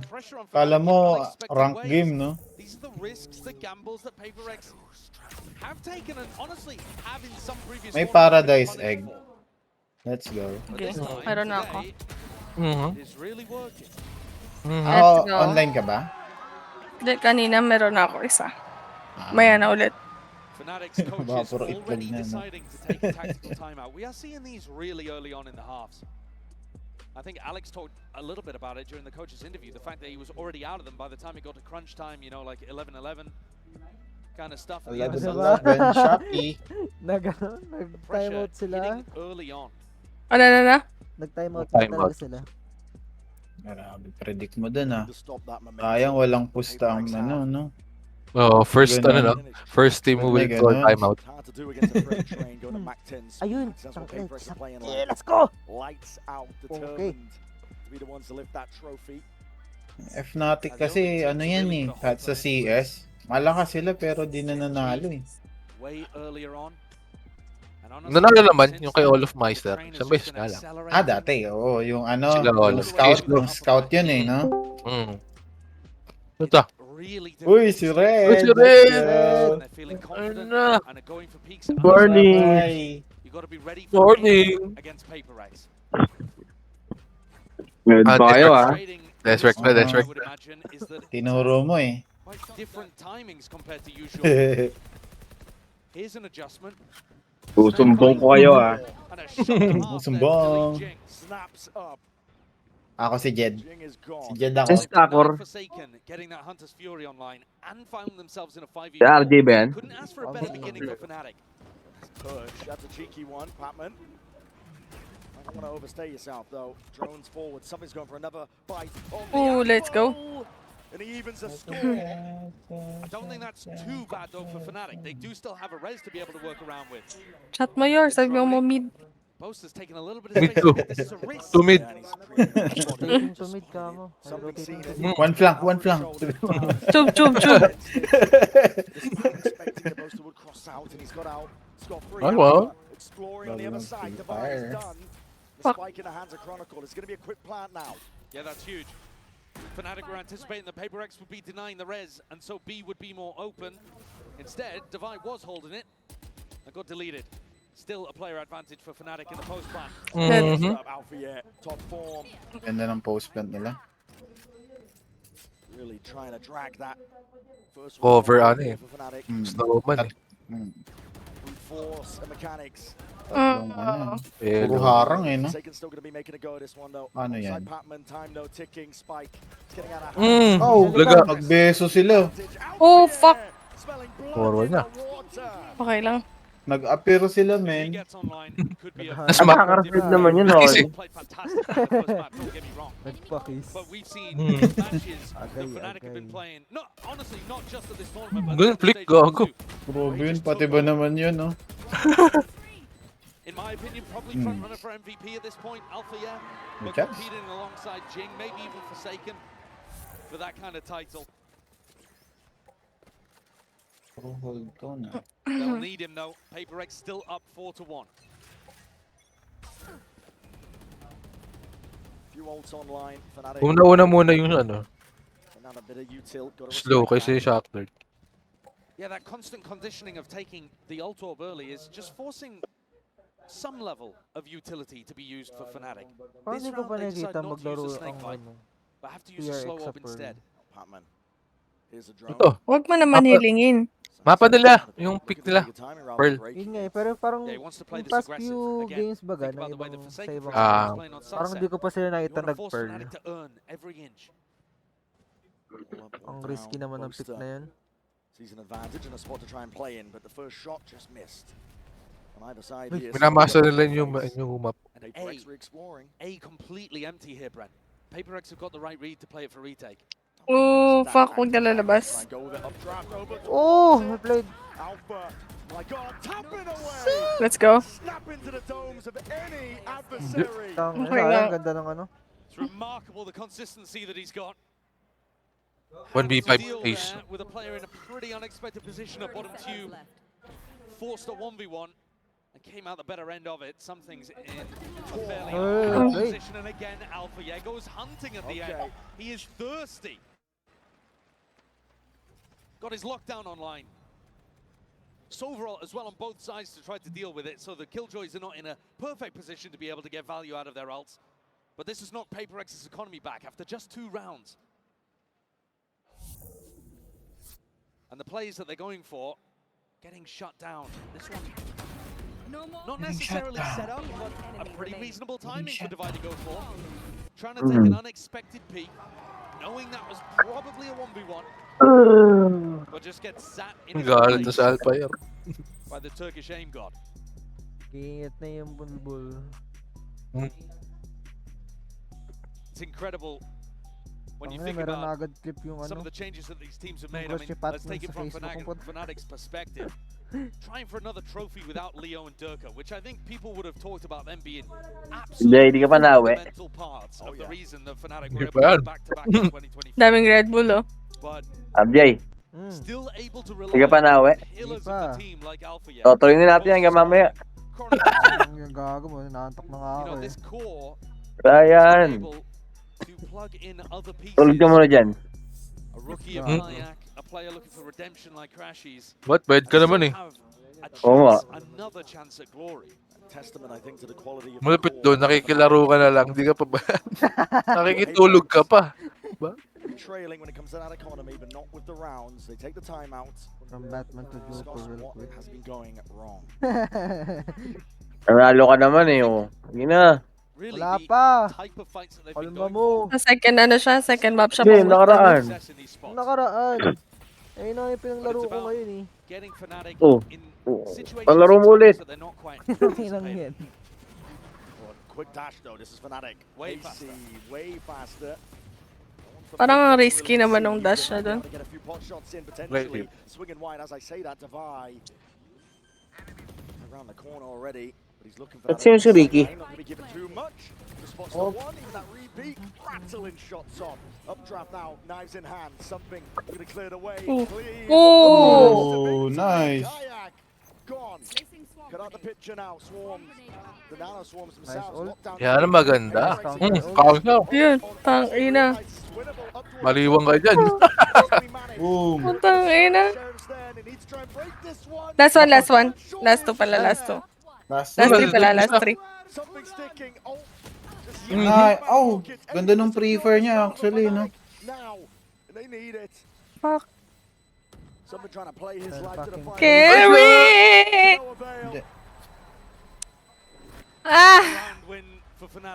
Kala mo, rank game, no? These are the risks, the gambles that PaperX have taken and honestly have in some previous May tournaments paradise been egg. punished for. Let's go. Okay, meron na ako. It's really working. Ah, Let's go. online ka ba? Hindi, kanina meron na ako isa. Maya na ulit. Fnatic's coaches Puro itlog already na, no? deciding to take a tactical timeout. We are seeing these really early on in the halves. I think Alex talked a little bit about it during the coach's interview, the fact that he was already out of them by the time it got to crunch time, you know, like 11-11 kind of stuff. 11-11, Shopee. Nag-timeout sila. Hitting early on. Ano na? Nag-timeout na talaga sila. Grabe, predict mo dun Sayang walang pusta ang no? Oh, first Ganun. no? First team who will May go ganun. timeout. Hard to do against a freight train going to Mac 10. Ayun. That's what PaperX are playing Yeah, like. let's go! Lights out, Okay. determined to be the ones to lift that trophy. Fnatic kasi ano yan eh, kahit sa CS, malakas sila pero di na nanalo eh. Way earlier on. Nanalo naman yung kay All of Meister. Isang beses nga lang. Dati, oo, yung Sila, yung scout yun eh, no? Ano ta? Uy, si Red! Uy, si Red! Ano na? Morning! You got to be ready for anything against PaperX. Desrect na, desrect. Tinuro mo eh. Quite different timings compared to usual. Here's an adjustment. Susumbong ko kayo Sumbong. Snaps up. Ako si Jed. Si Jed ako. Forsaken getting that Hunter's Fury online and found themselves in a 5v4. Si RJ ba yan? Couldn't ask for a better beginning for Fnatic. Push. That's a cheeky one, Patman. I don't want to overstay yourself though. Drones forward. Something's going for another bite. Ooh, let's go. And he evens the score. I don't think that's too bad though for Fnatic. They do still have a res to be able to work around with. Chat mo yours, sabi mo mid. Poster's taking a little bit of Mid space. too. This is a risk. Two mid. Rotating to mid ka mo. One flank, one flank. Chub, chub, chub. Expecting the Poster would cross out and he's got out. Scot-free. Oh, well. Exploring on the other side. The bar is done. The spike in the hands of Chronicle. It's going to be a quick plant now. Yeah, that's huge. Fnatic were anticipating that PaperX would be denying the res, and so B would be more open. Instead, Divide was holding it and got deleted. Still a player advantage for Fnatic in the post plant. Top form. Ganda ng post plant nila. Really trying to drag that first Over round ano eh. for Fnatic. Snowman eh. Brute force and mechanics. Tatlong ano. Hello. Puro harang eh, no? Sagan's still going to be making a go at this one though. Ano yan? Patman, time no ticking, Spike. It's getting out of hand. Oh, laga. magbeso sila. Oh, fuck. Forward na. Okay lang. Nag-appear sila, men. Nakaka-reflect naman yun, oh. Nagpakis. But we've seen matches that Fnatic have been playing. No, honestly, not just at this tournament, but Ganun, flick, gago. Grabe yun, pati ba naman yun, no? in my opinion, probably front runner for MVP at this point. Alpha, yeah, but Okay. competing alongside Jing, maybe even Forsaken for that kind of title. Hold ko na. They'll need him though. PaperX still up 4-1. Few ults online. Fnatic. Una muna yung ano. Another bit of util. Gotta Slow respect kasi that. shock dart. Yeah, that constant conditioning of taking the ult orb early is just forcing some level of utility to be used for Fnatic. Paano This ko round pa they decide nakikita not to use maglaro the snake ang bite, ano? but have to use a TRX slow sa orb Pearl. instead. Patman. Here's a drone. Ito. Huwag mo naman hilingin. Mapa nila. Yung pick nila. Pearl. Yun nga eh, pero parang Yeah, he wants to play yung this past aggressive. few Again, games baga think na about the way ibang, that sa Forsaken, ibang for example, is Ah. playing on parang Sunset. hindi ko pa sila You nakita want to force nag-pearl. Fnatic to earn every inch. Ang risky naman ng pick na yun. Sees an advantage and a spot to try and play in, but the first shot just missed. On either side Uy, here. minamasa nila yung map. And PaperX re-exploring. A completely empty here, Brent. PaperX have got the right read to play it for retake. Oh, fuck. Huwag na lalabas. Oh! May played. Alpha. My God, tapping away. Let's go. Snap into the domes of any adversary. Okay Sayang, nga. ganda ng ano. It's remarkable the consistency that he's got. 1v5 Deal ace. there with a player in a pretty unexpected position at bottom tube. Forced a 1v1 and came out the better end of it. Some things in a fairly unfair position. And again, Alpha yeah goes hunting at the end. He is thirsty. Got his lockdown online. Sovereign as well on both sides to try to deal with it, so the Killjoys are not in a perfect position to be able to get value out of their ults. But this has knocked PaperX's economy back after just 2 rounds. And the plays that they're going for, getting shut down. This one, not necessarily set up, but a pretty reasonable timing for Divide to go for. Trying to take an unexpected peek, knowing that was probably a 1v1. But just gets sat in his Galit na place sa Alpire. by the Turkish aim god. Ingat na yung bulbul. It's incredible when you Ang think meron na about agad clip yung some ano. of the changes that these teams have Yung made. I crush mean, ni Patman let's take it sa from Facebook ko. Fnatic's perspective. Trying for another trophy without Leo and Durka, which I think people would have talked about them being absolutely Hindi ka pa nawe. fundamental parts of the reason that Fnatic Hindi were pa able to yan. go back-to-back in 2024. Daming Red Bull, oh. But Abjay, still able to rely hindi ka pa on nawe. pillars of the team like Alpha yeah. Tutuloy na natin hanggang mamaya. Yung gago mo, naantok na nga You ako know, eh. this core Ryan, able to plug in other pieces. tulog ka muna dyan. A rookie of Mm. Kayak, a player looking for redemption like Crashies. What? Bad ka naman eh. Oo nga. Another chance at glory. Testament, I think, to the quality of Malapit doon, nakikilaro ka na lang. Di ka pa ba? Nakikitulog ka pa. Ba? trailing when it comes to that economy, but not with the rounds. They take the timeout. From Batman to Joker Discuss real what quick. has been going wrong. Nanalo ka naman eh, oh. Sige na. Really, Wala the pa. type of fights that they've been Kalma going mo. Sa second ano siya, second map siya. Hindi, papunta. nakaraan. success in these spots. Nakaraan. Ayun na yung pinanglaro But it's ko about ngayon eh. Getting Fnatic Oh. in Oh. situations Palaro mo ulit. that they're not quite Inang anticipating. yan. Quick dash though, this is Fnatic. Way AC, faster. way faster. Parang ang risky naman nung dash na doon. Get a few pot shots in potentially. Swinging wide as I say that, Divide. Around the corner already, but he's looking for Ba't sino si Ricky? Not going to be given too much. The spot's Oh. the one, even that repeat. Rattling shots off. Updraft now, knives in hand. Something going to clear the way. Ooh. Clear. Oh, nice. Kayak gone. Cut out the picture now. Swarms. The nano swarms Nice themselves. ult. Lockdown. Yan ang maganda. Nice counter ult. Kausaw. Yun, tangina. Maliwang ka dyan. Boom. Tangina. Last one, last one. Last two pala, last two. Last Last one. three pala, last three. Something sticking. Oh, Ay, oh, ganda nung pre-fire niya actually, no? now they need it. Fuck. Someone trying to play his life to the final. Carry! Ah!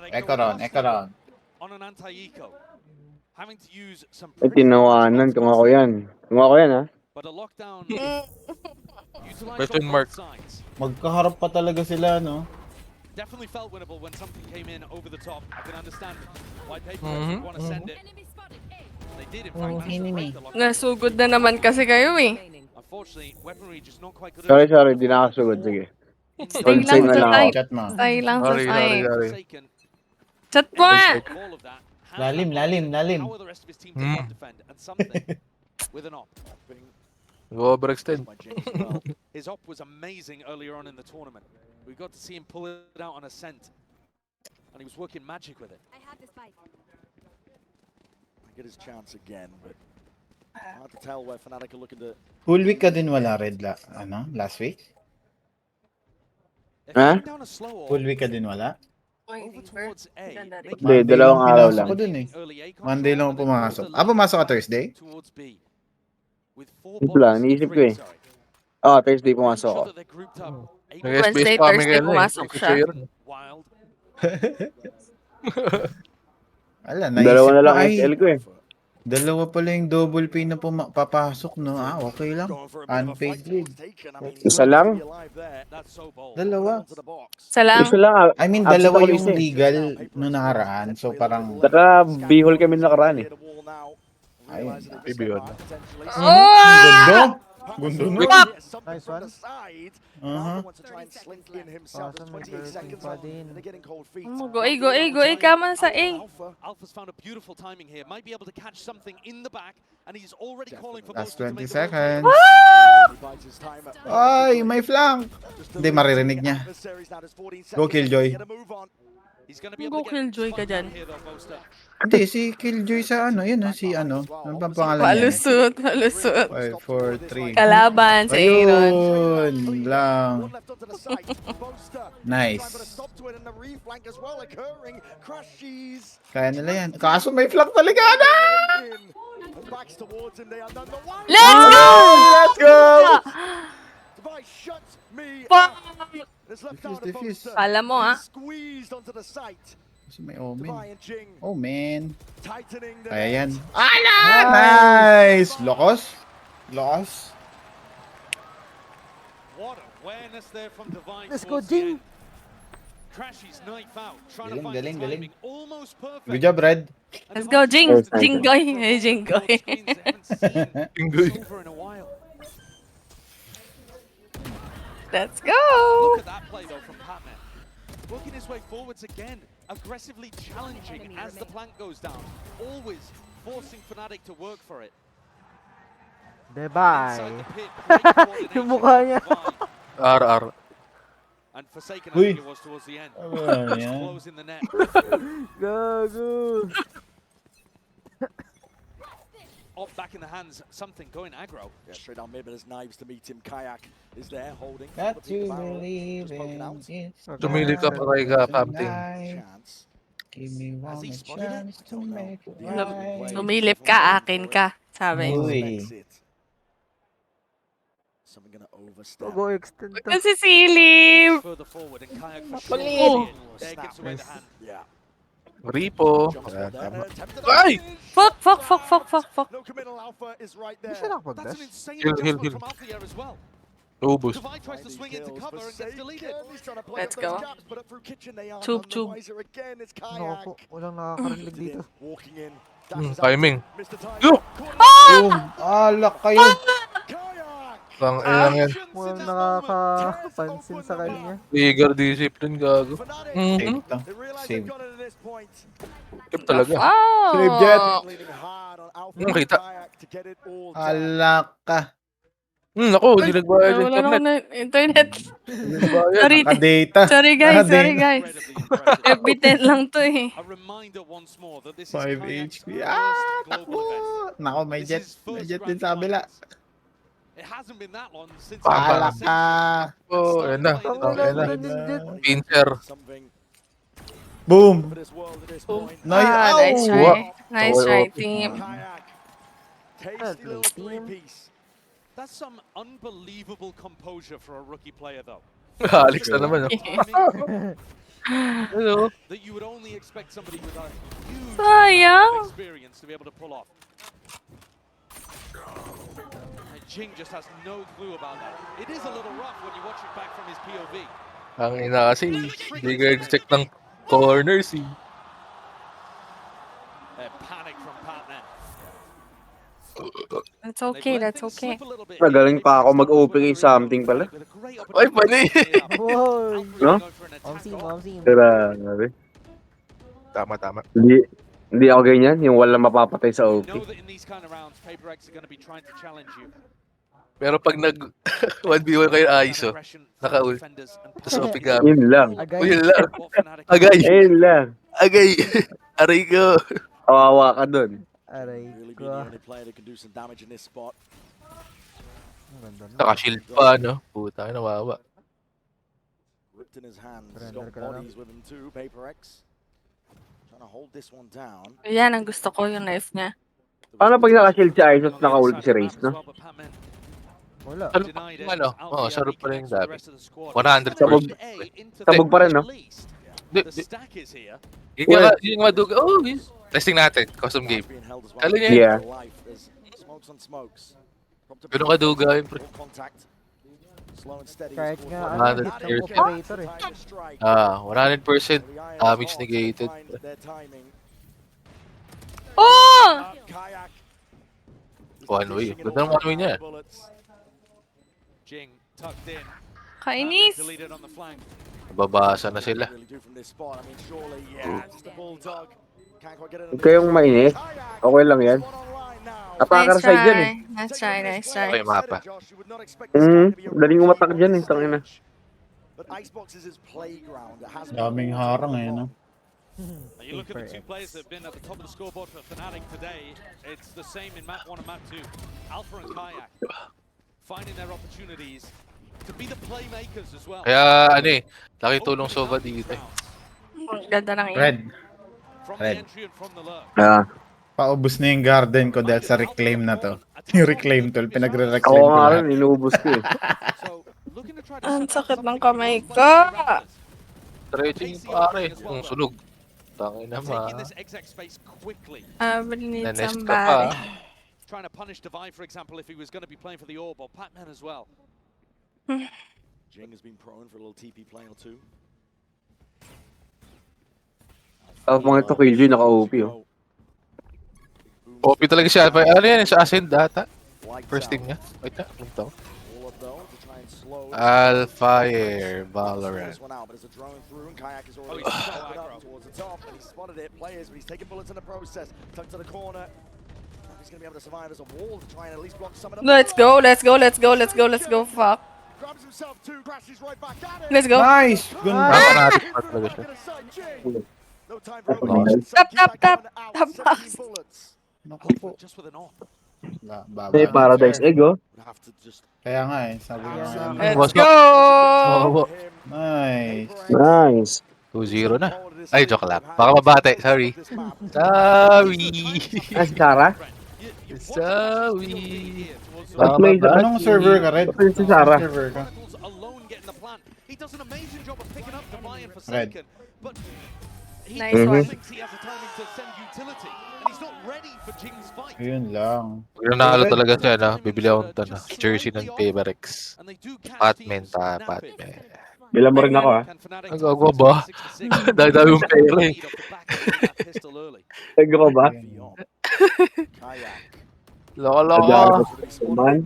Ekaron. On an anti-eco. Having to use some Ay, tinawanan. Kung ako yan. Ha? but a lockdown Question mark. Magkaharap pa talaga sila, no? definitely felt winnable when something came in over the top. I can understand why Paper would want to send it. They did in fact manage to break the lockdown. Nasugod na naman kasi kayo eh. Unfortunately, weaponry just not quite good Sorry, enough. di nakasugod. Sige. Stay Hold lang side na sa lang side. ako. Stay lang sa Sorry. side. Chat mo ah! All of that. Lalim. How are the rest of his team to not defend? And something with an op. Go overextend. By James as well. His op was amazing earlier on in the tournament. We got to see him pull it out on a scent. And he was working magic with it. I have this bike. Get his chance again, but hard to tell where Fnatic are looking to. Full week ka din wala, Red, last week? Ha? Full week ka din wala? Hindi, dalawang araw lang. Ako dun eh. Monday lang ako pumasok. Pumasok ka Thursday? Ito lang, niisip ko eh. Thursday pumasok ako. Wednesday, Thursday pumasok siya. Ala, naisip Dalawa na lang ko, ay, SL ko eh. dalawa pala yung double pay na papasok, no? Okay lang. Unpaid leave. Isa lang? Dalawa. Isa lang. Isa lang. I mean, Absent dalawa ako yung isa eh. legal no nakaraan. So, parang... Saka bihol kami nakaraan eh. Ayun. Bibiyod. Ganda. Gundo no. Nice one. Go, kaman sa A. Alpha's found a beautiful timing here. Might be able to catch something in the back, and he's already calling for Last both to 20 make seconds. Ay, may flank. Hindi, maririnig niya. Go, Killjoy. Go Killjoy ka dyan. Hindi, si Killjoy sa yun si ano bang pangalan niya? Malusot. 5, 4, 3. Kalaban sa Aaron. Ayun lang. Nice. Kaya nila yan. Kaso may flank talaga na! Let's go! Let's go! Defuse. Alam mo ah. Kasi may Omen. Omen. Kaya yan. Ala! Nice! Lokos. What awareness there from Divine. Let's go, Jing! Crashy's knife out, trying to find Galing. the timing. Almost perfect. Good job, Red. Let's go, Jinggoy. Hey, Jinggoy. Silver in a while. Let's go! Look at that play though from Patman. Working his way forwards again, aggressively challenging as the plank goes down. Always forcing Fnatic to work for it. Debay. Yung mukha niya. RR. And Forsaken I think it was towards the end. Yan. Closing the net. Gago. Off back in the hands, something going aggro. Yeah, straight down mid, but there's knives to meet him. Kayak is there holding. That you believe in is Tumili ka pa kay Captain. Chance. Give me one chance to make it right. Sumilip ka, akin ka. Sabi. Uy. Someone gonna overstep. Go extend. Kasi silip! Further forward and Kayak for Makulit. sure. There gives away the hand. Yeah. Ripo. Ay! Fuck. No committal alpha is right there. Siya That's an nakapag-dash. insane Heal. adjustment from Althea as well. Ubus. Divine tries to swing into cover and gets deleted. Let's go. Tube. Naku, walang nakakarinig dito. Walking in. Timing. Yo! Boom. Alak kayo. Lang lang yan. Walang nakakapansin sa kanya. Trigger discipline gago. Save to. Save. Tip talaga. Save jet. Kita. Alak ka. Ako, hindi nagbayad ng Wala na ako internet. na internet. Hindi nagbayad. Sorry, Nakadata. sorry guys, sorry Nakadata. guys. FB10 lang to eh. 5 HP. Naku. Naku, may jet. May jet din sa kabila. It hasn't been that long since Pala ka. Ayan na. Ayan na. Pincher. Boom. Nice. Nice Ow. try. Nice try, team. Tasty little three-piece. That's some unbelievable composure for a rookie player, though. Alex na naman. Hello. That you would only expect somebody with a huge Sayang. experience to be able to pull off. And Jing just has no clue about that. It is a little rough when you watch it back from his POV. Ang ina kasi, hindi ka check ng corners eh. Panic from Patman. That's okay, that's okay. Magaling pa ako mag-OPK something pala. Ay, mali! Wow. No? Momsing. Grabe. Tama. Hindi ako ganyan, yung walang mapapatay sa OP. Pero pag nag 1v1 kayo ISO, naka-ult. Tapos OP gamit. Yun lang. Yun lang. Agay. Yun lang. Agay. Aray ko. Kawawa ka dun. Aray Really ko. be the only player that can do some damage in this spot. Naka-shield pa, no? Puta, nawawa. Whipped in his hands. He's Surrender got ka na lang. bodies with him too. Paper X trying to hold this one down. Yan ang gusto ko, yung knife niya. Paano pag naka-shield si Ice at naka-ult si Raze, no? Wala. Sarap pa rin yung dami. 100%. Sabog pa rin, no? Yung maduga. Oh, testing natin. Custom game. Kala niya. Yeah. Smokes on smokes. Ganun kaduga yun, pre. Slow and steady. Kahit nga, 100 hit ng operator eh. 100% damage negated. Oh! One way. Ganda ng one way niya. Jing tucked in. Kainis. Deleted on the flank. Babasa na sila. Huwag kayong mainit. Okay lang yan. Attacker Nice side dyan eh. try. Nice try, nice try. Okay, mapa. Daling umatak dyan eh. Tangina. But Icebox is his playground. It has Daming harang eh, no? You look at the two players that have been at the top of the scoreboard for Fnatic today. It's the same in map 1 and map 2. Alpha and Kayak finding their opportunities to be the playmakers as well. Kaya ano eh, laki tulong Sova dito eh. Ang ganda ng Red. From Red. the entry and from the lurk. Paubos na yung garden ko dahil sa reclaim na to. Yung reclaim tool, pinagre-reclaim Ako ko nga lahat. rin, inuubos ko eh. Ang sakit ng kamay ko. Stretching pare. Yung sunog. Tangin na ma. Taking this exec space quickly. I really need Nanest ka pa. somebody. Trying to punish Divide, for example, if he was going to be playing for the Orb, or Pac-Man as well. Jing has been prone for a little TP play or two. Mga ito Killjoy naka-OP oh. OP talaga siya. Ano yan? Sa Ascend data? First team niya? Wait na. Ano to? Alfire Valorant. This one out, but it's a drone through, and Kayak is already shot up towards the top, and he spotted it. Players, but he's taking bullets in the process. Tucked to the corner. He's going to be able to survive as a wall to try and at least block some of the. Let's go, let's go, let's go, let's go, let's go. Fuck. Grabs himself too, crashes right back at it. Let's go. Nice! Ganda. No time for overreach. Tap. Box. Naku po. Just with an off. Baba Hey, na, Paradise sir. Egg oh. Kaya nga eh, sabi ko nga. Let's go! Nice. Nice. 2-0 na. Ay, joke lang. Baka mabate. Sorry. Sorry. Ah, si Sarah? Sorry. At may Anong server ka, Red? Si Sarah. Anong server ka? Alone getting the plant. He does an amazing job of picking up the buy-in for Red. Forsaken, but he Nice one. thinks he has the timing to send utility, and he's not ready for Jing's fight. Ayun lang. Kung nanalo talaga siya, no? Bibili akong jersey ng Paper X. Patman. Bilang mo rin ako ha. Nagagawa ba? Dahil-dahil yung pera eh. Egg ko ba? Loko-loko. Man.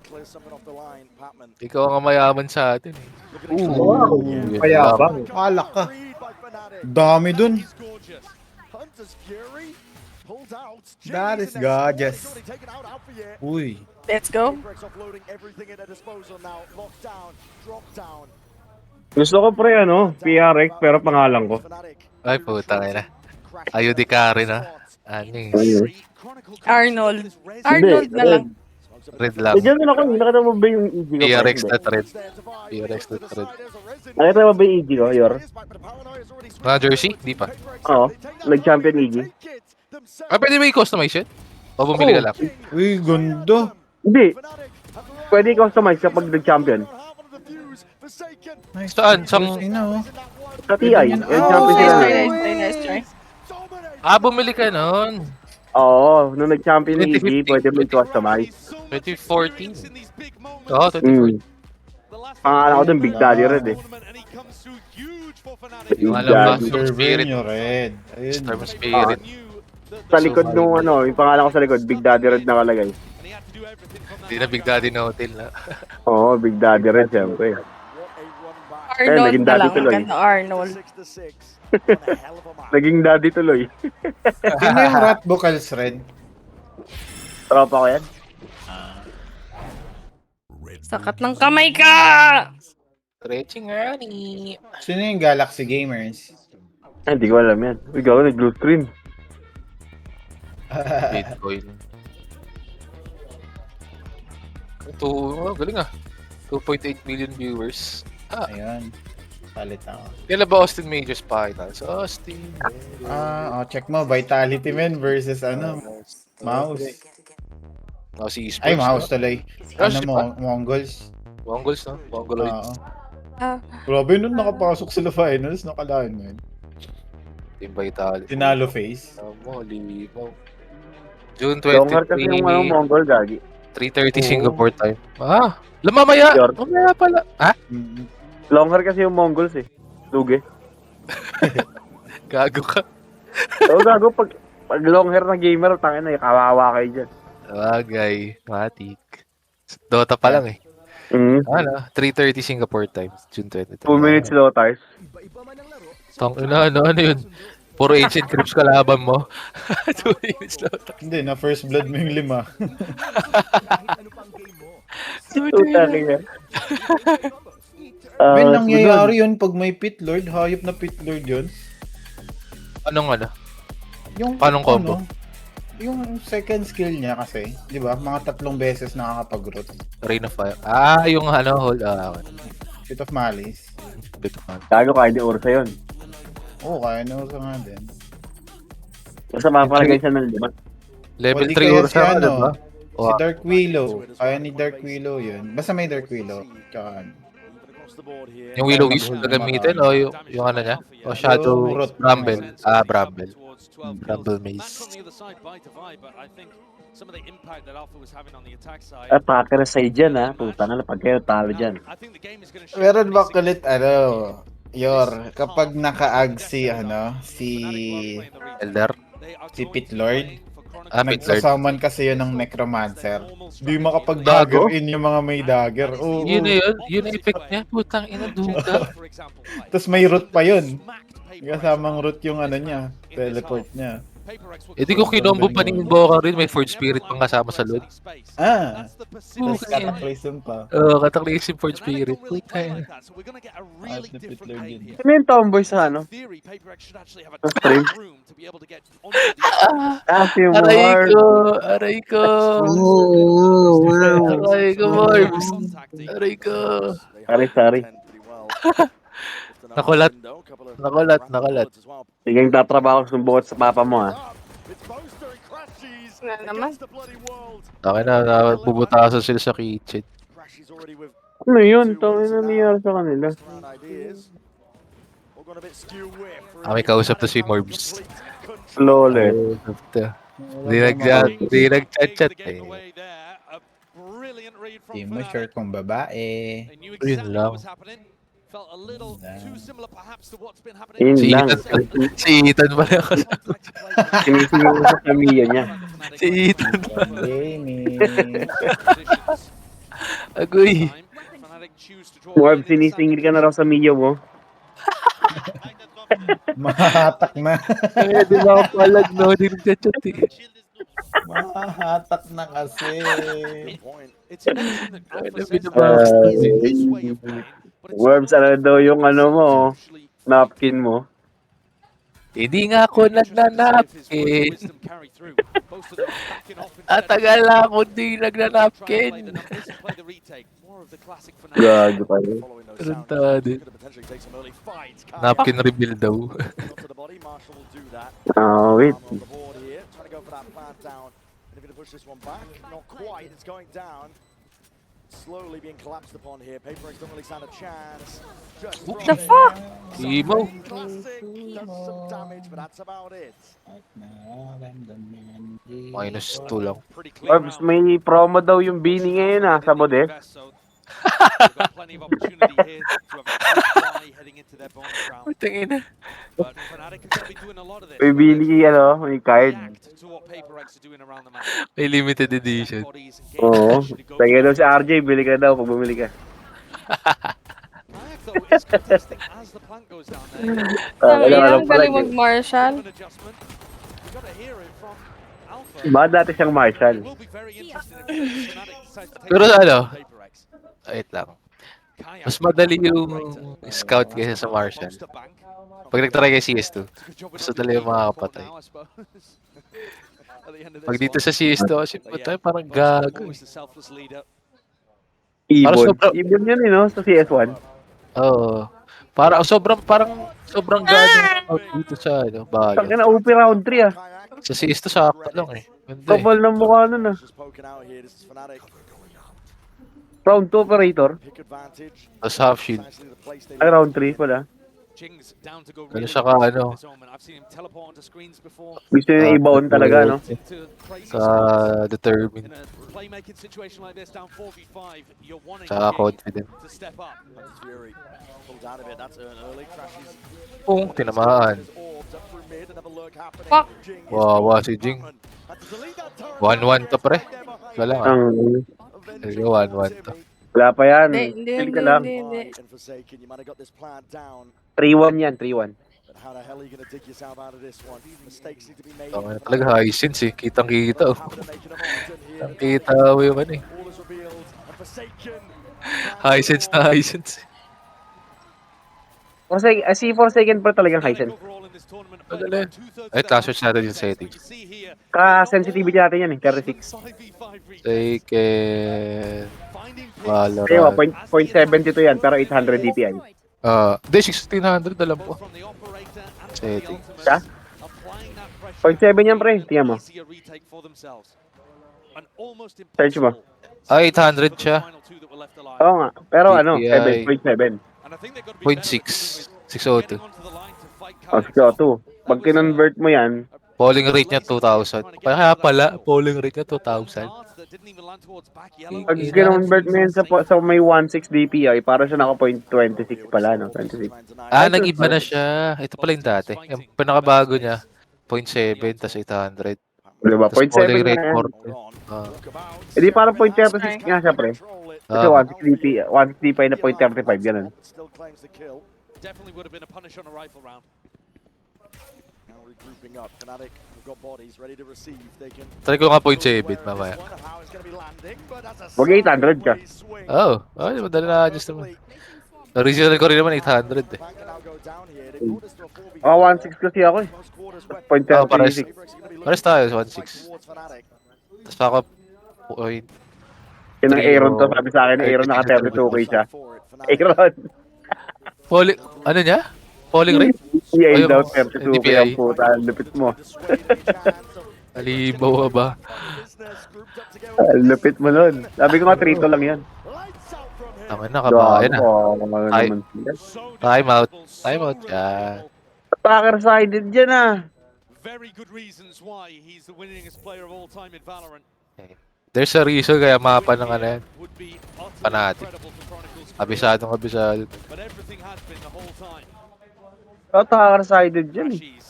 Ikaw ang mayaman sa atin eh. Wow. Payabang. Alak ka. Dami dun. That is gorgeous. Uy. Let's go. PaperX offloading everything at their disposal now. Lockdown, drop down. Gusto ko pre, PRX, pero pangalan ko. Ay, puta na. Ayun di ka rin, ha? Ano Arnold. Hindi, Arnold na lang. Red lang. Diyan din ako, nakita mo ba yung EG ko? PRX Hindi. na red. PRX na red. Nakita mo ba yung EG ko, Yor? Mga jersey? Di pa. Oo, nag-champion EG. Ah, pwede ba i-customize yun? O bumili ka lang? Uy, ganda. Hindi. Pwede i-customize kapag nag-champion. Saan? Sa TI. Yung champion sila. Nice try. Ah, bumili ka nun. Oo, nung nag-champion EG, pwede mo i-customize. 2014. Oo, 2014. Pangalan ko dun, Big Daddy Red eh. Big Yung alam ba, Daddy. Storm Spirit. Red. Ayun. Storm Spirit. Sa likod nung yung pangalan ko sa likod, Big Daddy Red nakalagay. Hindi na Big Daddy na hotel na. Oo, Big Daddy Red, siyempre. Arnold naging na daddy lang. tuloy. Maganda Arnold. Naging daddy tuloy. Sino yung rap vocals, Red? Tropa ko yan. Sakat ng kamay ka! Stretching early. Sino yung Galaxy Gamers? Ay, hindi ko alam yan. Ikaw, nag-blue screen. Bitcoin. Galing ah. 2.8 million viewers. Ah, Ayun. Palit ako. kailan ba Austin Majors Finals? Austin Check mo. Vitality Men versus Mouse. Oh, si Esport. Ay, Mouse tuloy. Rush, Mongols. Mongols, no? Mongoloids. Grabe nun nakapasok sila finals. Nakalaan mo yun. Team Vitality. Tinalo face. Limaw. June Longhar kasi 23. yung Mongol, gagi. 3:30 Singapore time. Ah, mamaya. Mamaya pala. Ha? Longhar kasi yung Mongols eh. Duge. Gago ka. Oo, gago. Pag long hair na gamer, tangin na, kawawa kayo dyan. Bagay. Matik. Dota pa lang eh. Ano? 3:30 Singapore time. June 23. 2 minutes low tires. Ano yun? Puro ancient creeps kalaban mo. 2 minutes lang. Hindi, na first blood mo yung 5. May nangyayari yun pag may pit lord, hayop na pit lord yun. Anong Yung Anong combo? Yung second skill niya kasi, di ba? Mga 3 beses nakakapag-root. Rain of Fire. Ah, yung hold. Bit of Malice. Bit of Malice. Gago, kaya di Ursa yun. Oo, kaya na Ursa nga din. Basta mapalagay siya ng 5. Level 3 O, di kaya Ursa ka, diba? Si Dark Willow. Kaya ni Dark Willow yun. Basta may Dark Willow. Tsaka Yung Willow Wisp na gamitin o yung ano niya? O Shadow Bramble. Ah, Bramble. Bramble Maze. Attacker side dyan ha. Puta na, pag kayo talo dyan. meron ba kulit Yor, kapag naka-ag si Elder? Si Pit Lord, Pit Lord. nagsasaman kasi yun ng Necromancer. Di makapag-dagger in yung mga may dagger. Oo. Yun na yun. Yun ang effect niya. Putang ina, duga. Tapos may root pa yun. Kasamang root yung niya, teleport niya. Di ko kinombo pa ni Invoker rin. May Forge Spirit pang kasama sa load. Tapos Cataclysm pa. Oo, Cataclysm Forge Spirit. Putang ina. Ano yung tomboy sa Sa stream? Si Mars. Aray ko. Morbs. Aray ko. Sorry. Nakulat. Sige, tatrabaho sa buhat sa papa mo ha. Wala naman. Okay na, bubutasan sila sa kitchen. Ano yun? Tawin na nangyayari sa kanila. May kausap na si Morbs. Lole. Hindi nag-chat eh. Di mo sure kung babae. Yun lang. Si Ethan pala ako. Sinisingin ko sa pamilya niya. Si Ethan. Agoy. Morb, sinisingil ka na raw sa Mio mo. Mahatak na. Di ba ako palag, no? Di nag-chat eh. Mahahatak na kasi. It's amazing that Alpha says that is his way of playing, but it's Worms, ano daw yung ano mo, napkin mo? Hindi nga ako nagnanapkin. carry through. Both of them backing off Tagal na ako di nagnanapkin. More of the classic Gago kayo. Tarantado. Napkin reveal daw. Wait. On the board here, trying to go for that plant down. And they're going to push this one back. Not quite. It's going down. Slowly being collapsed upon here. Paper X don't really stand a chance. Just The fuck? Emo. Classic does some damage, but that's about it. -2 lang. Worms, may promo daw yung Bini ngayon sa Bode. Plenty of opportunity here to have a good fly heading into their bonus round. Tingin na. But Fnatic are going to be doing a lot of this. May Bini, may card. To what Paper X are doing around the map. May limited edition. Oo. Tagay daw si RJ, bili ka daw pag bumili ka. Is contesting as the plant goes down there. Ang galing mag-Marshall. We got to hear it from Alpha. Ba dati siyang Marshall? Will be very interesting if Fnatic decides to take Pero ano? Paper X. Wait lang. Mas madali yung scout kaysa sa Marshall. Pag nagtry kay CS2, mas madali yung makakapatay. Pag dito sa CS2, kasi patay parang gago. Ibon. Ibon yun no? Sa CS1. Oo. Sobrang gago dito sa bayan. Tangina na OP round 3 Sa CS2 sakto lang eh. Ganda eh. Kapal ng mukha nun Round 2 operator. Tapos half shield. Ay, round 3 pala. Ano siya ka ano? Gusto nyo i-bound talaga, no? Sa determined. Sa confident. Tinamaan. Fuck! Wawa si Jing. 1-1 to pre. Wala nga. 1-1 to. Wala pa yan. Hindi. Chill ka lang. 3-1 yan, 3-1. Talaga high sense eh. Kitang-kita oh. Kitang-kita mo yung ano eh. High sense na high sense. Si Forsaken pa talagang high sense. Madali. Ay, search natin yung settings. Ka-sensitivity natin yan eh, 36. Forsaken. Kaya Valorant. 0.72 yan, pero 800 DPI. Hindi, 1600 alam po. Settings. Siya? 0.7 yan pre, tingnan mo. Search mo. 800 siya. Oo nga, pero DPI. 7.7. 0.6. 602. Oh, 602. Pag kinonvert mo yan, Polling rate niya 2,000. Kaya pala, polling rate niya 2,000. pag kinonvert mo yan sa may 1.6 DPI, para siya naka 0.26 pala, no? 26. Nag-iba na siya. Ito pala yung dati. Yung pinakabago niya, 0.7 tas 800. Diba? Tas 0.7 polling na rate yan. 40. Hindi parang 0.36 nga siya, pre. Kasi 1.6 DPI na 0.35, ganun. Definitely would have been a punish on a rifle round. Now regrouping up. Fnatic have got bodies ready to receive. They can. Try ko nga 0.7 mamaya. Wag 800 ka. Oo. Madali na adjust naman. Original ko rin naman 800 eh. 1.6 kasi ako eh. 0.36. Pares tayo sa 1.6. Tapos ako, Yun ang Aaron to, sabi sa akin, Aaron naka 32k siya. Aaron! Ano niya? Polling rate? DPI daw, 32k ang puta, lupit mo. Alibaw ba? Lupit mo nun. Sabi ko nga, 3 lang yan. Tama na, kabayan na. Time out. Time out yan. Attacker-sided dyan ah. Very good reasons why he's the winningest player of all time in Valorant. There's a reason kaya mapa ng ano yan. Fanatic. Abisadong abisado. But everything has been the whole time. Attacker-sided dyan eh.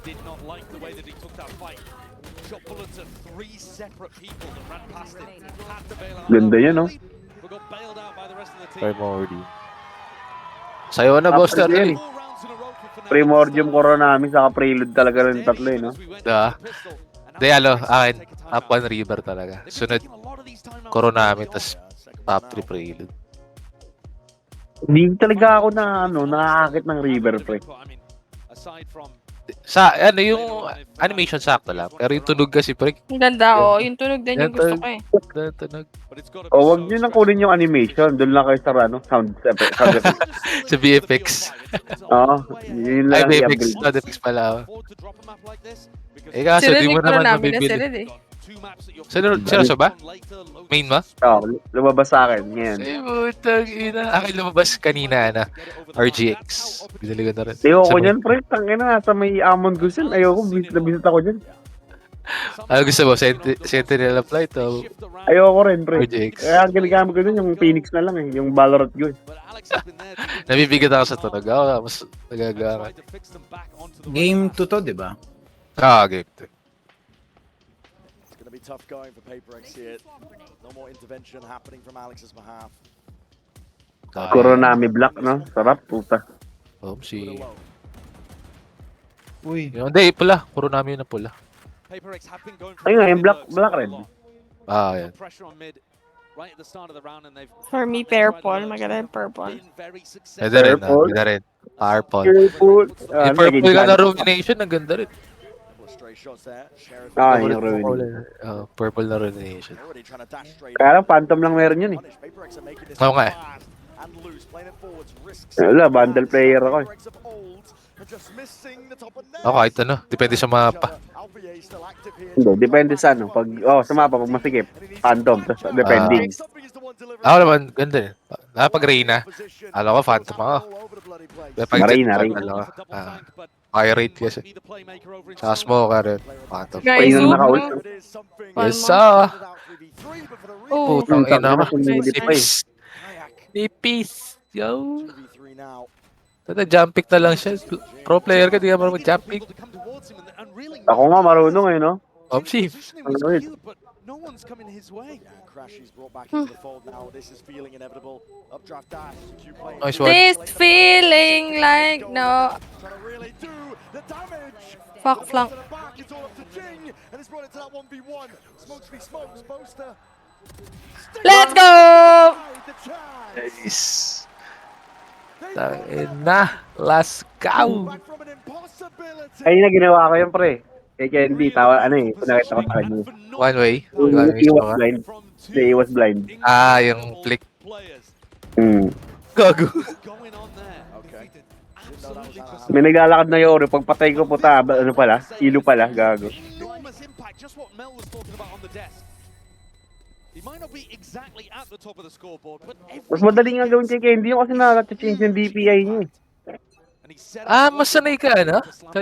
Did not like the way that he took that fight. Shot bullets at 3 separate people that ran past him. Had to bail out. Ganda yan oh. But got bailed out by the rest of the team. Primordium. Sayo na boss na rin. Primordium Coronami sa prelude talaga rin tatlo eh no? Da. Di, akin, top 1 River talaga. Sunod, Coronami, tas top 3 Prelude. Hindi talaga ako na, nakakakit ng River, pre. Sa, yung animation sakto lang. Pero yung tunog kasi, pre. Ang ganda, oh. Yung tunog din yung gusto ko eh. Tunog. O, wag nyo nang kunin yung animation. Doon lang kayo sa, sound effect. Sa VFX. Oo, yun Ay, lang VFX. i-upgrade. Sound effects pala. Kaso, di mo naman mabibili. Seryoso ba? Main mo? Oo, lumabas sa akin. Ngayon. Ay, putang ina. Akin lumabas kanina na. RGX. Binili ko na rin. Ayoko niyan, pre. Tangina, nasa may Amon Gusen. Ayoko, visit na visit ako dyan. Ano gusto mo? Sentinel of Light o Ayoko rin, pre. RGX? Kaya ang ginagamit ko dun, yung Phoenix na lang eh. Yung Valorant ko eh. Nabibigat ako sa tunog. Ako mas nagagawa. Game 2 to, di ba? Game 2. It's going to be tough going for PaperX here. No more intervention happening from Alex's behalf. Coronami Black, no? Sarap, puta. Si... Uy. Hindi, pula. Puro namin na pula. Ayun nga, yung black red. Yan. For me, purple. Maganda yung purple. Pwede rin, Pwede rin. Purple. Purple. Yung purple ka na rumination, ang ganda rin. Yung rumination. Purple na rumination. Kaya lang, Phantom lang meron yun eh. Oo nga eh. Wala, bundle player ako eh. Kahit depende sa mapa. Hindi, depende sa pag, sa mapa, pag masikip, Phantom, tapos depending. Ako naman, ganda eh. Pag Reyna, alam ko, Phantom ako. Pag Reyna. Pirate kasi. Sa Smoker rin, Phantom. Guys, Yes, putang ina ka. Nipis. Yo. Jump pick na lang siya. Pro player ka, di ka marunong jump pick. Ako nga marunong eh, no? Opsi. No one's coming his way. Yeah, Crash is brought back into the fold now. This is feeling inevitable. Updraft dash. Nice one. This feeling like no. Trying to really do the damage. Fuck flank. It's all up to Jing, and it's brought it to that 1v1. Smokes be smokes, Boaster. Let's go! Nice. Na, let's go. Ayun na ginawa ko yun, pre. Kaya hindi, pinakita ko sa kanya. One way? He was blind. He was blind. Yung flick. Hmm. Gago. May naglalakad na Yoro, pagpatay ko puta, ilo pala, gago. Mas madali nga gawin kay Candy yung kasi nakaka-change yung DPI niya. Mas sanay ka,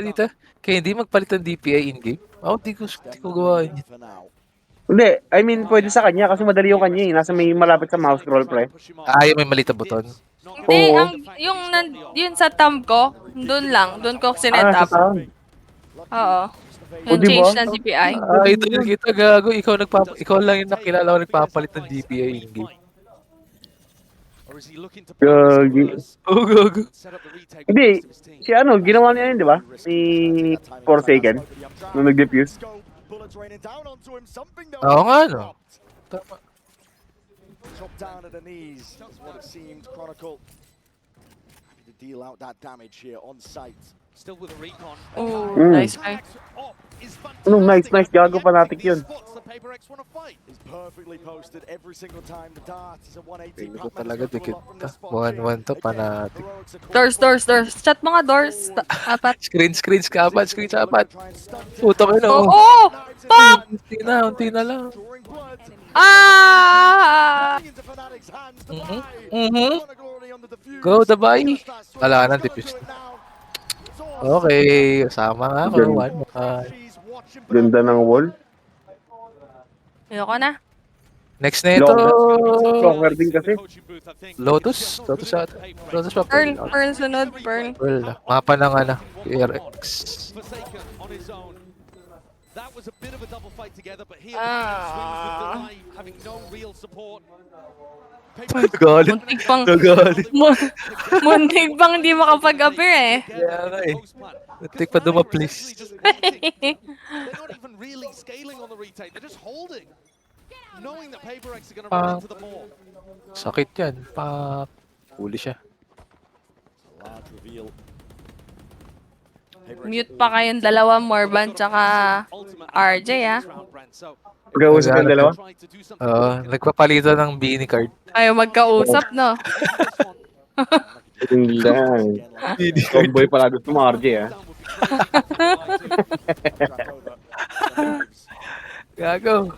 dito. Kaya hindi magpalit ng DPI in-game? Di ko gawa yun. Hindi, I mean, pwede sa kanya kasi madali yung kanya eh. Nasa may malapit sa mouse scroll, pre. Yung may maliit na buton. Hindi, yun sa thumb ko, doon ko sinet up. Oo. Yung change ng DPI. Ito yung kita, gago. Ikaw lang yung nakilala ko nagpapalit ng DPI in-game. Gagi. Gago. Hindi, ginawa niya yun, di ba? Si Forsaken, nung nag-defuse. Oo nga, no? Tama. Chopped down at the knees is what it seemed. Chronicle happy to deal out that damage here on site. Still with a recon. Oh, nice guy. Nice. Gago fanatic yun. He's perfectly posted every single time. The dart is a 180. Ito talaga dikit. 1-1 to, panatik. Doors. Chat mga doors. Apat. Screen sa apat. Puto ka na. Oh! Fuck! Unti na lang. Go, Dabay. Wala na, defuse. Okay, kasama nga ako. Ganda ng wall. Ayoko na. Next na ito. Longer din kasi. Lotus ata. Lotus pa. Pearl sunod. Pearl. Mapa ng PRX. That was a bit of a double fight together, but here swings with Delay, having no real support. Nagalit. Muntik pang di makapag-appear eh. Kaya nga eh. Muntik pa dumaplis. really scaling on the retake. They're just holding, knowing that PaperX are going to run into the ball. Sakit yan. Huli siya. Large reveal. Mute pa kayong dalawa, Morban tsaka RJ, ah. Mag-uusap yung dalawa? Oo, nagpapalitan ng Beanie card. Ayaw magkausap, no? Hindi lang. Tomboy pala gusto mo, RJ, ah. Gago.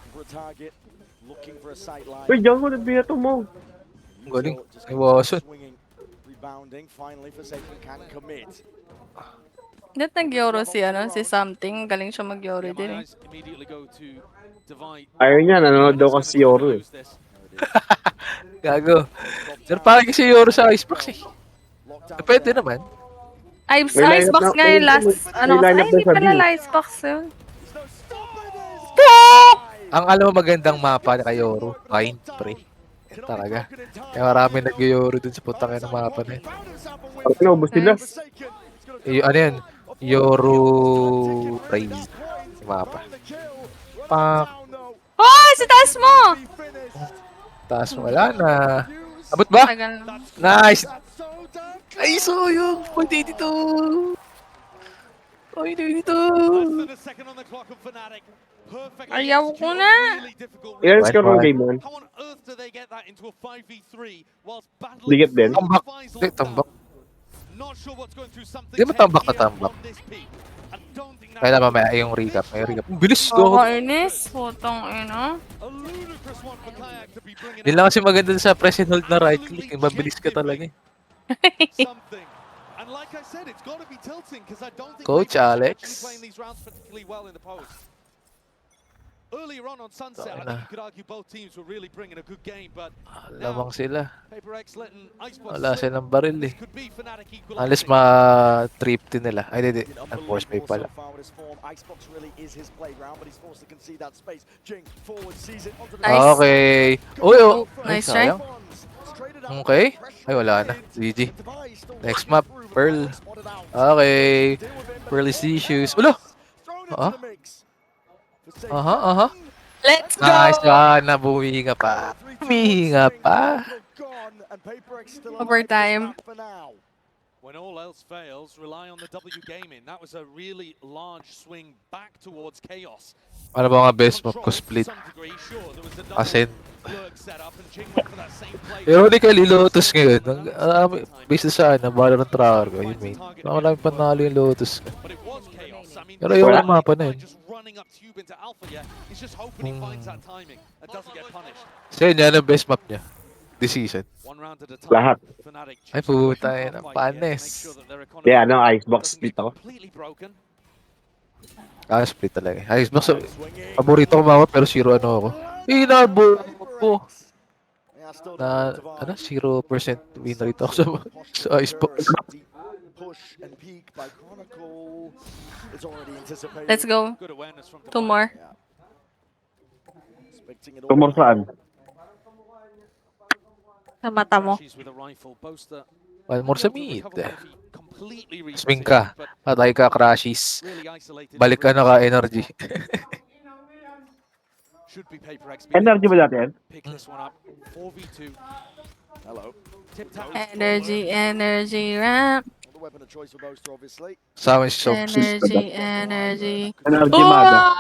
Uy, diyan ko nagbiyato mo. Galing. Iwasan. Rebounding, finally Forsaken can commit. Ba't nag-Euro si something? Galing siya mag-Euro din, eh. Ayaw niya, nanonood daw kasi Yoro, eh. Gago. Pero parang kasi Euro sa Icebox, eh. Pwede naman. Icebox nga yung last, hindi pala Icebox yun. Ang alam mo magandang mapa kay Euro, Kind, pre. Yan talaga. Kaya marami nag-Euro dun sa putang ng mapa na yun. Parang naubos nila. Ano yan? Euro Praise. Yung mapa. Pak. Oh! Si taas mo! Taas mo, wala na. Abot ba? Nice! Ay, so yung 0.82! 0.82! Ayaw ko na! Ilan score ng game mo? Ligat din? Tambak. Hindi, tambak. Hindi mo tambak na tambak. Kaya mamaya yung recap. May recap. Bilis go! Kainis. Putong ina. Hindi lang kasi maganda sa press and hold na right click. Mabilis ka talaga. Coach Alex. Earlier on Sunset, I think you could argue both teams were really bringing a good game, but Lamang sila. PaperX letting Icebox Wala silang baril, eh. Alis ma-trip din nila. Ay, hindi. Unforced pay pala. Icebox really is his playground, but he's forced to concede that space. Jing forward sees it onto the Okay. Uy, oh. Nice try. Sayang. Okay. Ay, wala na. GG. Next map, Pearl. Okay. Pearl is issues. Ulo! Aha. Let's go! Nice one. Bumihinga pa. Bumihinga pa. Overtime. When all else fails, rely on the W gaming. That was a really large swing back towards chaos. Ano ba nga best map ko split? Ascent. Pero hindi kay Lotus ngayon. Based sa Valorant Tracker ko, yung main. Maraming panalo yung Lotus ko. Pero yung mapa na yun. So yun, yan ang best map niya. This season. Lahat. Ay, puta yun. Ang panes. Kaya Icebox split ako. Split talaga. Icebox, paborito ko mapa pero 0 ako. Inabo po. Na, 0% win rate ako sa Icebox. Let's go. 2 more. 2 more saan? Sa mata mo. 1 more sa mid. Swing ka. Patay ka, crashes. Balik ka na ka, energy. Energy ba dati yan? Energy ramp. Sa amin si Soap. Energy. Maga.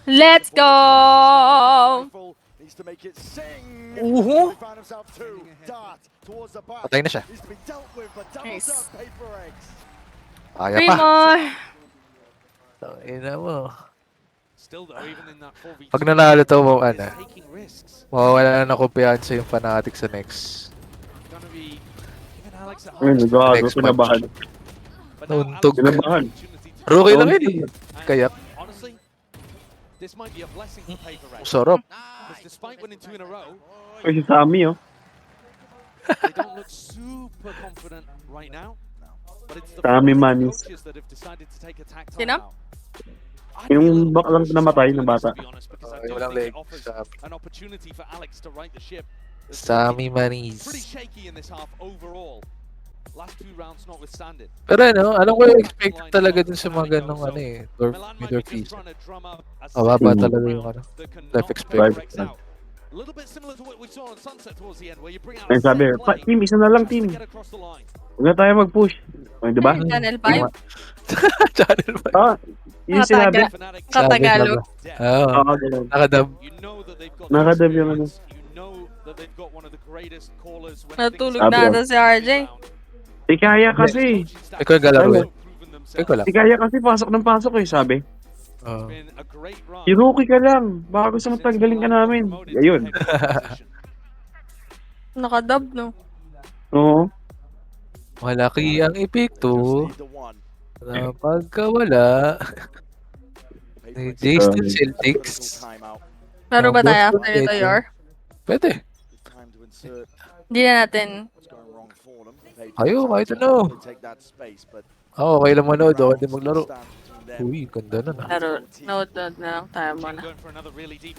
Let's go! To make it sing. Patay na siya. Nice. Kaya 3 pa. more. Tangina mo. Pag nanalo to mo, mawawala na ng kumpiyansa yung fanatic sa next. Nagago, pinabahan. Nauntog. Pinabahan. Rookie lang yun eh. Kaya. This might be a blessing for PaperX. Sarap. Because despite winning 2 in a row, Ay, si Sammy, oh. they don't look super confident right now. But it's the Sammy Manis. coaches that have decided to take attack Sino? timeout. Yung baklang namatay na bata. Walang leg. An opportunity for Alex to right the ship. Sammy Manis. Pretty shaky in this half overall. Last 2 rounds notwithstanding. Pero alam ko yung expected talaga dun sa mga ganong midor season. Mababa talaga yung life expectancy. A little bit similar to what we saw on Sunset towards the end, where you bring out Ay, a set sabi, play team, isa na lang, just to team. get across the line. Huwag na tayo mag-push. O, di ba? Channel 5? Channel 5. Yung sinabi. Katagalog. Oo. Ganun. Nakadab. Nakadab yung ano. Natulog na ata si RJ. Di kaya kasi. Ikaw yung galaro eh. Ikaw lang. Di kaya kasi pasok ng pasok eh, sabi. Rookie ka lang. Baka gusto mong tanggalin ka namin. Ayun. Nakadab, no? Oo. Malaki ang epekto na pagkawala ni Jason Celtics. Laro ba tayo after ito, Yor? Pwede. Hindi na natin. Kayo, kahit ano. Ako, okay lang manood. Ako hindi maglaro. Uy, ganda na. Laro, nood na lang tayo muna.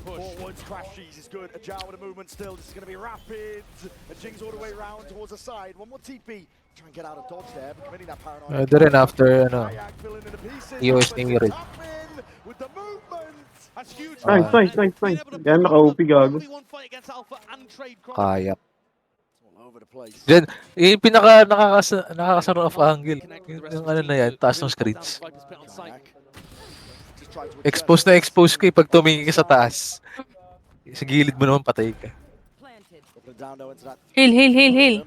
Forwards, crashes is good. Ajao with a movement still. This is going to be rapid. And Jing's all the way around towards the side. One more TP. Try and get out of dodge there, but committing that paranoid. Pwede rin after, EOS ni Mirit. With the movement. That's huge. Nice. Yan, naka-OP gago. Kaya. Diyan, yung pinaka nakakasarap of angle. Yung ano na yan, taas ng screens. Expose ko pag tumingin ka sa taas. Sa gilid mo naman patay ka. Heal.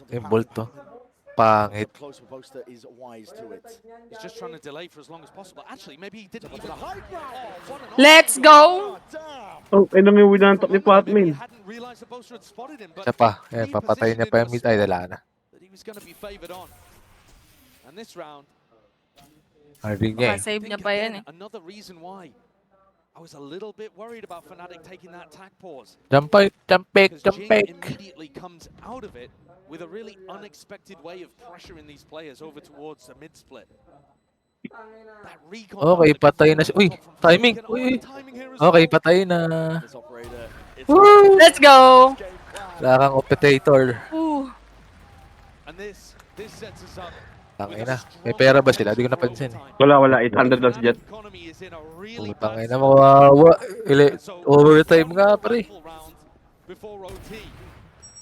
Yung bolt to. Pangit. He's just trying to delay for as long as possible. Actually, maybe he didn't even. Let's go! Oh, ay nang yung winantok ni Patmin. Siya pa. Ayan, papatayin niya pa yung mid. Ay, dala na. He was going to be favored on. And this round, Harding niya eh. Save niya pa yan eh. another reason why I was a little bit worried about Fnatic taking that tag pause. Jump pick. Immediately comes out of it with a really unexpected way of pressuring these players over towards the mid split. Okay, patay na siya. Uy, timing. Uy. Okay, patay na. Woo! Let's go! Wala kang operator. And this sets us up. Tangay na. May pera ba sila? Di ko napansin. Wala. 800 lang si Jet. Tangay na, mawawa. Overtime nga, pre.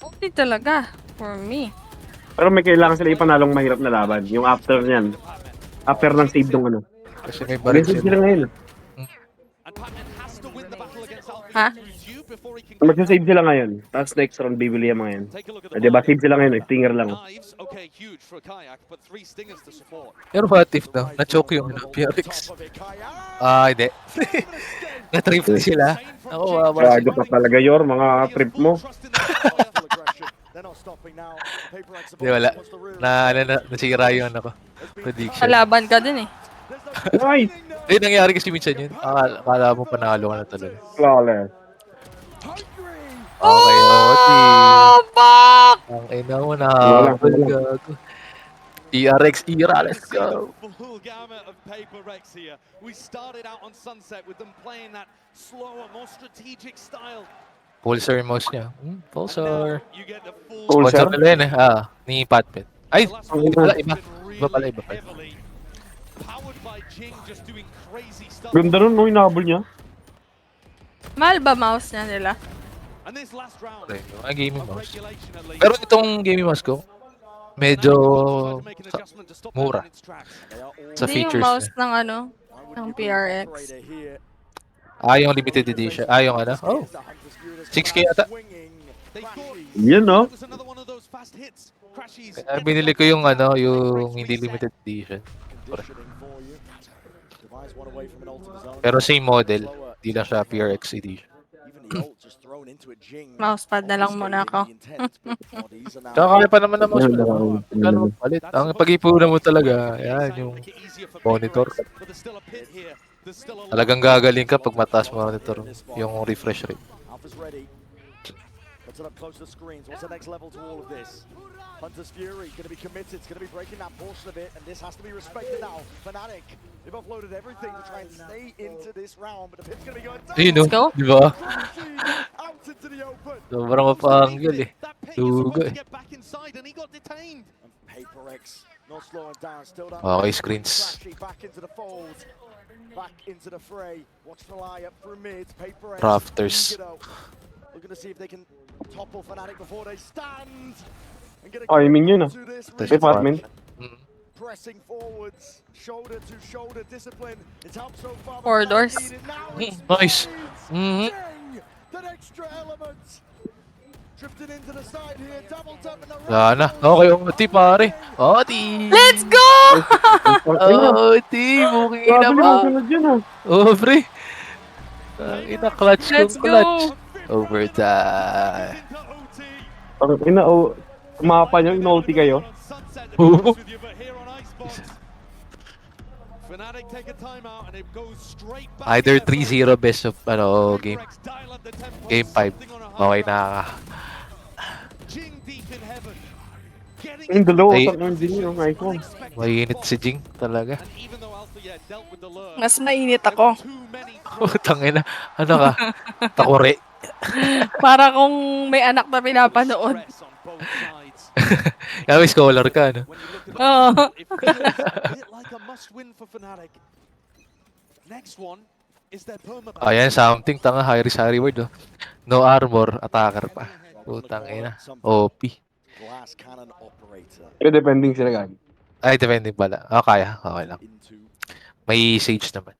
Okay talaga. For me. Pero may kailangan sila ipanalong mahirap na laban. Yung after niyan. After ng save dong ano. Kasi may baril sila ngayon. Ha? Magsasave sila ngayon. Tapos next round bibili yung mga yan. Diba save sila ngayon. Stinger lang. Pero what if no? Na-choke yung PRX. Hindi. Na-trip sila. Ako, Gago pa talaga Yor, mga trip mo. Di wala. Nasira yung ano ko. Prediction. Kalaban ka din eh. Nice! Nangyari kasi minsan yun. Akala mo panalo ka na talaga. Flawless. Okay, Oti. Fuck! Ang ina mo na. Gago. PRX era, let's go. Full gamut of Paper Rex here. We started out on Sunset with them playing that slower, more strategic style. Pulsar yung mouse niya. Pulsar. Pulsar? Sponsor nila yun eh. Ni Patpet. Ay! Iba. Iba pala. Ganda nun, no? Inahabol niya. Mahal ba mouse niya nila? Gaming mouse. Pero itong gaming mouse ko, medyo mura sa Hindi features yung mouse niya. ng ano, ng PRX. Yung limited edition. Yung ano? 6K ata. Yan, no? Binili ko yung ano, yung hindi limited edition. Pero same model. Di lang siya PRX edition. Mousepad na lang muna ako. Tsaka kaya pa naman na mousepad. Ano palit? Ang pag-ipunan mo talaga, yan, yung monitor. Talagang gagaling ka pag mataas monitor yung refresh rate. Puts it up close to the screens. What's the next level to all of this? Hunter's Fury going to be committed. It's going to be breaking that portion of it, and this has to be respected now. Fnatic, they've offloaded everything to try and stay into this round, but the pit's going to be going down. Di ba? Out into the open. Sobrang mapanggal eh. Lugo eh. PaperX not slowing down, still that Okay, screens. back into the fold, back into the fray. Watch the lie up through mid. PaperX Rafters. looking to see if they can topple Fnatic before they stand. And get a Timing yun to this Department. pressing forwards, shoulder to shoulder discipline. It's helped so far. Corridors. Nice. That extra element. Drifted into the side here, doubled up in the Wala na. Okay, Oti pare. Oti! Let's go! Oti! Muking ina mo. Oh, pre. Ina, clutch Let's kung clutch. go! Overtime. Kumapa nyo, inulti kayo. Oo. Either 3-0 best of game 5. Okay na. Yung dalawa, Ay, tatlo din yung icon. mainit si Jing talaga. Mas mainit ako. Tangina. Ano ka? Takore. Para kung may anak na pinapanood. Kaya scholar ka, no? Oo. Ayan, something. Tanga, high risk, high reward, oh. No armor, attacker pa. Putang ina. OP. Pero depending sila gani. Ay, depending pala. Kaya. Okay lang. May sage naman.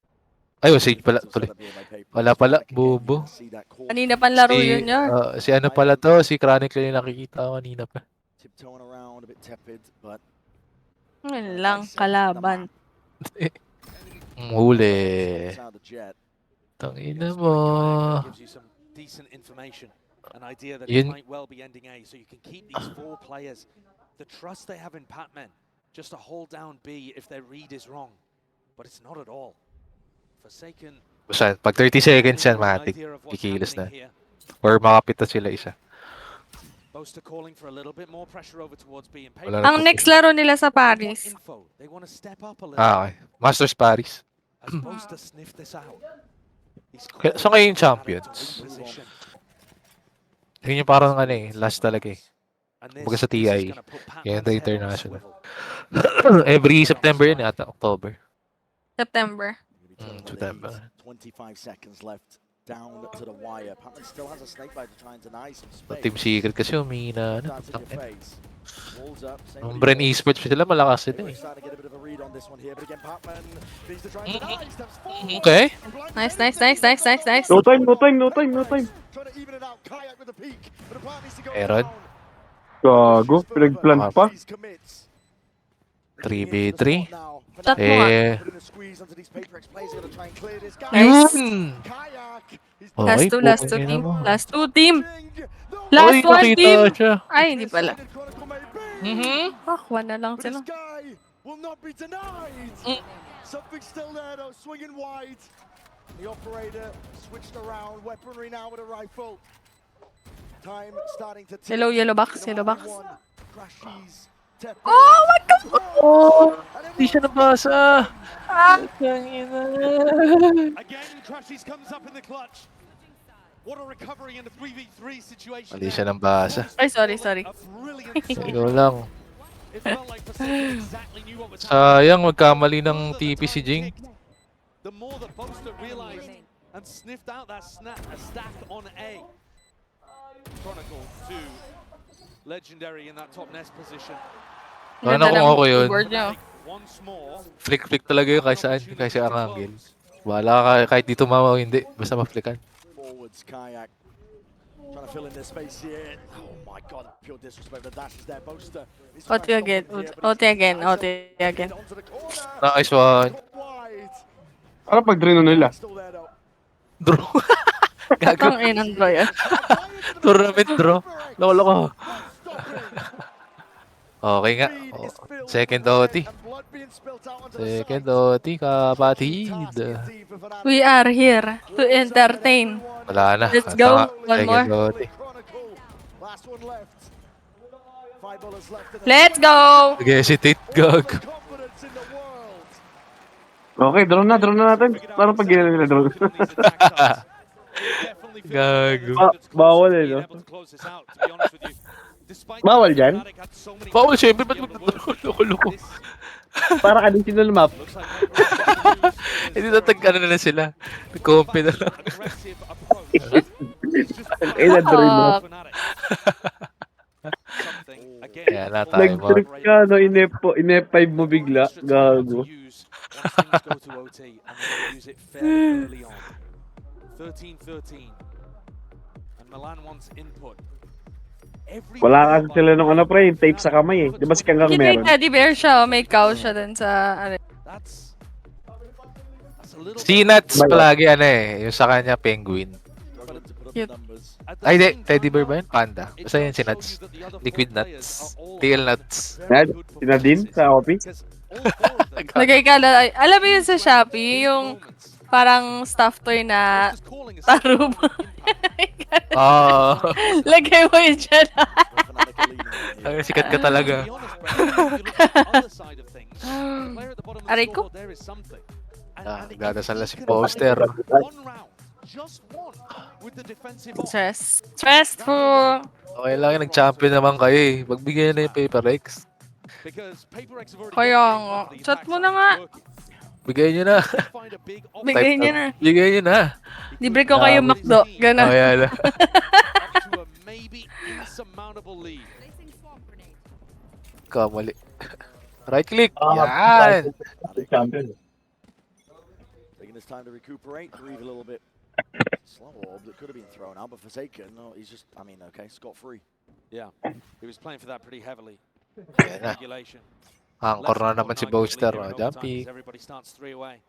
Ay, sage pala. Tuloy. Wala pala. Bobo. Kanina pang laro yun yun. Si ano pala to? Si Chronicle yung nakikita ko kanina pa. Ngayon lang, kalaban. Huli. Tangina mo. An idea that Yun. it might well be ending A, so you can keep these 4 players. The trust they have in Patman, just to hold down B if their read is wrong. But it's not at all. Forsaken. Basta, pag 30 seconds yan, matik. Kikilos na. Or makapita sila isa. Boaster calling for a little bit more pressure over towards B and Ang next laro nila sa Paris. They want to step up a little. Okay. Masters Paris. As Boaster sniff this out. So ngayon champions. Yun yung parang last talaga eh. Baga sa TI. Yan the international. Every September yun ata, October. September. September. 25 seconds left down to the wire. Patman still has a snake bite to try and deny some space. Team Secret kasi umina na. Ang Bren Esport sila malakas din eh. Okay. Nice. No time. Meron. Gago, pinagplant pa. 3v3. Chat mo nga. Nice. Last two team. Last one team. Ay, hindi pala. One na lang sila. Will not be denied. Something still there though, swinging wide. The operator switched around, weaponry now with a rifle. Time starting to tick. Yellow box. Oh my God! Oh, hindi siya nabasa. Again, Crashies comes up in the clutch. What a recovery in the 3v3 situation. Hindi siya nabasa. Ay, sorry. Ikaw lang. Sayang, magkamali ng TP si Jing. The more that Boaster realized and sniffed out that stack on A. Chronicle to Legendary in that top nest position. Ano kung ako yun? Once more. Flick talaga yun kaysa Arangel. Wala ka kahit dito mama o hindi. Basta ma-flickan. Forwards, Kayak. Trying to fill in their space here. Oh my god, pure disrespect. The dash is there. Boaster. OT again. Nice one. Ano pag drino nila? Draw. Ang inang draw yan. Tournament draw. Lolo ko. Okay nga. Second OT. Kapatid. We are here to entertain. Wala na. Let's go. One more. OT. Let's go! Nag-hesitate, gag. Okay, draw na natin. Parang pag gina nila draw. Gago. Bawal no? Bawal dyan? Bawal syempre, ba't magtataloko? Para additional map. Hindi ano na lang sila. Nag-compy na lang. Ay, na-dream mo. Kaya na tayo mo. Nag-trip ka, no? Inep 5 mo bigla. Gago. Once things go to OT, and they're going to use it fairly early on. 13-13. And Milan wants input. Wala kasi sila nung ano, pre, yung tape sa kamay eh. Di ba si Kangkang May meron? teddy bear siya, may cow siya dun sa, ano. Si Nuts palagi ano eh. Yung sa kanya, penguin. Cute. Ay, di. Teddy bear ba yun? Panda. Basta yun si Nuts. Liquid Nuts. Tail Nuts. Sinadin sa office? Lagay ka na, alam mo yun sa Shopee, yung parang stuffed toy na taro mo. Lagay mo yun dyan. Ang sikat ka talaga. Aray ko. Dadasal na si Poster. Stressful. Okay lang, nag-champion naman kayo eh. Magbigay na yung Paper X. Kaya nga. Chat mo na nga. Bigay nyo na. Bigay nyo na. Bigay nyo na. Libre ko kayo McDo. Ganon. Oh, yan. Kamali. Right click. Yan. Taking his time to recuperate, breathe a little bit. Slow orb that could have been thrown out, but Forsaken, no, he's just, I mean, okay, scot-free. Yeah, he was playing for that pretty heavily. Regulation. Angkor na naman si Boaster. Jumpy. Everybody starts 3 away.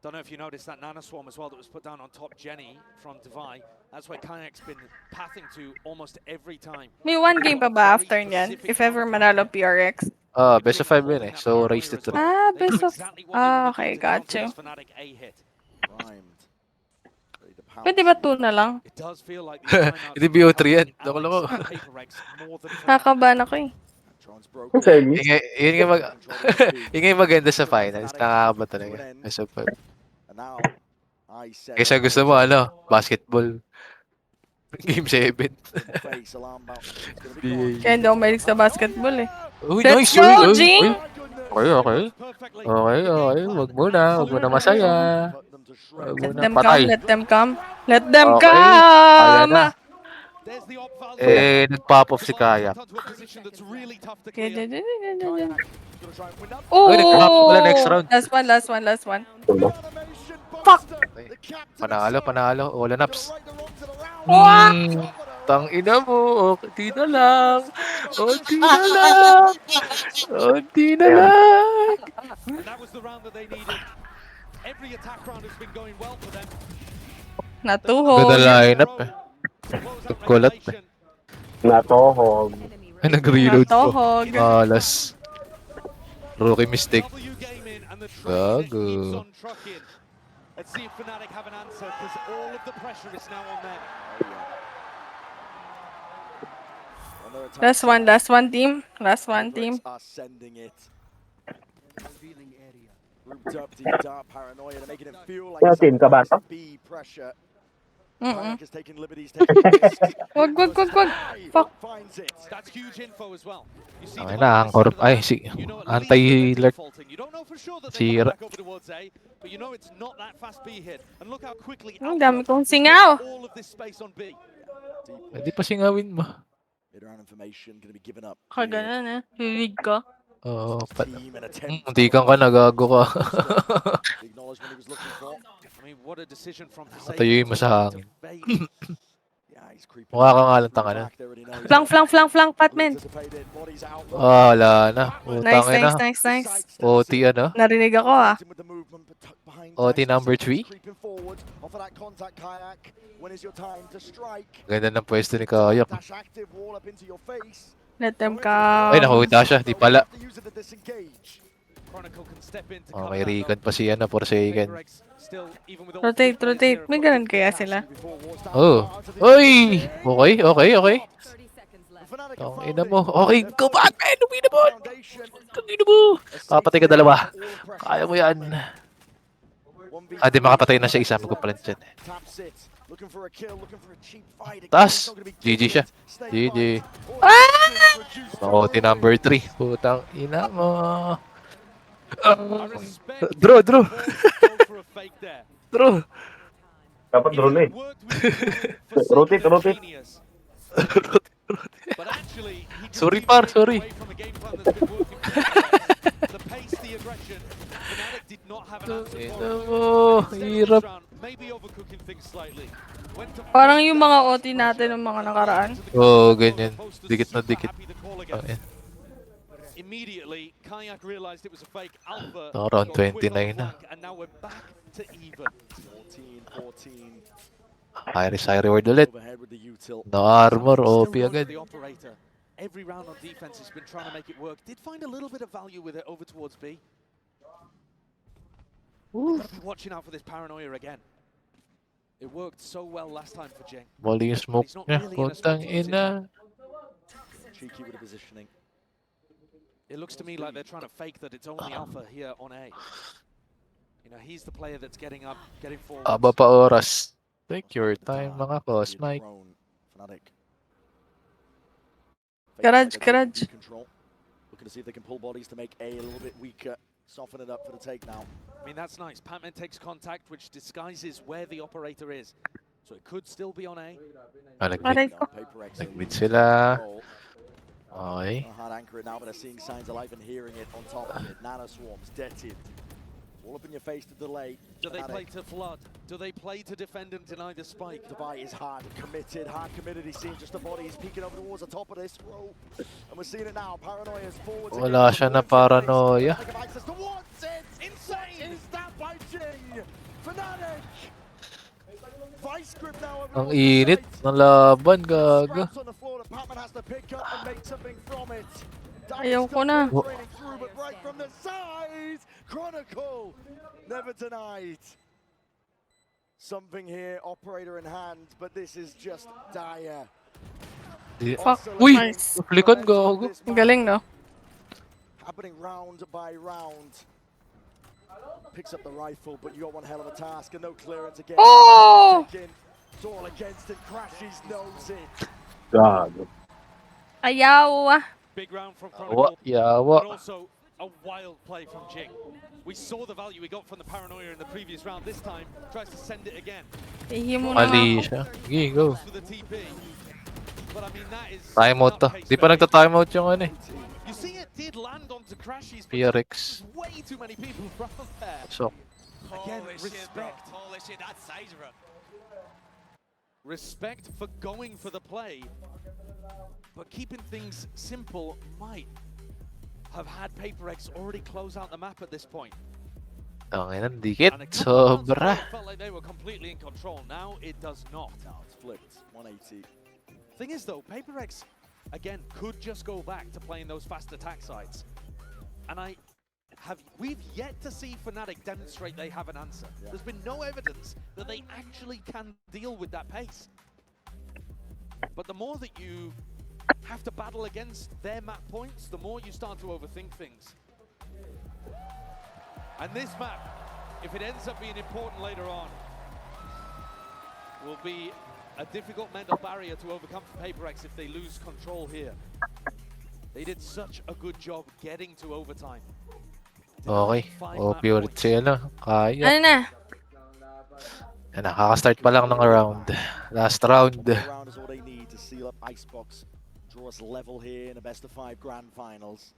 Don't know if you noticed that Nana Swarm as well that was put down on top Jenny from Divide. That's where Kayak's been pathing to almost every time. May one game pa ba after nyan? If ever manalo PRX? Best of 5 yun eh. So, race to 3. Best of... okay, got you. Pwede ba 2 na lang? Hindi BO3 yan. Loko-loko. Kakabahan ako eh. Yun yung maganda sa finals. Nakakaba talaga. Best of 5. Kaysa gusto mo, basketball. Game 7. Kaya hindi ako mahilig sa basketball eh. Uy, Let's nice! go, Jing! Okay. Wag muna masaya. Wag Let muna them patay. come, let them come. Let them Okay. Ayan come! na. Nag-pop off si Kaya. Oh! nag-pop pala next round. Last one. Fuck! Panalo. Wala naps. What? Tang ina mo. Di na lang. Natuhog. Ganda lineup eh. Kulat eh. Natohog. Ay, nag-reload po. Natuhog. Malas. Rookie mistake. Gago. Let's see if Fnatic have an answer, because all of the pressure is now on them. Last one team. Are sending it. Grouped up deep dark paranoia to making it feel like Kaya team ka ba ito? B pressure. Mm-mm. Is taking liberties, taking risks. Wag. Fuck. Finds it. That's huge info as well. You see Okay na, Angkor. Ay, si anti-alert. Si but you know it's not that fast B hit. And look how quickly Ang dami kong singaw. all of this space on B. Hindi pa singawin mo. Mid-round information going to be given up. Kaganan eh. Hilig ka. Oo. Hindi ka nagago ka. Acknowledgement he was looking for. I mean, what a decision from Patayuin mo sa hangin. Mukha ka nga lang tanga na. Flank, Patman. Wala na. Utangin na. Nice. OT Narinig ako ah. OT number 3. Ganda ng pwesto ni Kayak. Let them come. Ay, nakuha siya. Di pala. May recon pa si Forsaken. Rotate. May ganun kaya sila? Oh. Oy! Okay. Ina mo. Okay, go back, man! Umina mo! Kapatay ka dalawa. Kaya mo yan. Di makapatay na siya isa. Magpapalan dyan. Looking for a kill, looking for a cheap fight. Taas! GG siya. GG. OT number 3. Putang ina mo. Draw. Draw. Dapat drone eh. Rotate. Sorry par, sorry. Ina mo, hirap. Parang yung mga OT natin ng mga nakaraan. Oo, ganyan. Dikit na dikit. Okay. Immediately, Kayak realized it was a fake alpha. Around 29 na. And now we're back to even. 14. High reward ulit. No armor, OP agad. Every round on defense has been trying to make it work. Did find a little bit of value with it over towards B. Gotta be watching out for this paranoia again. It worked so well last time for Jing. Mali yung smoke niya. Putang ina. Cheeky with the positioning. It looks to me like they're trying to fake that it's only Alpha here on A. You know, he's the player that's getting up, getting forward. Aba pa oras. Take your time, mga Cosmite. Garage. Looking to see if they can pull bodies to make A a little bit weaker. Soften it up for the take now. I mean, that's nice. Patman takes contact, which disguises where the operator is. So it could still be on A. Nag-mid sila. Okay. Hard anchor it now, but they're seeing signs of life and hearing it on top of it. Nano swarms, dead-in. All up in your face to delay. Do they play to flood? Do they play to defend and deny the spike? Devi is hard committed. He's seeing just the body. He's peeking over towards the top of this row. And we're seeing it now. Paranoia is forward. Wala siya na paranoia. Insane stab by Jing. Fnatic. Vice grip now. Ang init ng laban, gaga. On the floor that Patman has to pick up and make something from it. Ayaw ko na. But right from the side, Chronicle never denied. Something here, operator in hand, but this is just dire. Fuck. Uy! Nice. Likod, gago. Ang galing, no? Happening round by round. Picks up the rifle, but you got one hell of a task and no clearance again. Oh! It's all against it. Crashes knows it. God. Ayaw. Big round from Chronicle, but also a wild play from Jing. We saw the value we got from the paranoia in the previous round. This time, tries to send it again. Mali siya. Sige, go. For the TP. But I mean, that is Timeout to. Di pa nagta-timeout yung ano eh. You see it did land onto Crashies, but PRX. way too many people around there. So. Again, respect. Holy shit, that's size, bro. Respect for going for the play, but keeping things simple might have had PaperX already close out the map at this point. Tangin ng dikit. Sobra. Felt like they were completely in control. Now it does not. Now it's flipped. 180. Thing is though, PaperX again could just go back to playing those fast attack sides. And we've yet to see Fnatic demonstrate they have an answer. Yeah. There's been no evidence that they actually can deal with that pace. But the more that you have to battle against their map points, the more you start to overthink things. And this map, if it ends up being important later on, will be a difficult mental barrier to overcome for PaperX if they lose control here. They did such a good job getting to overtime. Okay. OP ulit sila. Kaya. Ano na? Yan, nakaka-start pa lang ng round. Last round. Round is all they need to seal up Icebox. Draw us level here in the best of 5 grand finals.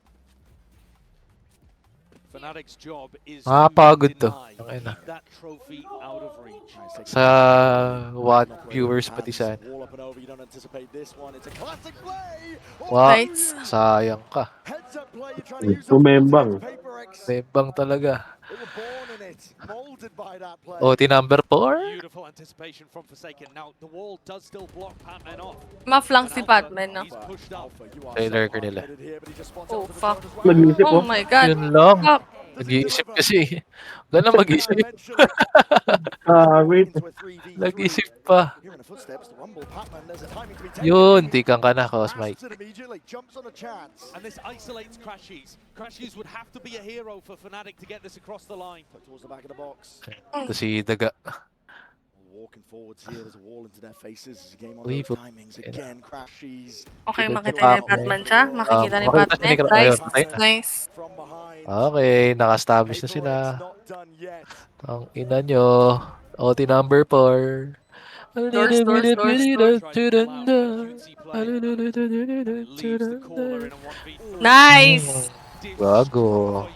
Fnatic's job is Nakapagod to. keep that trophy out of reach. Sa viewers pati sa Wall up and over, you don't anticipate this one. It's a classic play. Wow, sayang ka. Heads up play, you're trying to use Tumembang. Tumembang talaga. They were born in it, molded by that play. OT number 4. Beautiful anticipation from Forsaken. Now the wall does still block Patman off. Ma-flank si Patman, no? Trailer ka nila. Oh, fuck. Nag-iisip Oh my god. Yun lang. Fuck. Nag-iisip kasi. Huwag na mag-isip. Wait. Nag-isip pa. Yun, tikang ka na, Cosmite. And this isolates Crashies. Crashies would have to be a hero for Fnatic to get this across the line. Towards the back of the box. Ito si Daga. walking forwards here. There's a wall into their faces. It's a game on Uy, those timings. Again, crashes. Okay, Good makita pa ni ako. Batman siya. Makikita ni Makita siya Batman. ni Nice. patay na. Nice. Okay, naka-establish na sila. Ang ina nyo. OT number 4. Doors, doors, doors, doors. Nice! Gago.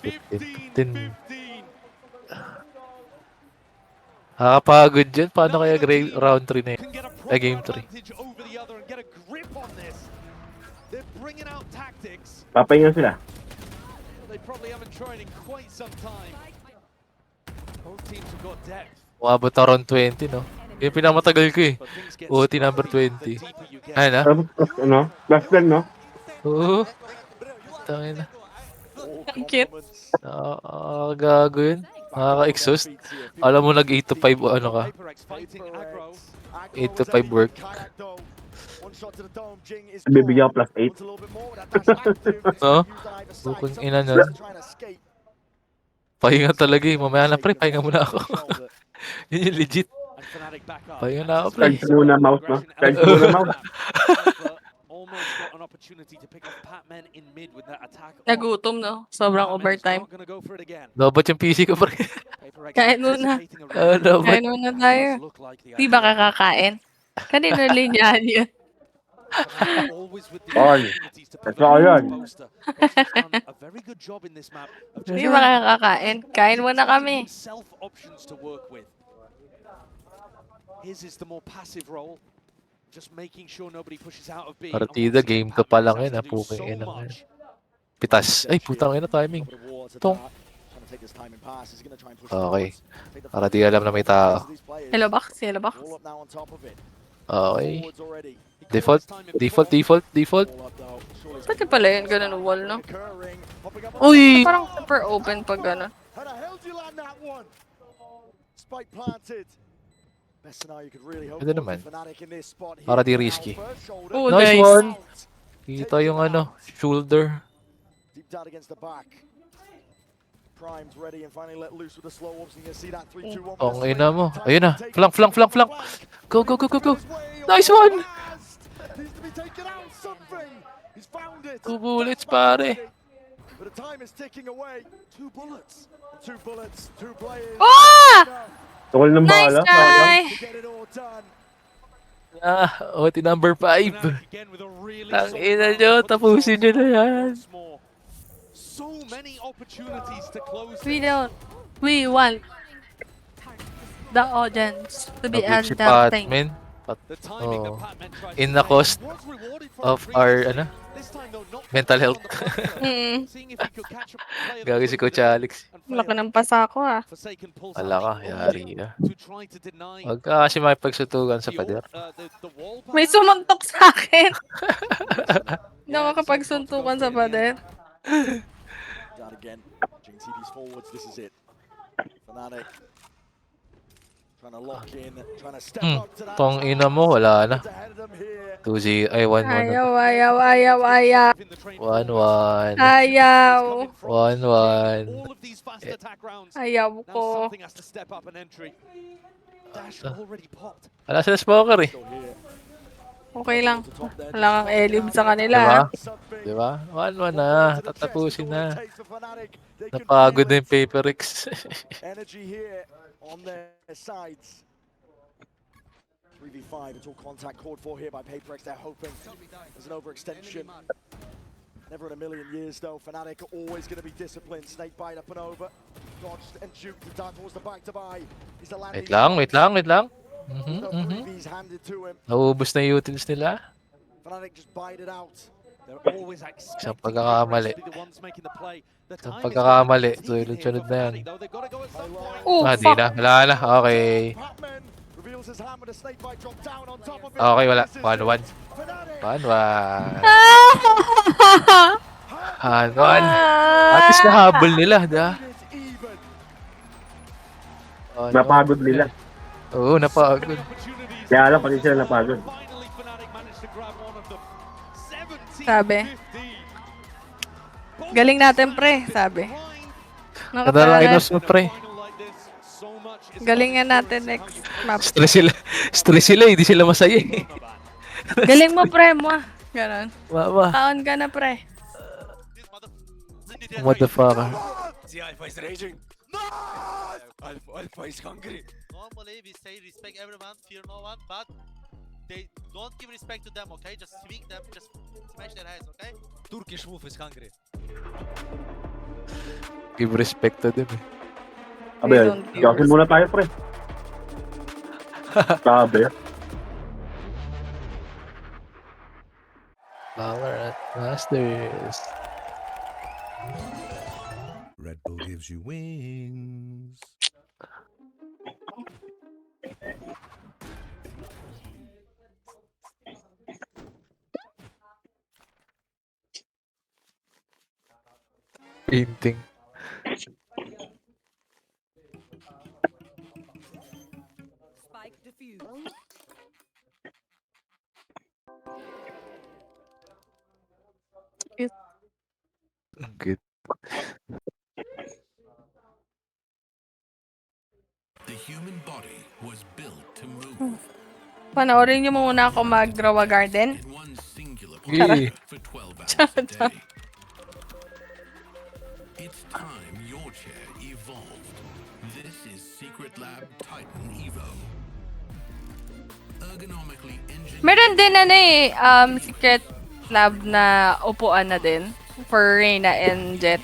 15. Nakakapagod yun. Paano kaya round 3 na yun? Ay, game 3. Papahinga sila. They probably haven't tried in quite some time. Both teams have got depth. Umabot na round 20, no? Yung pinamatagal ko eh. OT number 20. Ay na? Ano? Last plan, no? Oo. Tangin na. Ang cute. Gago yun. Nakaka-exhaust. Alam mo nag 8 to 5 o ano ka? 8 to 5 work. Bibigyan ko plus 8. No? Bukong ina nun. Pahinga talaga eh. Mamaya na pre, pahinga muna ako. Yun yung legit. Pahinga na ako pre. Charge muna mouse, no? Charge muna mouse. Nagutom, no? Sobrang overtime. Lobot yung PC ko pre. Kain muna. Lobot. Kain muna tayo. Di ba kakakain? Kanino linyahan yun? Oy. Ito ako yun. Di ba kakakain? Kain muna kami. His is the more passive role. Just making sure nobody pushes out of B. Partida, game 2 pa lang yun. Puking ina nga. Pitas. Ay, putang ina timing. Tong. Okay. Para di alam na may tao. Hello box? Hello box? Okay. Default. Pwede pala yun, ganun wall, no? Uy! Parang super open pag gano'n. Pwede naman. Para di risky. Oh, Nice nice. one! Kita yung ano, shoulder. Ang ina mo. Ayun na. Flank. Go. Nice one! 2 bullets, pare. Oh! Tukol ng bala. Nice guy! OT number 5. Ang ina nyo, tapusin nyo na yan. We want the audience to be Si entertained. Patman. In the cost of our mental health. Gagi si Coach Alex. Laki ng pasa ko ah. Wala ka, yari ka. Huwag ka kasi makipagsutugan sa pader. May sumuntok sa akin. Hindi ako kapagsuntukan sa pader. Tong ina mo, wala na. 2-0, ay 1-1 na. Ayaw. 1-1. Ayaw. 1-1. Ayaw ko. Wala sila smoker eh. Okay lang. Wala kang elib sa kanila. Diba? 1-1 na. Tatapusin na. Napagod na yung Paper X. On their sides. 3v5, it's all contact called for here by PaperX. They're hoping there's an overextension. Never in a million years though. Fnatic always going to be disciplined. Snakebite up and over. Dodged and juked to down towards the back to buy. He's the landing. Wait lang. Naubos na yung utils nila. Fnatic just bite it out. Isang pagkakamali. Sunod na yan. Di na. Wala na. Okay. Okay, wala. 1-1. 1-1. At least nahabol nila, da? Napagod nila. Oo, napagod. Kaya alam, pati sila napagod. Sabi. Galing natin pre, sabi. Kada lineups mo pre. Galingan natin next map. Stress sila, hindi sila masaya eh. Galing mo, pre mo. Ganon. Mama. Taon ka na, pre. Motherfucker. The Alpha is raging. No! Alpha is hungry. Normally we say respect everyone, fear no one, but they don't give respect to them, okay? Just swing them, just smash their heads, okay? Turkish wolf is hungry. Give respect to them eh. Abe, gasin muna tayo, pre. Sabi. Valorant Masters. Red Bull gives you wings. Painting. Spike defused. Good. The human body was built to move. Panoorin niyo muna ako mag-draw a garden. Yeah. For 12 hours a day. It's time your chair evolved. This is Secret Lab Titan Evo. Ergonomically engineered. Meron din secret lab na upuan na din for Reyna and Jet.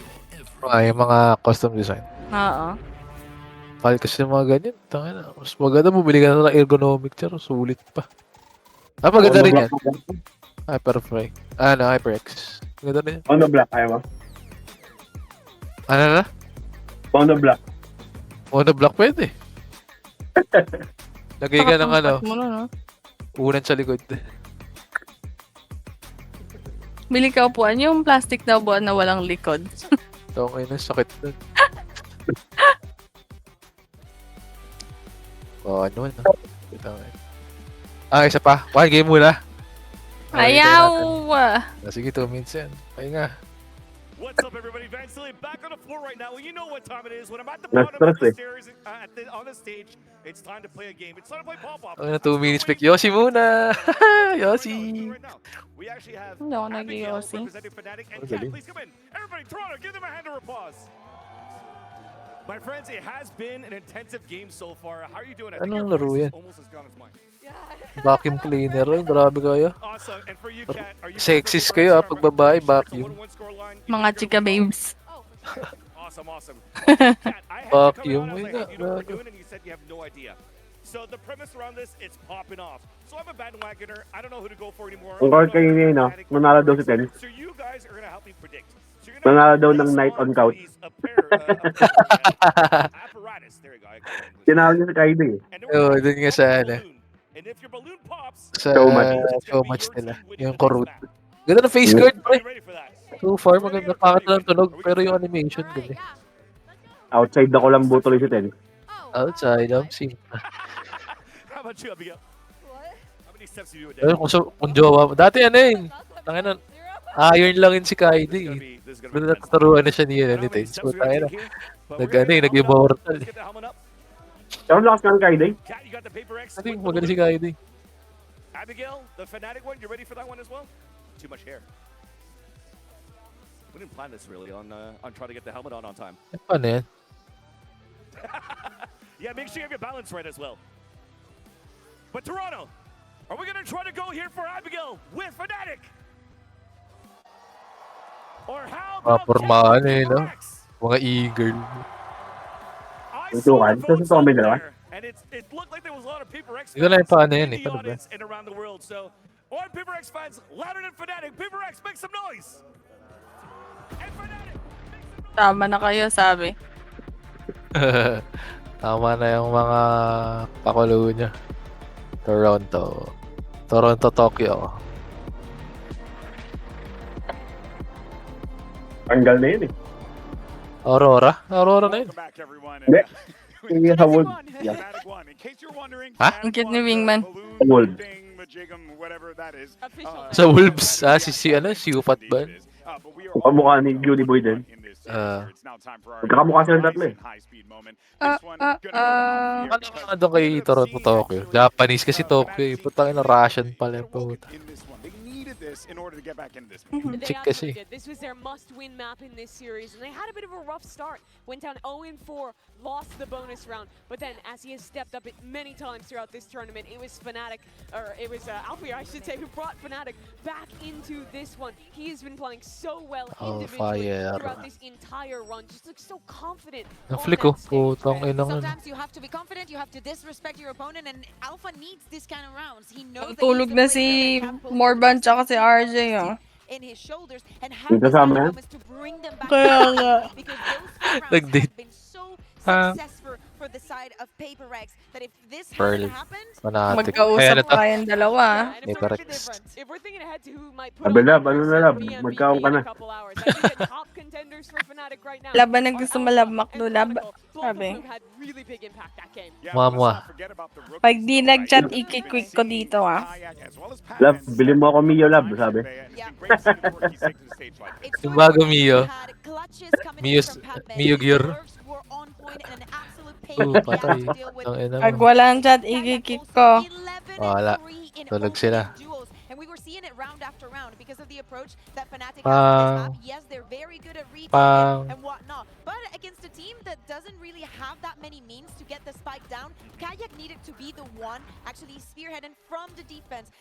Yung mga custom design. Oo. Mahal kasi yung mga ganyan. Tangina. Mas maganda bumili ka na ng ergonomic chair. Sulit pa. Maganda rin yan. Hyperfly. HyperX. Maganda rin yan. Mono black, ayaw mo? Ano na? Mono black. Mono black pwede. Lagay ka ng unan sa likod. Bili ka upuan. Yung plastic na upuan na walang likod. Tongay na, sakit nun. Ano na? Isa pa. One game muna. Ayaw! Sige, 2 minutes yan. Pahinga. What's up, everybody? Vansilli back on the floor right now. Well, you know what time it is. When I'm at the bottom of the stairs on the stage, it's time to play a game. It's time to play pop-up. 2 minutes pick. Yossi muna! Yossi! We actually have Hindi ako Abigail nag-Yossi. representing Fnatic and Cat. Please come in. Everybody, Toronto, give them a hand of applause. My friends, it has been an intensive game so far. How are you doing? I think Anong your laro voice yan? almost as gone as mine. Vacuum cleaner. Grabe kayo. Awesome. And for you, Cat, are you Sexist kayo pag babae, vacuum. Mga chika babes. Awesome. Vacuum. You know what we're doing, and you said you have no idea. So the premise around this, it's popping off. So I'm a bandwagoner. I don't know who to go for anymore. Ang card kayo yun, manalo daw si Ten. So you guys are gonna help me predict. So you're Manalo daw ng night on couch. apparatus. There you go. Tinawag niya si Kaido eh. Oo, dun nga sa And if your balloon pops, sa showmatch nila. Yung Korut. Ganda na face guard, pre. So far, maganda. Pangat na lang tunog. Pero yung animation, ganda. Outside ako lang butuloy si Ten. Outside, I'm seeing. How about you, Abigail? How many steps do you do a day? Kung jowa mo. Dati tangina. Iron lang yun si Kaide eh. Natataruan na siya ni Ten. So, tangina. Nag-immortal eh. Pero lakas nga ng Kaido eh. Cat, you got the paper X. Kasi magaling si Kaide. Abigail, the Fnatic one, you ready for that one as well? Too much hair. We didn't plan this really on trying to get the helmet on time. Paano yan? Yeah, make sure you have your balance right as well. But Toronto, are we gonna try to go here for Abigail with Fnatic? Or how about Pormahan no? Mga eagle. Tutukan. Sa Tommy na and it looked like there was a lot of Paper X Hindi ko na yung paano yan in eh. the Paano ba? audience and around the world. So, all Paper X fans, louder than Fnatic. Paper X, make some noise. Tama na kayo, sabi. Tama na yung mga pakulo niya. Toronto, Tokyo. Tanggal na yun eh. Aurora na yun. Hindi. Hindi sa Wolf. Yeah. Ha? Ang cute ni Wingman. Wolf. Sa Wolves, si Upat ba? Pamukha ni Beauty Boy din. Magkakamukha silang tatlo eh. Ano nga doon kay Tokyo? Japanese kasi Tokyo eh. Putang ina, Russian pala yung puta. They Chick absolutely kasi. did. This was their must-win map in this series, and they had a bit of a rough start. Went down 0-4, lost the bonus round. But then, as he has stepped up it many times throughout this tournament, it was Fnatic, or it was Alfia, I should say, who brought Fnatic back into this one. He has been playing so well individually fire. throughout this entire run. Just looks so confident. Ang flick oh. Putang ina. Sometimes you have to be confident, you have to disrespect your opponent, and Alpha needs this kind of rounds. He knows that Tulog he's na the player si that can pull Morban the tsaka si RJ, ah. in his shoulders and have Yung these kind kasama of yan? moments to bring them back Kaya to nga. because those few rounds Nag-date. have been so Ah. successful for the side of Paper Rex that if this Pearl. hadn't happened, Fanatic. Magkausap Kaya na to. tayong dalawa. Yeah, and if Paper we're, Rex. if we're thinking ahead to who might put Sabi on lab, the ano na first lab? VMVP Magkaon ka in na. a couple hours, I think the top contenders for Fnatic right now Laban na are gusto Alpha malabmak and do lab. Chronicle, both of Sabi. whom had really big impact that game. Mwa. Pag di nag-chat, i-quick ko dito, ah. Lab, bilhin mo ako Mio Lab, sabi. Yung bago Mio. Mio Gear. Patay. Ang ina Pag mo. walang chat, i-kick ko. Wala. Tulog sila. and we were seeing it round after round because of the approach that Fnatic has Pang. in this map. Yes, they're very good at retaking Pang. and whatnot, but against a team that doesn't really have that many means to get the spike down, Kayak needed to be the one actually spearheading from the defense,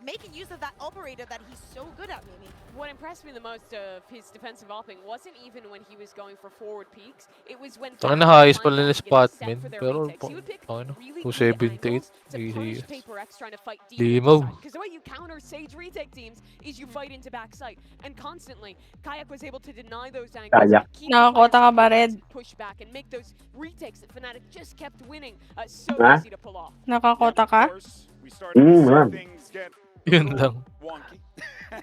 making use of that operator that he's so good at, Mimi. What impressed me the most of his defensive opping wasn't even when he was going for forward peaks. It was when Taka na highest pala nila spot min. Pero ano, 278. Easy. Limaw. Because the way you counter Sage retake teams is you fight into backside, and constantly Kayak was able to deny those angles, Kayak. keep the Nakakota ka ba, players Red? push back, and make those retakes that Fnatic just kept winning. So Ha? easy to pull off. Nakakota ka? Ma'am. Yun lang.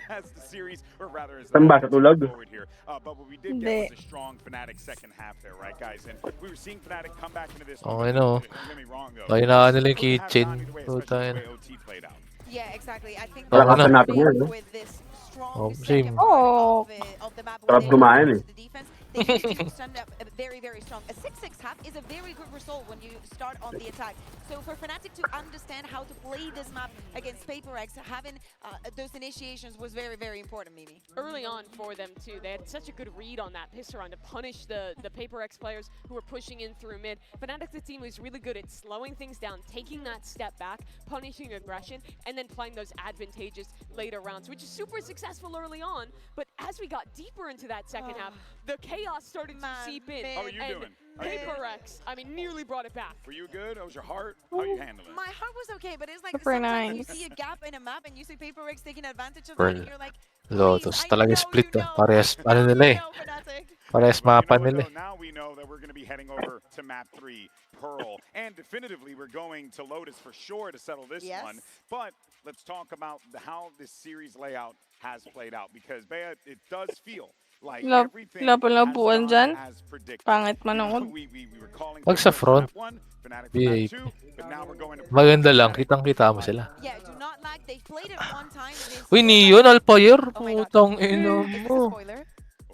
As the series, or rather as Saan ba? Sa tulog? forward here. But what we did Hindi. get was a strong Fnatic second half there, right, guys? And we were seeing Fnatic come back into this. Okay na oh. Don't get me wrong, though. Kaya na nila yung We're gonna have kitchen. value the way, Puta especially yun. the way OT played out. Yeah, exactly. I think Wala ka hanapin yan, no? with this Oh, strong same. second part of the map where Sarap they kumain use eh. the defense, they need to stand up very, very strong. A 6-6 half is a very good result when you start on the attack. So for Fnatic to understand how to play this map against PaperX, having those initiations was very, very important, Mimi. Early on for them too, they had such a good read on that pistol round to punish the PaperX players who were pushing in through mid. Fnatic, the team, was really good at slowing things down, taking that step back, punishing aggression, and then playing those advantageous later rounds, which is super successful early on. But as we got deeper into that second half, the chaos started to seep in. How are you and doing? Are you PaperX, I mean, nearly brought it back. Were you good? How was your heart? How are you handling it? My heart was okay, but it's like Super sometimes you nice. see a gap in a map and you see PaperX taking advantage of Pearl. it, and you're like, Lotus. Talaga split ah. Parehas, ano nila eh. Parehas Well, mapa you know what, nila eh. though? Now we know that we're going to be heading over to map 3, Pearl. And definitively, we're going to Lotus for sure to settle this Yes. one. But let's talk about how this series layout has played out. Because, Bea, it does feel like everything has Laban-labuan gone dyan. as predicted. Pangit manood. We were calling Pag sa front, Fnatic for map 1, Fnatic for map VIP. 2, but now we're going to Maganda lang. Kitang-kita mo sila. yeah, do not lag. They've played it one time. Uy, Neon, Alpayer. Oh my God. Putang ina Is this a mo. spoiler?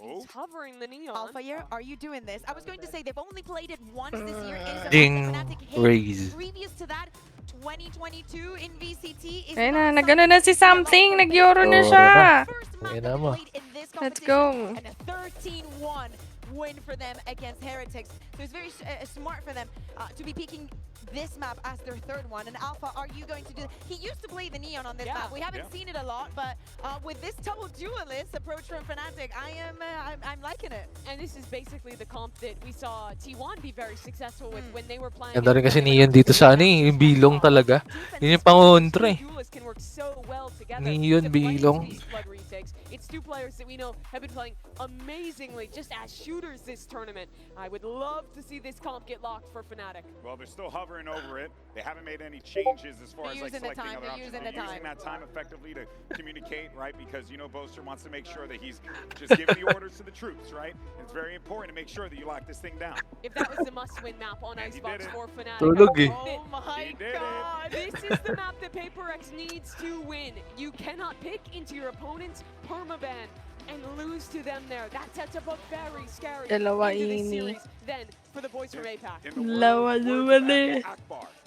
Oh. Hovering the neon. Alpha year, are you doing this? I was going to say they've only played it once this year. It is a Ding. map that Fnatic hit. Raise. Previous to that, 2022 in VCT is Ayun not na, nagano na si something. Nag-euro na Oro siya. na. first map Ayun that na they mo. played in this Let's competition, go. and a 13-1 win for them against Heretics. So it's very smart for them to be picking this map as their third one. And Alpha, are you going to do? He used to play the Neon on this map. We haven't seen it a lot, but with this double duelist approach from Fnatic, I'm liking it. And this is basically the comp that we saw T1 be very successful with when they were playing. Ganda rin kasi Neon dito sa ano eh. Yung bilong talaga. Yun yung pangontra eh. Can work so well together Neon to play bilong. these flood retakes. It's two players that we know have been playing amazingly just as shooters this tournament. I would love to see this comp get locked for Fnatic. Well, they're still hovering over it. They haven't made any changes as far They're as like using the selecting time, other they're options. using the They're using time. that time effectively to communicate, right? Because you know Boaster wants to make sure that he's just giving the orders to the troops, right? And it's very important to make sure that you lock this thing down. If that was the must-win map on Icebox for Fnatic. Tulog eh. Oh my God! This is the map that PaperX needs to win. You cannot pick into your opponent's permaban. and lose to them there. That sets up a very scary Dalawa into this ini. series then for the boys from APAC. Dalawa naman eh.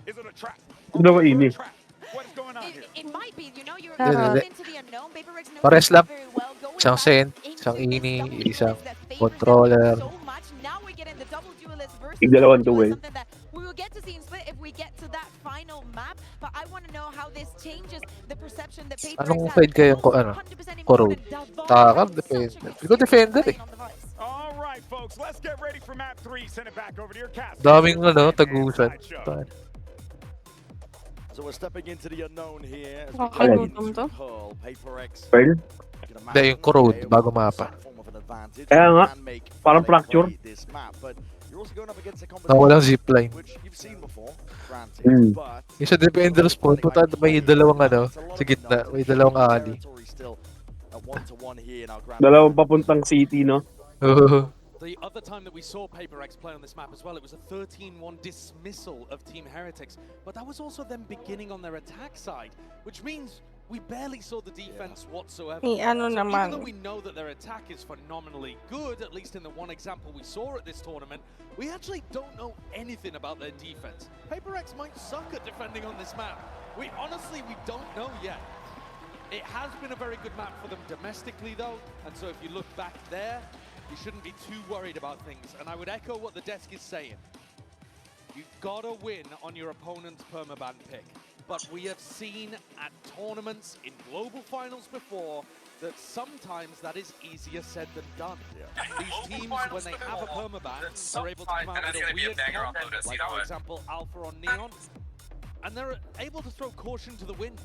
Is it a trap? Dalawa ini. What is going on here? It might be, you know, you're Hindi. going into the unknown. Paper Rex knows Pares this lang. very well. Going Isang back Saint, into isang this Ini, double isang duelist that favors them controller. so much. Now we get in the double duelist versus Igdalawan double duel. duelist, something that we will get to see in Split if we get to that final map. But I want to know how this changes the perception that Paper Rex Anong has. side kayang ko, ano? Korod. Takap, defender. Hindi ko defender eh. All right, folks, let's get ready for map 3. Send it back over to your cast. Daming ano, tagusan. So we're stepping into the unknown here as we Alright. get into Pearl. Paper X. Pearl? Hindi, yung Korod, bago mapa. Kaya nga, parang fracture. This map, but you're also going up against a Walang zipline. which you've seen before, granted, Mm. but Yung sa defender spawn, puta may dalawang ano, sa gitna, may dalawang ali. still a 1-to-1 here in our grand. Dalawang papuntang city, no? The other time that we saw Paper X play on this map as well, it was a 13-1 dismissal of Team Heretics, but that was also them beginning on their attack side, which means we barely saw the defense whatsoever. Ni ano So naman. even though we know that their attack is phenomenally good, at least in the one example we saw at this tournament, we actually don't know anything about their defense. Paper X might suck at defending on this map. We don't know yet. It has been a very good map for them domestically though, and so if you look back there, you shouldn't be too worried about things. And I would echo what the desk is saying. You've got to win on your opponent's permaban pick. But we have seen at tournaments in global finals before that sometimes that is easier said than done. These teams, when they have a permaban, are able to come out with a weird comp, like for example Alpha on Neon, and they're able to throw caution to the wind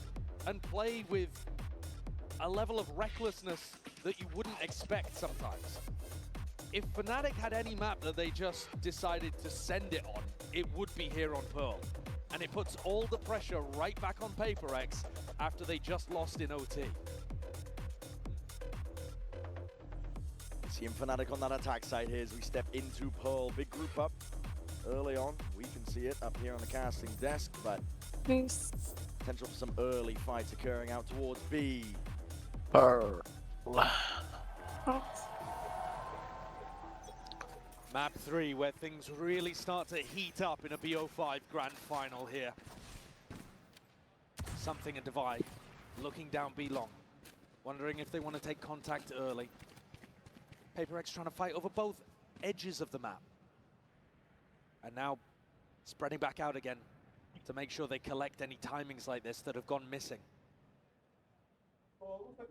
and play with a level of recklessness that you wouldn't expect sometimes. If Fnatic had any map that they just decided to send it on, it would be here on Pearl. And it puts all the pressure right back on Paper X after they just lost in OT. Seeing Fnatic on that attack side here as we step into Pearl. Big group up early on. We can see it up here on the casting desk, but potential for some early fights occurring out towards B. Pearl. Map 3, where things really start to heat up in a BO5 grand final here. Something and Divide looking down B long, wondering if they want to take contact early. Paper X trying to fight over both edges of the map. And now spreading back out again to make sure they collect any timings like this that have gone missing.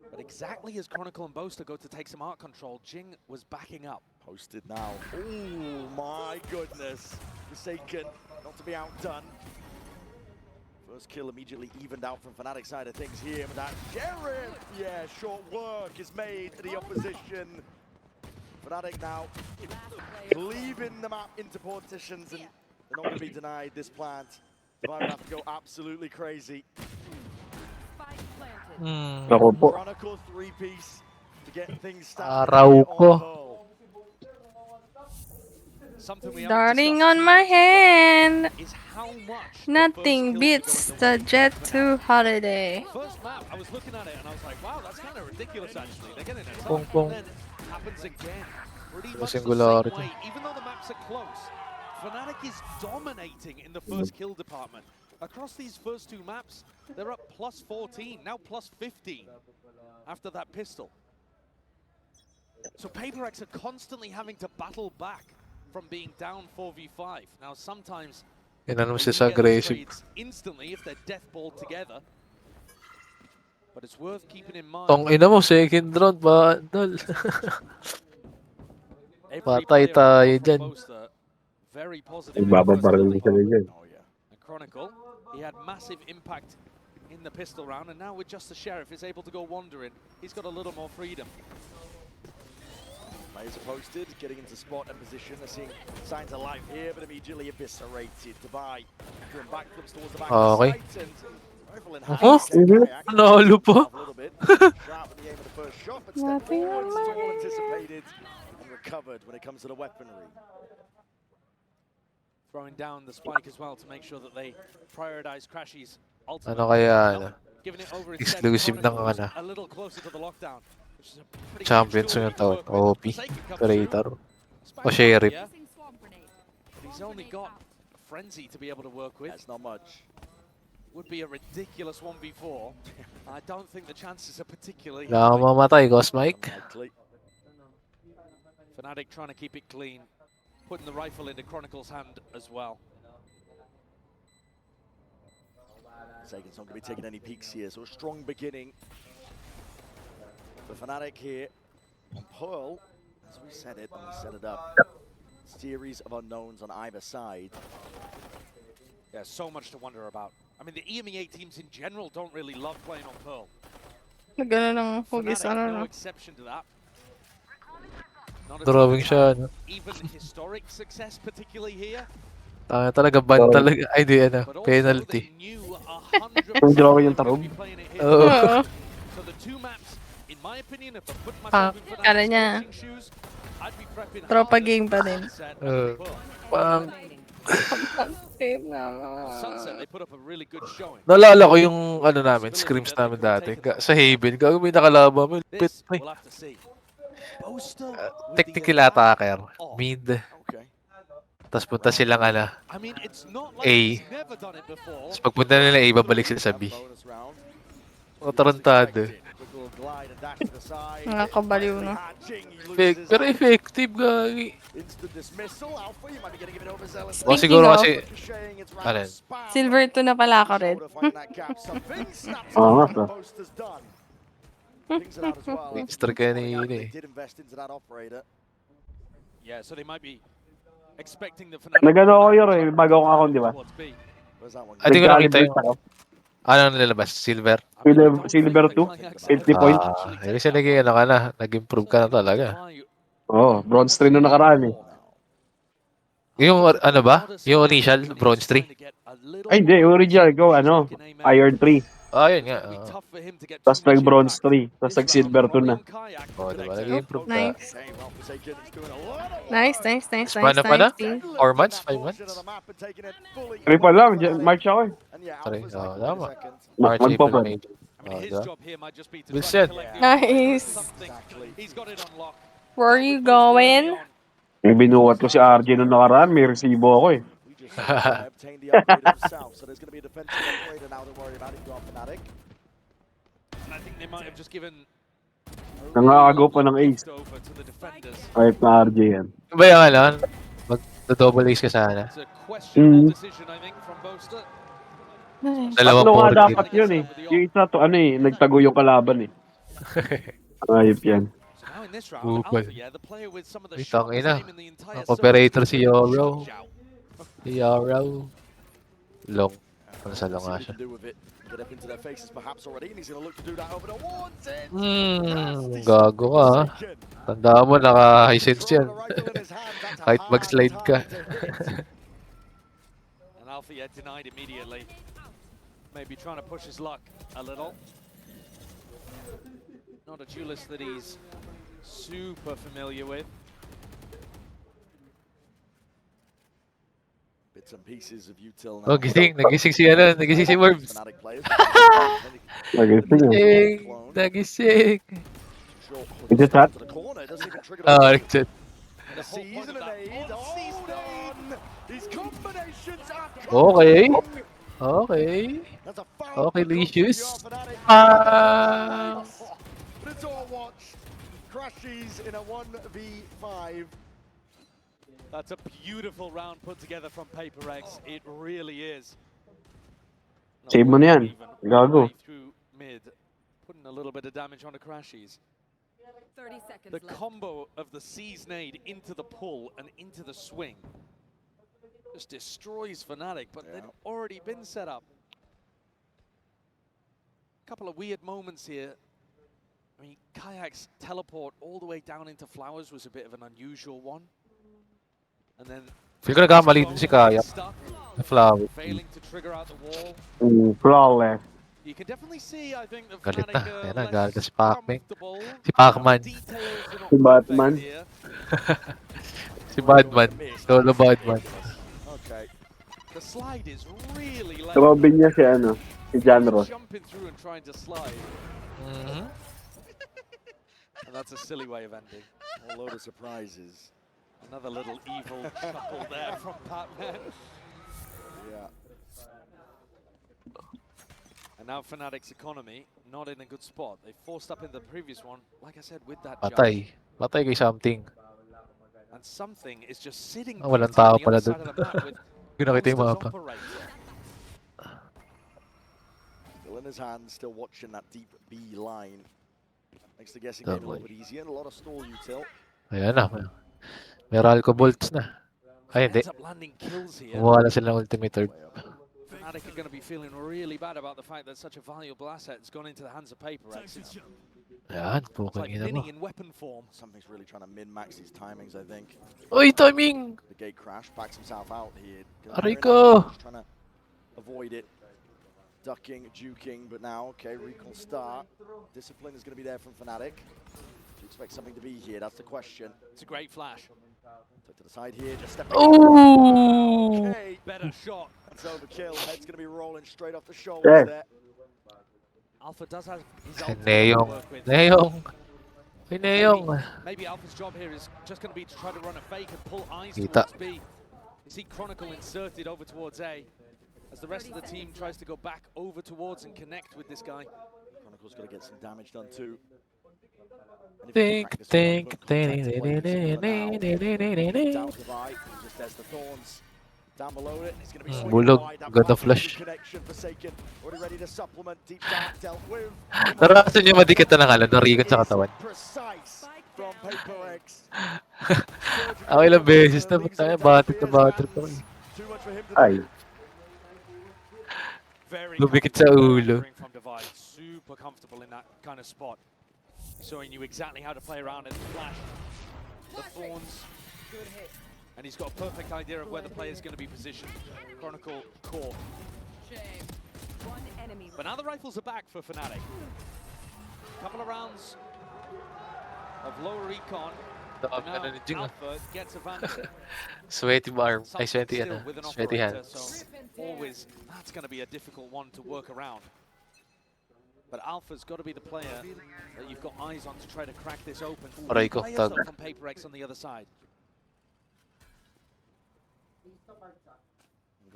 But exactly as Chronicle and Boaster go to take some art control, Jing was backing up. Posted now. Oh my goodness. Forsaken, not to be outdone. First kill immediately evened out from Fnatic's side of things here, but that Sheriff, yeah, short work is made to the opposition. Fnatic now leaving the map into partitions, and they're not going to be denied this plant. Survivor have to go absolutely crazy. Ako po. Chronicle 3-piece to get things Araw ko. Darting on my hand. Nothing beats the Jet 2 holiday. First map, I was looking at it and I was like, wow, that's kind of ridiculous actually. They're getting a Pong, ton, pong. and then it happens again. Pretty The much the singularity. same way, even though the maps are close. Fnatic is dominating in the first kill department. Across these first two maps, they're up plus 14, now plus 15 after that pistol. So Paper X are constantly having to battle back from being down 4v5. Now sometimes Inano they siya sa can get the aggressive. trades instantly if they're death balled together. But it's worth keeping in mind. Tong ina mo, second round ba? Dol. Patay tayo dyan. Very positive. in the first Nagbababaril kill. sila dyan. And Chronicle, he had massive impact in the pistol round, and now with just the Sheriff is able to go wandering. He's got a little more freedom. Players are posted, getting into spot and position. They're seeing signs of life here, but immediately eviscerated. Dubai doing backflips towards the back of Okay. the site, and rifle in Oh, hand. nalo pa. A little bit sharp in the aim of the first shot, but stepped forward, all anticipated and recovered when it comes to the weaponry. Throwing down the spike as well to make sure that they prioritize Crashy's ultimate. Ano kaya, ano? Giving it over Exclusive ng Chronicles ano. a little closer to the lockdown. Champions yung tawag. OP. Operator. O Sheriff. But he's only got a frenzy to be able to work with. That's not much. Would be a ridiculous 1v4. I don't think the chances are particularly Wala kang mamatay, Ghost Mike. Fnatic trying to keep it clean, putting the rifle into Chronicle's hand as well. Sagan's not going to be taking any peeks here, so a strong beginning for Fnatic here on Pearl. As we said it, when we set it up, series of unknowns on either side. Yeah, so much to wonder about. I mean, the EMEA teams in general don't really love playing on Pearl. Ganun ang hugis, Fnatic, ano, no no? exception to that. Not a Drawing team siya, that no? had even historic success, particularly here. Talaga ban talaga. Ay, di ano. Penalty. Yung drawing yung tarog. Oo. So the two maps, in my opinion, if I put Ah, myself in kala Fnatic's niya. coaching shoes, I'd be prepping Tropa hard game pa din. Parang, Sunset, they put up a really good showing. naalala ko yung ano namin, scrims namin dati. Sa Haven. Gago may nakalaban. May lupit. May. We'll have to see. Technical attacker. Mid. Tapos punta silang ano, I mean, it's not A. like he's never done it before. Tapos pagpunta nila A, babalik sila sa B. O, tarantado. Nakakabaliw, no? Pero effective, gagi. O Speaking siguro of, kasi, ano yun? Silver 2 na pala ako rin. Oo nga, bro. Mixter ka na yun eh. Yeah, so they might be expecting the Nagano ako yun eh, bago akong account, di ba? Ay, di ko nakita yung, Nag-calibrate ako. ano nilabas? Silver? Silver 2, 50 points. Kasi naging ano ka na, nag-improve ka na talaga. Oo, bronze 3 nung nakaraan eh. Yung ano ba? Yung initial, bronze 3? Ay hindi, yung original ko, ano, iron 3. Ah, yun nga. Tapos nag-bronze 3, tapos nag-silver 2 na. Oh, diba? Nag-improve ka. Nice. Nice, nice, nice, Paano nice, pa na? nice. 4 months? 5 months? 3 pa lang, March ako eh. Sorry, tama. March, March, April, April, May. His Diba? job here might just be to Good try set. to collect Nice. something. He's got it on lock. Where are you going? Yung binuhat ko si RJ nung nakaraan, may resibo ako eh. Obtained the upgrade himself, so there's going to be a defensive operator now to worry about if you are Fnatic. And I think they might have just given Nangagaw pa ng ace. over to the defenders. Kahit na RJ yan. Ano ba yung ano? Mag-double ace ka sana. It's a questionable decision, I think, from Boaster. Dalawang Tatlo nga forward dapat yun eh. Yung isa to, ano eh, nagtago yung kalaban eh. Ayop yan. So now in this round, Upal. Alpha, yeah, the player with some of the Ay, tangin sharpest na. aim in the entire Ang operator si circle. Yoro. Si Yoro. Long. Ano sa long nga siya. Get up into their faces perhaps already, and he's going to look to do that over the wanted. Gago ka ha. Tandaan mo, naka-high sense yan. Kahit mag-slide ka. And Alpha, yeah, denied immediately. Maybe trying to push his luck a little. Not a duelist that he's super familiar with. Bits and pieces of util Oh, gising. Nagising si ano. Nagising si Worms. Nagising. Nagising. Is it that? Ah, nag-chat. Okay. Okay. Okay, Licious. Ah. But it's all watch. Crashes in a 1v5. That's a beautiful round put together from Paper X. It really is. Save mo na yan. Gago. Through mid, putting a little bit of damage on the Crashies. 30 seconds The left. combo of the Seize nade into the pull and into the swing just destroys Fnatic, but they'd already been set up. Couple of weird moments here. I mean, Kayak's teleport all the way down into Flowers was a bit of an unusual one. And then Feel ko nagkamali din si Kaya. Na flower. failing to trigger out the wall. Flawless. You can definitely see, I think, the Galit na. Fnatic Ayan na, galit na si Pacman. Si Pacman. Si Batman. Si Badman. Solo Badman. Okay. The slide is really late. Robin niya si ano, si John Ross. Jumping through and trying to slide. that's a silly way of ending. A load of surprises. Another little evil chuckle there from Batman. Yeah. And now Fnatic's economy not in a good spot. They forced up in the previous one, like I said, with that Patay. judge. Patay kay something. And something is just sitting Walang pretty on tao the other pala side dun. of the map with Hindi nakita yung Monster's mapa. operator. Still in his hands, still watching that deep B line. Makes the guessing game a little bit easier and a lot of stall util. Ayan na. Meralco bolts na. Ay, hindi. Ends up landing kills here. Wala silang ultimate third. Fnatic are going to be feeling really bad about the fact that such a valuable asset has gone into the hands of PaperX. Ayan, It's puking like ina mo. Mini in weapon form. Something's really trying to min-max these timings, I think. Uy, timing! The gate crash, backs himself out here. Aray ko! Trying to avoid it. Ducking, juking, but now, okay, recall start. Discipline is going to be there from Fnatic. Do you expect something to be here? That's the question. It's a great flash. To the side here, just stepping Ooh! Okay. Better shot. That's overkill. Head's going to be rolling straight off the shoulders there. Alpha does have his ult to Neong. work with. Neong. Hey, Neong. Maybe Alpha's job here is just going to be to try to run a fake and pull eyes Kita. towards B. You see Chronicle inserted over towards A, as the rest of the team tries to go back over towards and connect with this guy. Chronicle's got to get some damage done too. Think. Down the thorns. Down below it, he's going to be swinging Bulog. wide. That Ganda one flash. connection Forsaken. Already ready to supplement. Deep down, dealt with. Narasan niyo madikit na ng rigot sa katawan. Precise from PaperX. Ako ilang beses na tayo, battery pa eh. Ay. Very Lumikit sa ulo. from Divide. Super comfortable in that kind of spot. So he knew exactly how to play around it. Flash, the thorns, and he's got a perfect idea of where the player is going to be positioned. Chronicle core. But now the rifles are back for Fnatic. Couple of rounds of lower recon. Now Alpha gets advantage. Sweaty arm. Ay, sweaty Still with an Sweaty operator, hands. so always that's going to be a difficult one to work around. But Alpha's got to be the player that you've got eyes on to try to crack this open. Aray ko, Players tag. though from PaperX on the other side.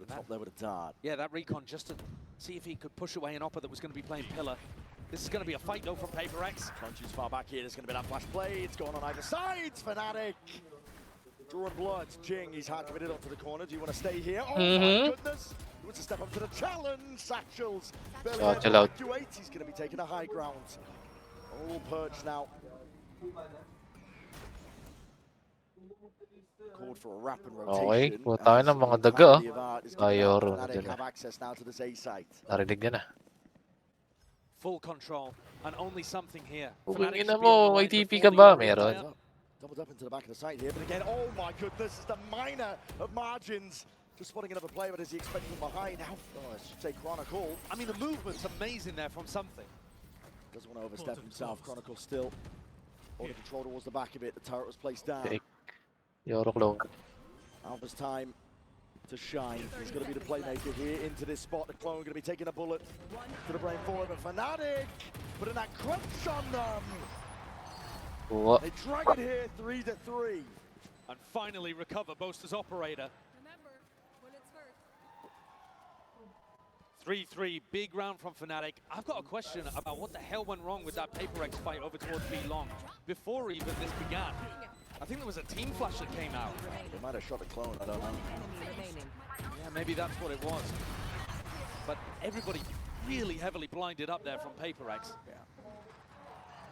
Top there with a dart. Yeah, that recon just to see if he could push away an Oppa that was going to be playing pillar. This is going to be a fight though from PaperX. Crunchy's far back here. There's going to be that flash play. It's going on either side. Fnatic. Drawing blood. Jing, he's hard committed onto the corner. Do you want to stay here? Oh my goodness. He wants to step up to the challenge. Satchels. Satchel out. He's going to be taking a high ground. All perched now. Called for a rapid rotation. Okay, kuha tayo ng mga daga. Ayoro na dyan. Have access now to this A site. Narinig niya na. Full control and only something here. Kung Fnatic ina should be on mo, the may line TP before ka the ba? arena Meron. tie up. Doubled up into the back of the site here, but again, oh my goodness, it's the minor of margins. Just spotting another player, but is he expecting from behind? How, I should say Chronicle. I mean, the movement's amazing there from something. Doesn't want to overstep himself. Chronicle still holding control towards the back of it. The turret was placed down. Take. Yorok long. Alpha's time to shine. He's going to be the playmaker here into this spot. The clone going to be taking a bullet to the brain forward, but Fnatic putting that crunch on them. What? They drag it here 3-3. And finally recover Boaster's operator. 3-3, big round from Fnatic. I've got a question about what the hell went wrong with that PaperX fight over towards B long before even this began. I think there was a team flash that came out. They might have shot a clone, I don't know. Yeah, maybe that's what it was. But everybody really heavily blinded up there from PaperX. Yeah.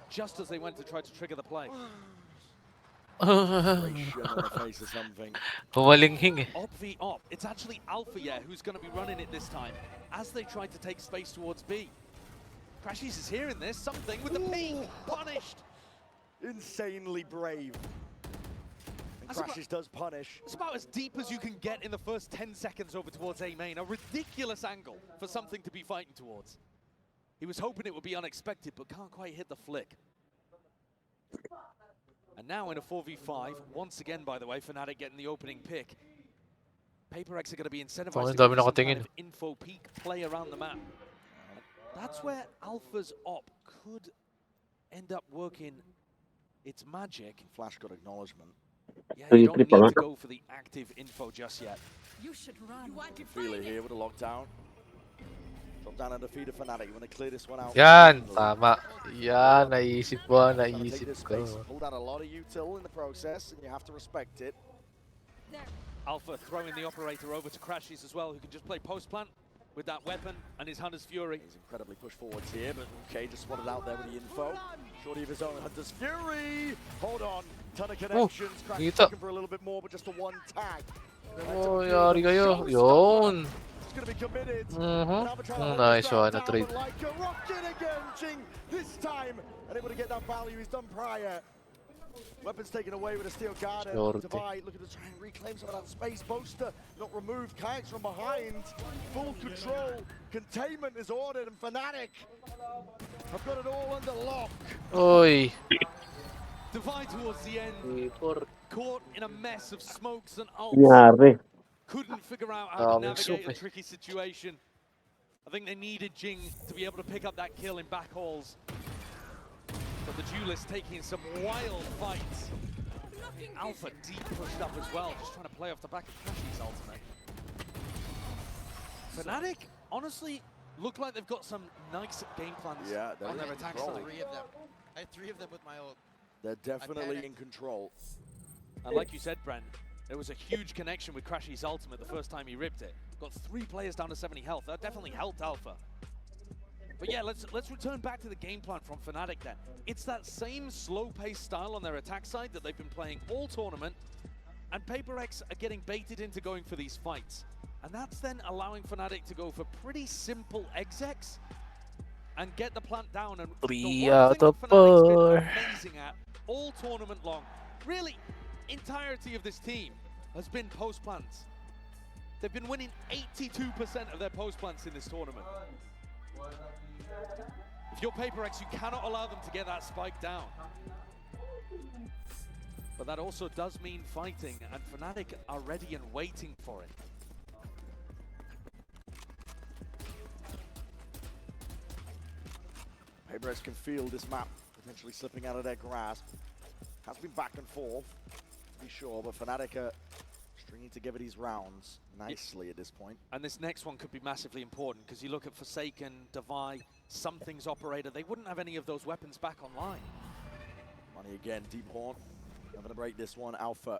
Just as they went to try to trigger the play. Humalinghing eh. Op v Op. It's actually Alpha, yeah, who's going to be running it this time as they try to take space towards B. Crashies is hearing this. Something with the P. Punished. Insanely brave. And Crashies does punish. It's about as deep as you can get in the first 10 seconds over towards A main. A ridiculous angle for something to be fighting towards. He was hoping it would be unexpected, but can't quite hit the flick. And now in a 4v5, once again, by the way, Fnatic getting the opening pick. PaperX are going to be incentivized to get some kind of info peak play around the map. And that's where Alpha's op could end up working It's magic. Flash got acknowledgement. Yeah, Three, you don't three need pa nga. to go for the active info just yet. You should run. You can feel it here with a lockdown. Drop down and defeat a Fnatic. You want to clear this one out. Yan, cleanly. tama. Yan, naisip ko, Trying to take naisip this space. ko. Pulled out a lot of util in the process, and you have to respect it. Alpha throwing the operator over to Crashies as well, who can just play post plant with that weapon and his Hunter's Fury. He's incredibly pushed forwards here, but okay, just spotted out there with the info. Shorty of his own, Hunter's Fury! Hold on, ton of connections. Crashies looking for a little bit more, but just a one tag. Oh, yari kayo. Yun. It's going to be committed. Nice one, na trade. Like a rocket again, Jing, this time. Unable to get that value he's done prior. Weapons taken away with a steel guard. Divide looking to try and reclaim some of that space. Boaster not removed. Kayaks from behind. Full control. Containment is ordered, and Fnatic have got it all under lock. Oy. Divide towards the end. Caught in a mess of smokes and ults. Nangyari. Couldn't figure out how to navigate a tricky situation. I think they needed Jing to be able to pick up that kill in back halls. But the duelist taking some wild fights. Alpha deep pushed up as well, just trying to play off the back of Crashies' ultimate. Fnatic, honestly, look like they've got some nice game plans on their attack side. I had 3 of them with my ult. They're definitely in control. And like you said, Bren, there was a huge connection with Crashies' ultimate the first time he ripped it. Got 3 players down to 70 health. That definitely helped Alpha. But yeah, let's return back to the game plan from Fnatic then. It's that same slow-paced style on their attack side that they've been playing all tournament, and PaperX are getting baited into going for these fights. And that's then allowing Fnatic to go for pretty simple execs and get the plant down. And the 3 one out thing of that Fnatic's 4. been amazing at all tournament long, really, entirety of this team has been post plants. They've been winning 82% of their post plants in this tournament. If you're PaperX, you cannot allow them to get that spike down. But that also does mean fighting, and Fnatic are ready and waiting for it. PaperX can feel this map potentially slipping out of their grasp. Has been back and forth, to be sure, but Fnatic are stringing together these rounds nicely at this point. And this next one could be massively important, because you look at Forsaken, Divide, Something's Operator, they wouldn't have any of those weapons back online. Money again, Deep Horn. Not going to break this one. Alpha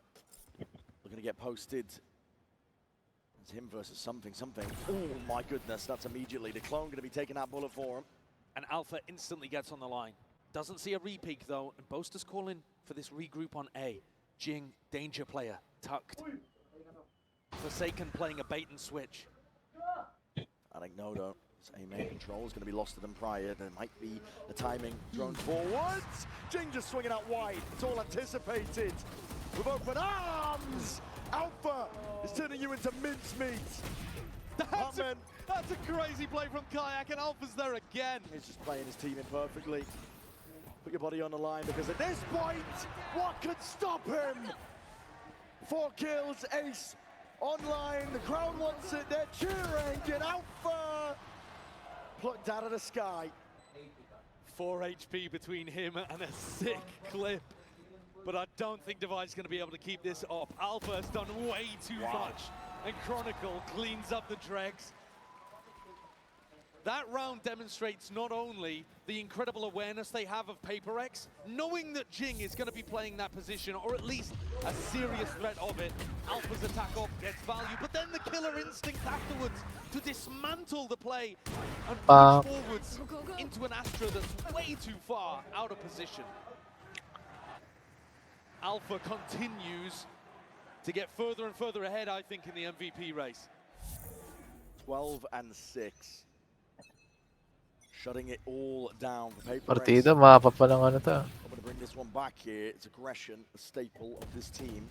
looking to get posted. It's him versus Something. Oh my goodness, that's immediately. The clone going to be taking that bullet for him. And Alpha instantly gets on the line. Doesn't see a re-peek though, and Boaster's calling for this regroup on A. Jing, danger player, tucked. Forsaken playing a bait and switch. I think no, though. A main control is going to be lost to them prior. There might be a timing drone forwards. Jing just swinging out wide. It's all anticipated. With open arms, Alpha is turning you into mincemeat. That's a crazy play from Kayak, and Alpha's there again. He's just playing his team in perfectly. Put your body on the line, because at this point, what could stop him? 4 kills, ace online. The crowd wants it. They're cheering. Get Alpha plucked out of the sky. 4 HP between him and a sick clip. But I don't think Divide's going to be able to keep this up. Alpha has done way too much. And Chronicle cleans up the dregs. That round demonstrates not only the incredible awareness they have of PaperX, knowing that Jing is going to be playing that position, or at least a serious threat of it. Alpha's attack off gets value, but then the killer instinct afterwards to dismantle the play and push forwards into an Astra that's way too far out of position. Alpha continues to get further and further ahead, I think, in the MVP race. 12 and 6. Shutting it all down for PaperX. Partida, mapa pa lang ano to. I'm going to bring this one back here. It's aggression, a staple of this team.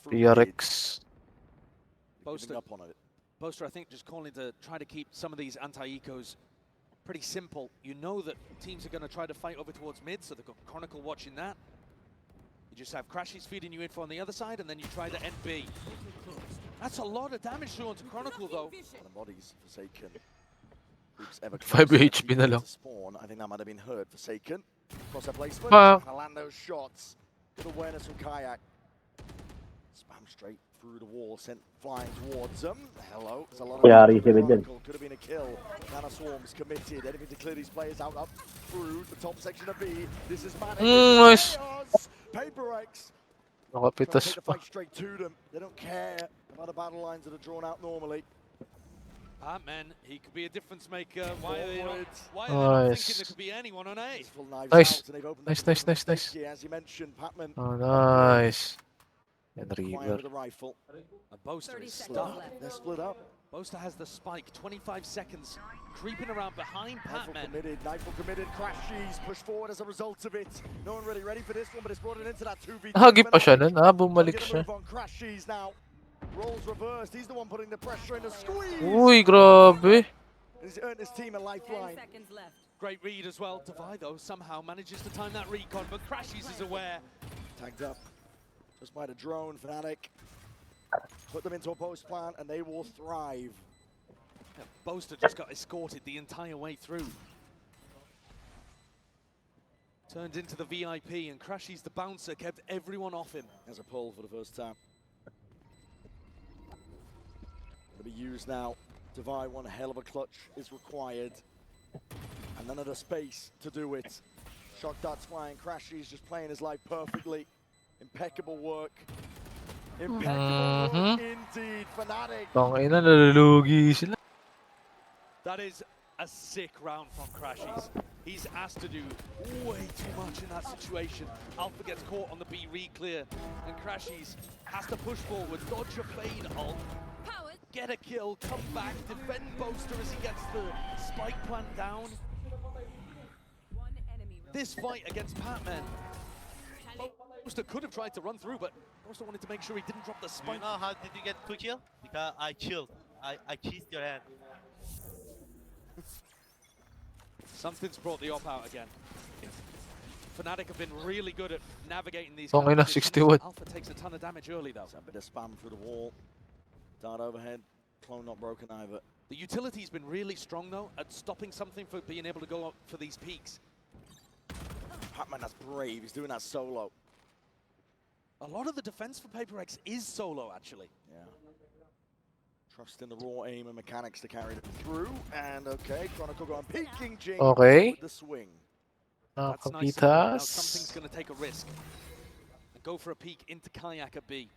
PRX. Boaster, up on it. Boaster, I think, just calling to try to keep some of these anti-ecos pretty simple. You know that teams are going to try to fight over towards mid, so they've got Chronicle watching that. You just have Crashies feeding you info on the other side, and then you try to end B. That's a lot of damage thrown to Chronicle, though. Bodies Forsaken. Ever 5 HP na lang. Spawn. I think that might have been hurt. Forsaken. Cross their placement. Fuck. Trying to land those shots. Good awareness from Kayak. Spam straight through the wall, sent flying towards them. Hello. There's a lot of Yari damage from sila dyan. Chronicle. Could have been a kill. Nana Swarm's committed. Anything to clear these players out up through the top section of B. This is Manic. Nice. Paper X. Trying to Nakapitas take the pa. fight straight to them. They don't care about the battle lines that are drawn out normally. Man, he could be a difference maker. Why are they not Nice. thinking there could be anyone on A? Full knives Nice. out, and they've opened Nice, up nice, the nice, nice. here, as you mentioned, Patman. Oh, nice. And Quiet River. with a rifle. And Boaster is 30 stuck. They're split up. Boaster has the spike. 25 seconds. Creeping around behind Knifeful Patman. committed, Knifeful committed, crashes, pushed forward as a result of it. No one really ready for this one, but it's brought it into that 2v2. Hagi pa siya nun. Bumalik Get a siya. move on crashes now. Roles reversed. He's the one putting the pressure in the squeeze. Uy, grabe. He's earned his team a lifeline. Great read as well. Devi, though, somehow manages to time that recon, but Crashes is aware. Tagged up just by the drone, Fnatic. Put them into a post plant and they will thrive. Yeah, Boaster just got escorted the entire way through. Turned into the VIP, and Crashes, the bouncer, kept everyone off him. There's a pull for the first time. To be used now. Devi, one hell of a clutch is required. And none of the space to do it. Shock darts flying, Crashes just playing his life perfectly. Impeccable work. Impeccable work indeed, Fnatic. Tangina, nalulugi sila. That is a sick round from Crashes. He's asked to do way too much in that situation. Alpha gets caught on the B re-clear, and Crashes has to push forward, dodge a fade ult, get a kill, come back, defend Boaster as he gets the spike plant down. This fight against Patman, Boaster could have tried to run through, but Boaster wanted to make sure he didn't drop the spike. You know how did you get 2 kill? Because I killed. I kissed your hand. Something's brought the op out again. Fnatic have been really good at navigating these. Tangina, 61. Alpha takes a ton of damage early though. A bit of spam through the wall. Dart overhead. Clone not broken either. The utility's been really strong though at stopping something for being able to go up for these peaks. Patman, that's brave. He's doing that solo. A lot of the defense for Paper X is solo actually. Yeah. Trust in the raw aim and mechanics to carry them through. And okay, Chronicle going peeking Jing Okay. with the swing. That's nice. Now Nakapitas. something's going to take a risk. And go for a peek into Kayak at B.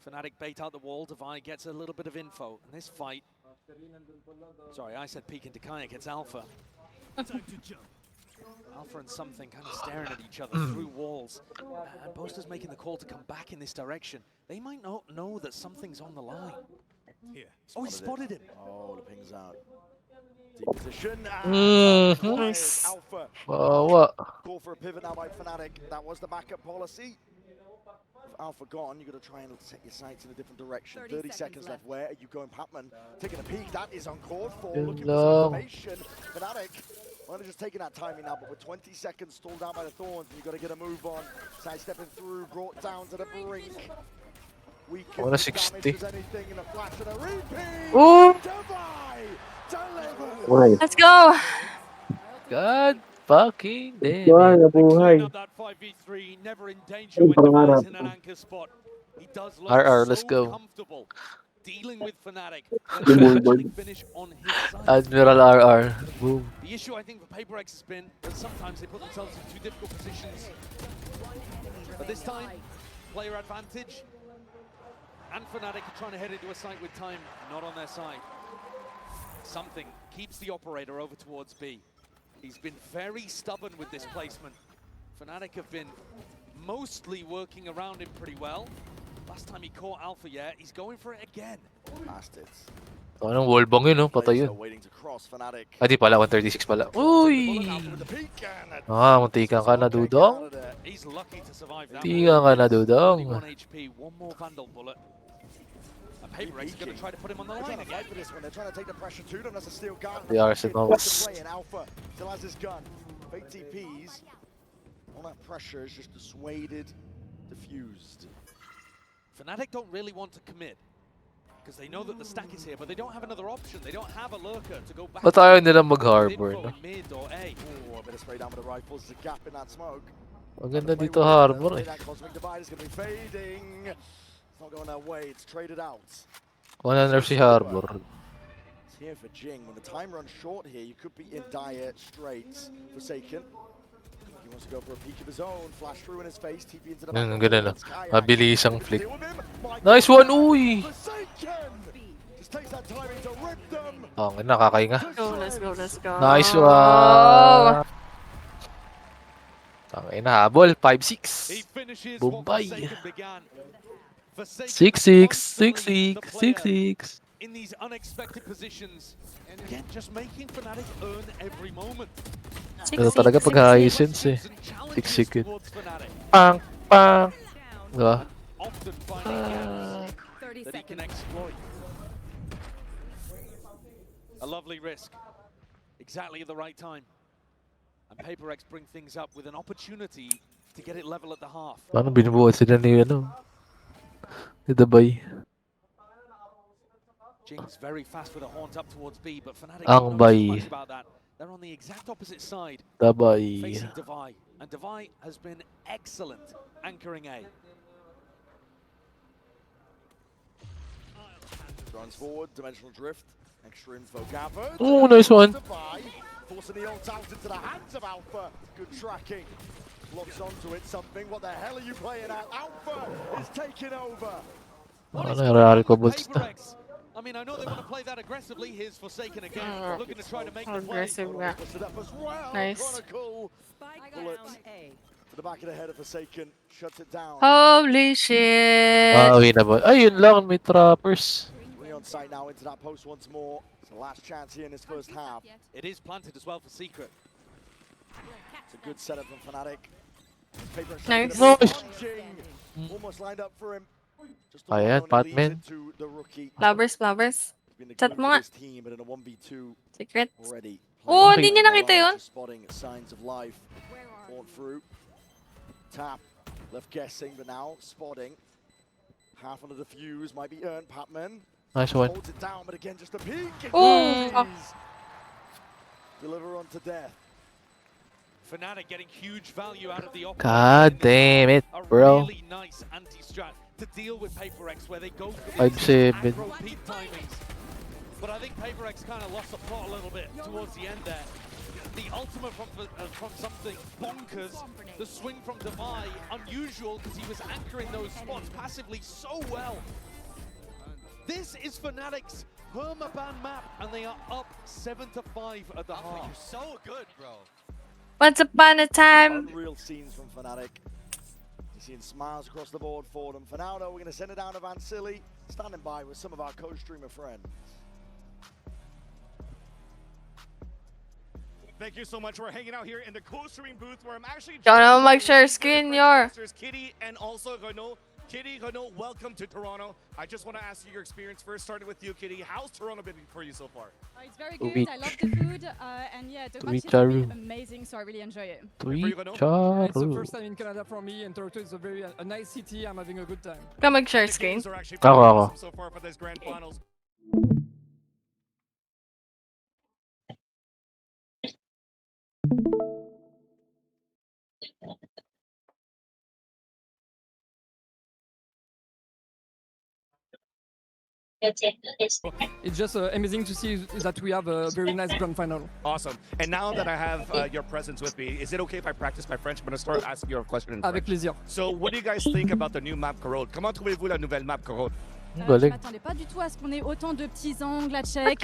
Fnatic bait out the wall. Devi gets a little bit of info. And this fight... Sorry, I said peek into Kayak. It's Alpha. Alpha and something kind of staring at each other through walls. And Boaster's making the call to come back in this direction. They might not know that something's on the line. Here. Oh, he spotted him. Oh, the ping's out. Deep position. And Nice. Alpha. What? Call for a pivot now by Fnatic. That was the backup policy. If Alpha gone, you've got to try and set your sights in a different direction. 30 seconds left. Where are you going, Patman? Taking a peek. That is uncalled for. Looking for some information. Fnatic. Well, they're just taking that timing now, but with 20 seconds stalled out by the Thorns, you've got to get a move on. Sidestepping through, brought down to the brink. What a 60. Anything in a flash and a repeat. Ooh. Delivers. Let's go. God fucking damn Buhay it. na buhay. Up that 5v3, never in danger when Devi's in an anchor spot. He does look RR, so let's go. comfortable dealing with Fnatic The when they board. actually finish on his side. Admiral RR. Boom. The issue I think for Paper X has been that sometimes they put themselves in too difficult positions. But this time, player advantage, and Fnatic are trying to head into a site with time not on their side. Something keeps the operator over towards B. He's been very stubborn with this placement. Fnatic have been mostly working around him pretty well. Last time he caught Alpha, yeah, he's going for it again. Bastards. Anong wallbang yun, no? Patay yun. Waiting to cross Fnatic. Ah, di pala, 136 pala. Uy! Muntikan ka na, Dudong. He's lucky to survive that. Muntikan ka na, Dudong. 1 HP, one more Vandal bullet. And Paper X is going to try to put him on the line again. For this one. They're trying to take the pressure to them. That's a steel gun. The Arsenal. Alpha still has his gun. Fake TPs. All that pressure is just dissuaded, diffused. Fnatic don't really want to commit. because they know that the stack is here, but they don't have another option. They don't have a lurker to go back. Ba't ayaw nila mag-harbor, no? Mid or A. Oh, a bit of spray down with the rifles. There's a gap in that smoke. Maganda dito harbor, eh. That cosmic divide is going to be fading. It's not going their way. It's traded out. Wala na si harbor. It's here for Jing. When the time runs short here, you could be in dire straits. Forsaken. He wants to go for a peek of his own. Flash through in his face. TP into the back. Ganun na. Mabilis ang flick. Nice one, uy! Just takes that timing to rip them. Oh, nakakainga. Let's go. Nice one. Tangina, habol. 5-6. Bombay. 6-6. 6-6. 6-6. In these unexpected positions, and again, just making Fnatic earn every moment. Ito talaga pag high-sense, eh. 6-6. Pang! Pang! Diba? Often finding gaps that he can exploit. A lovely risk. Exactly at the right time. And PaperX bring things up with an opportunity to get it level at the half. Paano binubuhat sila ni, ni Dabay? Jing's very fast with a haunt up towards B, but Fnatic Ang don't know bay. too much about that. They're on the exact opposite side, Dabay. facing Devi. And Devi has been excellent anchoring A. Runs forward, dimensional drift. Extra info gathered. Oh, nice one. Forcing the ult out into the hands of Alpha. Good tracking. Locks onto it something. What the hell are you playing at? Alpha is taking over. Ano nangyari ko, Bulls na? I mean, I know they want to play that aggressively. Here's Forsaken again, looking to try to make the play. Aggressive nga. Nice. To the back of the head of Forsaken, shuts it down. Holy shit! Uwi na ba? Ay, yun lang. May trappers. On site now into that post once more. It's the last chance here in this first half. It is planted as well for Secret. It's a good setup from Fnatic. Nice. Almost lined up for him. Ayan, Batman. Flowers. Chat mo nga. Secret. Already. Oh, hindi niya nakita yun. Spotting signs of life. Fought through. Tap. Left guessing, but now spotting. Half on the defuse might be earned. Patman. Nice one. Holds it down, but again, just a peek. Oh. Deliver on to death. Fnatic getting huge value out of the option. God damn it, bro. A really nice anti-strat to deal with PaperX, where they go for 5-7. aggro peak timings. But I think PaperX kind of lost the plot a little bit towards the end there. The ultimate from something bonkers. The swing from Devi, unusual because he was anchoring those spots passively so well. This is Fnatic's permaban map, and they are up 7-5 at the half. You're so good, bro. Once upon a time. Unreal scenes from Fnatic. You're seeing smiles across the board for them. For now, though, we're going to send it down to Vansili, standing by with some of our co-streamer friends. Thank you so much. We're hanging out here in the co-stream booth where I'm actually Don't mag-share screen your. Kitty and also Renault. Kitty, Renault, welcome to Toronto. I just want to ask you your experience first, starting with you, Kitty. How's Toronto been for you so far? It's very good. I love the food, and yeah, the match has been amazing, so I really enjoy it. It's the first time in Canada for me, and Toronto is a nice city. I'm having a good time. Go mag-share screen. Ako. So far for this grand finals. It's just amazing to see that we have a very nice grand final. Awesome. And now that I have your presence with me, is it okay if I practice my French? I'm going to start asking you a question in French. Avec plaisir. So, what do you guys think about the new map Corode? Comment trouvez-vous la nouvelle map Corode? Je m'attendais pas du tout à ce qu'on ait autant de petits angles à check.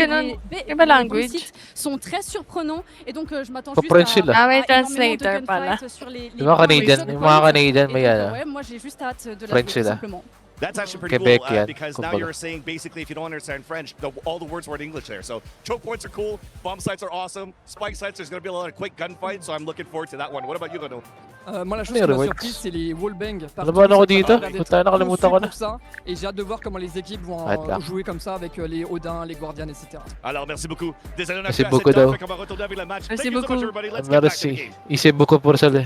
language. Les sites sont très surprenants et donc je m'attends French juste sila. à translator pala. sur les Yung mga Canadian, yung mga Canadian may ouais, moi j'ai juste hâte de la French jouer, tout sila. simplement. That's actually pretty Quebec cool yan, because now kumbaga. you're saying basically if you don't understand French, all the words were in English there. So choke points are cool, bomb sites are awesome, spike sites there's going to be a lot of quick gunfights, so I'm looking forward to that one. What about you, Renaud? Moi, la chose qui m'a surpris, c'est les wallbangs. Laban ako dito. Puta, nakalimutan ko na. Ça, et j'ai hâte de voir comment les équipes vont jouer comme ça avec les Odin, les Guardians, etc. Alors, merci beaucoup. Désolé, on a Merci fait assez beaucoup, de temps, daw. fait qu'on va retourner avec le match. Merci Thank you so much, beaucoup. everybody. Let's get back to the Merci. game. Isip beaucoup por sila.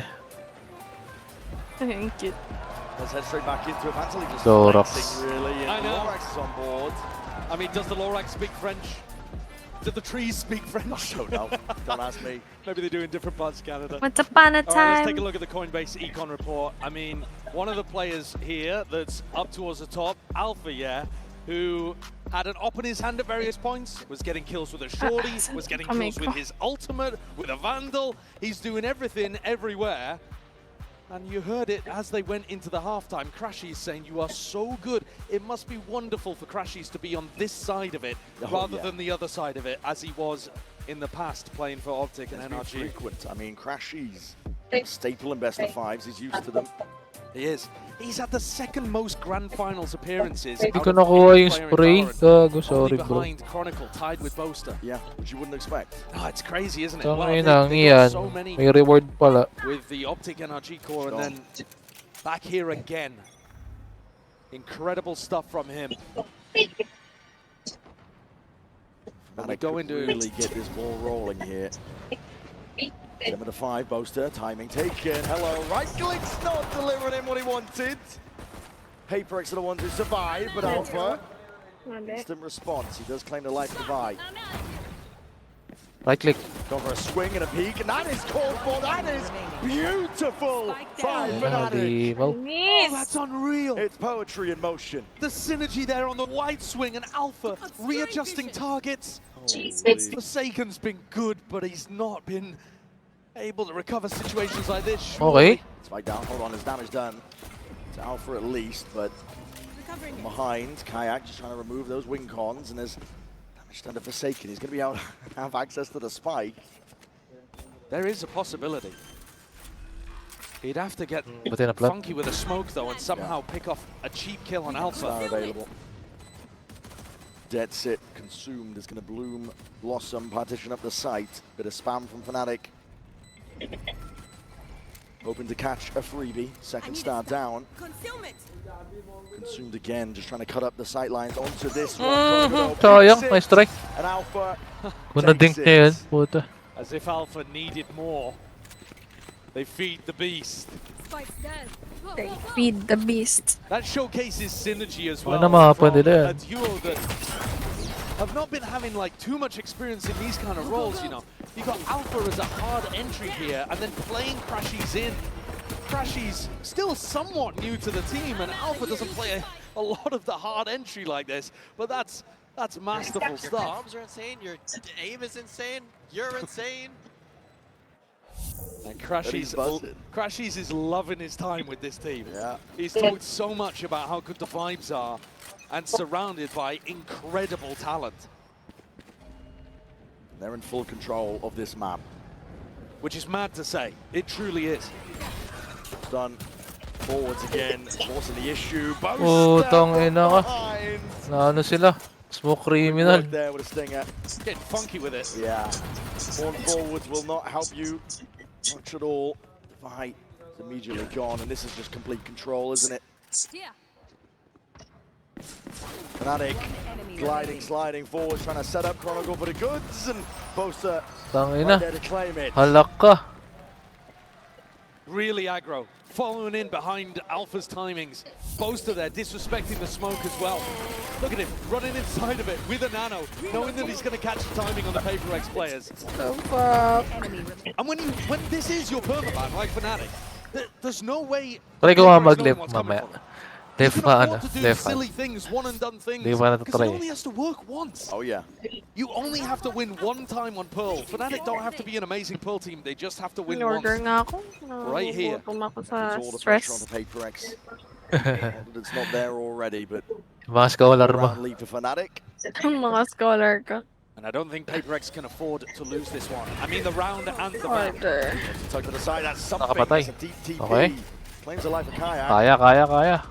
Thank you. Let's head straight back into it. Vantley just Lorax. flexing, really. And I know. Lorax is on board. I mean, does the Lorax speak French? Do the trees speak French? I don't know. Don't ask me. Maybe they do in different parts of Canada. Once upon a All right, let's take a time. look at the Coinbase Econ report. I mean, one of the players here that's up towards the top, Alpha, yeah, who had an op in his hand at various points, was getting kills with a shorty, was getting kills with his ultimate, with a Vandal. He's doing everything everywhere. And you heard it as they went into the halftime. Crashies saying, you are so good. It must be wonderful for Crashies to be on this side of it rather than the other side of it, as he was in the past playing for Optic and NRG. Frequent. I mean, Crashies, staple in best of fives. He's used to them. He is. He's had the second most grand finals appearances. Hindi out ko of nakuha any yung player in spray. Valorant. Gago, Only sorry bro. behind Chronicle, tied with Boaster. Yeah, which you wouldn't expect. Oh, it's crazy, isn't it? Tangay they na, got yan. so many May reward pala. with the Optic NRG core, and then back here again. Incredible stuff from him. And they go into really get this ball rolling here. 7-5, Boaster, timing taken. Hello, right click's not delivering him what he wanted. Paperex are the ones who survive, but Alpha, instant response. He does claim the life divide. Right click. Go for a swing and a peek, and that is called for. That is beautiful by Fnatic. Oh, that's unreal. It's poetry in motion. The synergy there on the wide swing and Alpha readjusting targets. Forsaken's been good, but he's not been able to recover situations like this. Surely. Okay. Spike down, hold on, his damage done. To Alpha at least, but from behind, Kayak just trying to remove those wing cons, and there's damage done to Forsaken. He's going to be able to have access to the spike. There is a possibility. He'd have to get Within a plug. funky with a smoke, though, and somehow pick off a cheap kill on Alpha. Not available. Dead Sit consumed is going to bloom, blossom, partition up the site. Bit of spam from Fnatic. Hoping to catch a freebie. Second star down. Consumed again, just trying to cut up the sight lines onto this one. Sayang, nice strike. And Alpha Kung na-dink takes niya it. yan, puta. As if Alpha needed more. They feed the beast. They feed the beast. That showcases synergy as well. Ano mahapon from nila yan? a duo that have not been having like too much experience in these kind of roles, you know. You got Alpha as a hard entry here, and then playing Crashies in. Crashies still somewhat new to the team, and Alpha doesn't play a lot of the hard entry like this, but that's masterful Your stuff. bombs are insane, your aim is insane, you're insane. And Crashies is loving his time with this team. Yeah. He's talked so much about how good the vibes are and surrounded by incredible talent. They're in full control of this map. Which is mad to say. It truly is. Done. Forwards again, forcing the issue. Putang ina ka. Na ano sila? Smoke criminal. There with a stinger. Getting funky with it. Yeah. More forwards will not help you much at all. The fight is immediately gone, and this is just complete control, isn't it? Fnatic gliding, sliding forward, trying to set up Chronicle for the goods, and Boaster Tangina. right there to claim it. Halak ka. Really aggro. Following in behind Alpha's timings. Boaster there, disrespecting the smoke as well. Look at him, running inside of it with a nano, knowing that he's going to catch the timing on the Paperex players. And when this is your permaban, like Fnatic, there's no way... Try ko nga Paperex knowing mag-left what's coming mamaya. from him. Left You pa can ano, afford to do left silly things, one and done things. Di pa Because it natatry. only has to work once. Oh yeah. You only have to win one time on Pearl. Fnatic don't have to be an amazing Pearl team, they just have to win once. In-order nga ako. Right here. Nagugutom ako sa It's all the pressure on stress. the Paperex. Not that it's not there already, but Mga scholar mo. round lead for Fnatic. Mga scholar ka. And I don't think Paperex can afford to lose this one. I mean, the round and the map. Order. Tuck to the side, that's something. Nakapatay. That's a deep TP. Okay. Claims the life of Kayak. Kaya.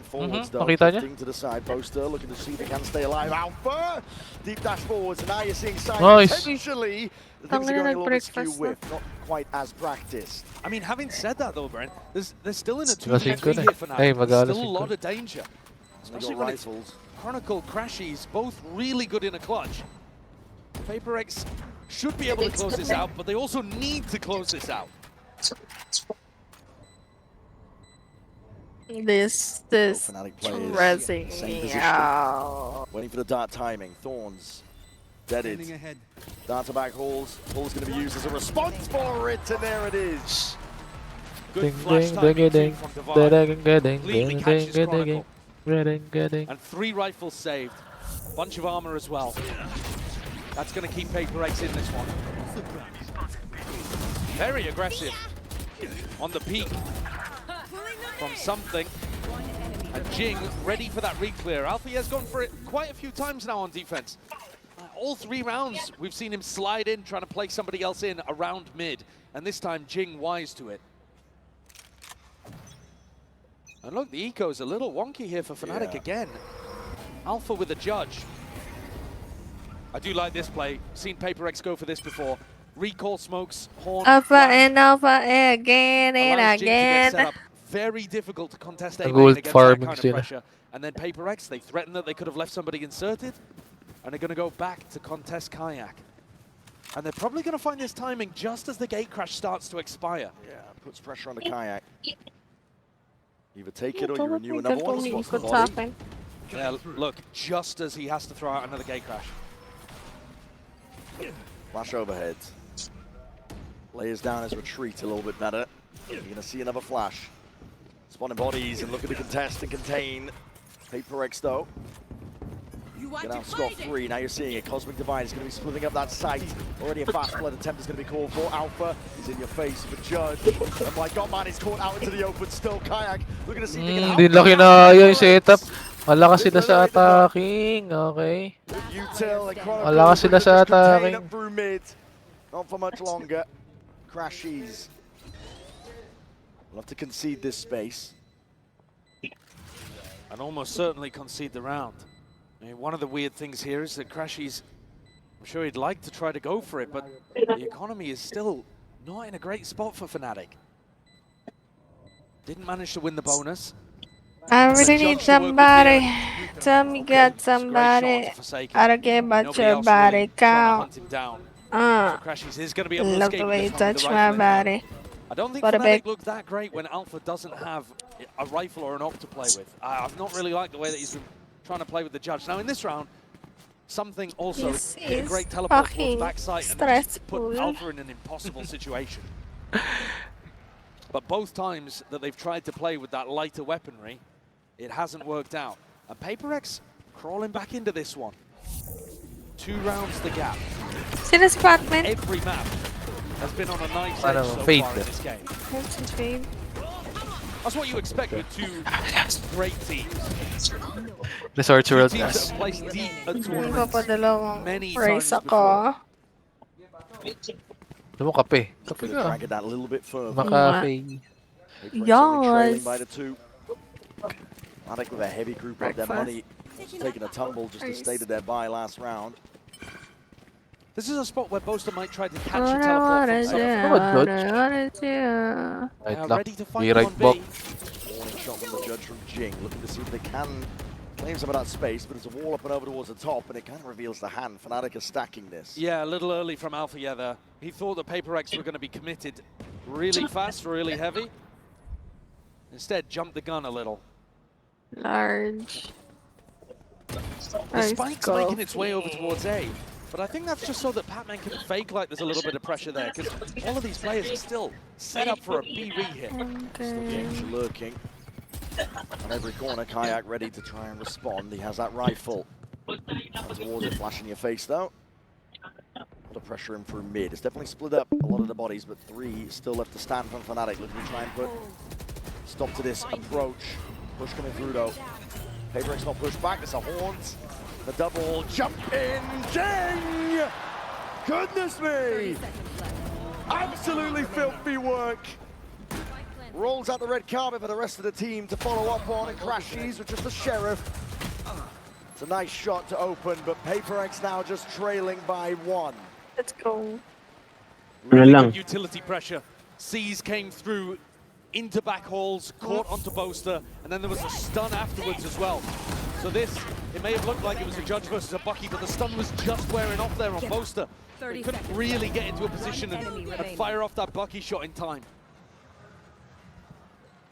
Forwards though, Nakita niya? drifting to the side. Boaster looking to see if they can stay alive. Alpha! Deep dash forwards, and now you're seeing signs Nice. potentially the things are going a little bit skew Breakfast with, not quite as practiced. I mean, having said that though, Brent, they're still in a Sila 2v3 singko na. here for now. Hey, There's mag-alas still a singko. lot of danger. They Especially got when it's rifles. Chronicle, Crashies, both really good in a clutch. Paperex should be able to close this out, but they also need to close this out. This Fnatic players stressing same me position. out. Waiting for the dart timing. Thorns deaded. Dart to back halls. Hall's going to be used as a response for it, and there it is. Good flash timing too from Divine. Completely catches Chronicle. And 3 rifles saved. Bunch of armor as well. That's going to keep Paper X in this one. Very aggressive on the peak from something. And Jing ready for that reclear. Alfie has gone for it quite a few times now on defense. All 3 rounds, we've seen him slide in, trying to play somebody else in around mid. And this time, Jing wise to it. And look, the eco's a little wonky here for Fnatic again. Alpha with a judge. I do like this play. Seen Paper X go for this before. Recall smokes, horn. Alpha and alpha again and allows Jing to get set again. up. Very difficult to contest A gold against that farming kind of sila. pressure. And then Paper X, they threaten that they could have left somebody inserted. And they're going to go back to contest Kayak. And they're probably going to find this timing just as the gate crash starts to expire. Yeah, puts pressure on the Kayak. Either take it or you renew another one. Spots the body. Yeah, look, just as he has to throw out another gate crash. Flash overhead. Layers down his retreat a little bit better. You're going to see another flash. Spawning bodies and looking to contest and contain. Paper X though. Get out scot-free. Now you're seeing it. Cosmic Divide is going to be splitting up that site. Already a fast blood attempt is going to be called for. Alpha is in your face for Judge. And my God, man, he's caught out into the open still. Kayak looking to see if they can help. Hindi laki na yung setup. Malakas sila sa attacking. Okay. Malakas sila sa attacking. Through mid. Not for much longer. Crashies. We'll have to concede this space. And almost certainly concede the round. I mean, one of the weird things here is that Crashies, I'm sure he'd like to try to go for it, but the economy is still not in a great spot for Fnatic. Didn't manage to win the bonus. I really need somebody. Tell me got somebody. I don't care about your body count. Crashies is going to be able to Love escape the way you this one with touch the my rifle. body. I don't think What a Fnatic big- looked that great when Alpha doesn't have a rifle or an op to play with. I've not really liked the way that he's been trying to play with the judge. Now in this round, something also This hit a is great teleport towards fucking backside and just put stressful. Alpha in an impossible situation. But both times that they've tried to play with that lighter weaponry, it hasn't worked out. And Paper X crawling back into this one. 2 rounds the gap. Sino si Batman? Every map has been on a nice Ano, edge so fade far in eh. this game. That's his fave. That's what you expect with 2 great teams. Resort to World Teams that Class. have placed deep at Hindi ko tournaments padalawang many race times ako. Ano mo, kape? Kape Could ka. have dragged that a little bit further. Makape. Trailing by the 2. Fnatic with a heavy group of their money. Taking a tumble just as stated there by last round. This is a spot where Boaster might try to catch What a I teleport wanna from do, somewhere. what I wanna do. Right Now lang. ready to fight May right 1v. back. Warning shot from the judge from Jing. Looking to see if they can claim some of that space, but it's a wall up and over towards the top, and it kind of reveals the hand. Fnatic are stacking this. Yeah, a little early from Alpha, yeah, there. He thought that Paper X were going to be committed really fast, really heavy. Instead, jumped the gun a little. Large. The spike's making its way over towards A, but I think that's just so that Pac-Man can fake like there's a little bit of pressure there, because all of these players are still set up for a B re-hit. Still danger lurking. On every corner, Kayak ready to try and respond. He has that rifle. Down towards it, flash in your face though. A lot of pressure in through mid. It's definitely split up a lot of the bodies, but 3 still left to stand from Fnatic. Looking to try and put stop to this approach. Push coming through though. Paper X not pushed back. It's a Horns. The double jump in. Jing! Goodness me! Absolutely filthy work. Rolls out the red carpet for the rest of the team to follow up on, and Crashies with just the Sheriff. It's a nice shot to open, but Paper X now just trailing by 1. Let's go. Really good utility pressure. Seas came through into back halls, caught onto Boaster, and then there was a stun afterwards as well. So this, it may have looked like it was a Judge versus a Bucky, but the stun was just wearing off there on Boaster. He couldn't really get into a position and fire off that Bucky shot in time.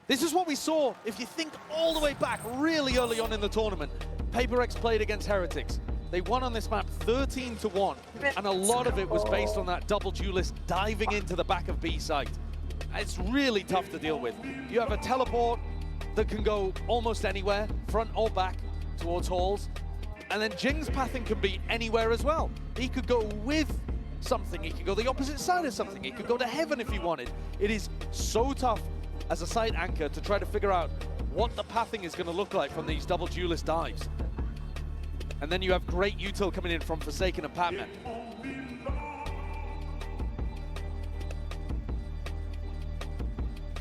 This is what we saw, if you think all the way back really early on in the tournament. PaperX played against Heretics. They won on this map 13-1, and a lot of it was based on that double duelist diving into the back of B site. It's really tough to deal with. You have a teleport that can go almost anywhere, front or back, towards halls. And then Jing's pathing can be anywhere as well. He could go with something, he could go the opposite side of something, he could go to heaven if he wanted. It is so tough as a side anchor to try to figure out what the pathing is going to look like from these double duelist dives. And then you have great util coming in from Forsaken and Patman.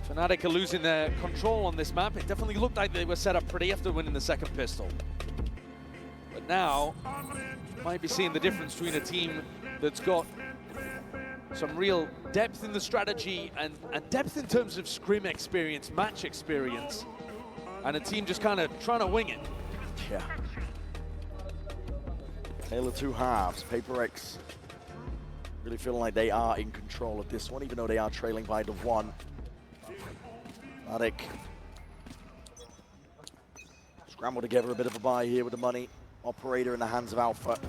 Fnatic are losing their control on this map. It definitely looked like they were set up pretty after winning the second pistol. But now, you might be seeing the difference between a team that's got some real depth in the strategy and depth in terms of scrim experience, match experience, and a team just kind of trying to wing it. Yeah. Tale of two halves. PaperX really feeling like they are in control of this one, even though they are trailing by the 1. Fnatic scramble together a bit of a buy here with the money. Operator in the hands of Alpha.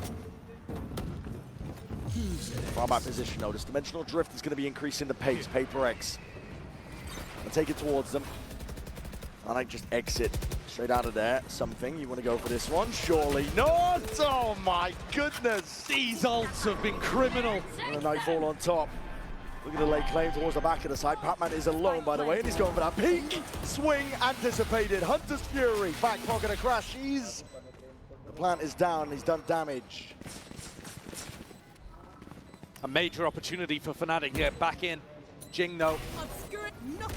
Far back position though. This dimensional drift is going to be increasing the pace. PaperX will take it towards them. Fnatic just exit straight out of there. Something. You want to go for this one? Surely not! Oh my goodness! These ults have been criminal. And a nightfall on top. Look at the late claim towards the back of the side. Patman is alone, by the way, and he's going for that peak swing anticipated. Hunter's Fury, back pocket a crash. The plant is down, he's done damage. A major opportunity for Fnatic to get back in. Jing though.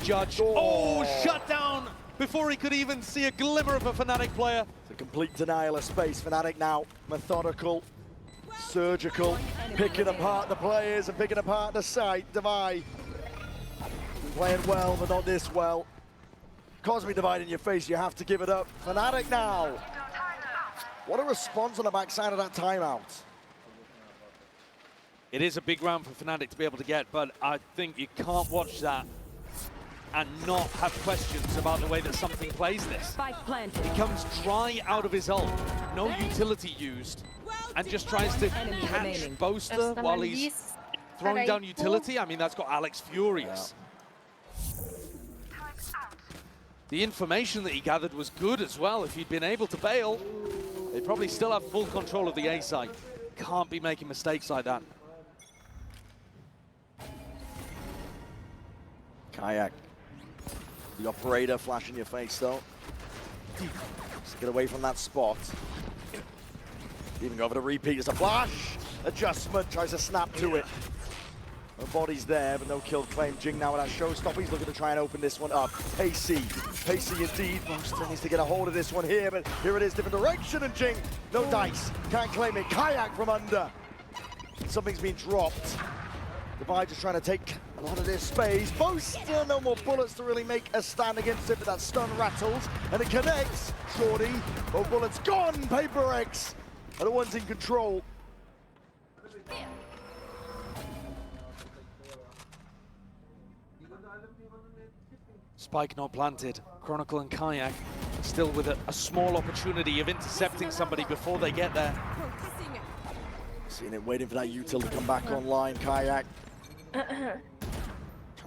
Judge. Oh, shut down before he could even see a glimmer of a Fnatic player. It's a complete denial of space. Fnatic now methodical, surgical, picking apart the players and picking apart the site. Divide. Been playing well, but not this well. Cosmic Divide in your face, you have to give it up. Fnatic now. What a response on the backside of that timeout. It is a big round for Fnatic to be able to get, but I think you can't watch that and not have questions about the way that something plays this. He comes dry out of his ult, no utility used, and just tries to catch Boaster while he's throwing down utility. I mean, that's got Alex furious. The information that he gathered was good as well. If he'd been able to bail, they probably still have full control of the A site. Can't be making mistakes like that. Kayak. The operator flash in your face though. Just get away from that spot. Even go over to repeat. It's a flash. Adjustment. Tries to snap to it. No bodies there, but no kill claim. Jing now with that showstopper. He's looking to try and open this one up. Pacey. Pacey indeed. Boaster needs to get a hold of this one here, but here it is. Different direction, and Jing. No dice. Can't claim it. Kayak from under. Something's been dropped. Divide just trying to take a lot of this space. Boaster, no more bullets to really make a stand against it, but that stun rattles, and it connects. Shorty, both bullets gone. PaperX are the ones in control. Spike not planted. Chronicle and Kayak still with a small opportunity of intercepting somebody before they get there. Seeing it, waiting for that util to come back online. Kayak trying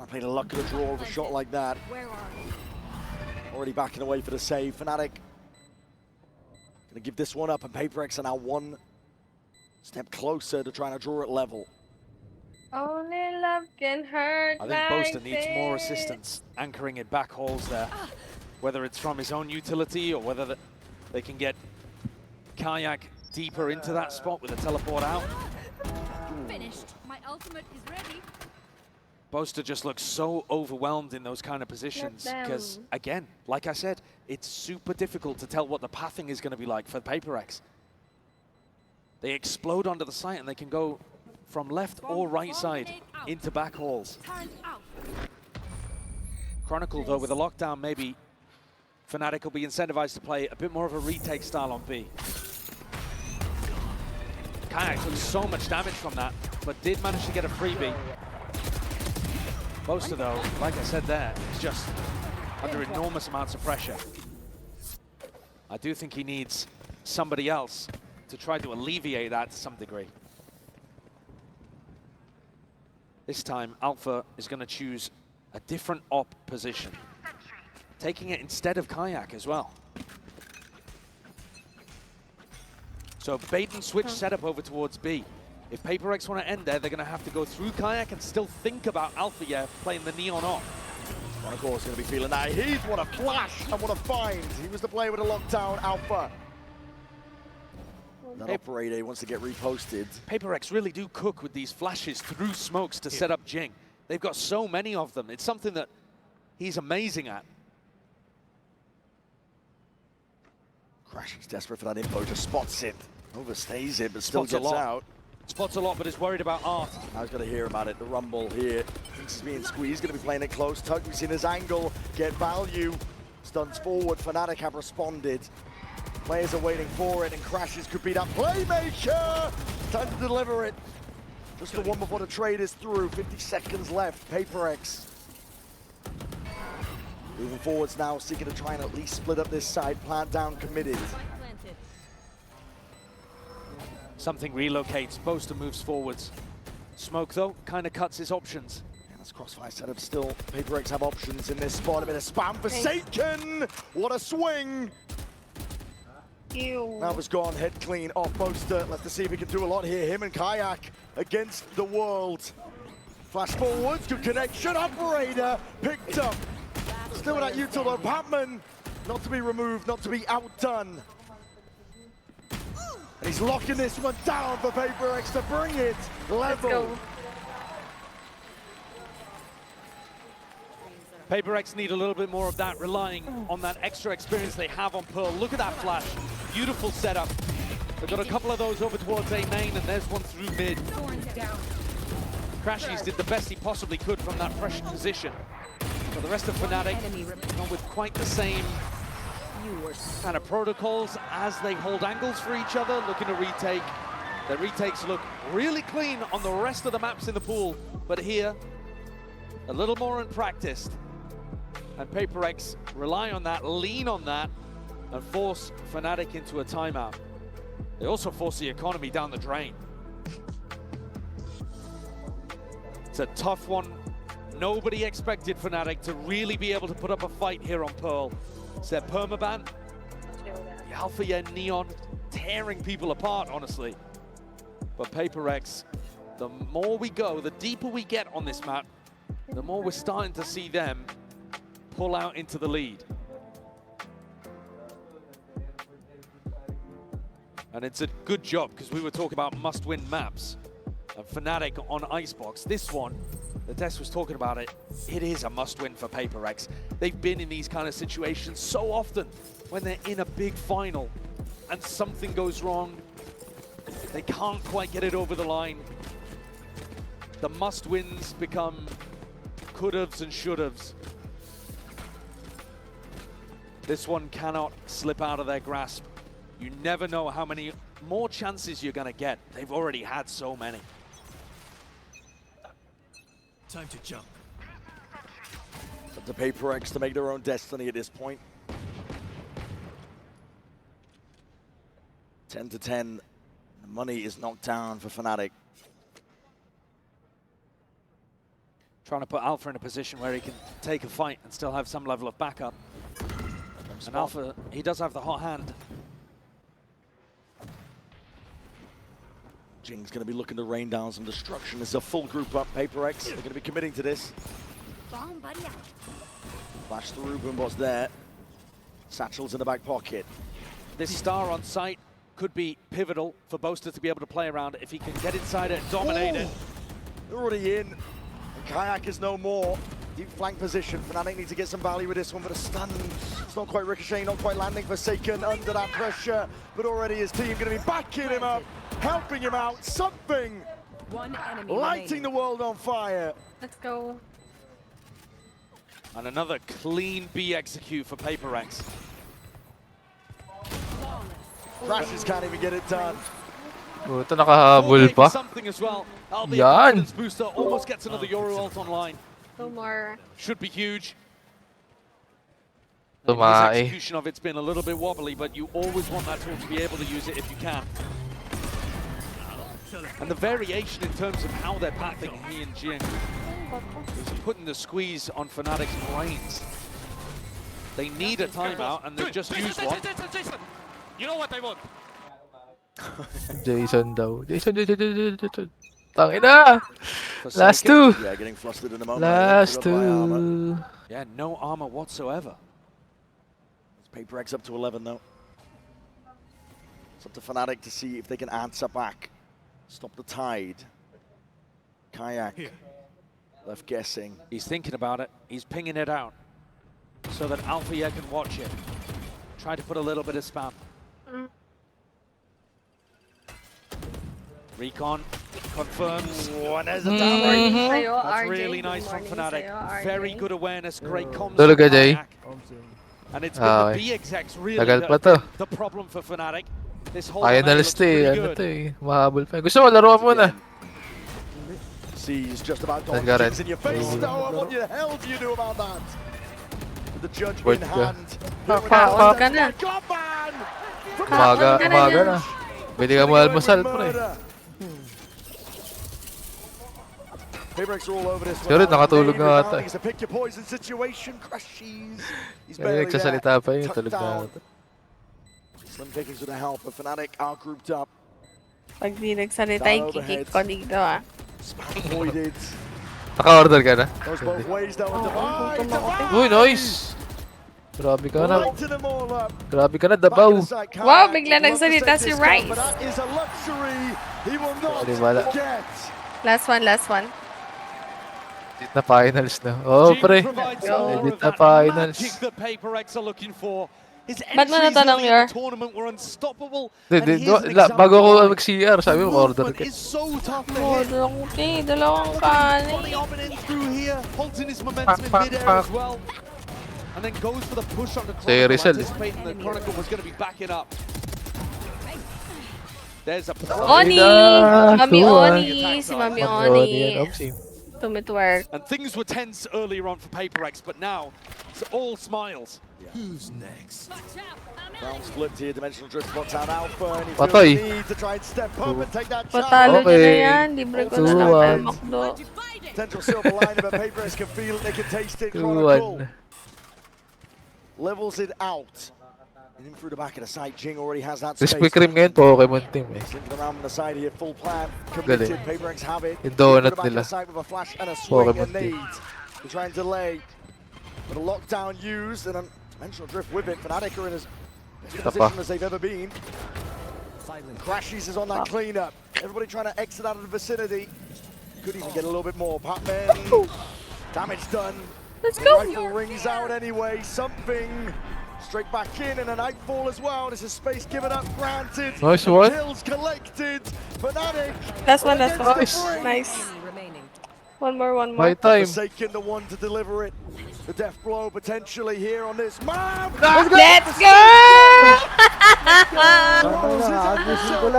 to play the luck of the draw with a shot like that. Already backing away for the save. Fnatic gonna give this one up, and PaperX are now one step closer to trying to draw it level. Only love can hurt. I think Boaster needs more assistance anchoring in back halls there. Whether it's from his own utility or whether they can get Kayak deeper into that spot with a teleport out. Finished. My ultimate is ready. Boaster just looks so overwhelmed in those kind of positions because, again, like I said, it's super difficult to tell what the pathing is going to be like for PaperX. They explode onto the site and they can go from left or right side into back halls. Chronicle, though, with a lockdown, maybe Fnatic will be incentivized to play a bit more of a retake style on B. Kayak took so much damage from that, but did manage to get a freebie. Boaster, though, like I said there, is just under enormous amounts of pressure. I do think he needs somebody else to try to alleviate that to some degree. This time, Alpha is going to choose a different op position, taking it instead of Kayak as well. So bait and switch setup over towards B. If Paper X want to end there, they're going to have to go through Kayak and still think about Alpha playing the Neon off. Well, of course, going to be feeling that heat. What a flash and what a find. He was the player with a lockdown, Alpha. That operator wants to get reposted. Paper X really do cook with these flashes through smokes to set up Jing. They've got so many of them. It's something that he's amazing at. Crash is desperate for that info, just spots it. Overstays it, but still Spots a gets lot. out. Spots a lot, but is worried about Art. I was going to hear about it. The rumble here. Thinks he's being squeezed. Going to be playing it close. Tug, we've seen his angle. Get value. Stuns forward. Fnatic have responded. Players are waiting for it, and Crashes could be that playmaker. Time to deliver it. Just the one before the trade is through. 50 seconds left. Paper X. Moving forwards now, seeking to try and at least split up this side. Plant down, committed. Something relocates. Boaster moves forwards. Smoke, though, kind of cuts his options. Yeah, that's crossfire setup still. Paper X have options in this spot. A bit of spam for Forsaken. What a swing. Ew. That was gone, head clean off Boaster. Let's see if he can do a lot here. Him and Kayak against the world. Flash forwards, good connection. Operator picked up. Still that util though. Patman, not to be removed, not to be outdone. And he's locking this one down for Paper X to bring it level. Paper X need a little bit more of that, relying on that extra experience they have on Pearl. Look at that flash. Beautiful setup. They've got a couple of those over towards A main, and there's one through mid. Crashies did the best he possibly could from that fresh position. But the rest of Fnatic, not with quite the same kind of protocols as they hold angles for each other, looking to retake. Their retakes look really clean on the rest of the maps in the pool, but here, a little more unpracticed. And Paper X rely on that, lean on that, and force Fnatic into a timeout. They also force the economy down the drain. It's a tough one. Nobody expected Fnatic to really be able to put up a fight here on Pearl. It's their permaban. The Alpha Neon tearing people apart, honestly. But Paper X, the more we go, the deeper we get on this map, the more we're starting to see them pull out into the lead. And it's a good job, because we were talking about must-win maps. And Fnatic on Icebox, this one, the Des was talking about it, it is a must-win for Paper X. They've been in these kind of situations so often when they're in a big final and something goes wrong. They can't quite get it over the line. The must-wins become could-haves and should-haves. This one cannot slip out of their grasp. You never know how many more chances you're going to get. They've already had so many. Time to jump. Up to Paper X to make their own destiny at this point. 10 to 10. The money is knocked down for Fnatic. Trying to put Alpha in a position where he can take a fight and still have some level of backup. And Alpha, he does have the hot hand. Jing's going to be looking to rain down some destruction. There's a full group up. Paper X, they're going to be committing to this. Flash through, Boombot's there. Satchel's in the back pocket. This star on site could be pivotal for Boaster to be able to play around if he can get inside it and dominate it. They're already in. And Kayak is no more. Deep flank position. Fnatic need to get some value with this one, but a stun. It's not quite ricocheting, not quite landing. Forsaken under that pressure, but already his team going to be backing him up, helping him out. Something One enemy lighting remaining. the world on fire. Let's go. And another clean B execute for Paper X. Crashes can't even get it done. Ito nakahabol pa. Something as well. That'll be a Yan. confidence booster. Almost gets another Yoru ult online. No more. Should be huge. His Tumae. execution of it's been a little bit wobbly, but you always want that tool to be able to use it if you can. And the variation in terms of how they're pathing he and Jing is putting the squeeze on Fnatic's brains. They need a timeout, and they've just used one. Jason, you know what I want? Jason daw. Jason. Tangina! Last two! Yeah, getting flustered in a moment. Last two. Yeah, no armor whatsoever. Paper X up to 11 though. It's up to Fnatic to see if they can answer back. Stop the tide. Kayak left guessing. He's thinking about it. He's pinging it out so that Alpha can watch it. Try to put a little bit of spam. Recon confirms. And there's a downrange. That's really nice from Fnatic. Very good awareness, great comms. Tulog ka, Jay. And it's been the B execs really Tagal pa to. the problem for Fnatic. This whole Finals to eh. Ano to eh. Mahabol pa. Gusto mo, laruan mo na. Sees just about Let's go, Red. in your face. No, what the hell do you do about that? With the judge Word in ka. hand. Papaon ka na. Umaga na. Pwede ka mo almusal, pre. Paybreaks are all over this. Siguro nakatulog na ata. He's a pick your poison situation. Crashes. He's Kaya barely nagsasalita there. pa yun. Tucked Tulog na down. ata. Slim pickings with the help of Fnatic are grouped up. Pag di nagsalita, ikikik ko dito ah. Voided. Naka-order ka na? Goes both ways though. Uy, nice! Grabe ka na. Lighten them all up. Grabe ka na, Dabaw. Wow, bigla nagsalita si Rice. But that is a luxury he will not Wala. get. Last one, last one. Legit na finals na. Oh, pre. Provides all Legit of na that finals. magic that Paper X are looking for. His Ba't mo entries natanong, early in Yor? the tournament were unstoppable. Di, and here's an example bago ko why. mag-CR, sabi mo, order Movement ka. is so tough to Oh, hit. dalawang kanin. Bonnie Omen in through here, halting his momentum in midair as well. And then goes for the push on the Say Chronicle, Rizal. anticipating the Chronicle was going to be backing up. There's a Oni! Mami Oni! Si Mami Oni. Oni. Tumitwerk. And things were tense earlier on for Paper X, but now it's all smiles. Who's next? Rounds flipped here, dimensional drift spots out Alpha, and he Patay. feels the need to try and step up and take that Patalo chance. niya na yan. Libre ko na lang tayo 2-1. makdo. Potential silver line, but Paper X can feel it, they can taste it. Chronicle 2-1. levels it out. And in through the back of the side, Jing already has that This space. quick rim ngayon, Pokemon team eh. Slipping around on the side here, full plan, committed. Galing. Paper X have it. Yung donut Through the back of nila. the side with a flash and a swing Pokemon and team. nade. To try and delay. But a lockdown used and a dimensional drift with it. Fnatic are in as best Tapa. position as they've ever been. Crashes is on that cleanup. Everybody trying to exit out of the vicinity. Could even get a little bit more. Pac-Man, damage done. Let's go. Rifle rings out anyway. Something straight back in, and a nightfall as well. This is space given up, granted. Nice one. Kills collected. Fnatic. Last one, last one. against the break. Nice. One more, one My more. time. Forsaken, the one to deliver it. The death blow potentially here on this map. Let's go!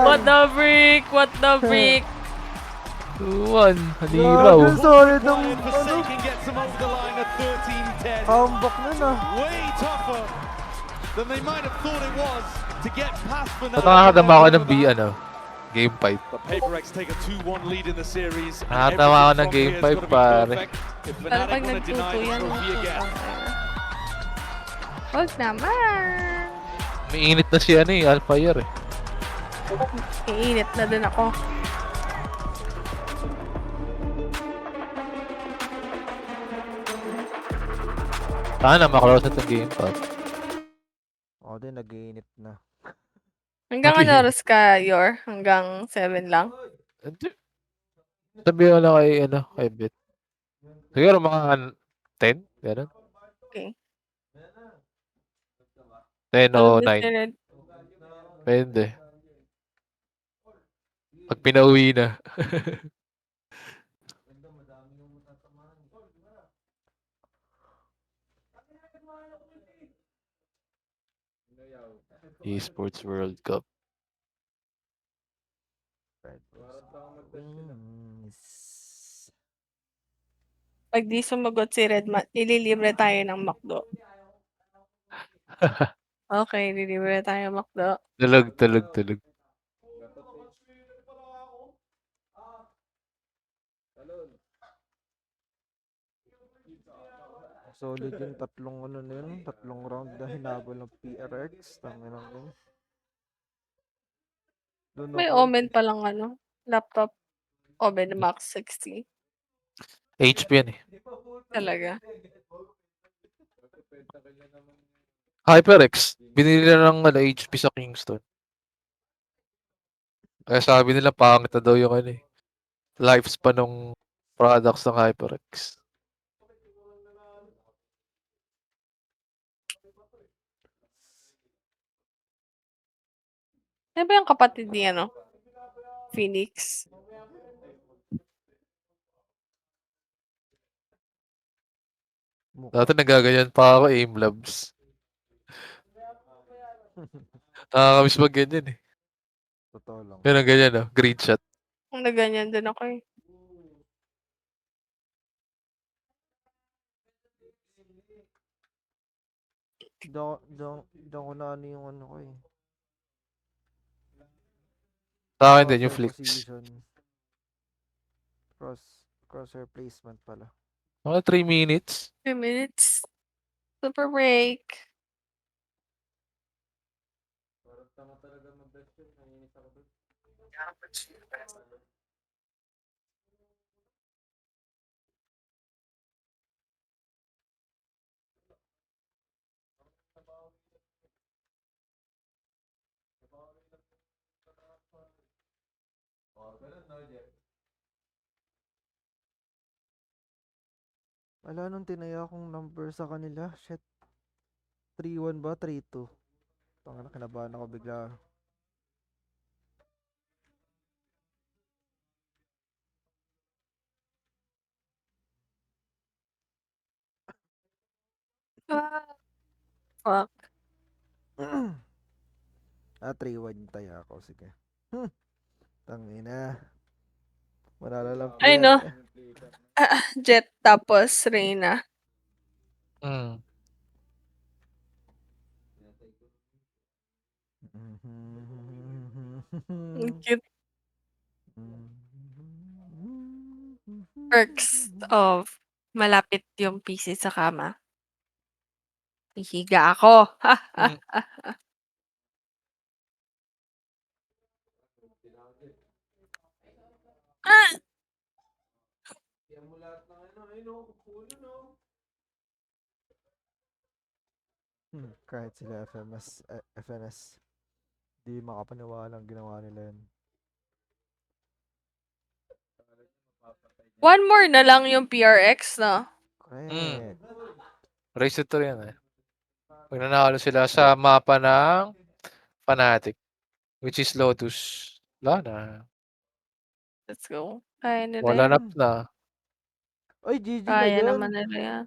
What the freak? What the freak? 2-1. Haliraw. Solid ng Ryan Forsaken gets them over the line at 13-10. comeback nun ah. Way tougher than they might have thought it was to get past Fnatic. Nakakadama ako ng B, game 5. But Paper X take a 2-1 lead in the series. and Nakakatawa ako ng everything game from here 5, has gotta be pare. perfect if Pero Fnatic pag want to deny the nagtutuyan, trophy again. Huwag naman. May init na si Alfire eh. Iinit na din ako. Sana maklose itong game 5. Ako din, nag-iinit na. Hanggang ano oras ka, Yor? Hanggang 7 lang? Sabihin ko lang kay Bet. Siguro mga 10, gano'n. Okay. 10 o Ano 9. Red? Pwede. Pag pinauwi na. Esports World Cup. Pag di sumagot si Red, ililibre tayo ng McDo. Okay, lilibre tayo McDo. Tulog. Solid yung tatlong ano na yun, tatlong round na hinabol ng PRX. Tanginang yun. Doon May ako. Omen palang ano, laptop. Omen Max 60. HP yan eh. Talaga. HyperX. Binili na ng HP sa Kingston. Kaya sabi nila pangit na daw yung ano eh. Lifespan ng products ng HyperX. Ano ba yung kapatid ni ano? Phoenix? Dati nagaganyan pa ako, aim labs. Nakakamiss mag ganyan eh. Totoo lang. Ganyan no, green shot. Ganyan din ako eh. Diyan ko na ano yung ano ko eh. Sa akin din yung flicks. Position. Crosshair placement pala. Mga 3 minutes. 3 minutes. Super break. Wala nung tinaya kong number sa kanila. Shit. 3-1 ba? 3-2. Tangina, kinabahan ako bigla. Fuck. 3-1 yung taya ako. Sige. Tangina. Wala lang Ay player. no. Jet tapos Reyna. Mm. Cute. Perks of malapit yung PC sa kama. Hihiga ako. Kahit sila FNS. Di makapaniwala ang ginawa nila yun. 1 more na lang yung PRX, no? Correct. Race to 3 yan eh. Pag nanalo sila sa mapa ng Fnatic, which is Lotus. Wala na. Let's go. Kaya nila Wala yan. na. Oy, GG na Kaya yun. naman nila yan.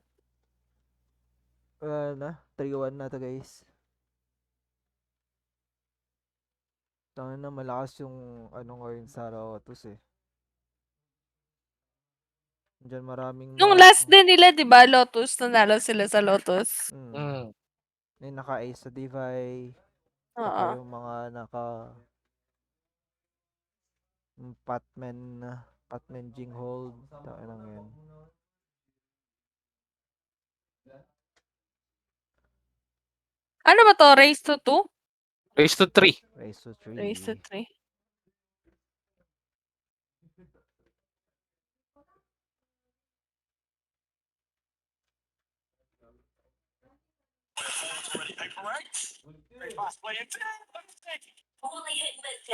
Wala na. 3-1 na to guys. Tangin na malakas yung ano ngayon sa Lotus eh. Diyan maraming Nung last din nila, di ba, Lotus, nanalo sila sa Lotus. May naka-ace sa Divide. Oo. Yung mga Patman Jing hold. Tangin lang yan. Ano ba to? Race to 2? Race to 3. Race to 3. Race to 3.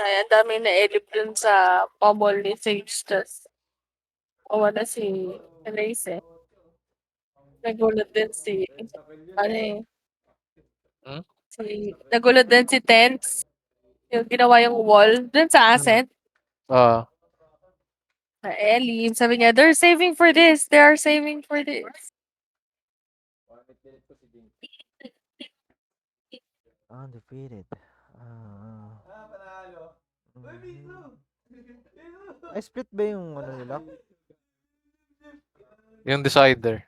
Ay, ang dami na elip dun sa pumol ni Sage. Tas, wala si Race eh. Nagulat din si, ano eh, nagulat din si Tense. Yung ginawa yung wall dun sa asset. Na Ellie, sabi niya, they're saving for this. They are saving for this. Undefeated. Panalo. Ay, split ba yung ano nila? Yung decider.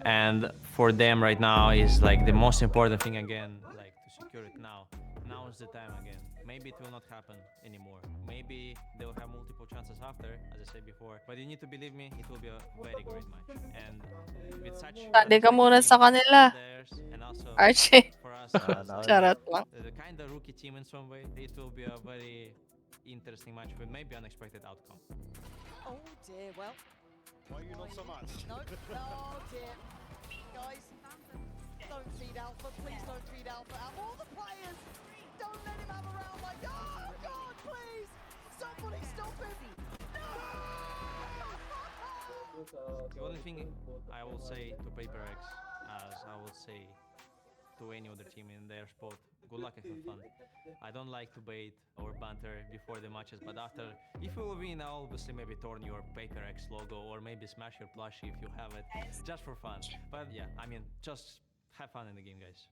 And for them right now is like the most important thing again, like to secure it now. Now is the time again. Maybe it will not happen anymore. Maybe they'll have multiple chances after, as I said before. But you need to believe me, it will be a very great match. And with such Tali ka muna sa kanila. and also Archie. for us Charot lang. the kind of rookie team in some way, it will be a very interesting match with maybe unexpected outcome. Oh dear, well. Why you not so much? No, oh dear. Guys, don't feed Alpha. Please don't feed Alpha. All the players, don't let him have a round like, oh God, please. Somebody stop him. The only thing I will say to PaperX, as I will say to any other team in their sport, good luck and have fun. I don't like to bait or banter before the matches, but after, if you will win, I'll obviously maybe torn your PaperX logo or maybe smash your plushie if you have it, just for fun. But yeah, I mean, just have fun in the game, guys.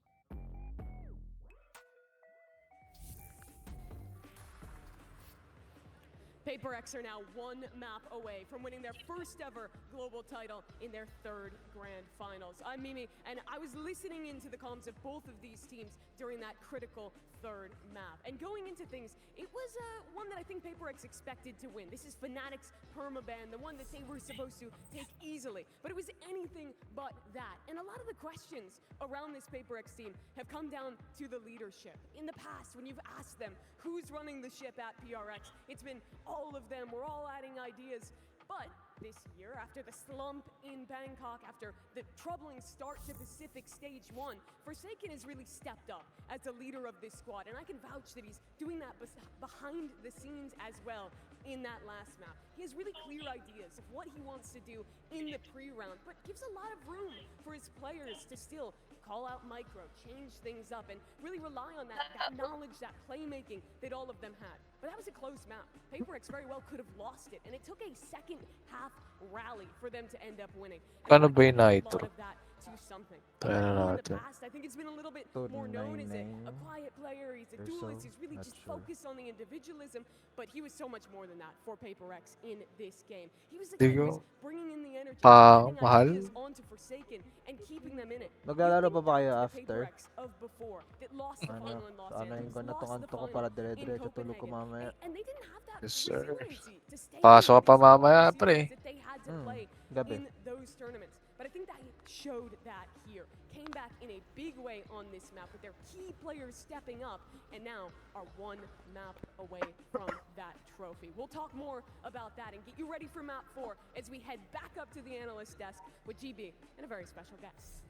PaperX are now one map away from winning their first ever global title in their third grand finals. I'm Mimi, and I was listening into the comms of both of these teams during that critical third map. And going into things, it was one that I think PaperX expected to win. This is Fnatic's permaban, the one that they were supposed to take easily. But it was anything but that. And a lot of the questions around this PaperX team have come down to the leadership. In the past, when you've asked them who's running the ship at PRX, it's been all of them. We're all adding ideas. But this year, after the slump in Bangkok, after the troubling start to Pacific Stage 1, Forsaken has really stepped up as the leader of this squad, and I can vouch that he's doing that behind the scenes as well in that last map. He has really clear ideas of what he wants to do in the pre-round, but gives a lot of room for his players to still call out micro, change things up, and really rely on that knowledge, that playmaking that all of them had. But that was a close map. PaperX very well could have lost it, and it took a second half rally for them to end up winning. Paano ba yung A lot Nitro? of that to something. Tayo na In the natin. past, I think it's been a little bit more known as a quiet player. He's a duelist. He's really just focused on the individualism, but he was so much more than that for PaperX in this game. He was the guy who was bringing in the energy, getting mahal? ideas onto Forsaken, and keeping them in it. Maglalaro pa ba kayo after? Of before, that lost the final in Los Anayin ko Angeles, na tong lost the anto ko final para in dire-diretso tulog ko mamaya. And they didn't have that Yes, sir. resiliency to stay Pasok ka in pa these mamaya, series pre. that they had to play gabi. in those tournaments. But I think that showed that here. Came back in a big way on this map with their key players stepping up, and now are one map away from that trophy. We'll talk more about that and get you ready for map 4 as we head back up to the analyst desk with GB and a very special guest.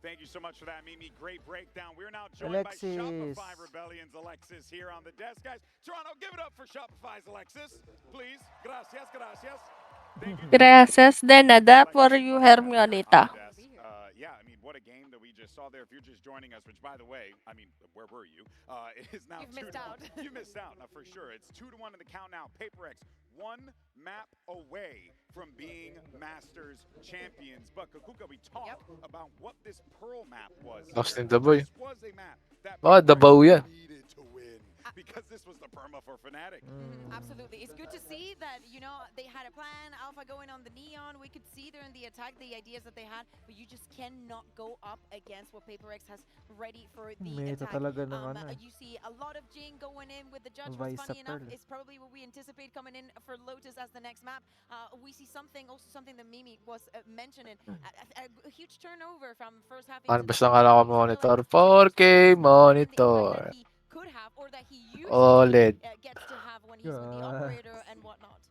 Thank you so much for that, Mimi. Great breakdown. We're now joined by Shopify Rebellion's Alexis here on the desk. Guys, Toronto, give it up for Shopify's Alexis, please. Gracias, gracias. Gracias de nada por you, Hermionita. Yeah, I mean, what a game that we just saw there. If you're just joining us, which, by the way, I mean, where were you? It is now You've 2 missed to out. You missed out, for sure. It's 2-1 in the count now. PaperX, one map away from being Masters champions. But Kakuka, we talked about what this Pearl map was. Lost in Daboy. This was a map that Oh, Dabaw yan. needed to win because this was the perma for Fnatic. Absolutely. It's good to see that, you know, they had a plan. Alpha going on the Neon. We could see there in the attack the ideas that they had, but you just cannot go up against what PaperX has ready for the Meta attack. talaga ng ano eh. You see a lot of Jing going in with the judgments. Vice Funny enough, Pearl. it's probably what we anticipate coming in for Lotus as the next map. We see something that Mimi was mentioning. A huge turnover from first half. Ano, basta nga lang ako monitor. 4K monitor. Could have, or that he used OLED. gets to have when he's with the operator and whatnot.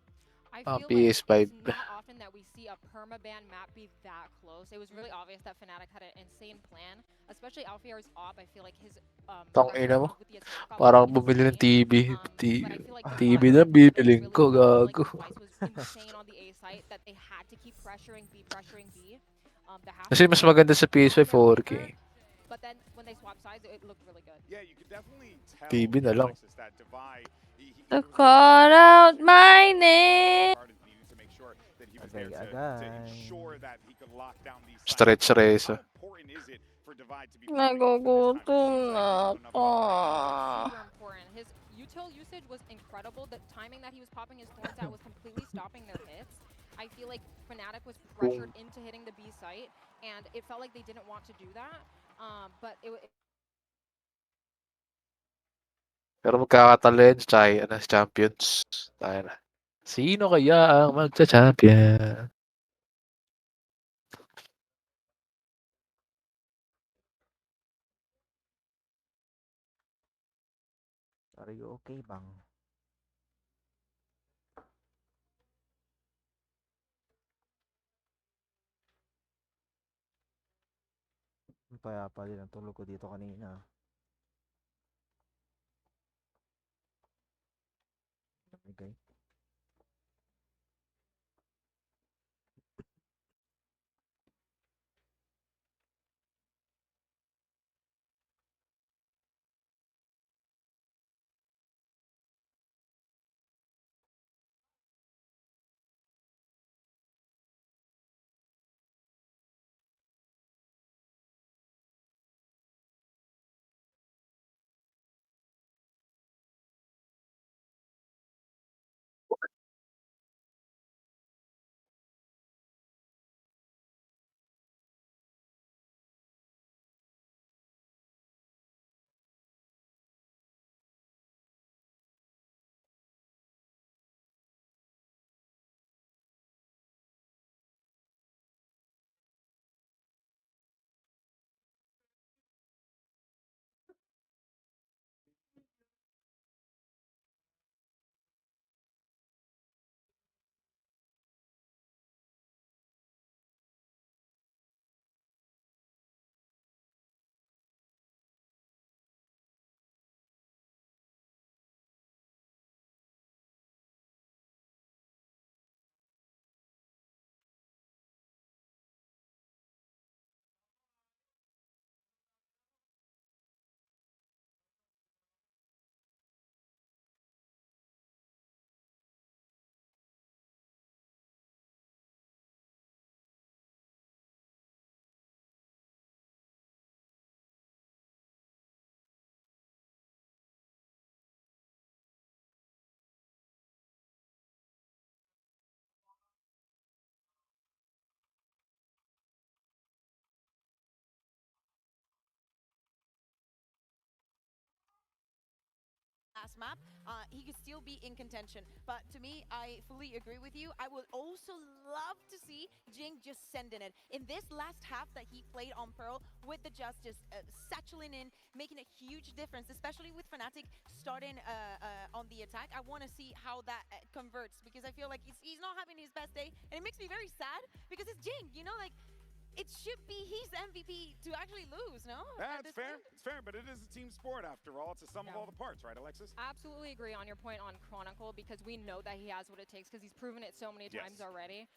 I Ah, feel PS5. like it's not often that we see a permaban map be that close. It was really obvious that Fnatic had an insane plan, especially Alfiar's op. I feel like his Tangina mo. with the attack op Parang was bumili ng insane. TV. But I feel like TV the na Fnatic bibiling really ko, felt like gago. the spice was insane on the A site that they had to keep pressuring B. The half Kasi mas maganda sa PS5 4K. But then when they swapped sides, it looked really good. Yeah, you could definitely tell TV na lang. Alexis, that divide. To call out my name. To make sure that he was there to ensure that he could lock down these sides. Stretch race. How important is it for divide to be Nagugutom na ako. Super important. His util usage was incredible. The timing that he was popping his thorns at was completely stopping their hits. I feel like Fnatic was pressured into hitting the B site, and it felt like they didn't want to do that. But Pero magkakatalo sa champions. Tayo na. Sino kaya ang magcha-champion? Are you okay, bang? Payapa din ang tulog ko dito kanina. Okay. last map, he could still be in contention. But to me, I fully agree with you. I would also love to see Jing just sending it. In this last half that he played on Pearl, with the just satcheling in, making a huge difference, especially with Fnatic starting on the attack. I want to see how that converts, because I feel like he's not having his best day. And it makes me very sad, because it's Jing, you know, like, it should be his MVP to actually lose, no? That's fair. It's fair, but it is a team sport after all. It's a sum of all the parts, right, Alexis? absolutely agree on your point on Chronicle, because we know that he has what it takes, because he's proven it so many times already.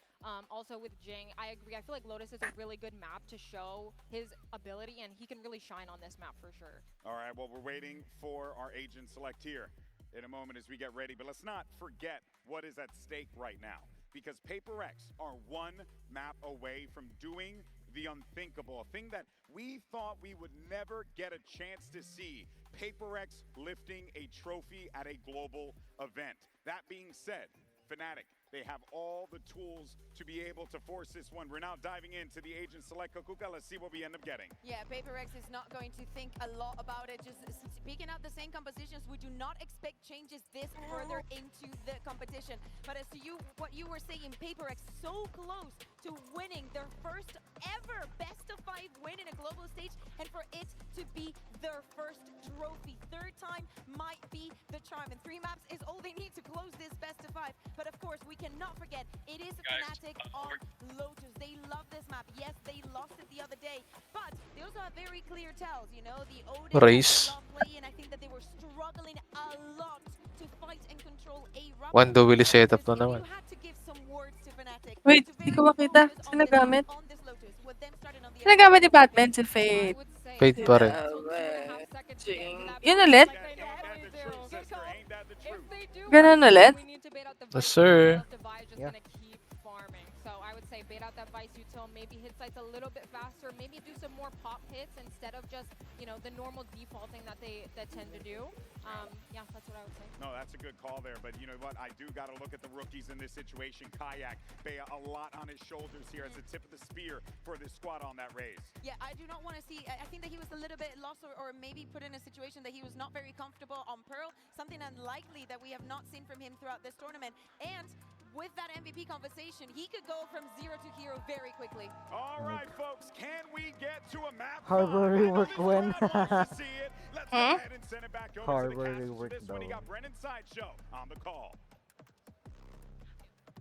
Also with Jing, I agree. I feel like Lotus is a really good map to show his ability, and he can really shine on this map for sure. All right, well, we're waiting for our agent select here in a moment as we get ready. But let's not forget what is at stake right now, because Paper X are one map away from doing the unthinkable, a thing that we thought we would never get a chance to see. Paper X lifting a trophy at a global event. That being said, Fnatic, they have all the tools to be able to force this one. We're now diving into the agent select. Kokuka, let's see what we end up getting. Yeah, Paper X is not going to think a lot about it. Just picking out the same compositions. We do not expect changes this further into the competition. But as to what you were saying, Paper X so close to winning their first ever best of 5 win in a global stage, and for it to be their first trophy. Third time might be the charm, and 3 maps is all they need to close this best of 5. But of course, we cannot forget, it is Fnatic on Lotus. They love this map. Yes, they lost it the other day, but they also have very clear tells, you know, the Odin Race. play, and I think that they were struggling a lot to fight and control a One do will setup na naman. You had to give some words to Fnatic. Wait, di ko makita. Sinagamit? Sinagamit ni Batman si Fate. Fate pa rin. Yun ulit? Ganun ulit? Yes, sir. Yeah. So I would say say, bait out that Vice util, maybe hit sights a little bit faster, maybe do some more pop hits instead of just, you know, the normal defaulting that they tend to do. Yeah, that's what I would say. No, that's a good call there, but you know what? I do got to look at the rookies in this situation. Kayak, Bea, a lot on his shoulders here as the tip of the spear for this squad on that raise. Yeah, I do not want to see, I think that he was a little bit lost or maybe put in a situation that he was not very comfortable on Pearl, something unlikely that we have not seen from him throughout this tournament. And with that MVP conversation, he could go from 0 to hero very quickly. All right, folks, can we get to a map? Harbor work when. Let's go ahead and send it back over Harbor to the cast work for this one. You though. got Brennan Sideshow on the call.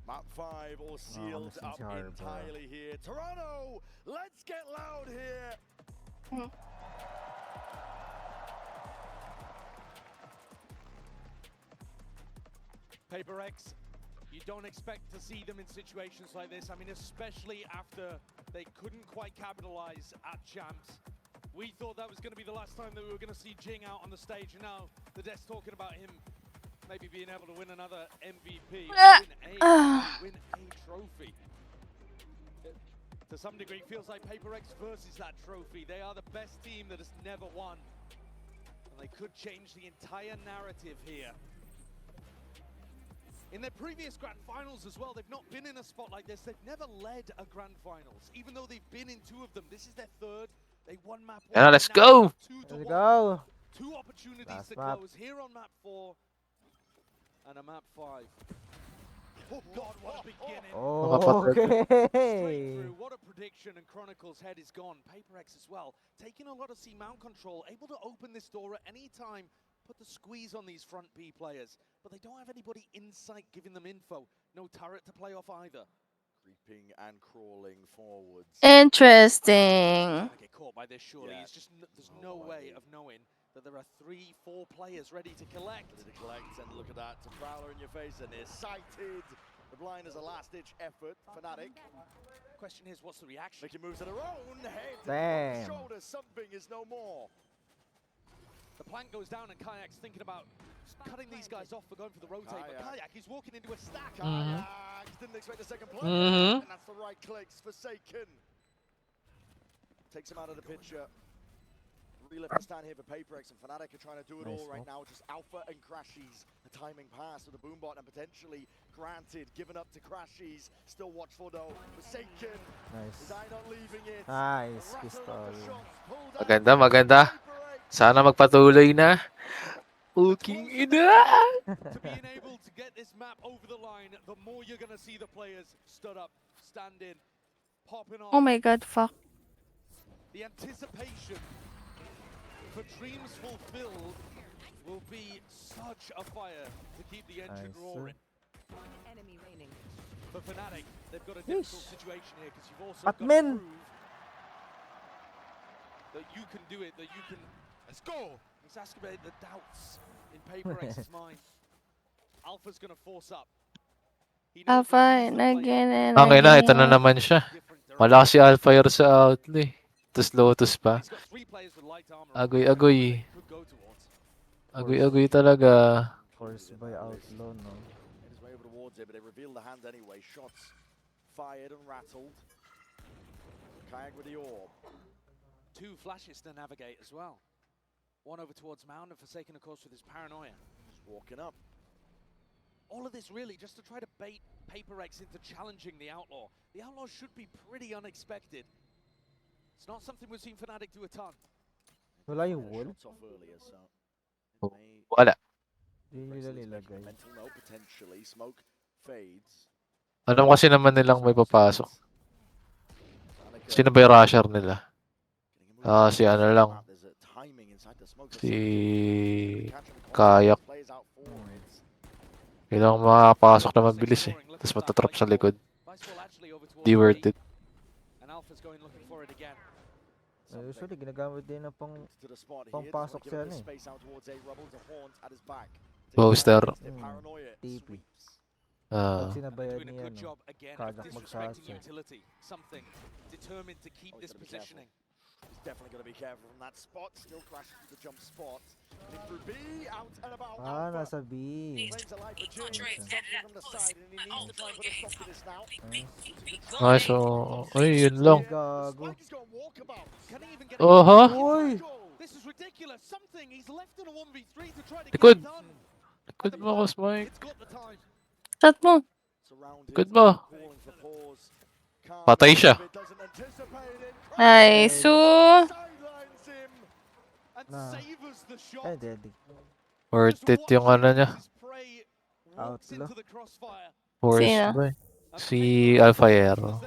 Map 5 all sealed up entirely here. Toronto, let's get loud here. Paper X, you don't expect to see them in situations like this. I mean, especially after they couldn't quite capitalize at Champs. We thought that was going to be the last time that we were going to see Jing out on the stage, and now the dev's talking about him maybe being able to win another MVP, win a trophy. To some degree, it feels like Paper X versus that trophy. They are the best team that has never won, and they could change the entire narrative here. In their previous grand finals as well, they've not been in a spot like this. They've never led a grand finals, even though they've been in 2 of them. This is their 3rd. They won map 1. Yeah, let's go. Let's go. 2 opportunities Last to map. close here on map 4 and a map 5. Oh God, what a beginning. Okay. Straight through. What a prediction, and Chronicle's head is gone. Paper X as well, taking a lot of C-mount control, able to open this door at any time, put the squeeze on these front B players, but they don't have anybody in sight giving them info. No turret to play off either. Creeping and crawling forwards. Interesting. Get caught by this surely. Yeah. It's just there's no way of knowing that there are 3-4 players ready to collect. Ready to collect, and look at that. To Prowler in your face, and is sighted. The blind is a last-ditch effort. Fnatic. Question is, what's the reaction? Making moves of their own. Head, Damn. shoulder, something is no more. The plank goes down, and Kayak's thinking about cutting these guys off for going for the rotate, but Kayak is walking into a stack. Kayak didn't expect a second play, Mhm. and that's the right clicks. Forsaken takes him out of the picture. Really left to stand here for Paper X, and Fnatic are trying to do it all right now. Just Alpha and Crashies. A timing pass to the boombot, and potentially granted, given up to Crashies. Still watchful though. Forsaken. Nice. Is I not leaving it? Nice pistol. Maganda, maganda. Sana magpatuloy na. Puking ina. To being able to get this map over the line, the more you're going to see the players stood up, standing, popping off. Oh my god, fuck. The anticipation for dreams fulfilled will be such a fire to keep the engine roaring. Enemy remaining. For Fnatic, they've got a difficult situation here because you've also got to Batman. prove that you can do it, that you can. Let's go! Exacerbate the doubts in Paper X's mind. Alpha's gonna force up. Alpha and again and Okay na, ito na again. naman siya. Malakas si Alfire sa outlay. Tapos Lotus pa. Agoy-agoy. Agoy-agoy talaga. Forced by Outlaw, no? Made his way over towards it, but they revealed the hand anyway. Shots fired and rattled. Kayak with the orb. 2 flashes to navigate as well. One over towards Mound, and Forsaken, of course, with his paranoia. Just walking up. All of this really just to try to bait Paper X into challenging the Outlaw. The Outlaw should be pretty unexpected. It's not something we've seen Fnatic do a ton. Wala yung wall? Shots off earlier, so Wala. Hindi nila nilagay. mental note potentially. Smoke fades. Alam kasi naman nilang may papasok. Sino ba yung rusher nila? Si ano lang. Si Kayak. Kailangan makapasok na mabilis eh. Tapos matatrap sa likod. Di worth it. And Alpha's going looking for it again. Usually, ginagamit din ng pangpasok siya eh. Poster. TP. Ah. Pag sinabayan Doing a niya, good job again of Kagak disrespecting magsasay. utility. Something determined to keep this positioning. He's definitely got to be careful from that spot. Still crashes through the jump spot. In through B, out and about. Ah, Alpha. nasa B. Flames alive for Jing. Something from the side, and he needs to try and put a stop to this now. Okay, so... Ay, yun lang. Gago. Oha! This is ridiculous. Something he's left in a 1v3 to try to get Likod! it done. Likod mo ako, Spike. It's got the time. Shot mo. Likod mo. Patay siya. Nice. Na. Ay, daddy. Worth it yung ano niya. Outlaw. Force Sino? ba eh. Si Alfayero.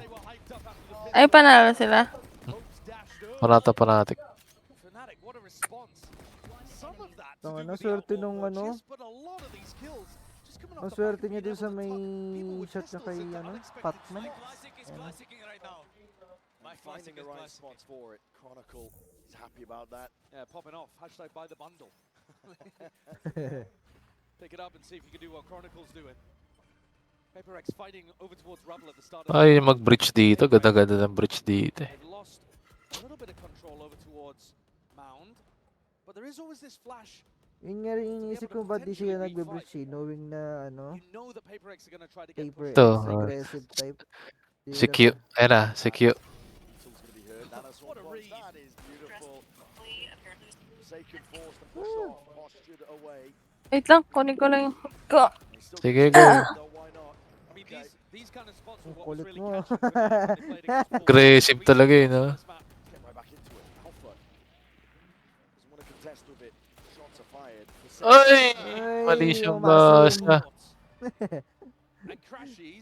Ay, panalo sila. Panata-panatic. So, ano, swerte nung ano? Ang swerte niya din sa may shot niya kay, ano, Patman. Finding the right spots for it. Chronicle is happy about that. Yeah, popping off. Hashtag buy the bundle. Pick it up and see if you can do what Chronicle's doing. Paper X fighting over towards Rubble at the start of Ay, mag-bridge dito. Ganda-ganda ng bridge dito eh. They've lost a little bit of control over towards Mound. But there is always this flash. Yun nga rin iniisip ko ba't di siya nagbe-breach eh, knowing na ano, You know that Paper X are gonna try to get Paper pushed. X, aggressive type. Si Q. Ayan na, si Q. What a read. That is beautiful. Forsaken forced to push off, postured away. Wait lang, kunin ko lang yung hook ko. Sige, go. I mean, these kind of spots were what was Kulit really mo. catching for them when they played against Wolves. Aggressive talaga eh, no? Get right back into it. Alpha doesn't want to contest with it. Shots are fired. Ay! Mali siyang basa.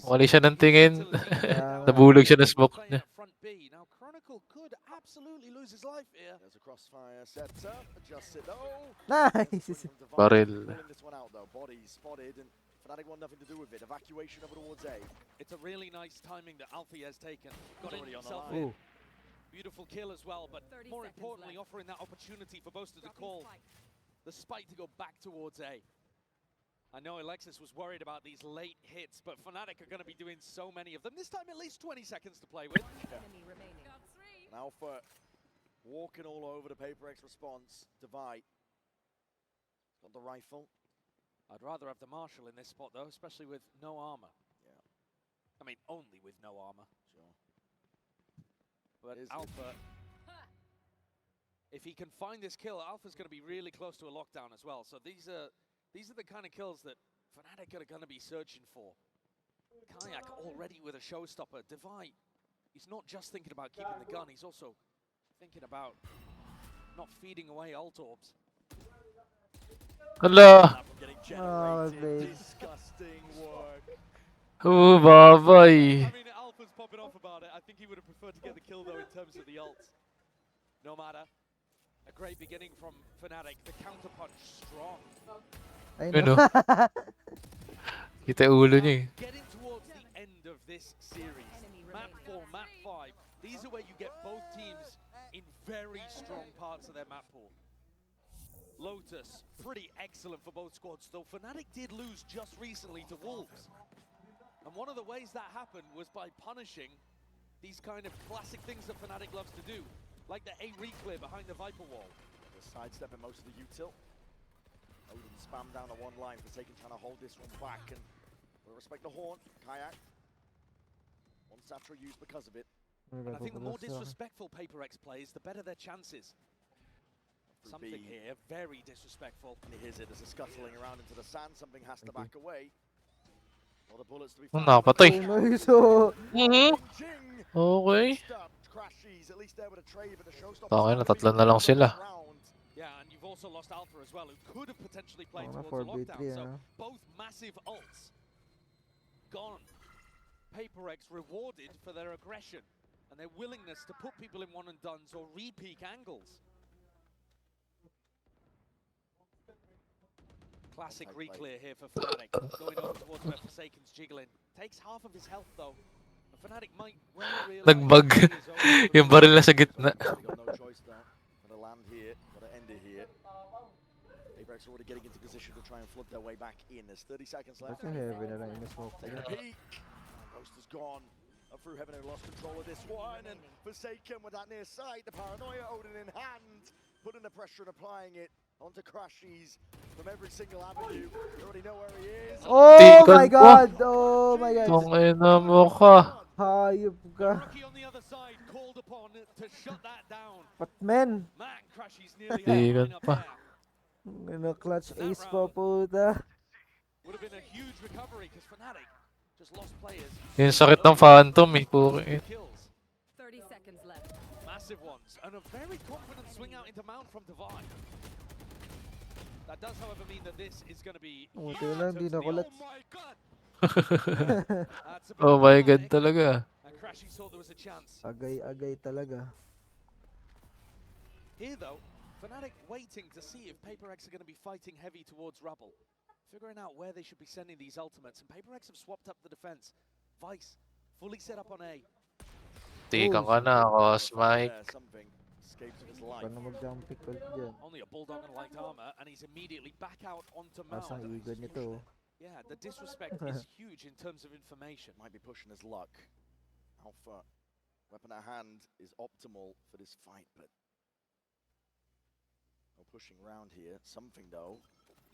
Mali siya ng tingin. Nabulog siya ng smoke niya. Now Chronicle could absolutely lose his life here. There's a crossfire set up. Adjusts it. Oh! Nice! Barrel. Pulling this one out though. Body spotted and Fnatic want nothing to do with it. Evacuation over towards A. It's a really nice timing that Alfie has taken. Got it Already on the himself line. in. Beautiful kill as well, but more importantly, offering that opportunity for Boaster to call the spike to go back towards A. I know Alexis was worried about these late hits, but Fnatic are going to be doing so many of them. This time at least 20 seconds to play with. And Alpha walking all over the Paper X response. Divide. Got the rifle. I'd rather have the Marshal in this spot though, especially with no armor. Yeah. I mean, only with no armor. Sure. But Alpha, if he can find this kill, Alpha's going to be really close to a lockdown as well. So these are the kind of kills that Fnatic are going to be searching for. Kayak already with a showstopper. Divide, he's not just thinking about keeping the gun, he's also thinking about not feeding away ult orbs. Hala! Oh, babe. Disgusting work. Oh, babay. I mean, Alpha's popping off about it. I think he would have preferred to get the kill though in terms of the ult. No matter. A great beginning from Fnatic. The counterpunch strong. I Ano? know. Kita ulo niya eh. Getting towards the end of this series. Map 4, map 5. These are where you get both teams in very strong parts of their map pool. Lotus, pretty excellent for both squads, though Fnatic did lose just recently to Wolves. And one of the ways that happened was by punishing these kind of classic things that Fnatic loves to do, like the A reclear behind the Viper wall. They're sidestepping most of the util. Odin spam down the one line. Forsaken trying to hold this one back, and we'll respect the horn. Kayak. One Satra used because of it. And I think the more disrespectful Paper X plays, the better their chances. Something here, very disrespectful. And he hears it. There's a scuttling around into the sand. Something has to back away. All the bullets to be Oh, nakapatay. Okay. Okay, natatlo na lang sila. Yeah, and you've also lost Alpha as well, who could have potentially played Oh, towards a 4v3, lockdown. So ah. both massive ults gone. Paper X rewarded for their aggression and their willingness to put people in one and dones or re-peak angles. Classic reclear here for Fnatic, going over towards where Forsaken's jiggling. Takes half of his health though. And Fnatic might well realize Nagbug. Yung baril na sa gitna. Got no choice though. Gotta land here, gotta end it here. Paper X already getting into position to try and flood their way back in. There's 30 seconds left. That's a heavy na lang in the smoke. Take a peek. Ghost is gone. Up through heaven, who lost control of this one, and Forsaken with that near sight, the paranoia Odin in hand, putting the pressure and applying it onto Crashies from every single avenue. You already know where he is. Oh my God! Oh my God! Tangina mo ka. Hayop ka. On the other side called upon to shut that down. Patmen! Man, Crashies nearly had a Tigan lineup pa. there. Clutch ace pa puta. Would have been a huge recovery because Fnatic just lost players. Yung sakit ng Phantom eh. Pukit. 30 seconds left. Massive ones and a very confident swing out into Mount from Divine. That does, however, mean that this is going to be. Buti lang, di nakulat. Oh my God! Oh my God talaga. And Crashies thought there was a chance. Agay talaga. Here though, Fnatic waiting to see if PaperX are going to be fighting heavy towards Rubble. Figuring out where they should be sending these ultimates, and PaperX have swapped up the defense. Vice, fully set up on A. Tikan ka na, Cosmic. Paano mag-jump pick ulit dyan? Only a bulldog and light armor, and he's immediately back out onto Mount. Asang igod nito. Yeah, the disrespect is huge in terms of information. Might be pushing his luck. Alpha, weapon at hand, is optimal for this fight, but no pushing around here. Something though,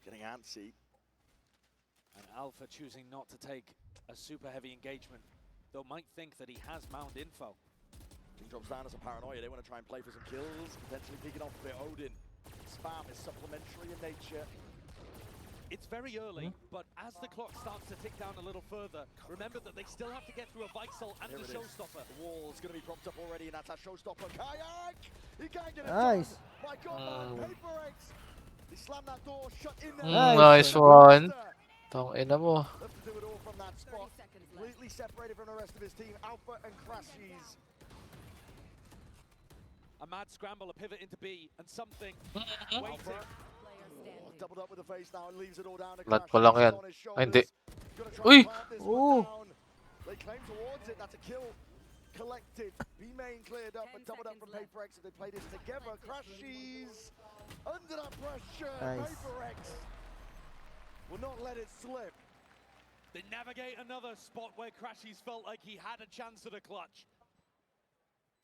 getting antsy. And Alpha choosing not to take a super heavy engagement, though might think that he has Mount info. Jing drops down as a paranoia. They want to try and play for some kills, potentially picking off a bit. Odin. Spam is supplementary in nature. It's very early, but as the clock starts to tick down a little further, remember that they still have to get through a Vixel and the Showstopper. The wall's going to be propped up already, and that's that Showstopper. Kayak! He can't get it Nice. done. My God, man, PaperX. He slammed that door, shut in there. Nice one. Tangina mo. Left to do it all from that spot. Completely separated from the rest of his team. Alpha and Crashies. A mad scramble, a pivot into B, and something waiting. Doubled up with the face now and leaves it all down to Lat pa lang yan. Crashies. Ay, hindi. Uy! Oh! They claim towards it. That's a kill collected. B main cleared up, but doubled up from PaperX. If they play this together, Crashies under that pressure. Nice. PaperX will not let it slip. They navigate another spot where Crashies felt like he had a chance at a clutch.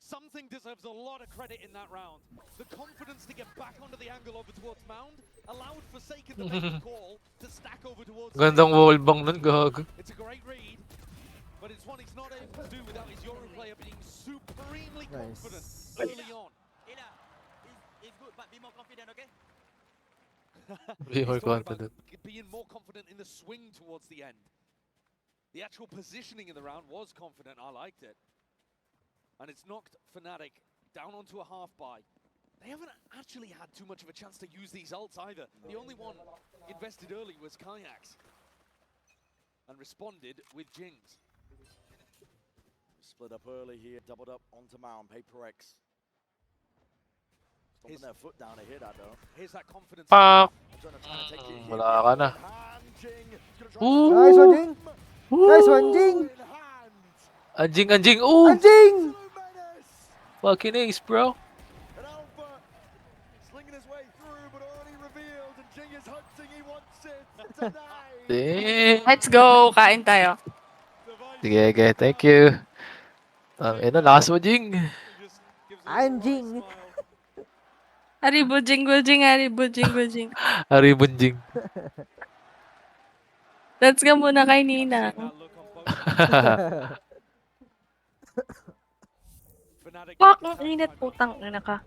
Something deserves a lot of credit in that round. The confidence to get back onto the angle over towards Mound allowed Forsaken to make the call to stack over towards. Gandang wall bang nun, gago. It's a great read, but it's one he's not able to do without his Euro player being supremely confident early on. It's good, but be more confident, okay? Be more He's talking about confident. being more confident in the swing towards the end. The actual positioning in the round was confident. I liked it. And it's knocked Fnatic down onto a half buy. They haven't actually had too much of a chance to use these ults either. The only one invested early was Kayaks. And responded with Jings. Split up early here, doubled up onto Mount. PaperX. Stomping their foot down to hear that though. Here's that confidence. Pak! Wala ka na. Ooh! Nice one, Jing! Nice one, Jing! Anjing! Ooh! Anjing! Fucking ace, bro. And Alpha slinging his way through, but already revealed, and Jing is hunting. He wants it tonight. Damn. Let's go, kain tayo. Sige, thank you. Ina, lakas mo, Jing. Anjing! Ari bujing. Haribon, Jing. Let's go muna kay Nina. Fuck, ang init, putang ina ka.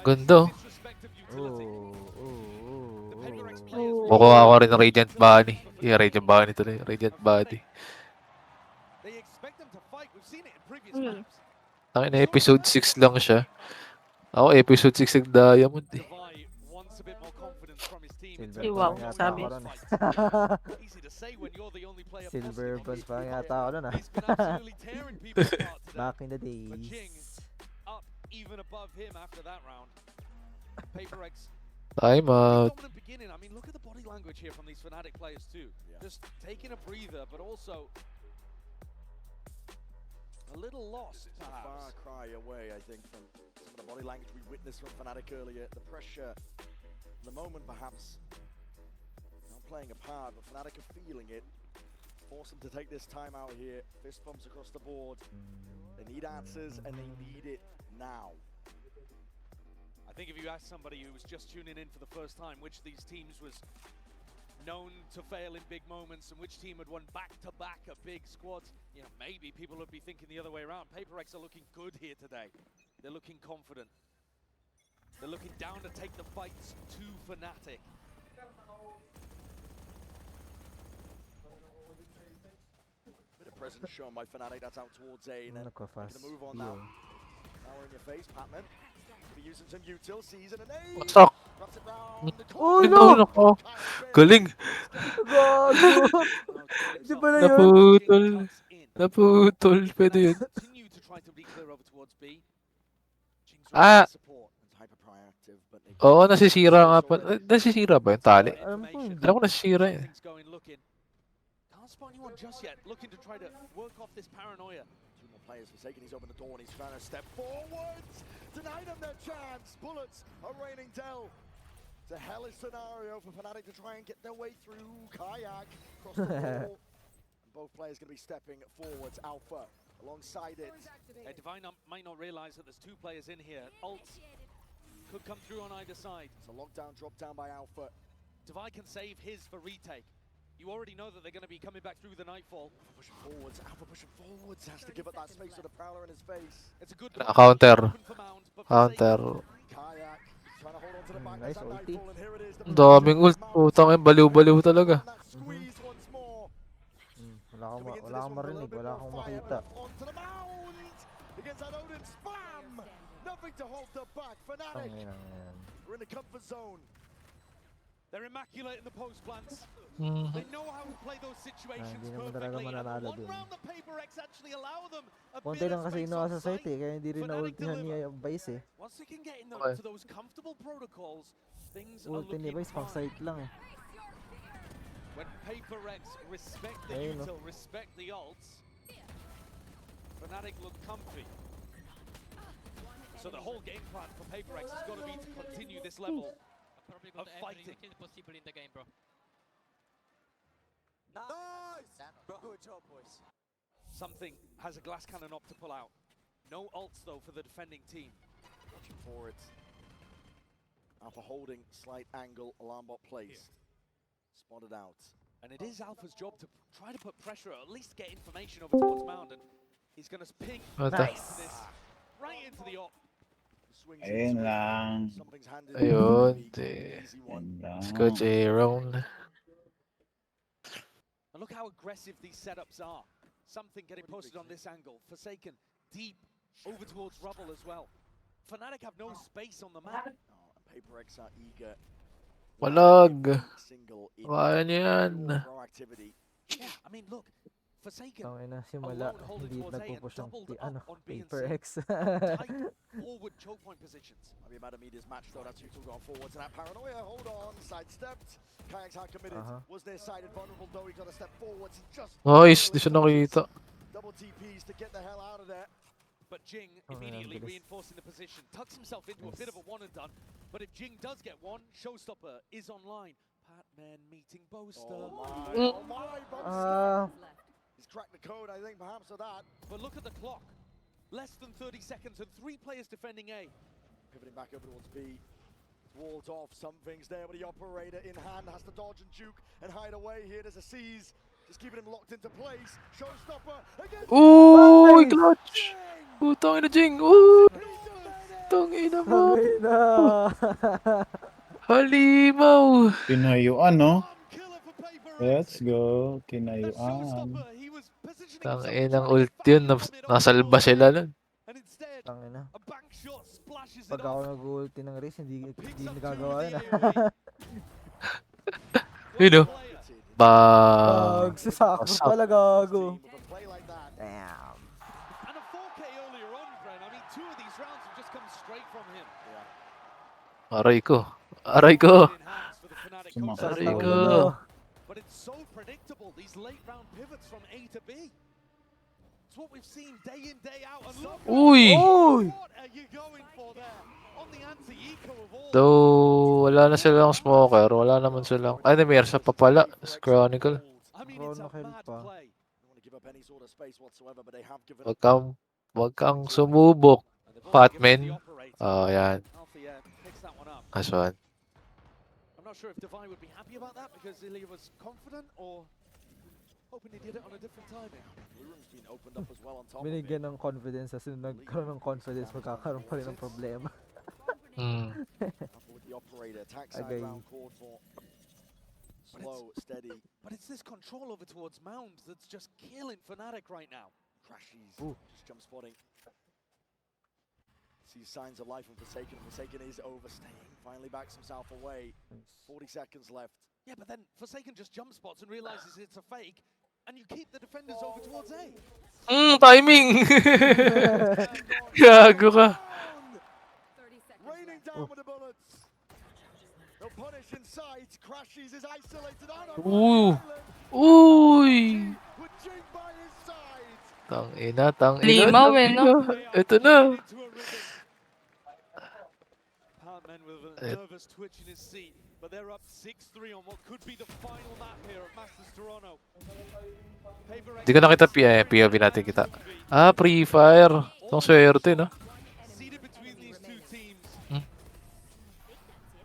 Ganda. Oh. Makuha ko rin ng Radiant Body. Yeah, Radiant Body tuloy. Radiant Body. Ang episode 6 lang siya. Ako, episode 6 ng Diamond eh. Wow, sabi. Silver buzz pa yata ako nun ah. Back in the days. Up even above him after that round. PaperX. Time out. Dominant beginning. I mean, look at the body language here from these Fnatic players too. Just taking a breather, but also a little lost. It's a far cry away, I think, from some of the body language we witnessed from Fnatic earlier. The pressure, the moment perhaps not playing a part, but Fnatic are feeling it. Force them to take this time out here. Fist bumps across the board. They need answers and they need it now. I think if you ask somebody who was just tuning in for the first time which of these teams was known to fail in big moments and which team had won back-to-back at big squads, you know, maybe people would be thinking the other way around. PaperX are looking good here today. They're looking confident. They're looking down to take the fights to Fnatic. Bit of presence shown by Fnatic. That's out towards A. And then making a move on now. Now we're in your face, Patman. Be using some util, sees it, and What's up? wraps it round the Oh corner. no! Galing! Gago! Di ba na yun? Naputol. Naputol. Pwede yun. Continue to try to be clear over towards B. Ah! Support. Hyper proactive, but they Oo, nasisira nga pa. Nasisira ba yung tali? Alam ko hindi. Alam ko nasisira eh. Things going looking. Can't spot anyone just yet. Looking to try to work off this paranoia. Two more players forsaken. He's opened the door and he's trying to step forwards. Deny them their chance. Bullets are raining down. It's a hellish scenario for Fnatic to try and get their way through. Kayak across the wall. And both players going to be stepping forwards. Alpha alongside it. Divine might not realize that there's two players in here. Ults could come through on either side. It's a lockdown drop down by Alpha. Divine can save his for retake. You already know that they're going to be coming back through the Nightfall. Pushing forwards. Alpha pushing forwards. Has to give up that space with a prowler in his face. It's a good Counter. Counter. Kayak trying to hold on to the back. Nice ulti. And here it is. Ang daming ult. Putang yung baliw-baliw talaga. Squeeze once more. Wala kang marinig. Wala kang makita. Onto the mound. Against that Odin spam. Nothing to hold them back. Fnatic. We're in the comfort zone. They're immaculate in the post plants. Mhm. They know how to play those situations Hindi naman talaga perfectly. And mananalo one dun. round the PaperX actually allow them a Konti bit lang of kasi space inuha on sa site site. eh. Kaya hindi rin na-ultihan niya yung Vice eh. Once they can get in Okay. to those comfortable protocols, things are Ulti ni looking Vice pang fine. site lang eh. When PaperX respect the Ayun, util, respect the ults, Fnatic look comfy. So the whole game plan for PaperX has got to be to continue this level of fighting. Possible in the game, bro. Nice. Good job, boys. Something has a glass cannon up to pull out. No ults though for the defending team. Watching forward. Alpha holding slight angle. Alarm bot placed. Spotted out. And it is Alpha's job to try to put pressure, or at least get information over towards Mound. And he's going to ping Nice. this right into the op. Ayun lang. Something's handed. Ayun. Easy one. Let's go J-Round. And look how aggressive these setups are. Something getting posted on this angle. Forsaken deep over towards Rubble as well. Fnatic have no space on the map. And PaperX are eager. Walag. Single in Kaya niya yan. proactivity. Yeah, I mean, look, Forsaken Tangin na simula. alone holding Hindi towards A and nagpupush ang doubled up on B and C. PaperX. Tight forward choke point positions. Might be about to meet his match though. That's Util going forwards. And that paranoia. Hold on. Sidestepped. Kayak's hard committed. Was there sided vulnerable though? He got to step forwards. He just Nice. Di siya nakita. double TPs to get the hell out of there. But Jing immediately reinforcing the position, tucks himself into a bit of a one and done. But if Jing does get one, Showstopper is online. Patman meeting Boaster. Oh my, he's cracked the code, I think, perhaps of that. But look at the clock. Less than 30 seconds and 3 players defending A. Pivoting back over towards B. Walled off, something's there, but the operator in hand has to dodge and juke and hide away here. There's a seize, just keeping him locked into place. Showstopper against Ooh, clutch! Putang ina Jing! Ooh! Putang ina mo! Halimaw! Tinayuan, no? Let's go. Tinayuan. Tang inang ult yun. Nasalba sila nun. Tangin na. Pag ako nag-ulti ng race, hindi nagagawa yun ah. Yun o. Bag. Sasakot pala gago. Damn. And a 4K earlier on, Bren. I mean, 2 of these rounds have just come straight from him. Aray ko. Aray ko. Aray ko. But it's so predictable, these late round pivots from A to B. It's what we've seen day in, day out. And look, Uy! what are you going for there? On the anti-eco of all. Though, wala na silang smoker. Wala naman silang... Ay, may Mersa pa pala. Sa Chronicle. I I mean, it's a Chrono kill mad pa. play. Don't want to give up any sort of space whatsoever, but they have given Wag kang sumubok, And they've also given us the Fatman. operator. Oh, yan. Alfie picks that one up. Nice one. I'm not sure if Divine would be happy about that because Ilya was confident or hoping he did it on a different timing. Blue room's been opened up as well on top of it. Binigyan ng confidence kasi nung nagkaroon ng confidence magkakaroon pa rin ng problema. With the operator, attack side Agay. round called for. Slow, steady. But it's this control over towards Mound that's just killing Fnatic right now. Crashies, just jump spotting. Sees signs of life from Forsaken. Forsaken is overstaying. Finally backs himself away. 40 seconds left. Yeah, but then Forsaken just jump spots and realizes it's a fake, and you keep the defenders over towards A. Timing! Gago ka. Raining down with the bullets. The punish in sight. Crashies is isolated on Uy! with Jing by his side. Tangina. Limaw eh, no? Ito na. Partman with a nervous twitch in his seat, but they're up 6-3 on what could be the final map here at Masters Toronto. Hindi ko nakita POV natin kita. Free Fire. Itong swerte, no? Seated between these two teams.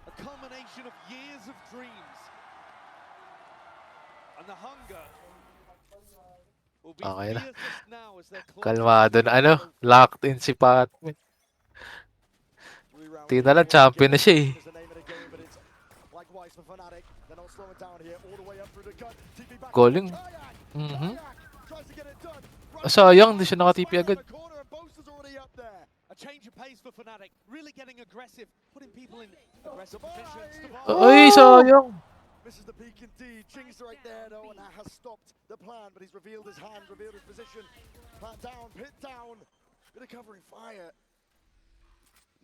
A culmination of years of dreams. And the hunger will be Okay na. fiercest now as they're Kalmado na. Locked in si Patman. Tingnan lang, champion na siya eh. Likewise for Fnatic. They're not slowing down here. All the way up through the gun. TP back. Galing. Tries to get it done. Sayang, hindi siya naka-TP agad. A change of pace for Fnatic, really getting aggressive, putting people in aggressive positions. Ay, sayang. Misses the peak indeed. Jing's right there though, and that has stopped the plan, but he's revealed his hand, revealed his position. Plant down, pit down. Bit of covering fire.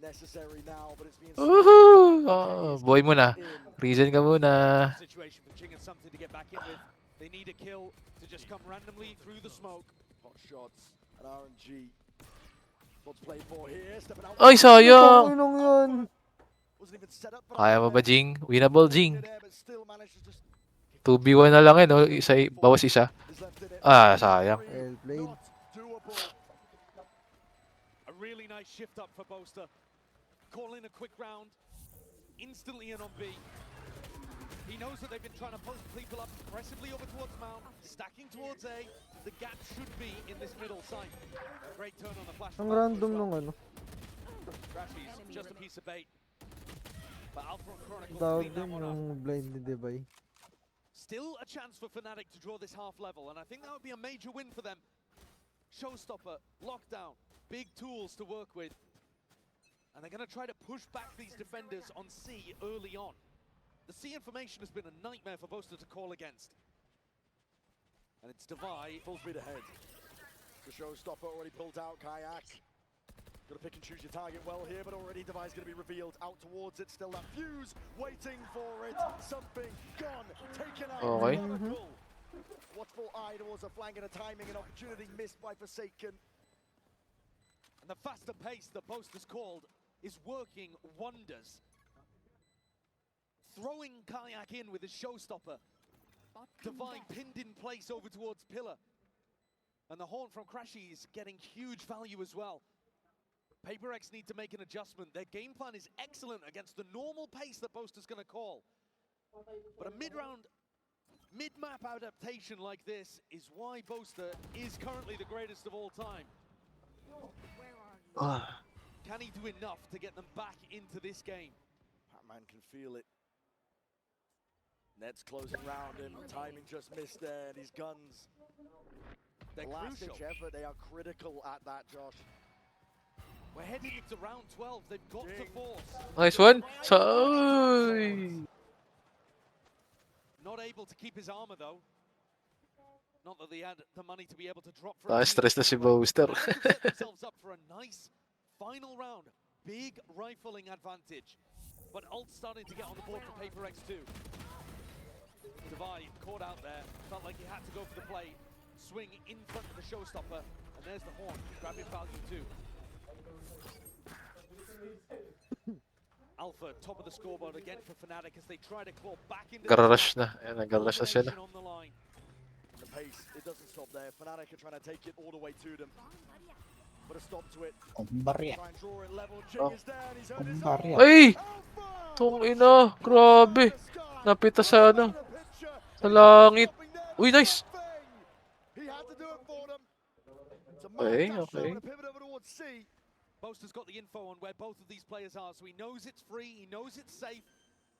Necessary now, but it's being Boy muna. Reason ka muna. Situation for Jing and something to get back in with. They need a kill to just come randomly through the smoke. Hot shots and RNG. What's played for here? Stepping out. Ay, sayang. Anong yun? Wasn't even set up for Kaya mo ba, Jing? Winnable, Jing. 2v1 na lang eh, no? Bawas isa. Sayang. Well played. A really nice shift up for Boaster. Call in a quick round. Instantly in on B. He knows that they've been trying to post people up aggressively over towards Mount, stacking towards A. The gap should be in this middle side. Great turn on the flash. Ang random nung ano. Crashies, just a piece of bait. But Alpha and Chronicle Tawag clean that din one up. yung blind ni Debay. Still a chance for Fnatic to draw this half level, and I think that would be a major win for them. Showstopper, lockdown, big tools to work with. And they're going to try to push back these defenders on C early on. The C information has been a nightmare for Boaster to call against. And it's Divide. Full speed ahead. The showstopper already pulled out. Kayak. Got to pick and choose your target well here, but already Divide's going to be revealed. Out towards it. Still that fuse. Waiting for it. Something gone. Taken out. Okay. Watchful eye towards a flank and a timing and opportunity missed by Forsaken. And the faster pace that Boaster's called is working wonders. Throwing Kayak in with his showstopper. Divine pinned in place over towards Pillar. And the horn from Crashies getting huge value as well. PaperX need to make an adjustment. Their game plan is excellent against the normal pace that Boaster's going to call. But a mid-round, mid-map adaptation like this is why Boaster is currently the greatest of all time. Can he do enough to get them back into this game? Pac-Man can feel it. Net's closing round him. Timing just missed there, and his guns. They're Last-ditch crucial. effort. They are critical at that, Josh. We're heading into round 12. They've got to force. Nice one. Not able to keep his armor though. Not that they had the money to be able to drop. Stress na si Boaster. Set themselves up for a nice final round. Big rifling advantage. But ult starting to get on the board for PaperX too. Divide caught out there. Felt like he had to go for the play. Swing in front of the showstopper. And there's the horn. Grabbing value too. Alpha, top of the scoreboard again for Fnatic as they try to claw back into Nag-rush na. Ayan, nag-rush na siya na. on the line. pace. It doesn't stop there. Fnatic are trying to take it all the way to them. Put a stop to it. Kumbarya. Try and draw it level. Jing is down. He's hurt his Kumbarya. Ay! Tong ina, grabe. Napita sa ano. Sa langit. Uy, nice. He had to do it for them. It's a Okay, mad dash okay. and a pivot over towards C. Boaster's got the info on where both of these players are, so he knows it's free, he knows it's safe,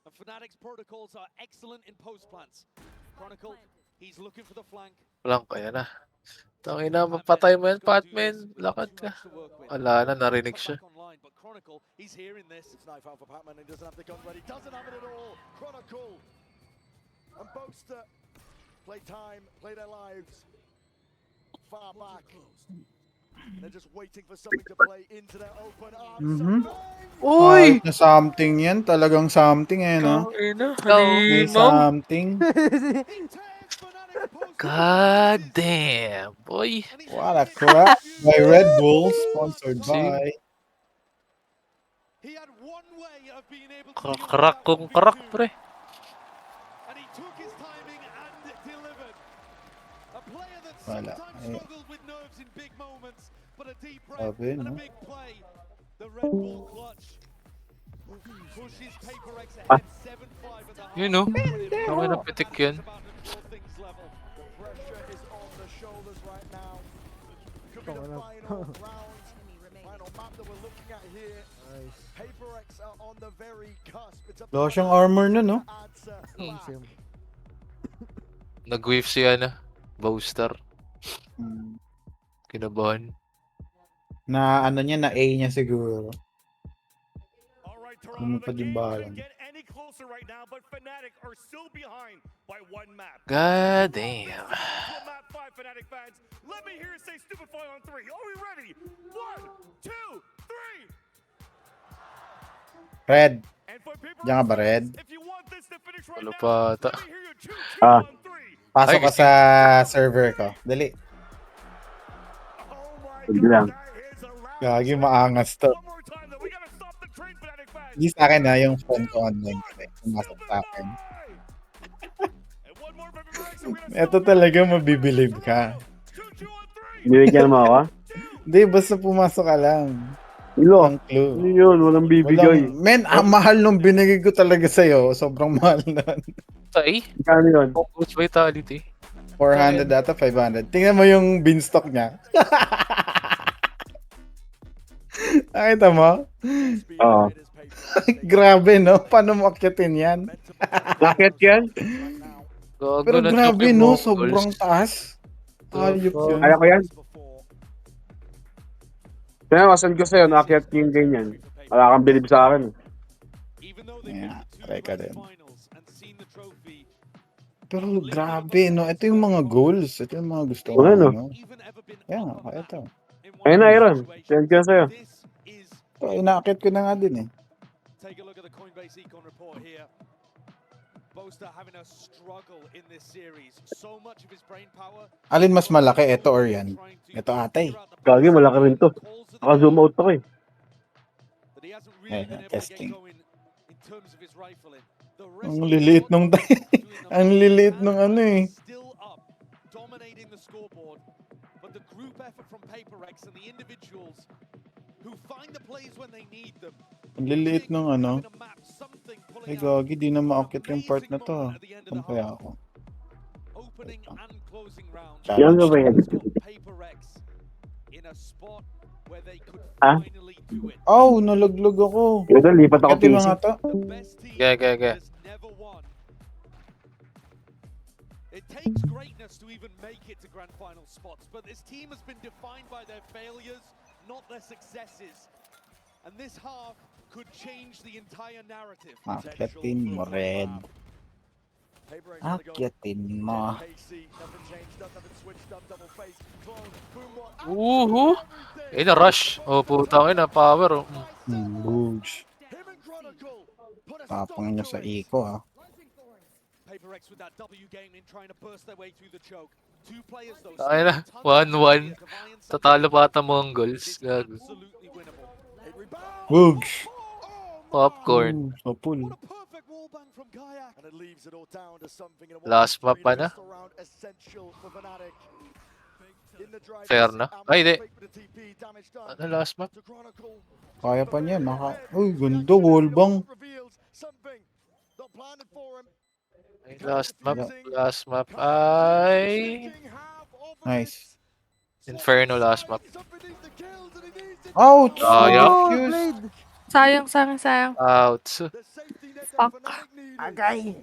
and Fnatic's protocols are excellent in post plants. Chronicle, he's looking for the flank. Walang kaya na. Tangina, mapatay mo yan, Patman. Lakad ka. Wala na, narinig siya. But Chronicle, he's hearing this. It's knife out for Patman. He doesn't have the gun ready. Doesn't have it at all. Chronicle and Boaster play time, play their lives far back. They're just waiting for something to play into their open arms. Uy! Kahit na something yan, talagang something eh, no? Tangina, May halinaw. something. God damn, boy. What a crap by Red Bull, sponsored by. He had one way of being able to Kakarak kong karak, pre. and he took his timing and delivered. A player that Wala. sometimes Eh, struggled with nerves in big moments, but a deep breath sabi, and a no? big play. The Red Bull clutch pushes Paper X ahead 7-5 at the half. You know, okay na pitik yan. The pressure is on the shoulders right now. Could be the final round, final map that we're looking at here. Paper X are on the very cusp. It's a Wala siyang armor na, no? Nag-wave si ano, Boaster. Kinabahan. Na ano niya, na A niya siguro. Ano pa di balang. God damn. Let me hear you say stupefy on 3. Are we ready? 1, 2, 3. Red. Diyan ka ba, Red? Wala pa ata. Ah. Pasok ka sa server ko. Dali. Hindi lang. Gagi, maangas to. Hindi sa akin na yung phone ko online kasi. Pumasok sa akin. Ito talaga mabibilib ka. Binigyan mo ako? Hindi, basta pumasok ka lang. Ilo. Ang clue. Ano yun? Walang bibigay. Men, ang mahal nung binigay ko talaga sa'yo. Sobrang mahal nun. Tay? Kano yun? Focus vitality. 400 ata, 500. Tingnan mo yung beanstalk niya. Nakita mo? Oo. Grabe, no? Paano mo akyatin yan? Nakit yan? Pero grabe, no? Sobrang taas. Ayop yun. Kaya ko yan? Kaya masan ko sa'yo, nakit yung ganyan. Wala kang bilib sa akin. Yeah, try ka din. Pero grabe, no? Ito yung mga goals. Ito yung mga gusto ko. Ano? Yeah, ito. Ayun na, Iron. Send ko sa'yo. Ito, inaakit ko na nga din eh. Take a look at the Coinbase Econ report here. Boaster having a struggle in this series. So much of his brain power. Alin mas malaki, ito or yan? Ito ate. Gagi, malaki rin to. Naka-zoom out ako eh. Testing. Ang liliit nung ang liliit nung ano eh. Dominating the scoreboard, but the group effort from PaperX and the individuals who find the plays when they need them. Ang liliit nung ano. Ay gagi, di na maakit yung part na to. Saan kaya ako? Opening and closing rounds. Yan nga ba yan? PaperX in a spot where they could Ah? finally do it. Oh, nalaglog ako. Ito, lipat ako Ito PC. mga to. Ga. It takes greatness to even make it to grand final spots, but this team has been defined by their failures, not their successes. And this half could change the entire narrative. Akyatin mo, Red. Akyatin mo. Uhu! Eh, na-rush. Oh, putang ina, power. Boosh. Tapang niya sa eco, ha. PaperX with that W game in trying to burst their way through the choke. Two players though. Ay na, 1-1. Tatalo pa ata Mongols. Gago. Boosh. Popcorn. Sapul. Perfect wallbang from Kayak. And it leaves it all down to something in a Last map pa na. just around essential for Fnatic. In the drive, Fair na. Ay, di. Ano last map? Kaya pa niya. Uy, ganda. Wallbang. Ay, last map ay... Nice. Inferno last map. Ouch! Sayang. Diffused. Sayang. Outs. Fuck. Agay.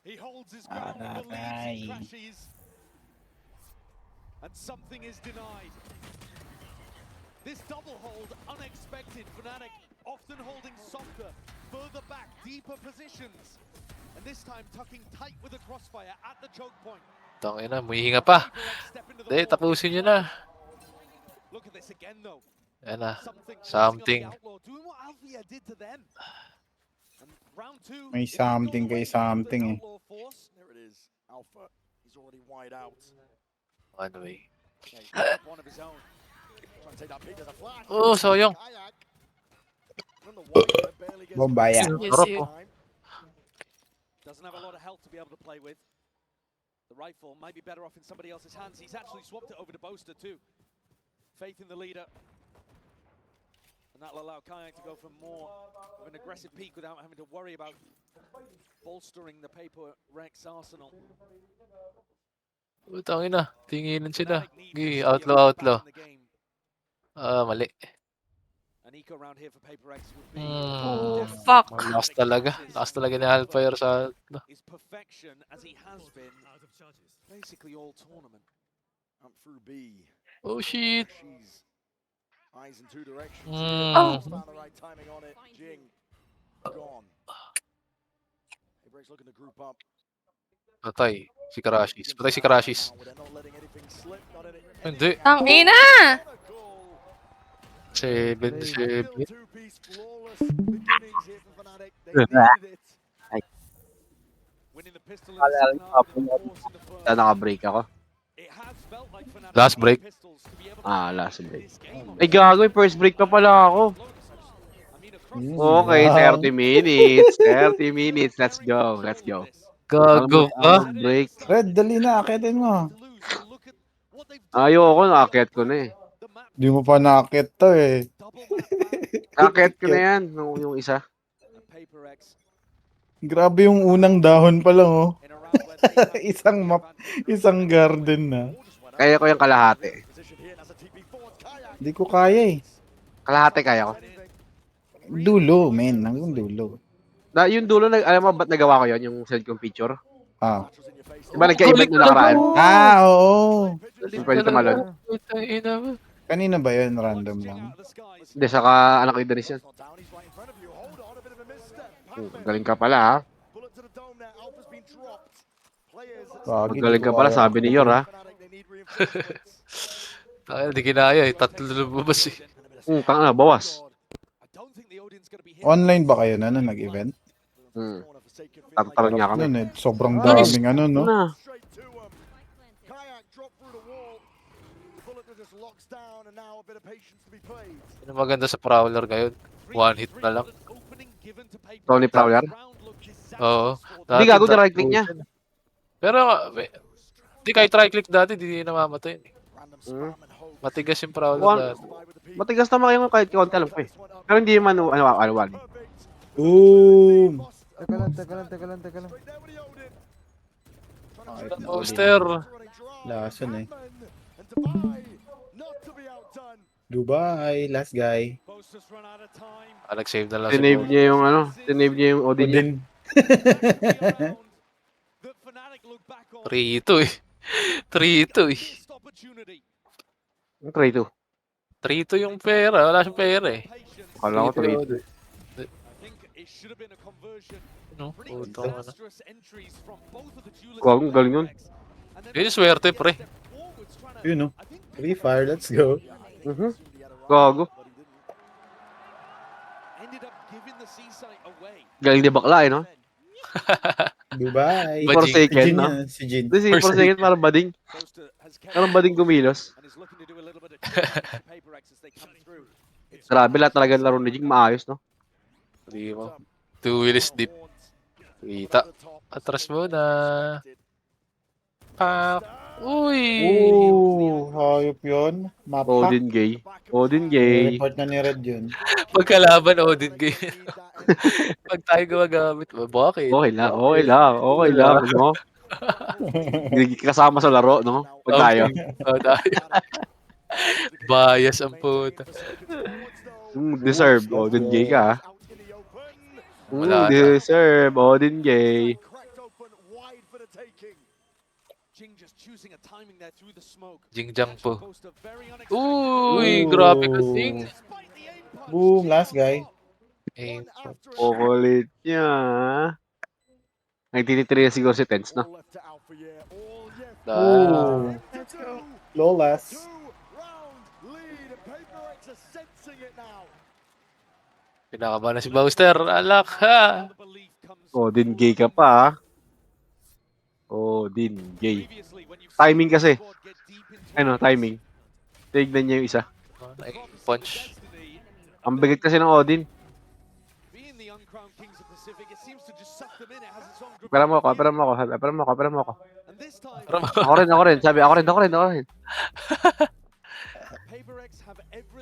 He holds his ground and believes he Aray. crashes. And something is denied. This double hold, unexpected. Fnatic often holding softer, further back, deeper positions. And this time tucking tight with a crossfire at the choke point. Tangina, muhihinga pa. Hindi, tapusin nyo na. Look at this again though. Yan na. Something. Something. Doing what Althea did to them. And round 2. May something kay something eh. There it is. Alpha. He's already wide out. One way. Yeah, he's got one of his own. Trying to take that peek as a flash. Oh, sayang. Bombaya. Doesn't have a lot of health to be able to play with. The rifle might be better off in somebody else's hands. He's actually swapped it over to Boaster too. Faith in the leader. And that'll allow Kayak to go for more of an aggressive peak without having to worry about bolstering the Paper Rex arsenal. Tangina, tinginan sila. Outlaw. Mali. An eco round here for Paper Rex would be Oh, fuck. Lakas talaga. Lakas talaga ni Hellfire sa... is perfection as he has been basically all tournament. Up through B. Oh shit. She's eyes in two directions. Oh. Found the right timing on it. Jing gone. Paper's looking to group up. Patay. Si Karashis. Patay si Karashis. They're not letting anything slip. Not any. Hindi. Tangina! 7-7. Two-piece flawless beginnings here for Fnatic. They needed it. Winning the pistol in the second half and of course in the first. Naka-break ako. It has felt like Fnatic Last break. pistols to be able to Last break. this game. Ay, gago. First break pa pala ako. Okay, 30 minutes. 30 minutes. Let's go. Let's go. Gago ka. Break. Red, dali na. Akitin mo. Ayoko, nakakit ko na eh. Di mo pa nakakit to eh. Nakakit ko na yan. Yung isa. Grabe yung unang dahon pa lang oh. Isang map, isang garden na. Kaya ko yung kalahati. Hindi ko kaya eh. Kalahati kaya ko. Dulo, men. Hanggang dulo. Yung dulo, alam mo ba't nagawa ko yun? Yung send kong picture? Diba nagka-event na nakaraan? Oo. Yung pwede tumalon. Kanina ba yun? Random lang. Hindi, saka anak ko yung Danis yan. Galing ka pala ha. Magaling ka pala, sabi ni Yor ha. Hindi kinaya eh. Tatlo lumabas eh. Tanga na, bawas. Online ba kayo na nag-event? Tatanong niya kami. Nun, sobrang daming ano, no? Ano maganda sa Prowler ngayon? One hit na lang. Tony Prowler? Oo. Hindi gago na right click niya. Pero, di kahit right click dati, di namamatay. Matigas yung Prowler dati. Matigas naman kayo kahit konti alam ko eh. Pero hindi man one. Boom! Teka lang. Poster. Lason eh. Dubai, last guy. Nag-save na lang. Tinave niya yung tinave niya yung Odin niya. 3-2 eh. 3-2 eh. 3-2. 3-2 yung pera. Wala siyang pera eh. Akala ko 3-2. No? Putong ano. Kung galing yun. Yun yung swerte pre. Yun no. Free fire, let's go. Gago. Galing di bakla eh no? Dubai. Forsaken no? Si Jin. Si Forsaken parang bading. Parang bading gumilos. Grabe lahat talaga laro ni Jing maayos no? Hindi mo. Two wheels deep. Kita. Atras muna. Pak. Uy! Hayop yun. Mapak. Odin gay. Odin gay. I-report na ni Red yun. Pagkalaban, Odin game. Pag tayo gumagamit, bakit? Okay lang, okay lang, okay lang, no? Kasama sa laro, no? Pag tayo. Tayo. Bias ang puta. Deserve. Odin gay ka, ha? Wala na. Deserve. Odin gay. Jingjang po. Uy, grabe ka ting. Boom, last guy. Kukulit niya. Nagtititiri siguro si Tens, no? Ooh. Flawless. Pinakabahan na si Bowster. Alak ha. Odin gay ka pa, ha? Odin gay. Timing kasi. Ano, timing. Tignan niya yung isa. Punch. Ang bigat kasi ng Odin. Pera mo ako. Ako rin. Sabi, ako rin.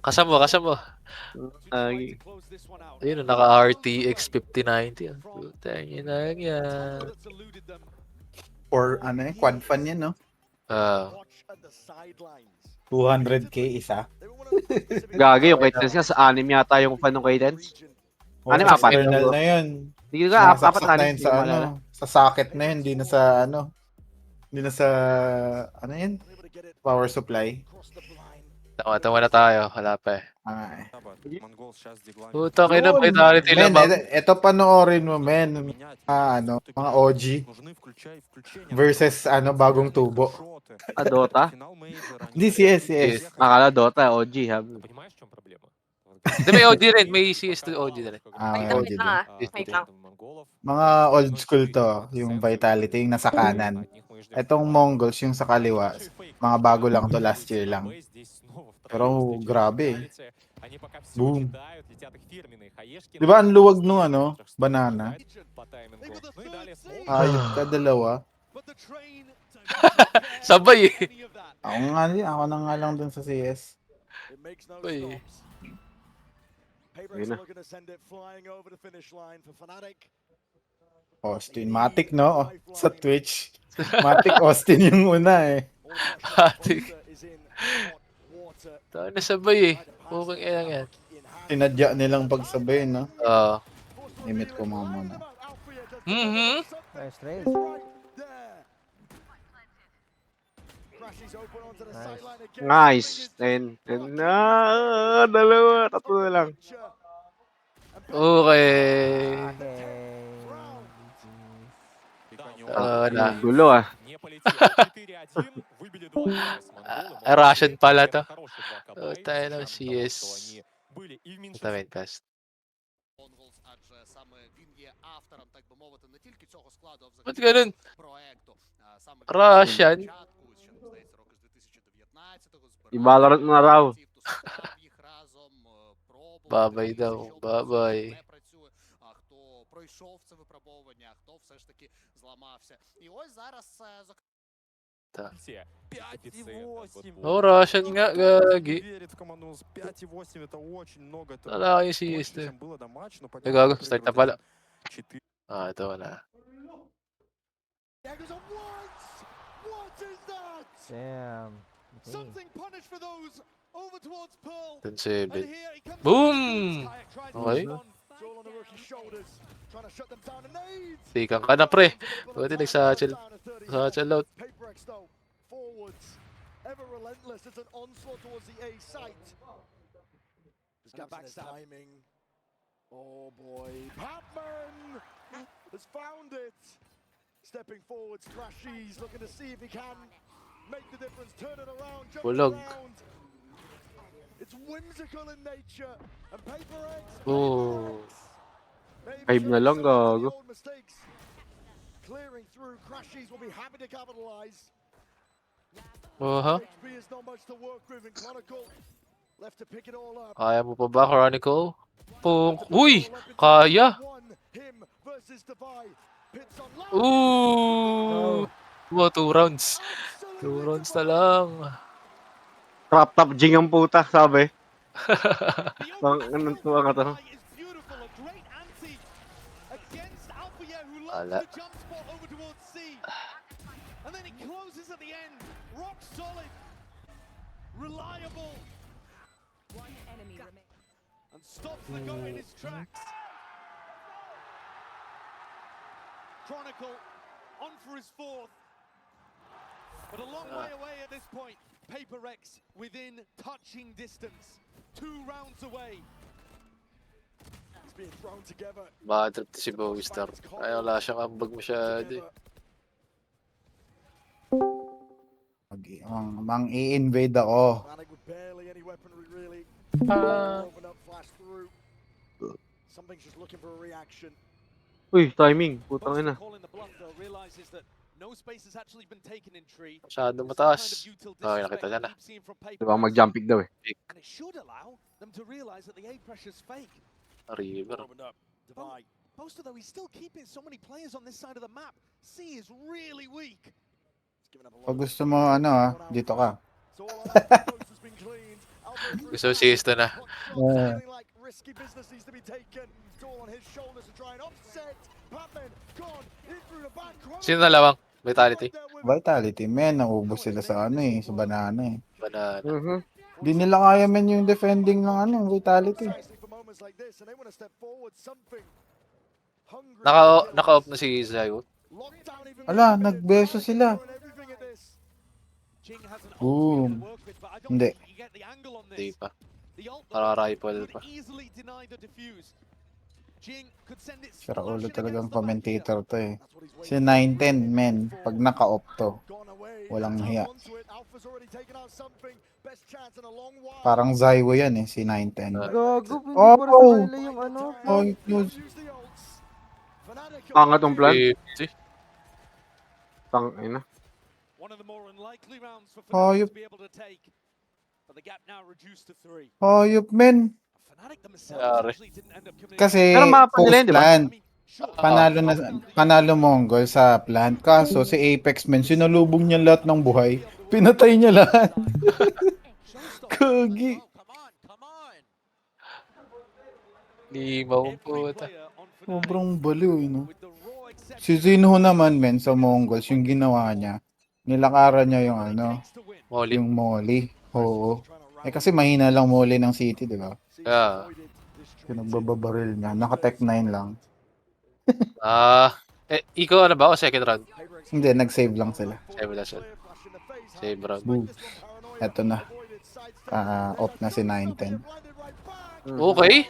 Kasama mo. Ayun, naka-RTX 5090. Puta, yun na yan. Or quad fan yan, no? 200k isa. Gagi, yung kay Tens nga, sa anim yata yung fan ng kay Tens. Anim, apat. External na yun. Hindi ka, apat Sinasaksak na na yun sa sa socket na yun, hindi na sa yun? Power supply. Tama na tayo. Wala pa eh. Ay. Puta, kayo na vitality lang. Ito panoorin mo, men. Mga OG versus bagong tubo. Dota? Hindi, CS. Akala Dota, OG, ha? Hindi, may OG rin. May CS2 OG rin. May OG din. Mga old school to, yung Vitality, yung nasa kanan. Itong Mongols, yung sa kaliwa, mga bago lang to, last year lang. Pero grabe. Boom. Di ba ang luwag nung banana? Ayop ka, dalawa. Sabay eh. Ako na nga lang dun sa CS. Uy. Yun na. Austin. Matic, no? Sa Twitch. Matic Austin yung una eh. Matic. Tayo na sabay eh. Bukang ilang yan. Tinadya nilang pagsabay, no? Oo. Limit ko mga muna. Nice trade. Nice. 10 na. Dalawa. Tatlo na lang. Okay. Gulo ah. Russian pala to. Tayo ng CS. Ito main cast. Ba't ganun? Russian? I-Valorant na raw. Babay daw. Babay. Oh, Russian nga, gagi. Wala kayo CS to. Nagago, start na pala. Ito na. Damn. Okay. 10-7. Boom! Okay. Tikan ka na, pre. Buti nagsachel out. Ever relentless. It's an onslaught towards the A site. He's got back timing. Oh boy. Papman has found it. Stepping forwards, Crashies looking to see if he can make the difference, turn it around, jump around. It's whimsical in nature. And Paper X. Oh. 5 na lang, gago. Clearing through, Crashies will be happy to capitalize. Kaya mo pa ba, Chronicle? Uy! Kaya! Ooh! Wow, 2 rounds. 2 rounds na lang. Trap top jing ang puta, sabi. Anong tuwa ka to? Against Alpha, who loves Wala. the jump spot over towards C. And then it closes at the end. Rock solid. Reliable. One enemy remaining. And stops the go in his tracks. Chronicle on for his fourth. But a long way away at this point. Paper Rex within touching distance. 2 rounds away. It's being thrown together. Bad trip si Bowistar. Ay, wala siyang ambag masyado eh. Mang-i-invade ako. Fnatic with barely any weaponry really. Open up, flash through. Something's just looking for a reaction. Uy, timing. Putang ina. Calling the bluff though realizes that no space has actually been taken in tree. Masyado mataas. Okay, nakita niya na. Diba mag-jump pick daw eh. And it should allow them to realize that the A pressure's fake. River. Poster though, he's still keeping so many players on this side of the map. C is really weak. Pag gusto mo, dito ka. Gusto siesta na. Risky business needs to be taken. It's all on his shoulders to try and offset. Batman gone in through the back. Sino nalawang? Vitality? Vitality, men. Naubos sila sa sa banana eh. Banana. Di nila kaya men yung defending ng Vitality. Naka-off na si Zayo. Ala, nagbeso sila. Boom. Hindi. Hindi pa. Para-rifle pa. Sira ulo talagang commentator to eh. Si 910, men. Pag naka-off to, walang hiya. Parang Zywo yan eh, si 910. Gago, hindi ko rin sa kanila yung Oh, news. Pangat ang plan. Tang ina. Hayop. Hayop, men. Kasi post-plant. Panalo Mongol sa plant. Kaso si Apex men, sinalubong niya lahat ng buhay. Pinatay niya lahat. Kagi. Limaw po ito. Sobrang baliw, Si Zinho naman, men, sa Mongols, yung ginawa niya, nilakaran niya yung Molly. yung Molly. Oo. Eh kasi mahina lang Molly ng City, di ba? Yeah. Pinagbabaril niya. Naka-tech 9 lang. Ikaw ba o second round? Hindi, nag-save lang sila. Save lang sila. Save round. Boom. Eto na. Off na si 910. Okay.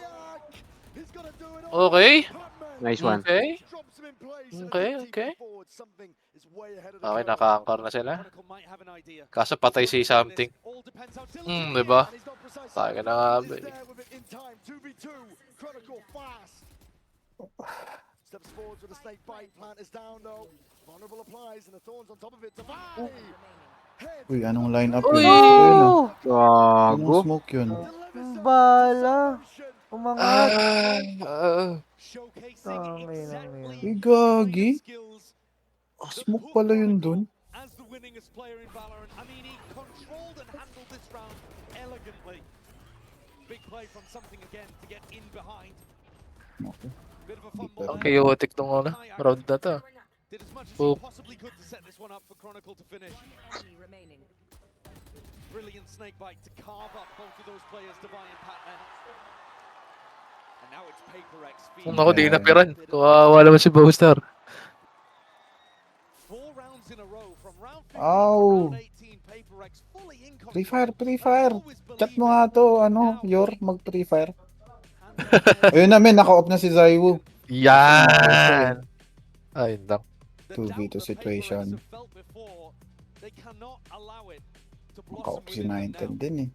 Okay. Nice one. Okay. Okay. Okay, naka-anchor na sila. Kaso patay si something. Diba? Tayo ka na nga ba eh. Steps forward with a snake bite. Plant is down though. Vulnerable applies and the thorns on top of it. Uy, anong line-up Uy! yun? Gago. Smoke yun. Bala. Umangat. Uy, gagi. Smoke pala yun dun. As the winningest player in Valorant, I mean, he controlled and handled this round elegantly. Big play from something again to get in behind. Bit of a fumble. Ang chaotic tong round na to. Did as much as he possibly could to set this one up for Chronicle to finish. Brilliant snake bite to carve up both of those players, Divine and Patman. And now it's Paper X. Kung ako di napiran. Kawawa naman si Bowstar. 4 rounds in a row from round 15 Ow. to round 18. Paper X fully in control. Free fire. Chat mo nga to, Yor, mag-free fire. Ayun na, men, naka-off na si Zywo. Yan! Ayun lang. 2v2 situation. Naka-off si 910 din eh.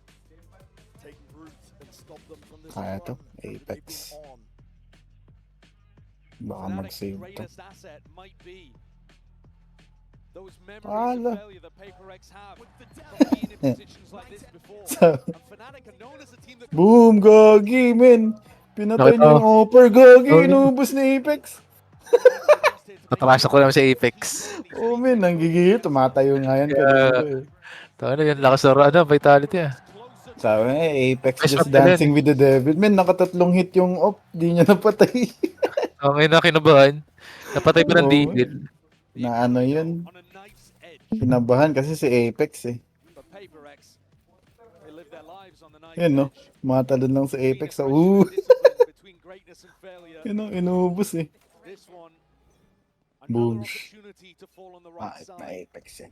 Kaya to, Apex. Baka mag-save to. Ala. Boom, gagi, men. Pinatay niya yung offer, gagi. Inubos ni Apex. Papasok ko naman sa Apex. Oo, men, nanggigigil. Tumatayo nga yan Kaya, kanina eh. ano yan, lakas na vitality ah. Sabi nga, Apex May just shot ka dancing din. with the devil. Men, nakatatlong hit yung op. Di niya napatay. Okay na kinabahan. Napatay ko ng Oo, David. na ano yun. Kinabahan kasi si Apex eh. Yun no, matalon lang sa Apex. Yun no, inubos eh. Boom. Bakit na Apex eh.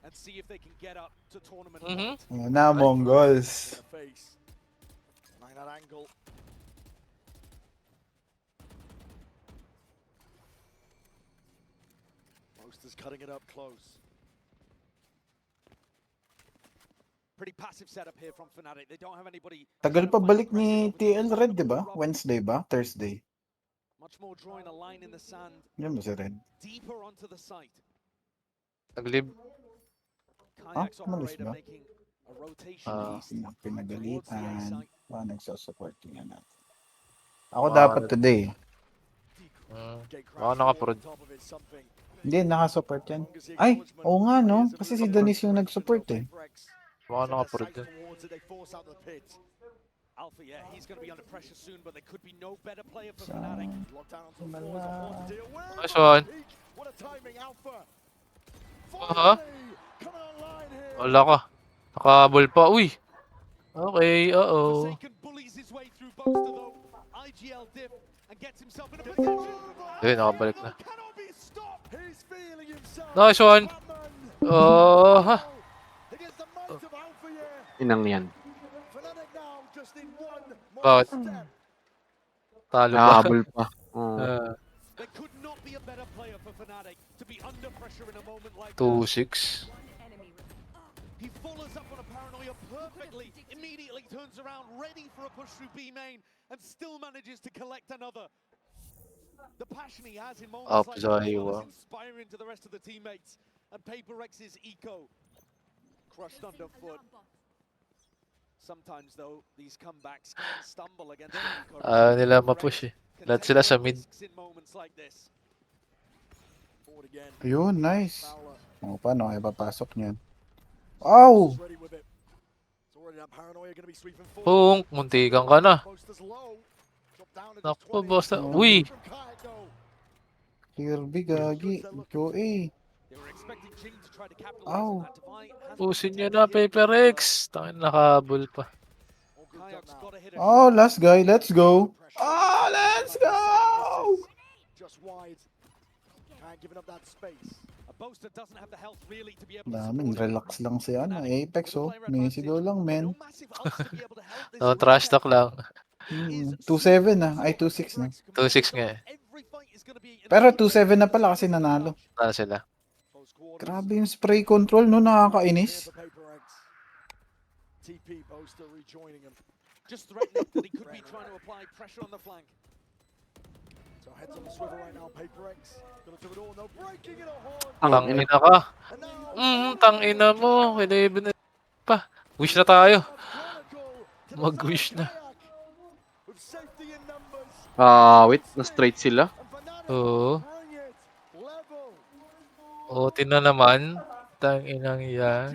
Na Mongols. Most is cutting it up close. Pretty passive setup here from Fnatic. They don't have anybody. Tagal pa balik ni TL Red, di ba? Wednesday ba? Thursday? Much more drawing a line in the sand. Yan mo si Red. Deeper onto the site. Naglib. Ah, malis ba? Making a rotation east. Pinagalitan. Nagsasupport nga natin. Ako dapat today. Baka nakaprod. Hindi, nakasupport yan. Ay, oo nga no. Kasi si Dennis yung nag-support eh. Baka nakaprod yan. Alpha, yeah, he's going to be under pressure soon, but there could be no better player for Fnatic. Lockdown onto the floor is important to deal with. Nice one. What a timing, Alpha. Wala ka. Nakabol pa. Uy. Okay, uh-oh. Ayun, nakabalik na. Nice one. Inang yan. Bakit? Talo pa. Nakahabol pa. There could not be a better player for Fnatic to be under pressure in a moment like 2-6. He follows up on a paranoia perfectly, immediately turns around, ready for a push through B main, and still manages to collect another. The passion he has in moments like that is inspiring to the rest of the teammates. And Paper Rex's eco crushed underfoot. Sometimes though, these comebacks can stumble against eco. Nila mapush eh. Lahat sila sa mid. Ayun, nice. O, paano kayo papasok niyan? Ow! Punk, muntikan ka na. Naku, boss na. Uy! Kirby, gagi. Go A. Ow! Pusin niya na, Paper X. Tangin, nakahabol pa. Oh, last guy. Let's go. Oh, let's go! Just wide. Can't give up that space. A boaster doesn't have the health really to be able Daming relax lang si ano, Apex oh. May sigaw lang, men. No, trash talk lang. 2-7 na. Ay, 2-6 na. 2-6 nga eh. Pero 2-7 na pala kasi nanalo. Tala sila. Grabe yung spray control, no? Nakakainis. TP boaster rejoining him. Just threatening that he could be trying to apply pressure on the flank. So heads on the swivel right now, Paper X. Gonna do it all, no breaking it a horn. Tangina ka. Tangina mo. Kailangan pa. Wish na tayo. Mag-wish na. Wait, na-straight sila. Oo. Otin na naman. Tanginang yan.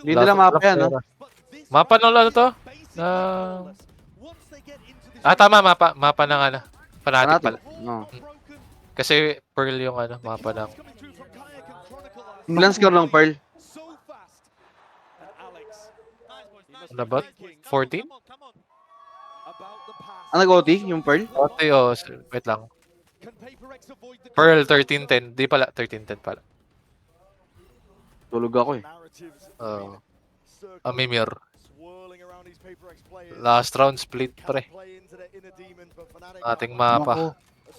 Hindi nila mapa yan, no? Mapa ng ano to? Tama, mapa. Mapa ng ano. Fnatic pala. No. Kasi Pearl yung ano, mapa ng... Ilan score ng Pearl? Ano ba? 14? Ano nag-OT yung Pearl? OT, wait lang. Pearl 13-10. Di pala, 13-10 pala. Tulog ako eh. Mimir. Last round split pre. Ating mapa.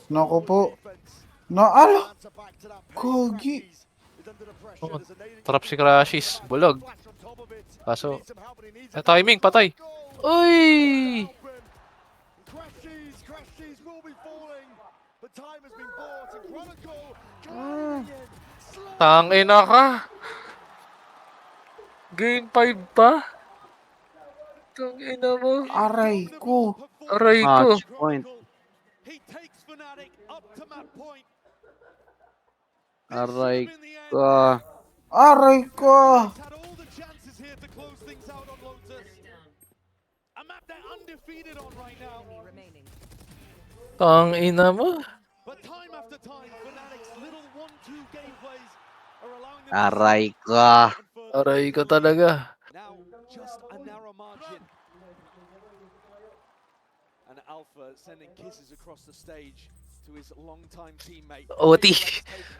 Naku po. Naala! Kogi! Trap si Crashes. Bulog. Kaso, timing, patay. Uy! Tangina ka. Game 5 pa. Tangina mo. Aray ko. Aray ko. Point. Aray ko. Aray ko! Ang ina mo. Aray ko. Aray ko talaga. Just a narrow margin. And Alpha sending kisses across the stage to his longtime teammate. OT.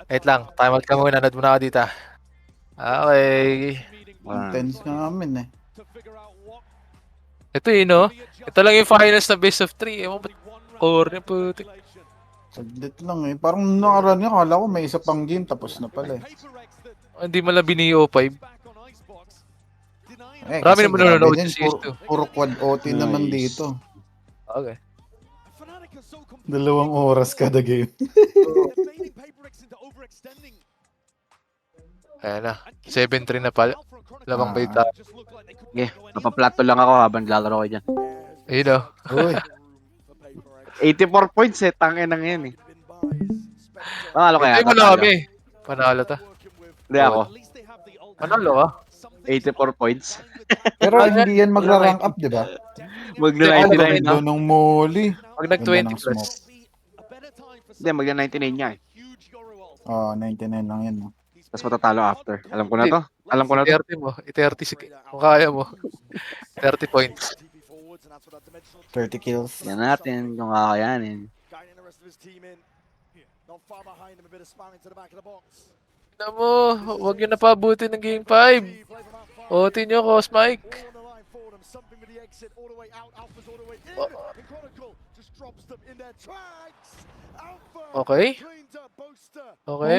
Wait lang. Time out ka muna. Nad muna ako dito. Okay. Intense nga namin eh. Ito no? Ito lang yung finals na best of 3. Ewan ba't core niya putik. Saglit lang eh. Parang nakaraan nga, kala ko may isa pang game tapos na pala eh. Hindi man lang bini-O5. Marami Kasi naman grabe nanonood din, sa CS2. puro quad OT naman dito. Okay. 2 oras kada game. Ayan na. 7-3 na pala. Lamang baita. Okay, napaplato lang ako habang lalaro ko dyan. Ayun o. Uy. 84 points eh, tangin na ngayon eh. Panalo kaya? Ito mo na kami. Panalo ta. Hindi ako. Panalo ka? 84 points. Pero hindi yan magra-rank up, di ba? Magna-99 na. Doon ng Molly. Pag nag-20 plus. Hindi, magna-99 niya eh. Oo, 99 lang yan. Tapos matatalo after. Alam ko na to. Alam ko na to. 30 mo. 30 kung kaya mo. 30 points. 30 kills. Yan natin kung kakayanin. Tignan mo. Huwag nyo napabuti ng game 5. OT nyo, Cosmike. Okay. Okay.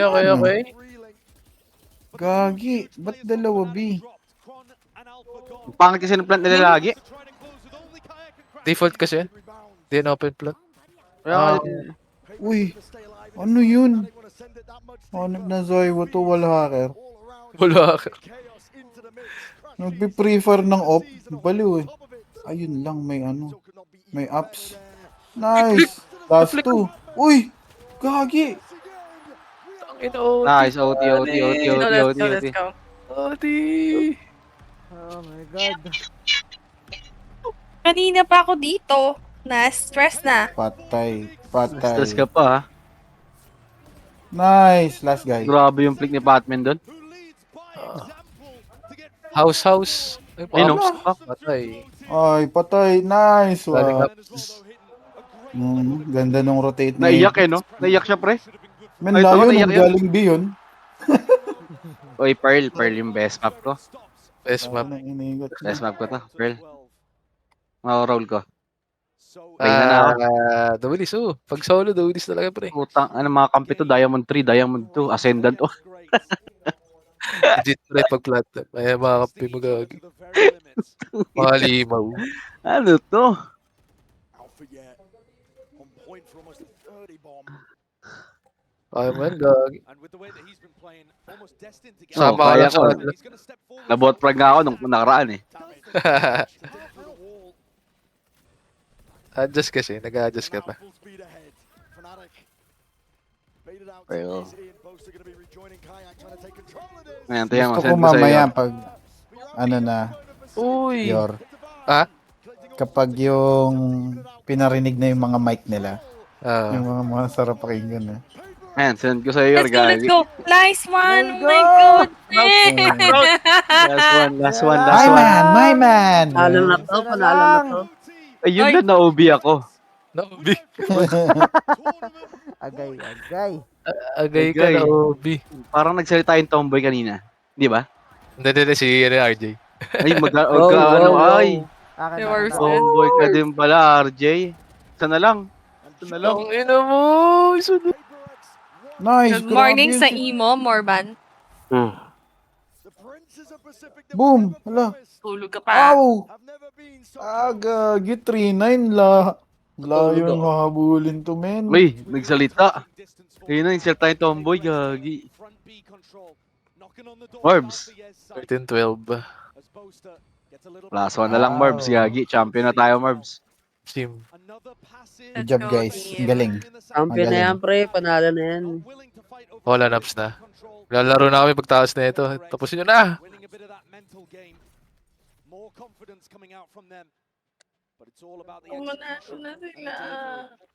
Gagi, ba't dalawa B? Pangit kasi ng plant nila lagi. Default kasi. Di na open plant. Uy, ano yun? Hanap na Zoiwo to, wala hacker. Wala hacker. Nagpiprefer ng op. Baliw eh. Ayun lang, may ano. May apps. Nice! Last 2. Uy! Gagi! Nice, OT. Let's go. OT! Oh my God. Kanina pa ako dito. Na-stress na. Patay. Stress ka pa ha. Nice! Last guy. Grabe yung flick ni Batman doon. House. Ay, no? Patay. Ay, patay. Nice Galing one. Ganda nung rotate na Naiyak eh no? Naiyak siya pre. Men, layo nung galing B yun. Oy, Pearl yung best map ko. Best map. Best map ko to, Pearl. Roll ko. Train na ako. Duelis Pag solo, duelis talaga pre. Putang, mga kampi to, Diamond 3, Diamond 2, Ascendant oh. Legit pre pag plat. Ay, mga kampi mo gagi. Mga limaw. Ano to? Ay man, gagi. Sama ka lang sa nabot frag nga ako nung nakaraan eh. Adjust kasi, nag-adjust ka pa. Pero ngayon tayo gusto ko mamaya pag ano na Uy! Yor. Ha? Kapag yung pinarinig na yung mga mic nila. Yung mga sarap pakinggan eh. Ayan, send ko sa'yo Yor, Let's go. Nice one. Oh my goodness. Last one. My man. Panalo na to. Ayun na, na-OB ako. Na-OB? Agay ka na OB. Parang nagsalita yung tomboy kanina. Di ba? Hindi, si RJ. Ay, tomboy ka din pala, RJ. Sana lang. Ang ina mo. Nice. Good morning sa imo, Morban. Boom. Hala. Tulog ka pa. Ow! Gagi, 3-9 la. Layong habulin to, men. Uy, nagsalita. Ayun na, nagsalita yung tomboy, gagi. Morbs. 13-12. Last one na lang, Morbs, gagi. Champion na tayo, Morbs. Sim. Good job, guys. Ang galing. Champion na yan, Magaling. pre. Panalo na yan. Wala naps na. Lalaro na kami pagtaas na ito. Tapusin nyo na! More confidence coming out from them. But it's all about the Manalo na sila.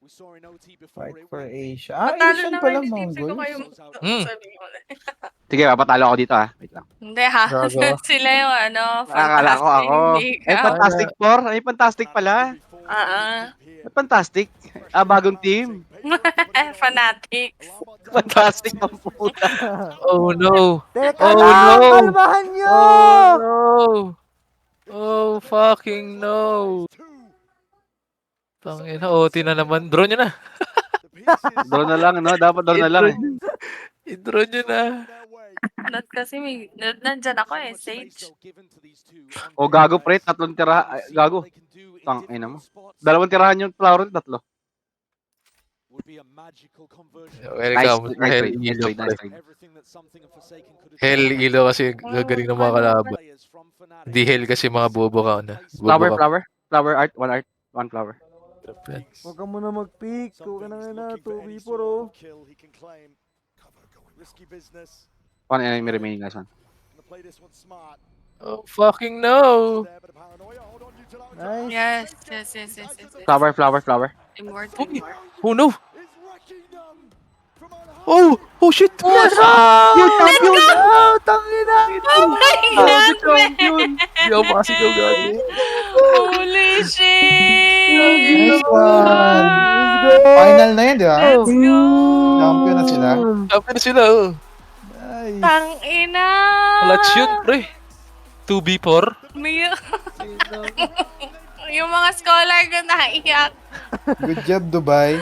we saw in OT before. Fight for Asia. Patalo Asian naman, pala, hindi ko Mongols. kayo Hmm. sabihin mo na. Sige, papatalo ako dito Wait lang. Hindi ha, Gagawa. sila yung ano, Akala ko fantastic, ako. hindi Ay, ka. Fantastic Four? Ay, Fantastic pala. Ay, Fantastic. Bagong team. Fanatics. Fantastic ang puta. Oh no! Teka Oh lang, no! kalmahan nyo! Oh no! Oh fucking no! Tangina, OT na naman. Draw nyo na! Draw na lang, no? Dapat draw na lang eh. I-draw nyo na. Not kasi nandyan ako Sage. O gago pre, 3 tira. Ay, gago. Ina mo. 2 tirahan yung flower, 3. Welcome sa Hell Ilo, pre. Hell Ilo kasi gagaling ng mga kalaban. Hindi Hell kasi mga bobo ka na. Flower. Flower art, 1 art, 1 flower. Huwag ka muna mag-pick. Huwag ka na nga na. 2v4 oh. One enemy remaining, guys. Oh fucking no! Nice. Yes. Flower. Immortal. Oh no! Oh shit! Yes! Let's go! Oh, tangina! Oh my God, man! Hindi ako makasigaw gagi. Holy shit! Nice one. Let's go! Final na yan, di ba? Let's go! Champion na sila. Champion na sila, oh. Nice. Tangina! Clutch yun, pre. 2v4. May... yung mga scholar ko naiyak. Good job, Dubai.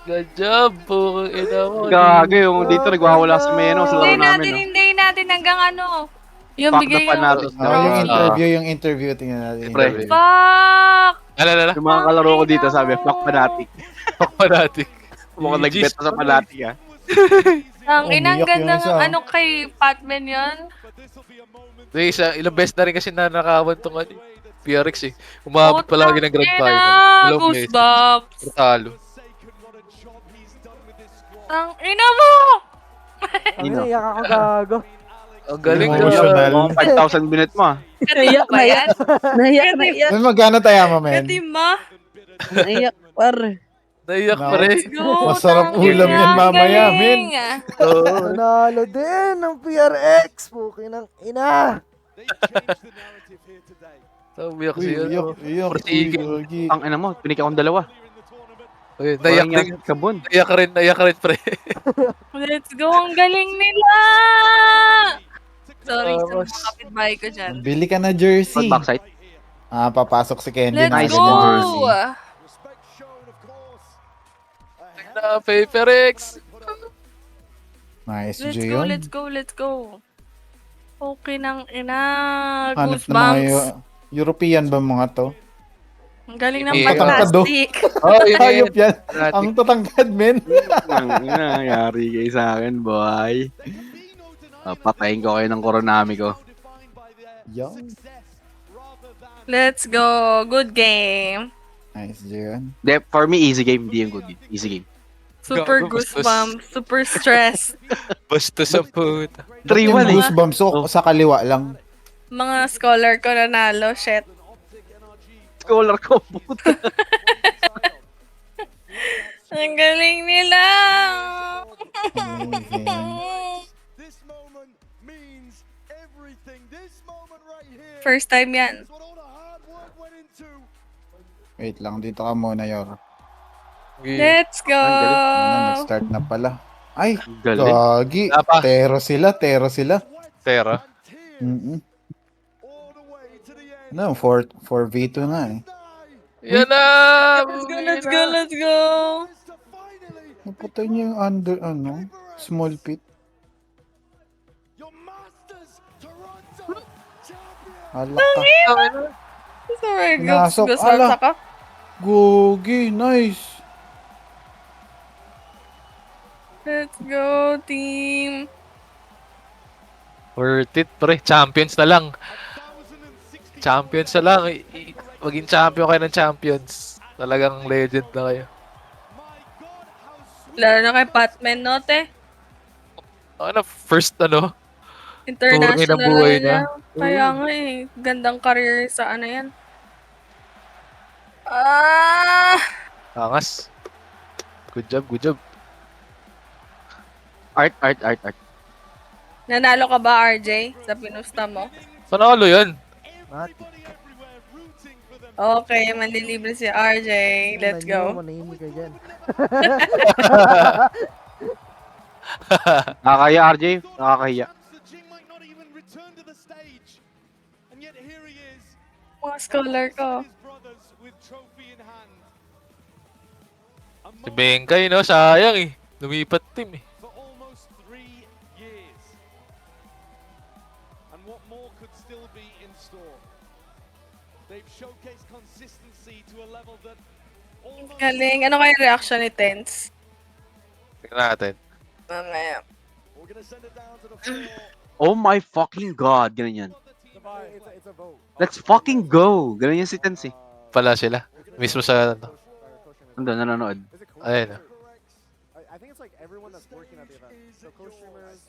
Good job, po. Ina mo. Gago yung dito nagwawala sa menu sa laro namin. Hindi natin hanggang ano. Yung Fuck bigay the fanatic. Yung interview. Tingnan natin. Pre. Fuck! Alala. Yung mga kalaro ko dito sabi, fuck fanatic. Fuck fanatic. Mukhang nag-bet sa fanatic Ang inang umiyak ganda yung isa. ng ano kay Patman yun. Ilang beses na rin kasi nanakawan tong PRX eh. Umabot palagi ng grand final. Dalawang beses. Goosebumps. Talo. Ang ina mo! Ang iyak ako gago. Ang galing Emotional. Mga 5,000 minute mo Katima ba yan? Naiyak. May magkano tayo mo, men? Katima? Naiyak, par. Naiyak pa rin. Masarap ulam yan mamaya, men. Oo. Nanalo din ng PRX. Pukin ng ina. Umiyak siya. Iyak. Ang ina mo, pinik akong 2. Naiyak din. Kabon. Naiyak rin, pre. Let's go, ang galing nila! Sorry sa mga kapitbahay ko dyan. Bili ka na jersey. Backside. Papasok si Candy. Let's na go! jersey. Paper X. Nice, Let's go. Okay nang ina. Hanap na mga Goosebumps. European ba mga to? Ang galing ng Ang tatangkad, oh. fantastic. Oh, Hayop yan. Ang tatangkad, men. Ang nangyari kayo sa akin, boy. Patayin ko kayo ng Koronami ko. Yan. Let's go. Good game. Nice, Jian. For me, easy game. Hindi yung good game. Easy game. Super Gago, bastos. goosebumps. Super stress. Basta sa puta. 3-1 Goosebumps sa kaliwa lang. Mga scholar ko nanalo. Shit. Scholar ko, puta. Ang galing nila. First time yan. Wait lang, dito ka muna, Yor. Let's go. Nag-start na pala. Ay, Galing. gagi. Tero sila. Tera. No, 4v2 na eh. Yan na! Let's go. Naputay niya yung small pit. Alak ka. Sorry, Pinasok. goosebumps ako. Gogi, nice. Let's go, team. Worth it, pre. Champions na lang. Champions na lang. Maging champion kayo ng champions. Talagang legend na kayo. Lalo na kay Patman, no, te? Ano, first ano, tourney ng International ano buhay niya. niya. Kaya nga eh. Gandang career sa ano yan. Ah! Angas. Good job, good job. Art. Nanalo ka ba, RJ? Sa pinusta mo? Panalo yan. Mati. Okay, manlilibre si RJ. Let's go. Manahimik ka dyan. Nakakaya, RJ. Nakakaya. Mga scholar ko. Si Bengkay, no? Sayang eh. Lumipat team eh. Galing. Ano kaya reaction ni Tense? Tingnan natin. Mamaya. Oh my fucking God. Ganun yan. Let's fucking go. Ganun yan si Tense eh. Pala sila. Mismo sa ano. Ando, nanonood. Ayun. I think it's like everyone that's working at the event. So co-streamers,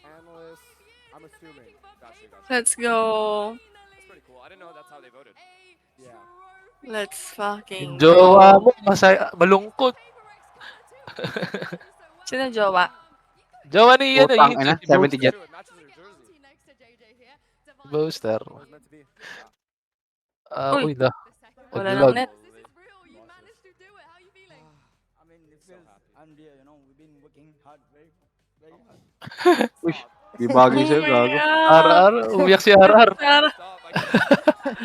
analysts, I'm assuming. Gotcha. Let's go. That's pretty cool. I didn't know that's how they voted. Yeah. Let's fucking Yung jowa mo, malungkot. Sino jowa? Jowa ni yan, Putang ina, 70 jet. Booster. Uy. Uy na. Wala Nag-lag. lang net. Uy, di bagay sa'yo, gago. Arar, umiyak si Arar.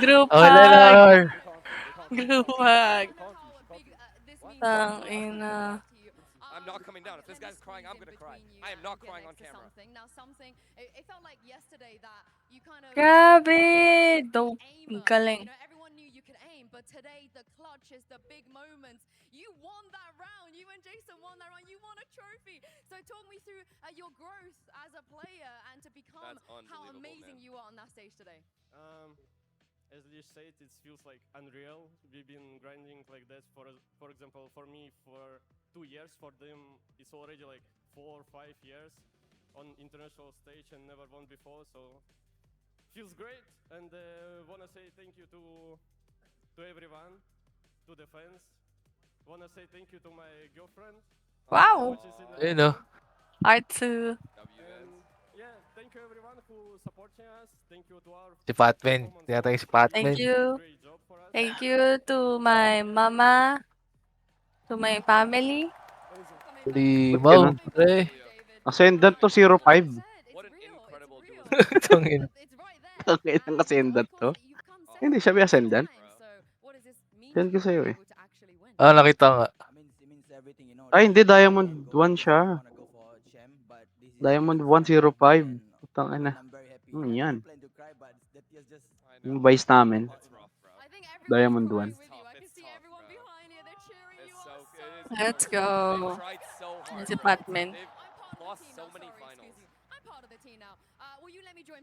Group Oh, Leonard. Group hug. Tang ina. I'm not coming down. If this guy's crying, I'm gonna cry. I am not crying on camera. Grabe! Dope. Ang galing. But today, the clutch is the big moments. You won that round. You and Jason won that round. You won a trophy. So talk me through your growth as a player and to become how amazing you are on that stage today. As you said, it feels like unreal. We've been grinding like that for example, for me for 2 years. For them, it's already like 4 or 5 years on international stage and never won before. So feels great. And wanna say thank you to everyone, to the fans. Wanna say thank you to my girlfriend. Wow. Ayun no. Art too. Yeah, thank you everyone who supporting us. Thank you to our Si Patman. Tinatay si Patman. Thank you. Thank you to my mama, to my family. Limaw, pre. Ascendant to 05. Tangin. Tangin ang ascendant to. Hindi siya may ascendant. Yan ko sa'yo eh. Ah, nakita nga. Ay, hindi. Diamond 1 siya. Diamond 105. Putang ina. Yan. Yung vice namin. Diamond 1. Let's go. Yan si Patman.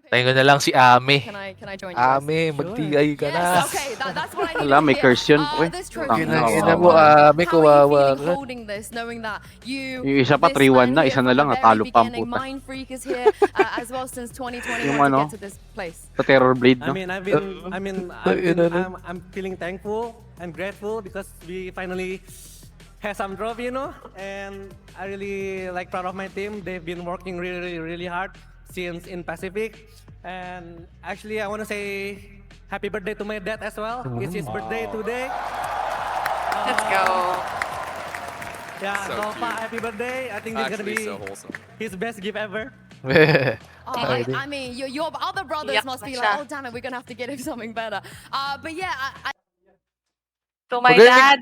Tayo na lang si Ame. Can I join you guys? Ame, mag-TI ka na. Yes, okay, that's what I need Wala, to may hear. curse yun, pre. This trophy, Ina mo, Ame, how are you kawawa. feeling holding this, knowing that you, Yung isa pa, this 3-1 na. man Isa here na lang. from the Natalo very pa ang beginning, puta. Mind Freak is here, as well since 2020 Yung to ano, get to this place. sa Terror Blade, no? I'm feeling thankful and grateful because we finally have some trophy, you know, and I really like proud of my team. They've been working really hard since in Pacific, and actually I want to say happy birthday to my dad as well. It's his birthday today. Let's go. Yeah, So so cute. Pa, happy birthday. I think this is gonna Actually, be so wholesome. his best gift ever. I mean, your other brothers Iyak must na be siya. like, oh damn it, we're gonna have to get him something better. But yeah, To my dad.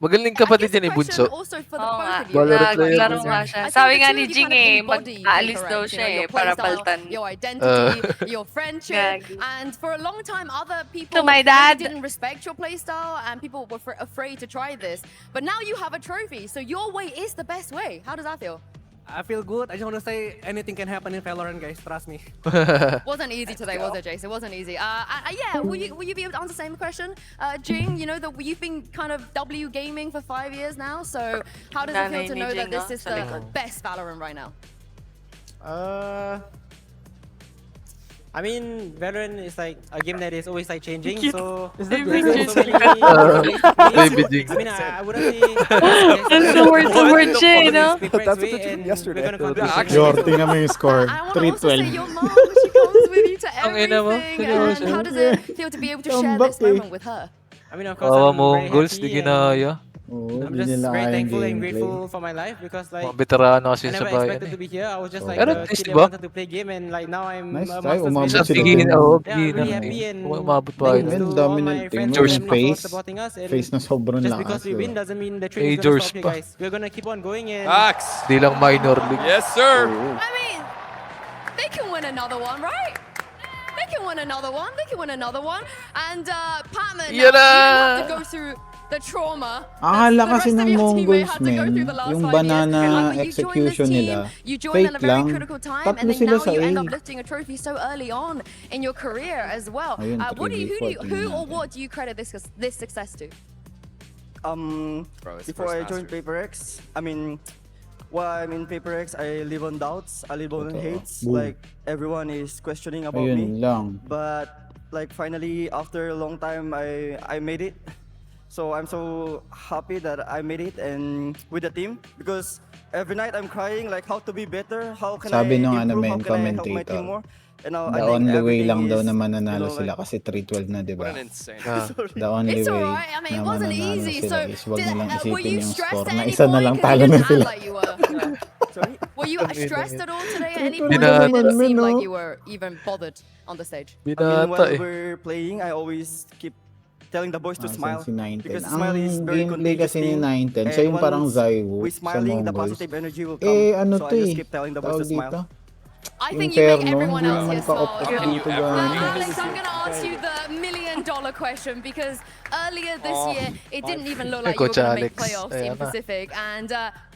Magaling kapatid yan ni Bunso. also for the Oo both nga. of you. Valorant player Naglaro din nga yan. siya. I think Sabi the nga two ni of you Jing kind of eh, embody mag-aalis correct, daw you siya know, eh, your para playstyle, baltan. your identity, your friendship, Gagi. and for a long time, other people To my maybe dad. didn't respect your playstyle, and people were afraid to try this. But now you have a trophy, so your way is the best way. How does that feel? I feel good. I just want to say anything can happen in Valorant, guys. Trust me. Wasn't easy today, was it, Jace? It wasn't easy. Yeah, will you be able to answer the same question? Jing, you know that you've been kind of W gaming for 5 years now, so how does it feel to know that this is the best Valorant right now? I mean, Valorant is like a game that is always like changing. So Is that Baby Jing. I mean, I wouldn't say. That's the word to word Jay, no? That's what the tweet yesterday. Yorting naman yung score. I want to also say 3-12. your mom, she comes with you to Ang ina mo. everything. And how does it feel to be able to share this moment with her? I mean, of course, Kawawa I'm mo, very goals, happy di and ginaya. Oo, I'm di just nila very kayang thankful and gameplay. grateful for my life because like Mga veterano kasi I sa never bayan expected to be here. I was just like Pero a at least, kid that diba? wanted to play game and like now I'm Nice a try, master's umabot graduate. sila Bigyan, dun. oo, Yeah, I'm bigyan really ng happy team. and Umabot pa thanks yun. to all Dominant my team. friends and Majors family pa. for supporting us. And Face na sobrang just lakas. because we win diba? doesn't mean the train is gonna Majors stop you pa. guys. We're gonna keep on going and Di lang minor league. Yes, sir. I mean, they can win another one, right? They can win another one. They can win another one. And Patman, now, you Yada! didn't have to go through the trauma. Akala the kasi rest of ng your Mongols, teammate had to go men, through the last yung 5 years. banana But you joined this execution team, nila, you joined at a fake very lang. critical time, Tatlo and then sila now sa you end A. up lifting a trophy so early on in your career as well. Ayun, Who or what do you credit this success to? Before I joined PaperX, I mean, while I'm in PaperX, I live on doubts, I live on hates. Boom. Like, everyone is questioning about Ayun me. lang. But, like, finally, after a long time, I made it. So I'm so happy that I made it and with the team because every night I'm crying like how to be better, how can Sabi I nung improve, how main can I help my commentator, team more. And now the I think only way everything lang daw is, na mananalo you know, sila like, kasi 3-12 na, di ba? What an insane. The only It's way alright. I mean, na it wasn't mananalo easy. sila So, is wag nilang were isipin you yung stressed score at na any isa na point? lang 'Cause talo you na didn't act sila. like you were. Sorry? Were you stressed at all today? At any Binata. point, or it didn't seem Binata. like you were even bothered on the stage? I mean, while we're playing, I always keep telling the boys to smile Si 910. because the smile is Ang very gameplay contagious kasi ni thing. 910, siya yung And parang once Zywoo we sa smiling, the Mongols. positive energy will come. Ano So to I just eh, keep telling the boys tawag to smile. dito. I Yung think you make Perno, everyone hindi else naman here smile. pa-off dito gano'n. Alex, I'm going to ask you the $1 million question because earlier this year, it didn't even look like you were Coach going to make Alex. playoffs in Ayan na. Pacific. And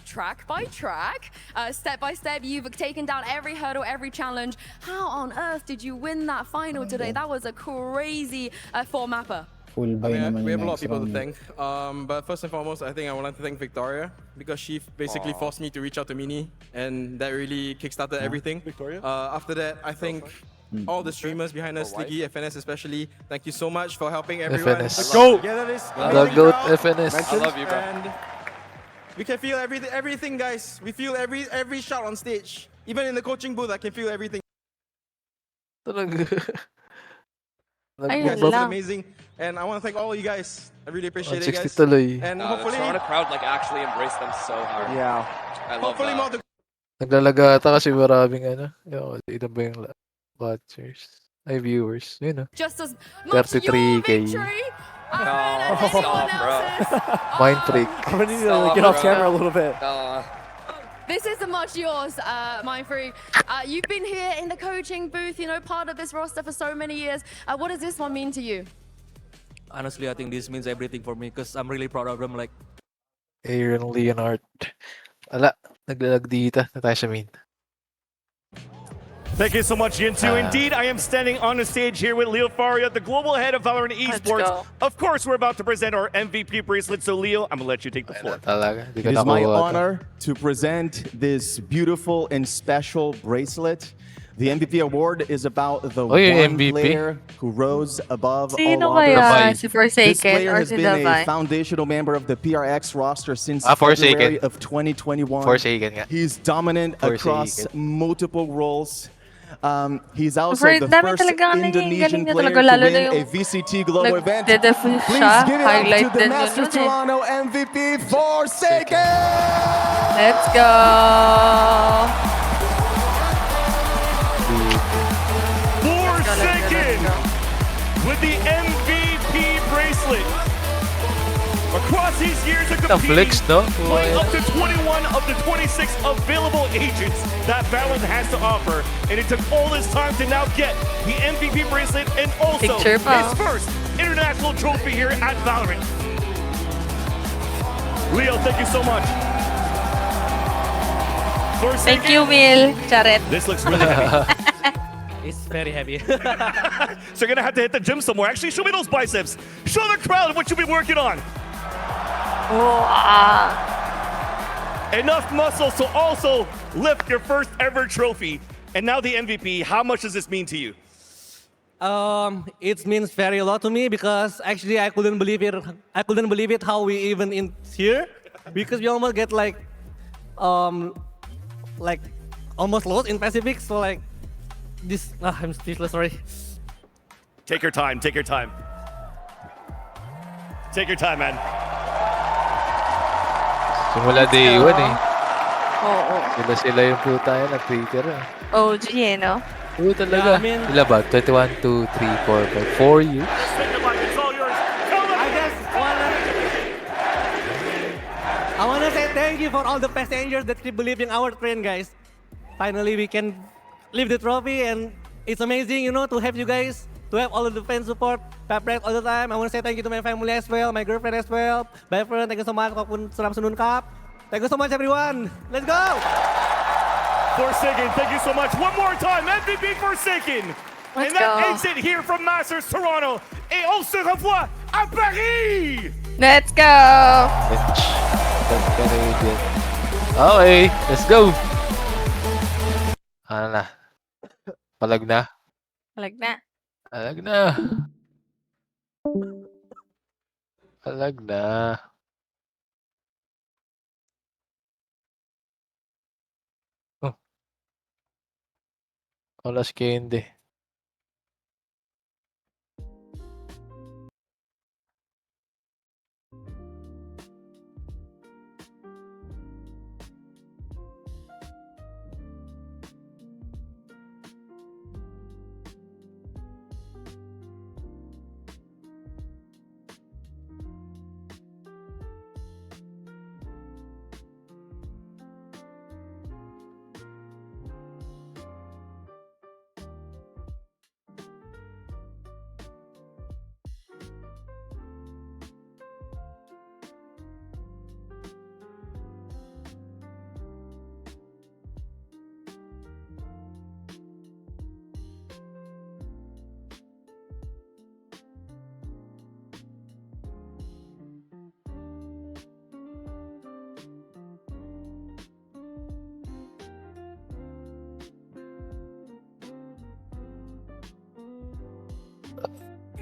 track by track, step by step, you've taken down every hurdle, every challenge. How on earth did you win that final today? That was a crazy four-mapper. Full buy naman We have a yung lot of next people to round. thank. But first and foremost, I think I would like to thank Victoria because she basically forced me to reach out to Mini, and that really kickstarted everything. Victoria. After that, I think all the streamers behind us, Sliggy, FNS especially, thank you so much for helping everyone. FNS. Go together this The amazing GOAT crowd. FNS. I love you, bro. And we can feel everything, guys. We feel every shot on stage. Even in the coaching booth, I can feel everything. Talaga. You guys are amazing, and I want to thank all of you guys. I really appreciate it, 160 guys. tuloy. And The hopefully, Toronto crowd like actually embraced them so hard. Yeah. I love hopefully more that. to Naglalagata kasi maraming ito ba yung watchers? Ay, viewers. Yun Just as much your 33K. victory. Stop, bro. Mind freak. I'm gonna need to Stop, get off bro. camera a little bit. This is the much yours, Mindfree. You've been here in the coaching booth, you know, part of this roster for so many years. What does this one mean to you? Honestly, I think this means everything for me because I'm really proud of them. Like, Aaron Leonard. Ala, naglalag dito. Na tayo sa main. Thank you so much, Yinsu. Indeed, I am standing on the stage here with Leo Faria, the global head of Valorant Esports. Of course, we're about to present our MVP bracelet. So, Leo, I'm going to let you take the floor. Talaga. Di ko It is my nakuha to. honor to present this beautiful and special bracelet. The MVP award is about the Oh, yung one MVP? player who rose above Sino all kaya? others. Si This Forsaken player or has si been a Davai? foundational member of the PRX roster since Forsaken. February of 2021. Forsaken nga. He's dominant across Forsaken. multiple roles. He's also the Dami first talaga Indonesian niya player talaga, to lalo na win yung a VCT Global event. nagde-defuse Please siya. give it up Highlight to the din yun Masters nun eh. Toronto MVP, Forsaken! Let's go! Forsaken with the MVP bracelet. Across his years of The flex, no? playing up to 21 of the 26 available agents that Valorant has to offer. And it took all this time to now get the MVP bracelet and also Picture pa. his first international trophy here at Valorant. Leo, thank you so much. Thank you, Will. Charet. This looks really heavy. It's very heavy. So you're gonna have to hit the gym somewhere. Actually, show me those biceps. Show the crowd what you've been working on. Enough muscle to also lift your first ever trophy. And now the MVP. How much does this mean to you? It means very a lot to me because actually I couldn't believe it. I couldn't believe it how we even in here because we almost get like almost lost in Pacific. So like this, I'm speechless. Sorry. Take your time. Take your time. Take your time, man. Simula day 1 eh. Oo. Sila yung puta yan at Twitter eh. OG eh, no? Oo talaga. Yeah, I mean- Sila ba? 21, 2, 3, 4, 5, 4 years? I wanna say thank you for all the passengers that keep believing our train, guys. Finally, we can lift the trophy, and it's amazing, you know, to have you guys, to have all of the fan support, Paprek all the time. I wanna say thank you to my family as well, my girlfriend as well. Bye friend, thank you so much. Kapun Salam Sunun Cup. Thank you so much, everyone. Let's go! Forsaken, thank you so much. One more time, MVP Forsaken. Let's And that go. ends it here from Masters Toronto. Et on se revoit à Paris! Let's go! That's Canadian. Okay, let's go! Ano na? Palag na? Palag na. Palag na. Palag na. Oh. Alas Candy.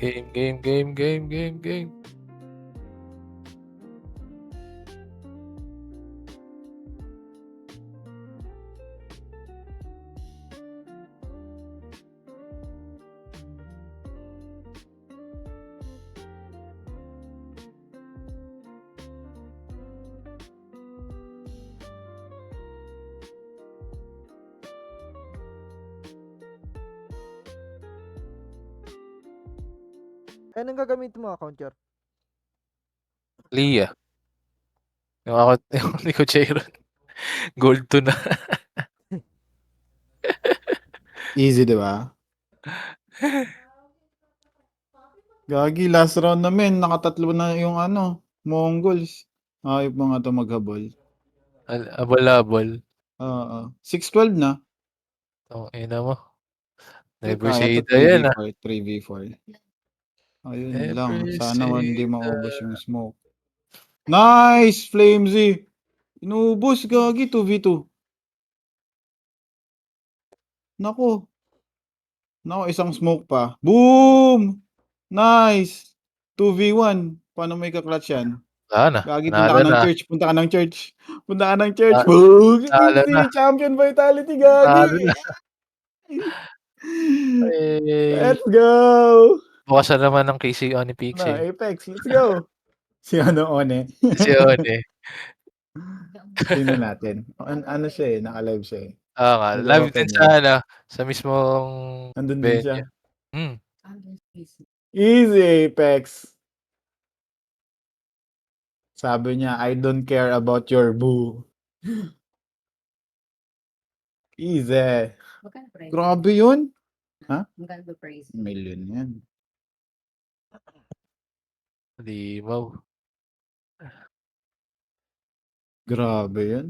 Game. Anong gagamitin mo account, Cher? Lia. Yung ako, yung ni ko Jairon. Gold 2 na. Easy, di ba? Gagi, last round namin, nakatatlo na yung Mongols. Ayop mga to maghabol. Abal-abal. Oo. 6-12 na. Oh, ina mo. Never Kaya say to that yan 3v4, 3v4. Ayun lang. Never Sana hindi say maubos yung smoke. Nice! Flamesy! Inubos, gagi, 2v2. Nako. Isang smoke pa. Boom! Nice! 2v1. Paano may kaklatch yan? Wala na. Gagi, Panalo na. punta ka ng church. Punta ka ng church. Ah, Boom! Panalo na. Easy! Champion vitality, Panalo gagi! na. Eh, Let's go! bukasan naman ng KCO ni Pix Na, eh. Apex, let's go! Si One. Si One. Tingnan natin. Ano siya naka-live siya eh. Oo nga. Live Nag-open din niya. sa mismong Nandun din siya. venue. Hmm. Easy, Apex. Sabi niya, I don't care about your boo. Easy. Grabe yun. Ha? Million yan. Limaw. Grabe yun.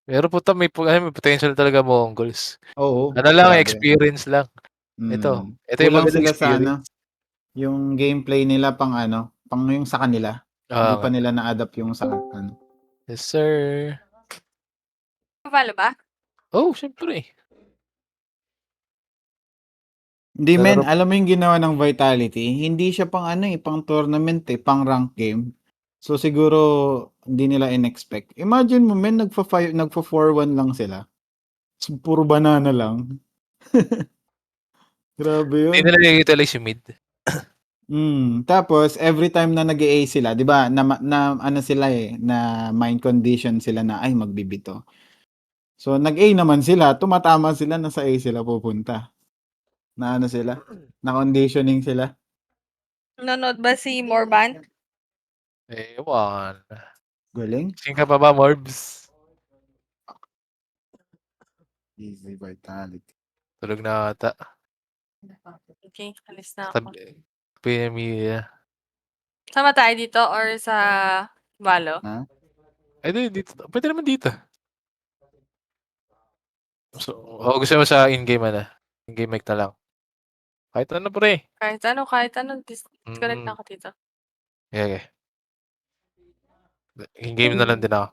Pero puta may potential talaga Mongols. Oo, Ano lang, grabe. experience lang. Ito yung Kulang magandang sila sa experience. ano, yung gameplay nila pang ano, pang yung sa kanila. Hindi Oo pa nga. nila na-adapt yung sa ano. Yes, sir. Follow ba? Oh, syempre. Hindi men, Lalaro. alam mo yung ginawa ng Vitality, hindi siya pang ano eh, pang tournament eh, pang rank game. So siguro hindi nila in-expect. Imagine mo men, nagfa 4-1 lang sila. So, puro banana lang. Grabe Hindi yun. nila i-utilize yung mid. Tapos every time na nag-A sila, 'di ba? Na ano sila eh, na mind condition sila na ay magbibito. So nag-A naman sila, tumatama sila na sa A sila pupunta. Na ano sila? Na conditioning sila. Nanonood ba si Morban? Ewan. Galing. Sing ka pa ba, Morbs? Easy Vitality. Tulog na ata. Okay, alis na ako. Pinamilya. Sama tayo dito or sa Valo? Ha? Ay, dito. Pwede naman dito. So, gusto mo sa in-game in-game mic na lang. Kahit ano pre. Kahit ano. Disconnect na ako dito. Okay. In-game na lang din ako.